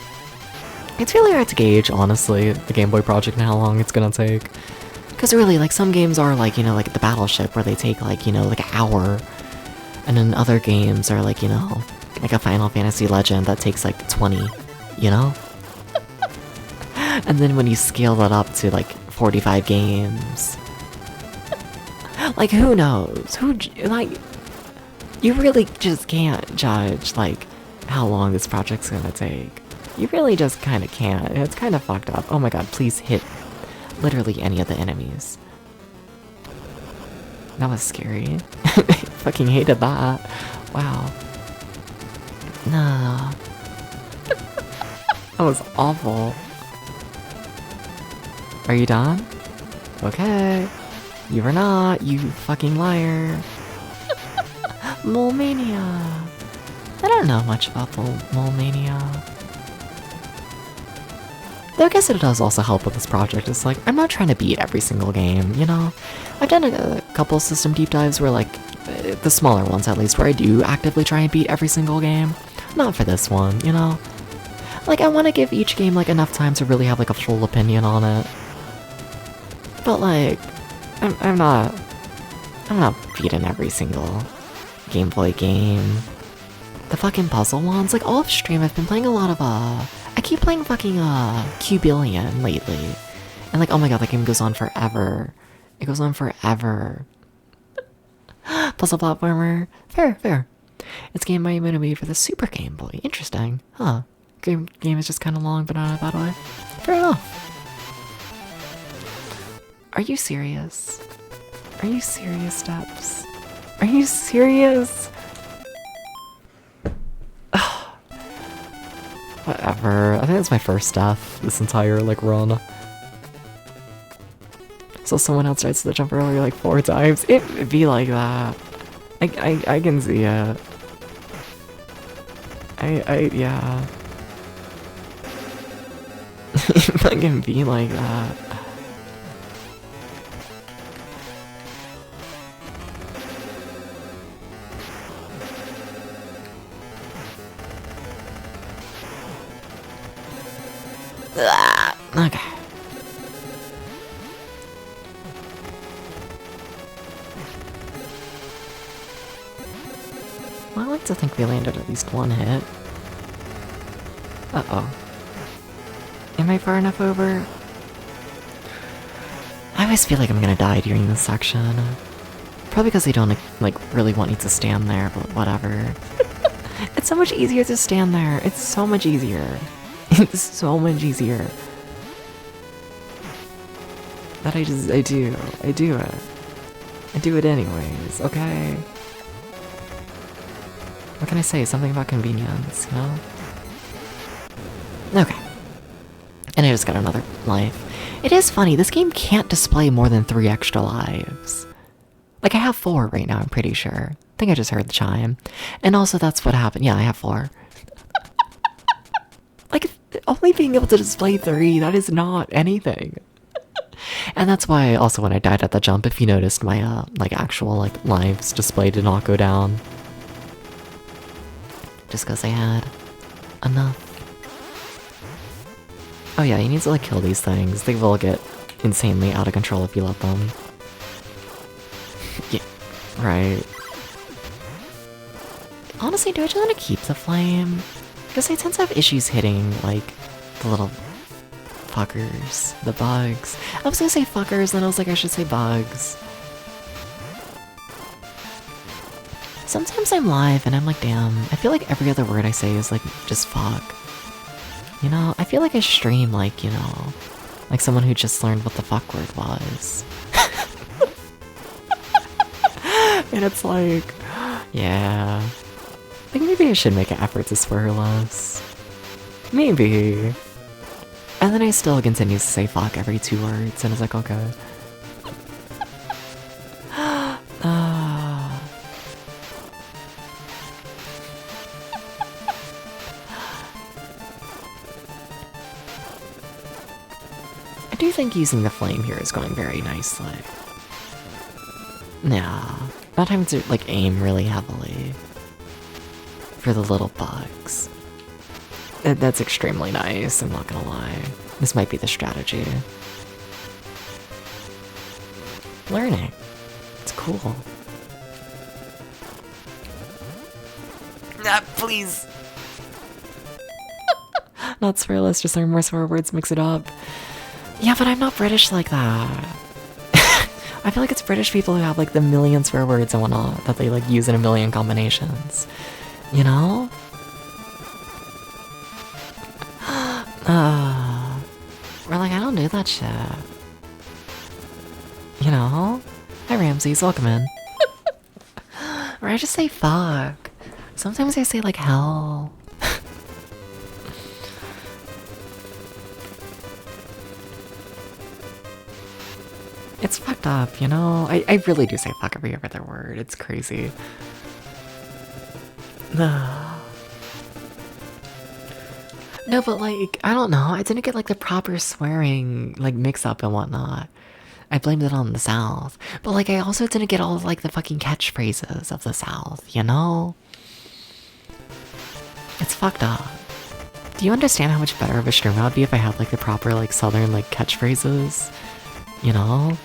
It's really hard to gauge, honestly, the Game Boy project and how long it's gonna take. Because really, like, some games are like, you know, like the Battleship, where they take like, you know, like an hour. And then other games are like, you know, like a Final Fantasy Legend that takes like 20, you know? And then when you scale that up to like 45 games, like, who knows? Like, you really just can't judge, like, how long this project's gonna take. You really just kind of can't. It's kind of fucked up. Oh my god, please hit literally any of the enemies. That was scary. Fucking hated that. Wow. No. That was awful. Are you done? Okay. You are not, you fucking liar. Mole Mania. I don't know much about the Mole Mania. Though I guess it does also help with this project. It's like, I'm not trying to beat every single game, you know? I've done a couple system deep dives where, like, the smaller ones at least, where I do actively try and beat every single game. Not for this one, you know? Like, I want to give each game, like, enough time to really have, like, a full opinion on it. But, like, I'm not beating every single Game Boy game. The fucking puzzle ones, like, off stream, I've been playing a lot of, I keep playing fucking, Cubillion lately. And like, oh my god, that game goes on forever. It goes on forever. Puzzle platformer. Fair, fair. It's a game I made for the Super Game Boy. Interesting. Huh. Game is just kind of long, but not in a bad way. Fair enough. Are you serious? Are you serious, Steps? Are you serious? Whatever. I think that's my first death this entire, like, run. So someone else tries to jump earlier like 4 times. It'd be like that. I can see it. Yeah. It can be like that. Okay. Well, I like to think we landed at least 1 hit. Uh-oh. Am I far enough over? I always feel like I'm gonna die during this section. Probably because they don't, like, really want you to stand there, but whatever. It's so much easier to stand there. It's so much easier. It's so much easier. That I do it. I do it anyways, okay? What can I say? Something about convenience, you know? Okay. And I just got another life. It is funny, this game can't display more than 3 extra lives. Like, I have 4 right now, I'm pretty sure. I think I just heard the chime. And also, that's what happened. Yeah, I have 4. Like, Only being able to display 3, that is not anything. And that's why also when I died at the jump, if you noticed, my like actual like lives display did not go down. Just because I had enough. Oh yeah, you need to like kill these things. They will get insanely out of control if you let them. Yeah, right. Honestly, do I just want to keep the flame? Because I tend to have issues hitting, like, the little fuckers, the bugs. I was gonna say fuckers, then I was like, I should say bugs. Sometimes I'm live and I'm like, damn, I feel like every other word I say is like, just fuck. You know, I feel like I stream like, you know, like someone who just learned what the fuck word was. And it's like, yeah. Like maybe I should make an effort to swear less. Maybe. And then I still continue to say fuck every 2 words, and it's like, okay. I do think using the flame here is going very nicely. Yeah, not having to like aim really heavily for the little bugs. That's extremely nice, I'm not gonna lie. This might be the strategy. Learning. It's cool. Ah, please! Not swearless, just learn more swear words, mix it up. Yeah, but I'm not British like that. I feel like it's British people who have like the million swear words and whatnot that they like use in a million combinations. You know? We're like, I don't do that shit. You know? Hi Ramses, welcome in. Or I just say fuck. Sometimes I say like hell. It's fucked up, you know? I really do say fuck every other word. It's crazy. No, but like, I don't know. I didn't get like the proper swearing, like mix up and whatnot. I blamed it on the South. But like, I also didn't get all of like the fucking catchphrases of the South, you know? It's fucked up. Do you understand how much better of a stream I would be if I had like the proper like Southern like catchphrases? You know?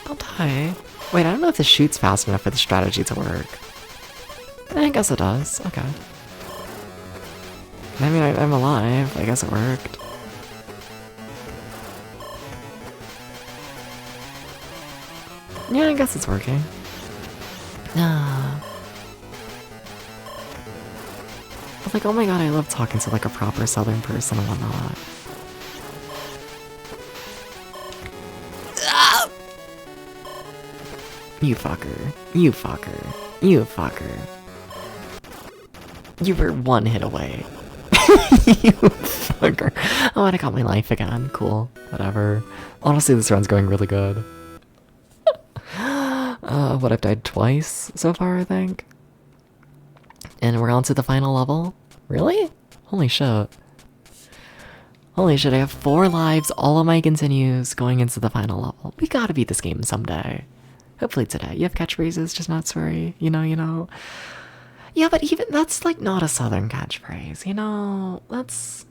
I'll die. Wait, I don't know if this shoots fast enough for the strategy to work. I guess it does. Okay. I mean, I'm alive. I guess it worked. Yeah, I guess it's working. But like, oh my god, I love talking to like a proper Southern person and whatnot. You fucker. You fucker. You fucker. You were 1 hit away. You fucker. Oh, and I got my life again. Cool. Whatever. Honestly, this run's going really good. What, I've died twice so far, I think? And we're on to the final level? Really? Holy shit. Holy shit, I have 4 lives, all of my continues going into the final level. We gotta beat this game someday. Hopefully today. You have catchphrases, just not sweary. You know. Yeah, but even that's like not a Southern catchphrase, you know? That's,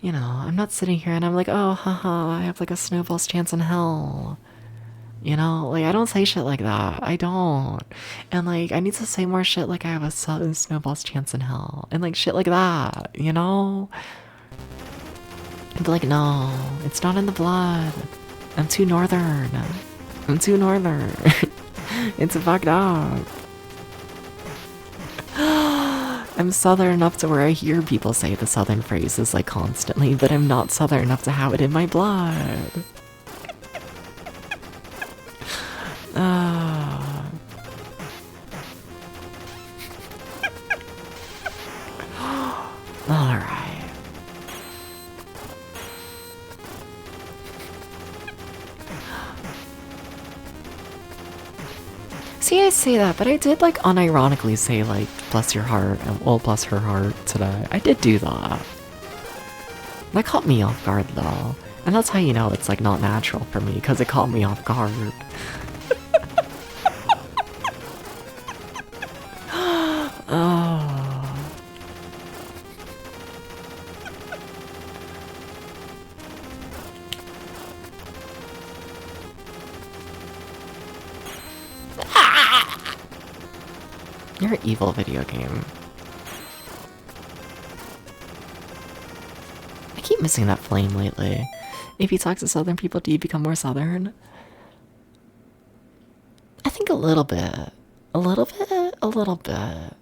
you know, I'm not sitting here and I'm like, oh, haha, I have like a snowball's chance in hell. You know, like I don't say shit like that. I don't. And like I need to say more shit like I have a snowball's chance in hell. And like shit like that, you know? But like, no, it's not in the blood. I'm too northern. I'm too northern. It's fucked up. I'm Southern enough to where I hear people say the Southern phrases like constantly, but I'm not Southern enough to have it in my blood. Alright. See, I say that, but I did like unironically say like bless your heart and well bless her heart today. I did do that. That caught me off guard though. And that's how you know it's like not natural for me, because it caught me off guard. Oh. You're an evil video game. I keep missing that flame lately. If you talk to southern people, do you become more southern? I think a little bit. A little bit? A little bit.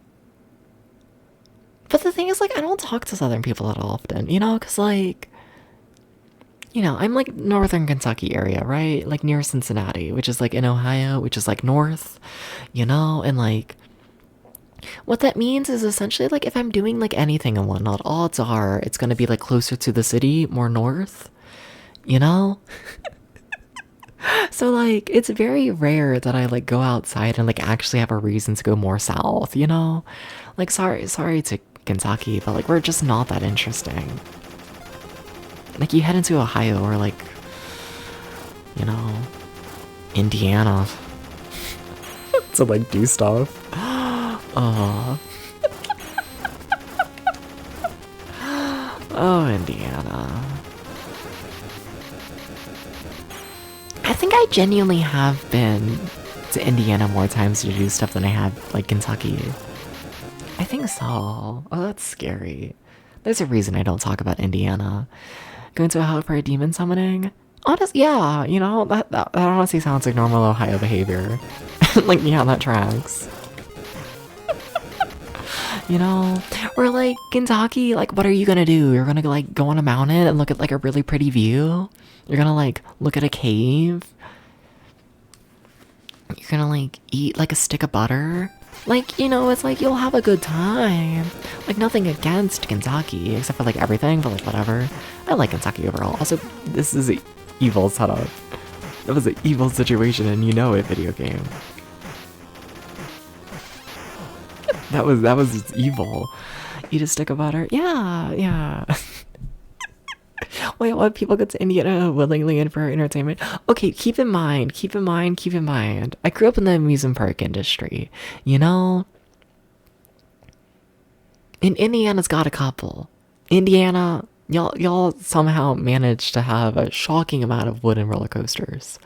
But the thing is, like, I don't talk to southern people that often, you know? Because, like, you know, I'm, like, northern Kentucky area, right? Like, near Cincinnati, which is, like, in Ohio, which is, like, north, you know? And, like, what that means is essentially, like, if I'm doing, like, anything and whatnot, odds are it's gonna be, like, closer to the city, more north, you know? So, like, it's very rare that I, like, go outside and, like, actually have a reason to go more south, you know? Like, sorry to Kentucky, but, like, we're just not that interesting. Like, you head into Ohio or, like, you know, Indiana to, like, do stuff. Oh. Oh, Indiana. I think I genuinely have been to Indiana more times to do stuff than I have, like, Kentucky. I think so. Oh, that's scary. There's a reason I don't talk about Indiana. Going to Ohio for a demon summoning? Honestly, yeah, you know, that honestly sounds like normal Ohio behavior. Like, yeah, that tracks. You know? Or, like, Kentucky, like, what are you gonna do? You're gonna, like, go on a mountain and look at, like, a really pretty view? You're gonna, like, look at a cave? You're gonna, like, eat, like, a stick of butter? Like, you know, it's like, you'll have a good time. Like, nothing against Kentucky, except for, like, everything, but, like, whatever. I like Kentucky overall. Also, this is an evil setup. That was an evil situation, and you know it, video game. That was evil. Eat a stick of butter? Yeah, yeah. Wait, what? People go to Indiana willingly and for entertainment? Okay, keep in mind. I grew up in the amusement park industry. You know? And Indiana's got a couple. Indiana, y'all somehow managed to have a shocking amount of wooden roller coasters.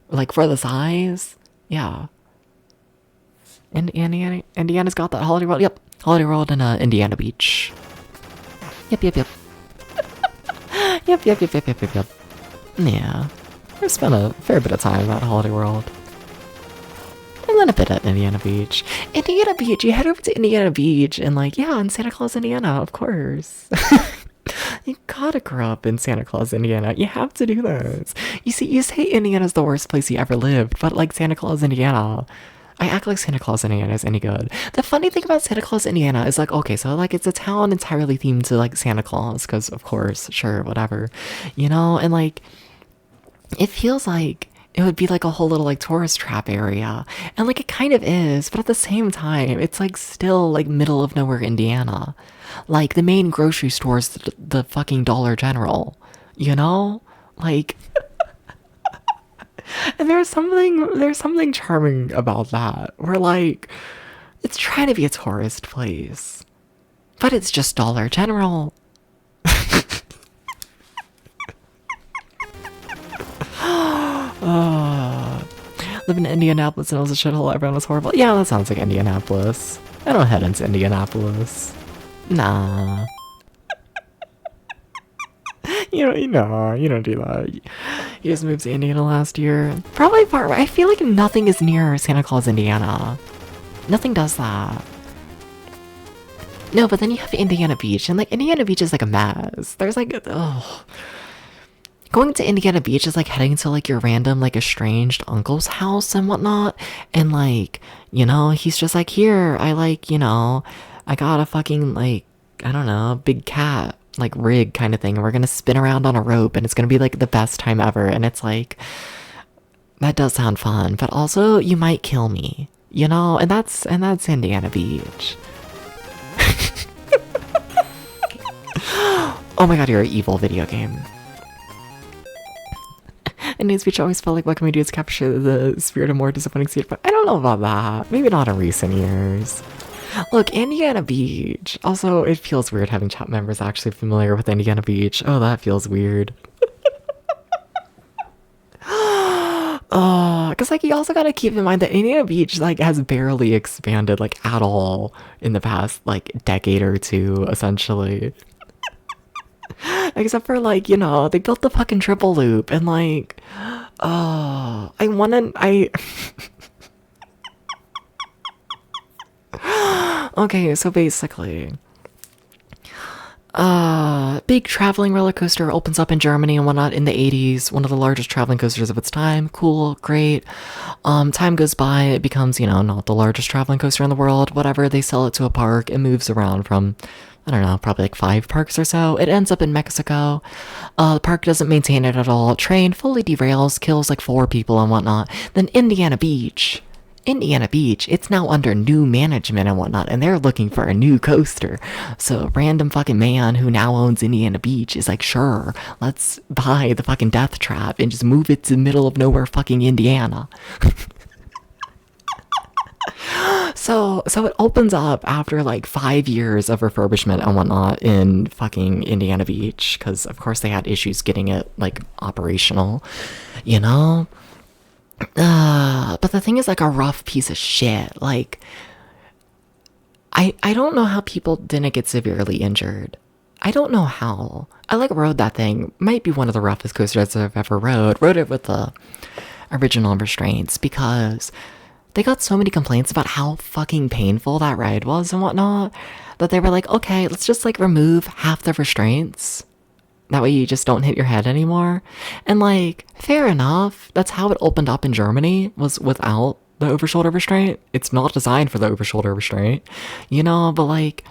Like, for the size? Yeah. And Indiana's got that Holiday World. Yep, Holiday World and Indiana Beach. Yep. Yep. Yeah, I've spent a fair bit of time at Holiday World. And then a bit at Indiana Beach. Indiana Beach, you head over to Indiana Beach and, like, yeah, in Santa Claus, Indiana, of course. You gotta grow up in Santa Claus, Indiana. You have to do this. You see, you say Indiana's the worst place you ever lived, but, like, Santa Claus, Indiana, I act like Santa Claus, Indiana is any good. The funny thing about Santa Claus, Indiana is, like, okay, so, like, it's a town entirely themed to, like, Santa Claus, because, of course, sure, whatever, you know, and, like, it feels like it would be, like, a whole little, like, tourist trap area, and, like, it kind of is, but at the same time, it's, like, still, like, middle of nowhere Indiana. Like, the main grocery store is the fucking Dollar General, you know? Like... And there's something charming about that. Where, like, it's trying to be a tourist place, but it's just Dollar General. Live in Indianapolis and it was a shithole. Everyone was horrible. Yeah, that sounds like Indianapolis. I don't head into Indianapolis. Nah. You don't do that. You just moved to Indiana last year. Probably far. I feel like nothing is near Santa Claus, Indiana. Nothing does that. No, but then you have Indiana Beach, and, like, Indiana Beach is, like, a mess. There's, like, ugh. Going to Indiana Beach is like heading to, like, your random, like, estranged uncle's house and whatnot. And, like, you know, he's just like, here, I, like, you know, I got a fucking, like, I don't know, big cat, like, rig kind of thing, and we're gonna spin around on a rope and it's gonna be, like, the best time ever. And it's like, That does sound fun, but also you might kill me. You know, and that's Indiana Beach. Oh my god, you're an evil video game. Indiana Beach always felt like what can we do is capture the spirit of more disappointing seed, but I don't know about that. Maybe not in recent years. Look, Indiana Beach. Also, it feels weird having chat members actually familiar with Indiana Beach. Oh, that feels weird. Because like you also gotta keep in mind that Indiana Beach like has barely expanded like at all in the past like decade or two, essentially. Except for like, you know, they built the fucking triple loop and like I wanna I okay, so basically big traveling roller coaster opens up in Germany and whatnot in the 80s. One of the largest traveling coasters of its time. Cool, great. Time goes by, it becomes, you know, not the largest traveling coaster in the world. Whatever, they sell it to a park. It moves around from, I don't know, probably like 5 parks or so. It ends up in Mexico. The park doesn't maintain it at all. Train fully derails, kills like 4 people and whatnot. Then Indiana Beach. It's now under new management and whatnot, and they're looking for a new coaster. So, a random fucking man who now owns Indiana Beach is like, sure, let's buy the fucking Death Trap and just move it to the middle of nowhere fucking Indiana. So it opens up after like 5 years of refurbishment and whatnot in fucking Indiana Beach, because of course they had issues getting it like operational, you know? But the thing is like a rough piece of shit. Like, I don't know how people didn't get severely injured. I don't know how. I like rode that thing. Might be one of the roughest coasters I've ever rode. Rode it with the original restraints because they got so many complaints about how fucking painful that ride was and whatnot that they were like, okay, let's just like remove half the restraints. That way you just don't hit your head anymore. And like, fair enough. That's how it opened up in Germany, was without the overshoulder restraint. It's not designed for the overshoulder restraint. You know, but like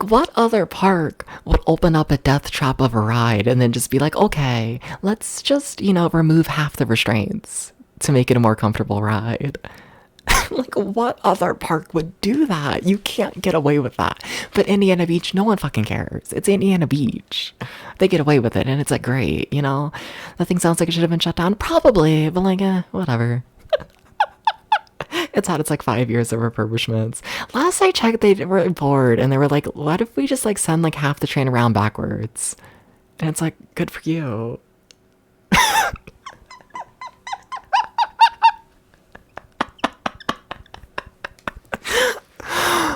what other park would open up a death trap of a ride and then just be like, okay, let's just, you know, remove half the restraints to make it a more comfortable ride? Like, what other park would do that? You can't get away with that. But Indiana Beach, no one fucking cares. It's Indiana Beach. They get away with it, and it's like, great, you know? That thing sounds like it should have been shut down. Probably, but like, whatever. It's had its like 5 years of refurbishments. Last I checked, they were bored, and they were like, what if we just like send like half the train around backwards? And it's like, good for you.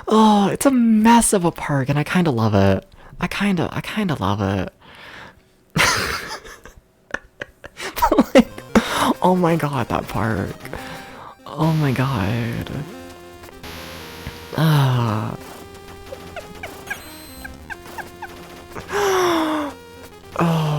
Oh, it's a mess of a park, and I kind of love it. I kind of love it. Like, oh my god, that park. Oh my god. Ah. Oh.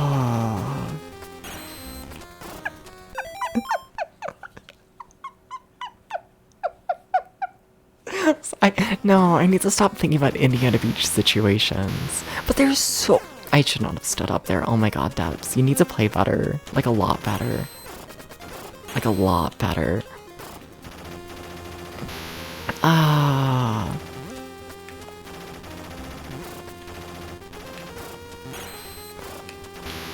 I need to stop thinking about Indiana Beach situations. But there's so... I should not have stood up there. Oh my god, Debs. You need to play better. Like, a lot better. Like, a lot better. Ah.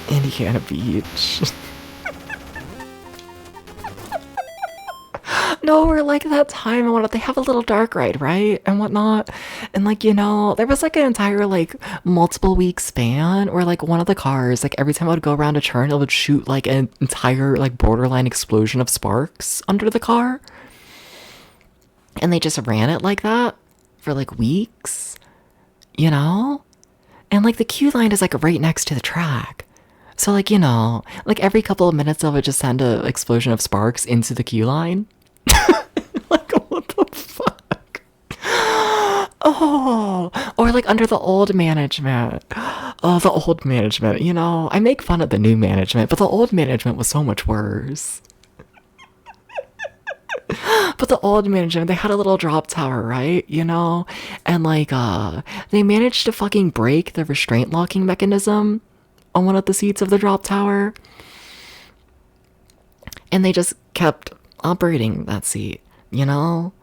Indiana Beach. No, we're like that time and whatnot. They have a little dark ride, right? And whatnot. And like, you know, there was like an entire like multiple week span where like one of the cars, like every time I would go around a turn, it would shoot like an entire like borderline explosion of sparks under the car. And they just ran it like that for like weeks, you know? And like the queue line is like right next to the track. So like, you know, like every couple of minutes I would just send an explosion of sparks into the queue line. Like, what the fuck? Oh, or like under the old management. Oh, the old management, you know, I make fun of the new management, but the old management was so much worse. But the old management, they had a little drop tower, right? You know? And like, they managed to fucking break the restraint locking mechanism on one of the seats of the drop tower. And they just kept operating that seat, you know?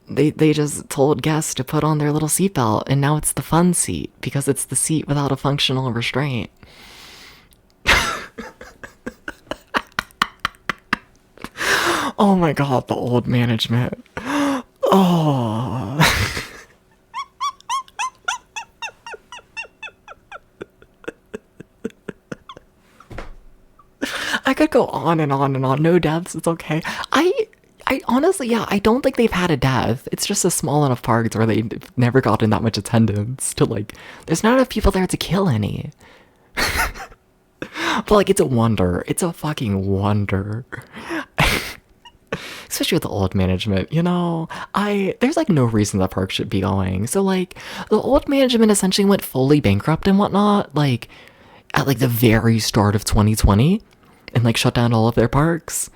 They just told guests to put on their little seatbelt, and now it's the fun seat because it's the seat without a functional restraint. Oh my god, the old management. Oh. I could go on and on and on. No deaths, it's okay. I honestly, yeah, I don't think they've had a death. It's just a small enough park where they've never gotten that much attendance to like, there's not enough people there to kill any. But like, it's a wonder. It's a fucking wonder. Especially with the old management, you know? There's like no reason that park should be going. So like, the old management essentially went fully bankrupt and whatnot, like, at like the very start of 2020, and like shut down all of their parks.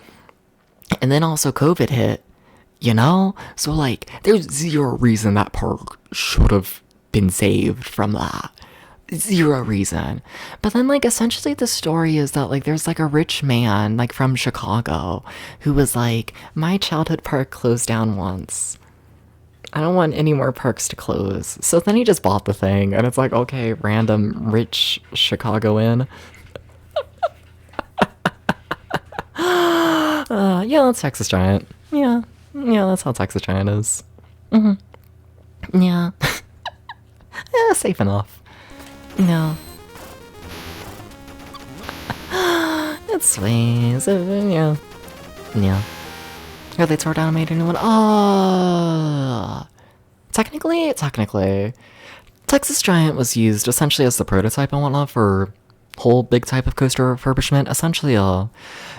And then also COVID hit, you know? So like, there's zero reason that park should have been saved from that. Zero reason. But then like, essentially the story is that like, there's like a rich man like from Chicago who was like, my childhood park closed down once. I don't want any more parks to close. So then he just bought the thing, and it's like, okay, random rich Chicagoan. Yeah, that's Texas Giant. Yeah, that's how Texas Giant is. Yeah. Yeah, safe enough. No. It's sweet. So, yeah. Yeah. Oh, they tore down and made a new one. Oh. Technically. Texas Giant was used essentially as the prototype and whatnot for whole big type of coaster refurbishment. Essentially,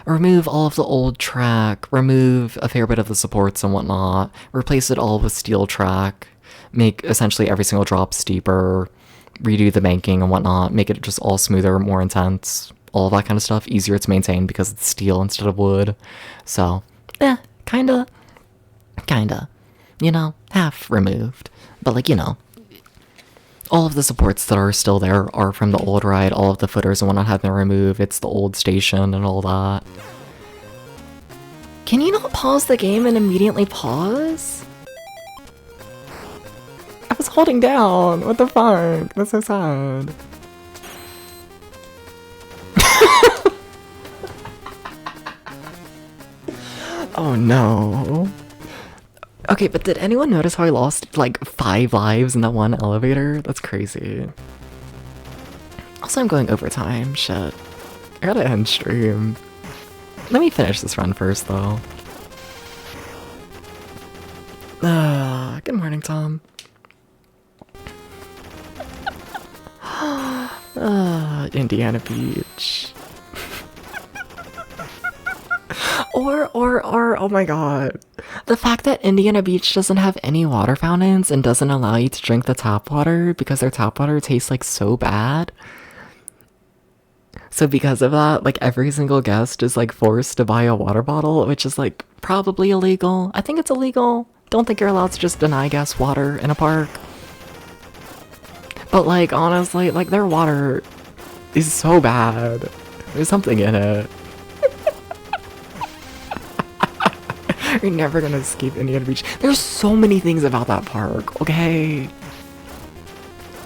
remove all of the old track, remove a fair bit of the supports and whatnot, replace it all with steel track, make essentially every single drop steeper, redo the banking and whatnot, make it just all smoother, more intense, all that kind of stuff, easier to maintain because it's steel instead of wood. So, kinda, you know, half removed, but like, you know, all of the supports that are still there are from the old ride. All of the footers and whatnot have been removed. It's the old station and all that. Can you not pause the game and immediately pause? I was holding down. What the fuck? That's so sad. Oh no. Okay, but did anyone notice how I lost like 5 lives in that one elevator? That's crazy. Also, I'm going overtime. Shit. I gotta end stream. Let me finish this run first, though. Good morning, Tom. Indiana Beach. Or, oh my god. The fact that Indiana Beach doesn't have any water fountains and doesn't allow you to drink the tap water because their tap water tastes like so bad. So because of that, like every single guest is like forced to buy a water bottle, which is like probably illegal. I think it's illegal. Don't think you're allowed to just deny guests water in a park. But like honestly, like their water is so bad. There's something in it. You're never gonna escape Indiana Beach. There's so many things about that park, okay?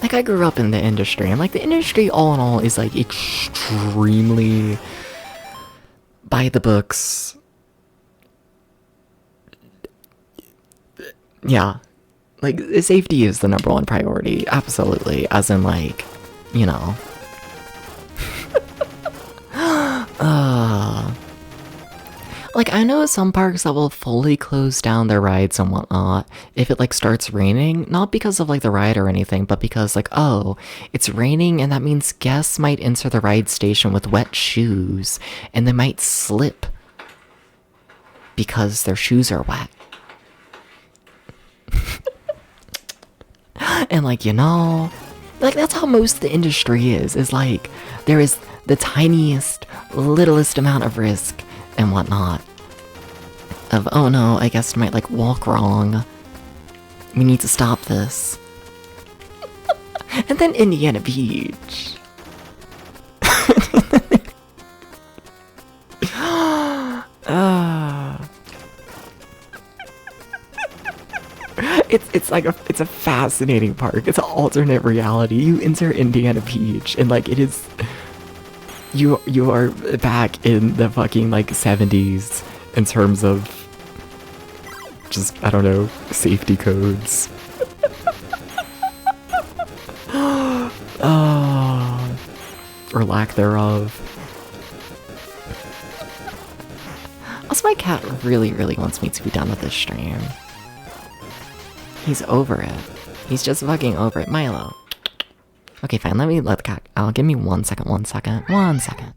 Like, I grew up in the industry, and like, the industry all in all is like extremely by the books. Yeah. Like, safety is the #1 priority, absolutely. As in, like, you know. Like, I know some parks that will fully close down their rides and whatnot if it, like, starts raining. Not because of, like, the ride or anything, but because, like, oh, it's raining and that means guests might enter the ride station with wet shoes and they might slip because their shoes are wet. And, like, you know, like, that's how most of the industry is like, there is the tiniest, littlest amount of risk and whatnot of, oh no, I guess I might like walk wrong. We need to stop this. And then Indiana Beach. it's like it's a fascinating park. It's an alternate reality. You insert Indiana Beach, and like it is, you are back in the fucking like 70s in terms of just, I don't know, safety codes. Oh, or lack thereof. Also, my cat really, really wants me to be done with this stream. He's over it. He's just fucking over it. Milo. Okay, fine. Let the cat out. Give me 1 second, 1 second, 1 second.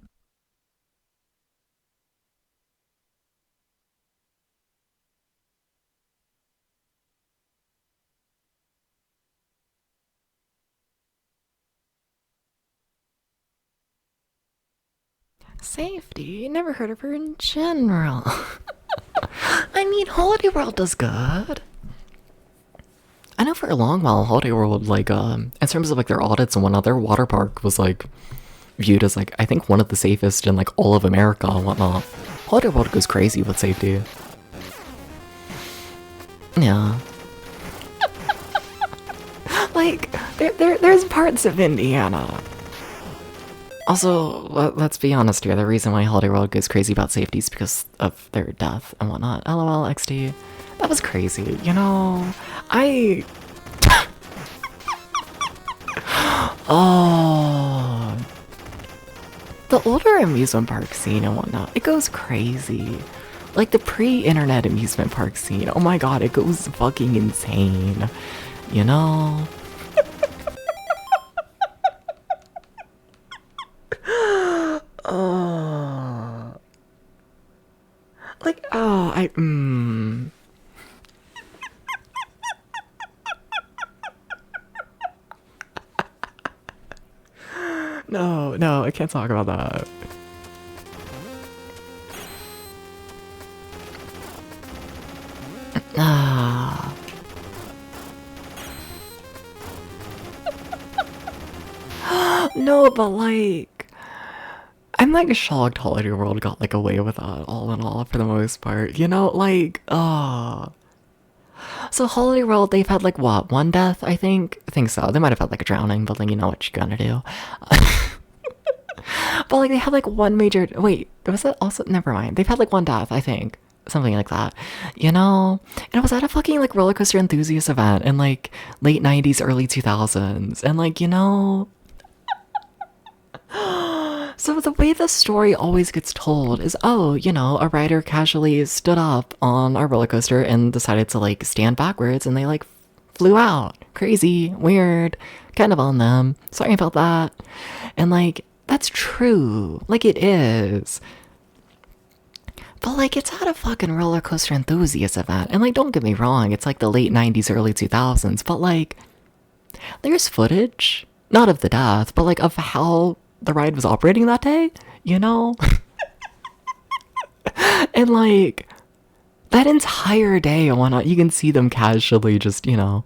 Safety? Never heard of her in general. I mean, Holiday World does good. I know for a long while, Holiday World, like, in terms of like their audits and whatnot, their water park was like viewed as like, I think, one of the safest in like all of America and whatnot. Holiday World goes crazy with safety. Yeah. Like, there's parts of Indiana. Also, let's be honest here, the reason why Holiday World goes crazy about safety is because of their death and whatnot. LOL, XD. That was crazy, you know? Oh. The older amusement park scene and whatnot, it goes crazy. Like the pre-internet amusement park scene, oh my god, it goes fucking insane. You know? Oh. Like, oh, No, no, I can't talk about that. Ah. No, but like, I'm like shocked Holiday World got like away with that all in all for the most part. You know, like, So Holiday World, they've had like what, one death, I think? I think so. They might have had like a drowning, but like, you know what you're gonna do. But like they had like one major, wait, was it also, never mind. They've had like one death, I think. Something like that. You know? And it was at a fucking like roller coaster enthusiast event in like late 90s, early 2000s. And like, you know, so the way the story always gets told is, oh, you know, a rider casually stood up on our roller coaster and decided to like stand backwards and they like flew out. Crazy, weird, kind of on them. Sorry about that. And like, that's true. Like it is. But like, it's at a fucking roller coaster enthusiast event. And like, don't get me wrong, it's like the late 90s, early 2000s. But like, there's footage, not of the death, but like of how the ride was operating that day, you know? And like, that entire day and whatnot, you can see them casually just, you know.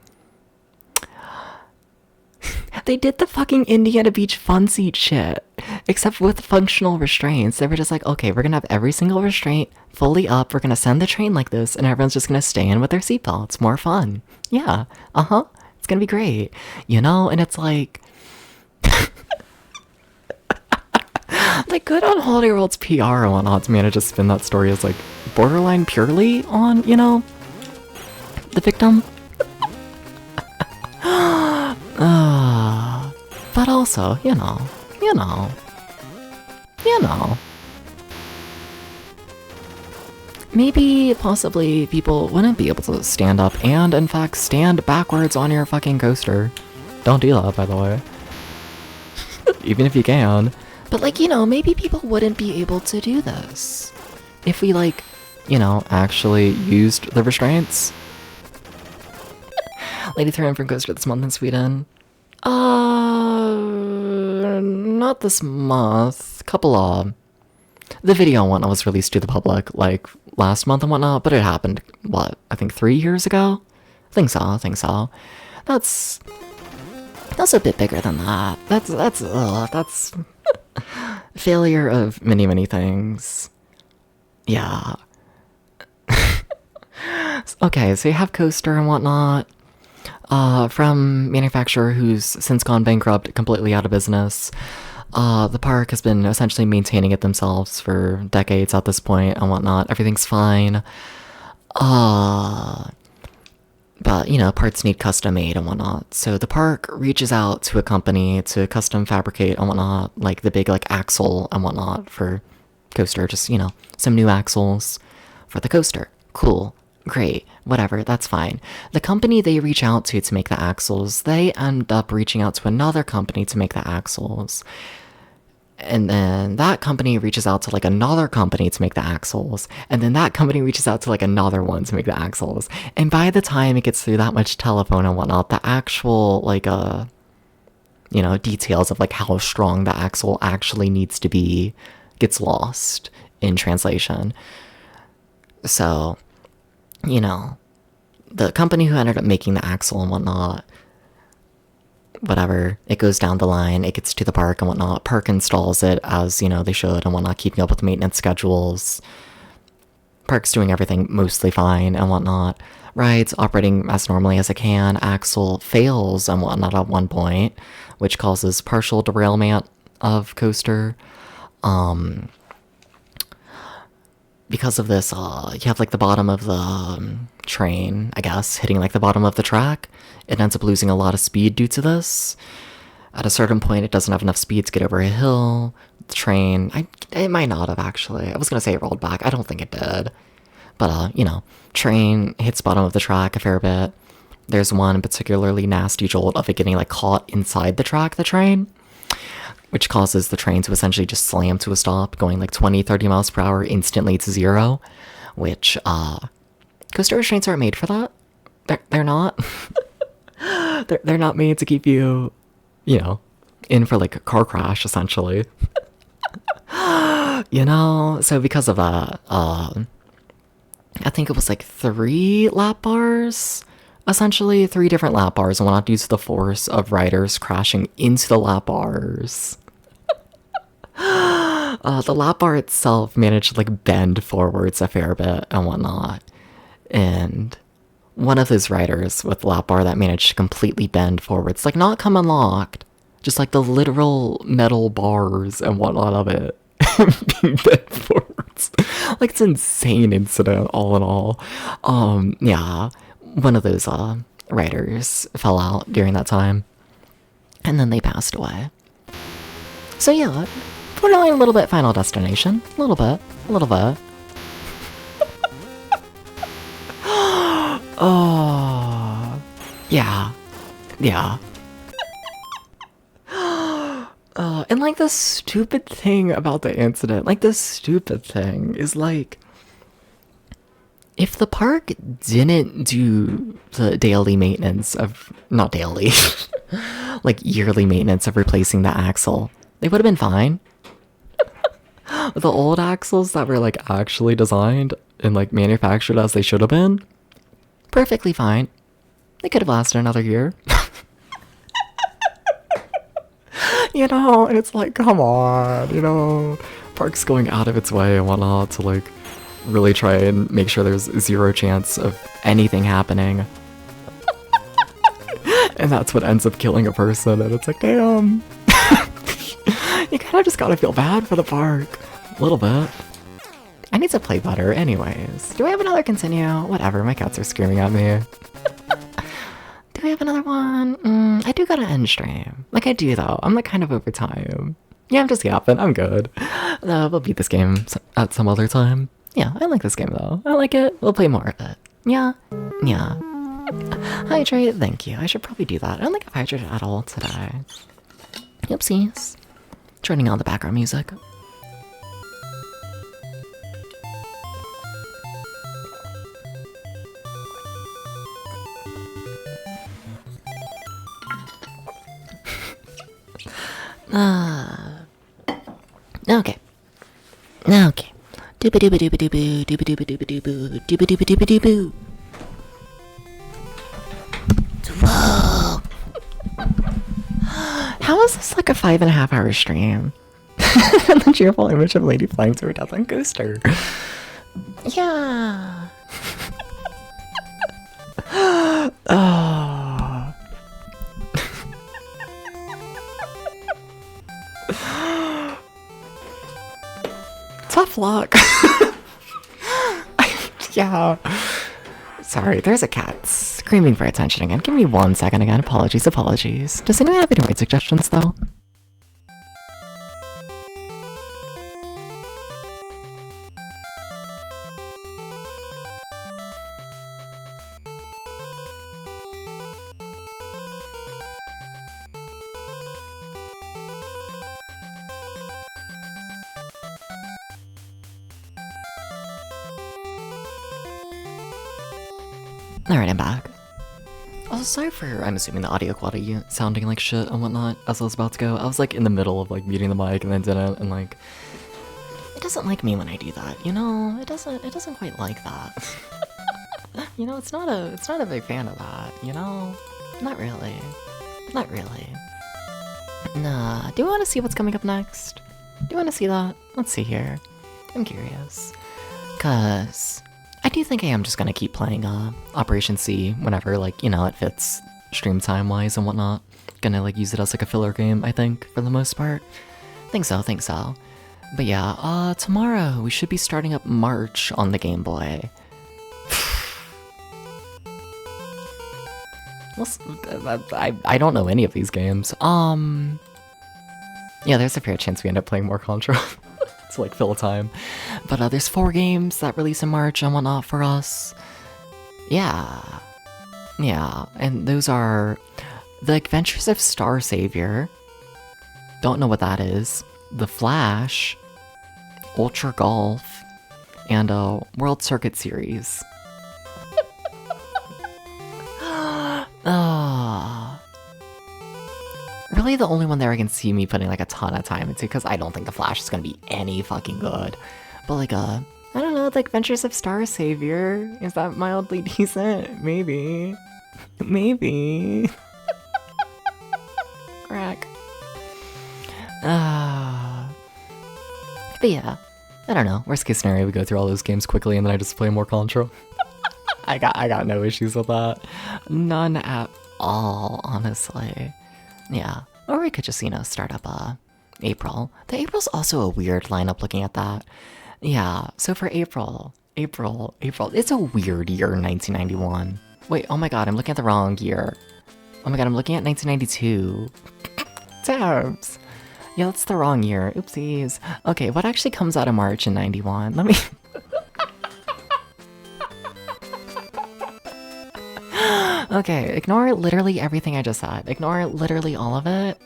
They did the fucking Indiana Beach fun seat shit, except with functional restraints. They were just like, okay, we're gonna have every single restraint fully up, we're gonna send the train like this, and everyone's just gonna stay in with their seatbelts. More fun. Yeah, it's gonna be great. You know, and it's like, like, good on Holiday World's PR and whatnot to manage to spin that story as like borderline purely on, you know, the victim. But also, you know. Maybe, possibly, people wouldn't be able to stand up and, in fact, stand backwards on your fucking coaster. Don't do that, by the way. Even if you can. But, like, you know, maybe people wouldn't be able to do this if we, like, you know, actually used the restraints. Lady threw in for coaster this month in Sweden. Not this month. Couple of. The video one was released to the public, like, last month and whatnot, but it happened, what, I think 3 years ago? I think so. That's a bit bigger than that. That's failure of many things. Yeah. Okay, so you have coaster and whatnot. from manufacturer who's since gone bankrupt, completely out of business. The park has been essentially maintaining it themselves for decades at this point and whatnot. Everything's fine. Uh, but, you know, parts need custom made and whatnot. So the park reaches out to a company to custom fabricate and whatnot, like the big, like, axle and whatnot for coaster. Just, you know, some new axles for the coaster. Cool. Great. Whatever. That's fine. The company they reach out to make the axles, they end up reaching out to another company to make the axles. And then that company reaches out to like another company to make the axles, and then that company reaches out to like another one to make the axles. And by the time it gets through that much telephone and whatnot, the actual like you know, details of like how strong the axle actually needs to be gets lost in translation. So, you know, the company who ended up making the axle and whatnot, whatever, it goes down the line, it gets to the park and whatnot. Park installs it as, you know, they should and whatnot, keeping up with maintenance schedules. Park's doing everything mostly fine and whatnot. Rides operating as normally as it can. Axle fails and whatnot at one point, which causes partial derailment of coaster. Because of this, you have like the bottom of the train, I guess, hitting like the bottom of the track. It ends up losing a lot of speed due to this. At a certain point, it doesn't have enough speed to get over a hill. The train, it might not have actually. I was gonna say it rolled back. I don't think it did. But, you know, train hits bottom of the track a fair bit. There's one particularly nasty jolt of it getting like caught inside the train, which causes the train to essentially just slam to a stop, going like 20, 30 miles per hour instantly to zero, which, coaster restraints aren't made for that. They're not. they're not made to keep you, you know, in for like a car crash, essentially. You know, so because of that, I think it was like 3 lap bars, essentially 3 different lap bars, and whatnot due to the force of riders crashing into the lap bars. The lap bar itself managed to like bend forwards a fair bit and whatnot. And one of those riders with the lap bar that managed to completely bend forwards, like not come unlocked, just like the literal metal bars and whatnot of it being bent forwards. Like it's an insane incident all in all. Yeah, one of those riders fell out during that time, and then they passed away. So yeah, we're only a little bit Final Destination. A little bit. Oh, yeah. And like the stupid thing about the incident, is like, if the park didn't do the daily maintenance of, not daily, like yearly maintenance of replacing the axle, they would have been fine. The old axles that were like actually designed and like manufactured as they should have been, perfectly fine. They could have lasted another year. You know, and it's like, come on, you know, park's going out of its way and whatnot to like really try and make sure there's 0 chance of anything happening. And that's what ends up killing a person, and it's like, damn. You kind of just gotta feel bad for the park. A little bit. I need to play better anyways. Do I have another continue? Whatever, my cats are screaming at me. Do I have another one? I do gotta end stream. Like I do though. I'm like kind of over time. Yeah, I'm just yapping. I'm good. We'll beat this game at some other time. Yeah, I like this game though. I like it. We'll play more of it. Yeah. Hydrate, thank you. I should probably do that. I don't think I've hydrated at all today. Oopsies. Turning on the background music. Okay. Dooba dooba dooba dooba dooba dooba dooba dooba dooba dooba dooba dooba. Whoa. How is this like a 5.5 hour stream? And the cheerful image of Lady flying to her death on coaster. Yeah. Oh, tough luck. Yeah. Sorry, there's a cat screaming for attention again. Give me 1 second again. Apologies. Does anyone have any raid suggestions, though? Alright, I'm back. Also, sorry for, I'm assuming the audio quality sounding like shit and whatnot as I was about to go. I was like in the middle of like muting the mic and then didn't, and like, it doesn't like me when I do that, you know? It doesn't quite like that. You know, it's not a big fan of that, you know? Not really. Nah, do you want to see what's coming up next? Do you want to see that? Let's see here. I'm curious. Cause I do think I am just gonna keep playing Operation C whenever, like, you know, it fits stream time wise and whatnot. Gonna like use it as like a filler game, I think, for the most part. Think so. But yeah, tomorrow we should be starting up March on the Game Boy. I don't know any of these games. Yeah, there's a fair chance we end up playing more Contra. To like fill time. But there's 4 games that release in March and whatnot for us. Yeah, and those are The Adventures of Star Savior. Don't know what that is. The Flash, Ultra Golf, and World Circuit Series. Really the only one there I can see me putting like a ton of time into, because I don't think the Flash is gonna be any fucking good. But like I don't know, The Adventures of Star Savior, is that mildly decent? Maybe. Crack. But yeah, I don't know. Worst case scenario, we go through all those games quickly and then I just play more Contra. I got no issues with that. None at all, honestly. Yeah. Or we could just, you know, start up April. The April's also a weird lineup looking at that. Yeah, so for April, it's a weird year, 1991. Wait, oh my god, I'm looking at the wrong year. Oh my god, I'm looking at 1992. Tabs. Yeah, that's the wrong year. Oopsies. Okay, what actually comes out of March in 91? Let me... Okay, ignore literally everything I just said. Ignore literally all of it.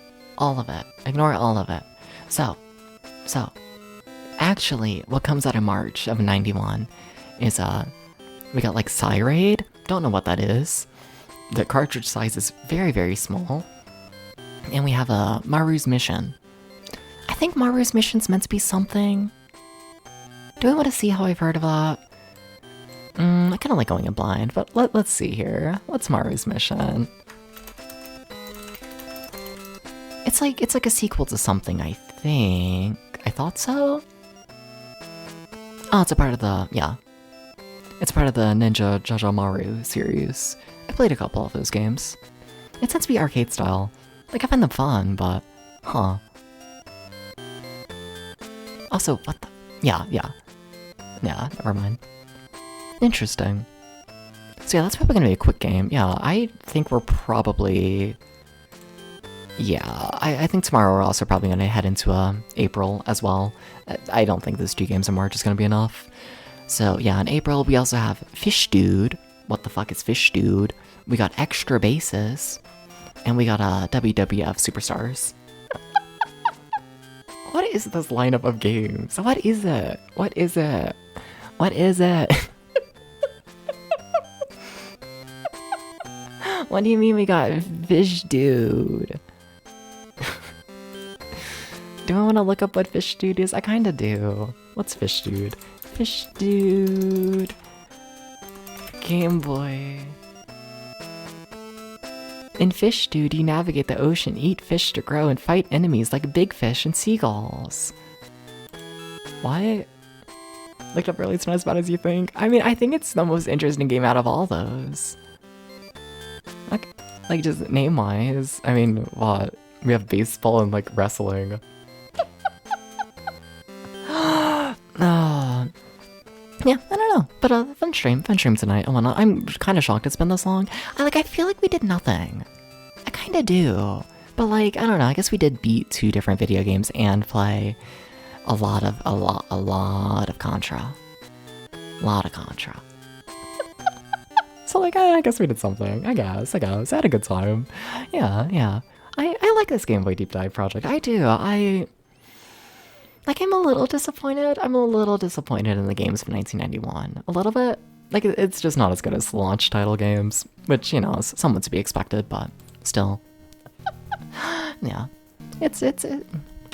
Ignore all of it. So, actually, what comes out of March of 91 is, we got like Psyraid. Don't know what that is. The cartridge size is very, very small. And we have Maru's Mission. I think Maru's Mission's meant to be something. Do I want to see how I've heard of that? I kind of like going in blind, but let's see here. What's Maru's Mission? It's like a sequel to something, I think. I thought so? Oh, it's a part of the, yeah. It's part of the Ninja Jaja Maru series. I played a couple of those games. It tends to be arcade style. Like, I find them fun, but... Huh. Also, what the... Yeah, never mind. Interesting. So yeah, that's probably gonna be a quick game. Yeah, I think we're probably... Yeah, I think tomorrow we're also probably gonna head into April as well. I don't think those 2 games in March is gonna be enough. So yeah, in April we also have Fish Dude. What the fuck is Fish Dude? We got Extra Bases. And we got WWF Superstars. What is this lineup of games? What is it? What is it? What do you mean we got Fish Dude? Do I want to look up what Fish Dude is? I kinda do. What's Fish Dude? Fish Dude. Game Boy. In Fish Dude, you navigate the ocean, eat fish to grow, and fight enemies like big fish and seagulls. What? Looked up early, it's not as bad as you think. I mean, I think it's the most interesting game out of all those. Like just name-wise. I mean, what? We have baseball and like wrestling. yeah, I don't know. But fun stream tonight and whatnot. I'm kind of shocked it's been this long. I feel like we did nothing. I kind of do. But like, I don't know, I guess we did beat 2 different video games and play a lot of Contra. A lot of Contra. So like, I guess we did something. I guess. I had a good time. Yeah. I like this Game Boy Deep Dive project. I do. I'm a little disappointed. I'm a little disappointed in the games of 1991. A little bit. Like, it's just not as good as launch title games, which, you know, is somewhat to be expected, but still. Yeah. I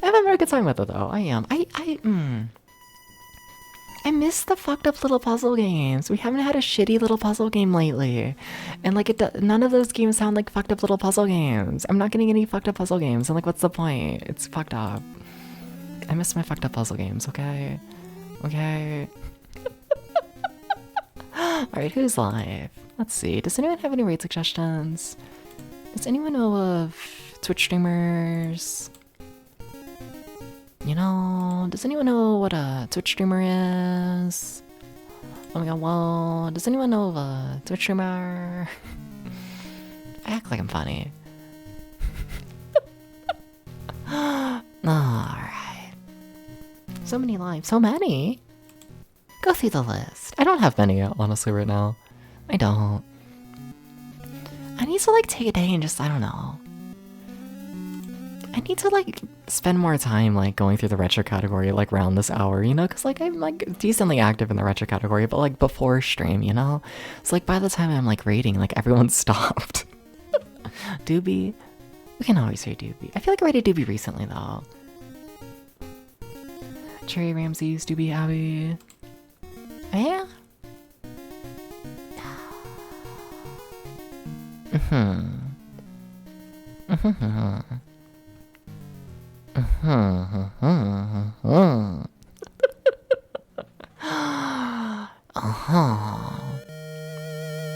have a very good time with it, though. I am. I miss the fucked up little puzzle games. We haven't had a shitty little puzzle game lately. And like, none of those games sound like fucked up little puzzle games. I'm not getting any fucked up puzzle games. And like, what's the point? It's fucked up. I miss my fucked up puzzle games, okay? Okay. Alright, who's live? Let's see. Does anyone have any raid suggestions? Does anyone know of Twitch streamers? You know, does anyone know what a Twitch streamer is? Oh my god, whoa. Does anyone know of a Twitch streamer? I act like I'm funny. Alright. So many lives. So many? Go through the list. I don't have many, honestly, right now. I don't. I need to, like, take a day and just, I don't know. I need to, like, spend more time, like, going through the retro category, like, around this hour, you know? Because, like, I'm, like, decently active in the retro category, but, like, before stream, you know? So, like, by the time I'm, like, rating, like, everyone's stopped. Doobie? We can always say Doobie. I feel like I rated Doobie recently, though. Cherry Ramses, Doobie Abby. Yeah?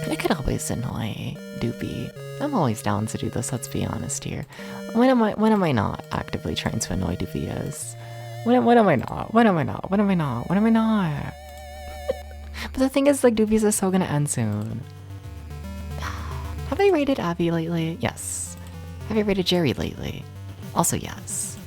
I could always annoy Doopy. I'm always down to do this, let's be honest here. When am I not actively trying to annoy Doopy is? When am I not? But the thing is, like, Doopies is so gonna end soon. Have I rated Abby lately? Yes. Have I rated Jerry lately? Also yes.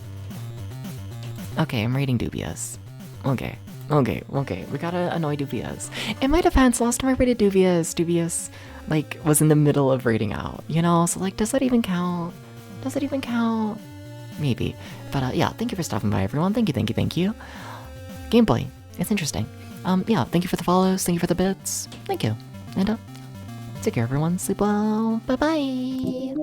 Okay, I'm rating Dubious. Okay. We gotta annoy Dubious. In my defense, last time I rated Dubious, like, was in the middle of rating out, you know? So, like, does that even count? Maybe. But, yeah, thank you for stopping by, everyone. Thank you. Gameplay. It's interesting. Yeah, thank you for the follows. Thank you for the bits. Thank you. And, take care, everyone. Sleep well. Bye-bye.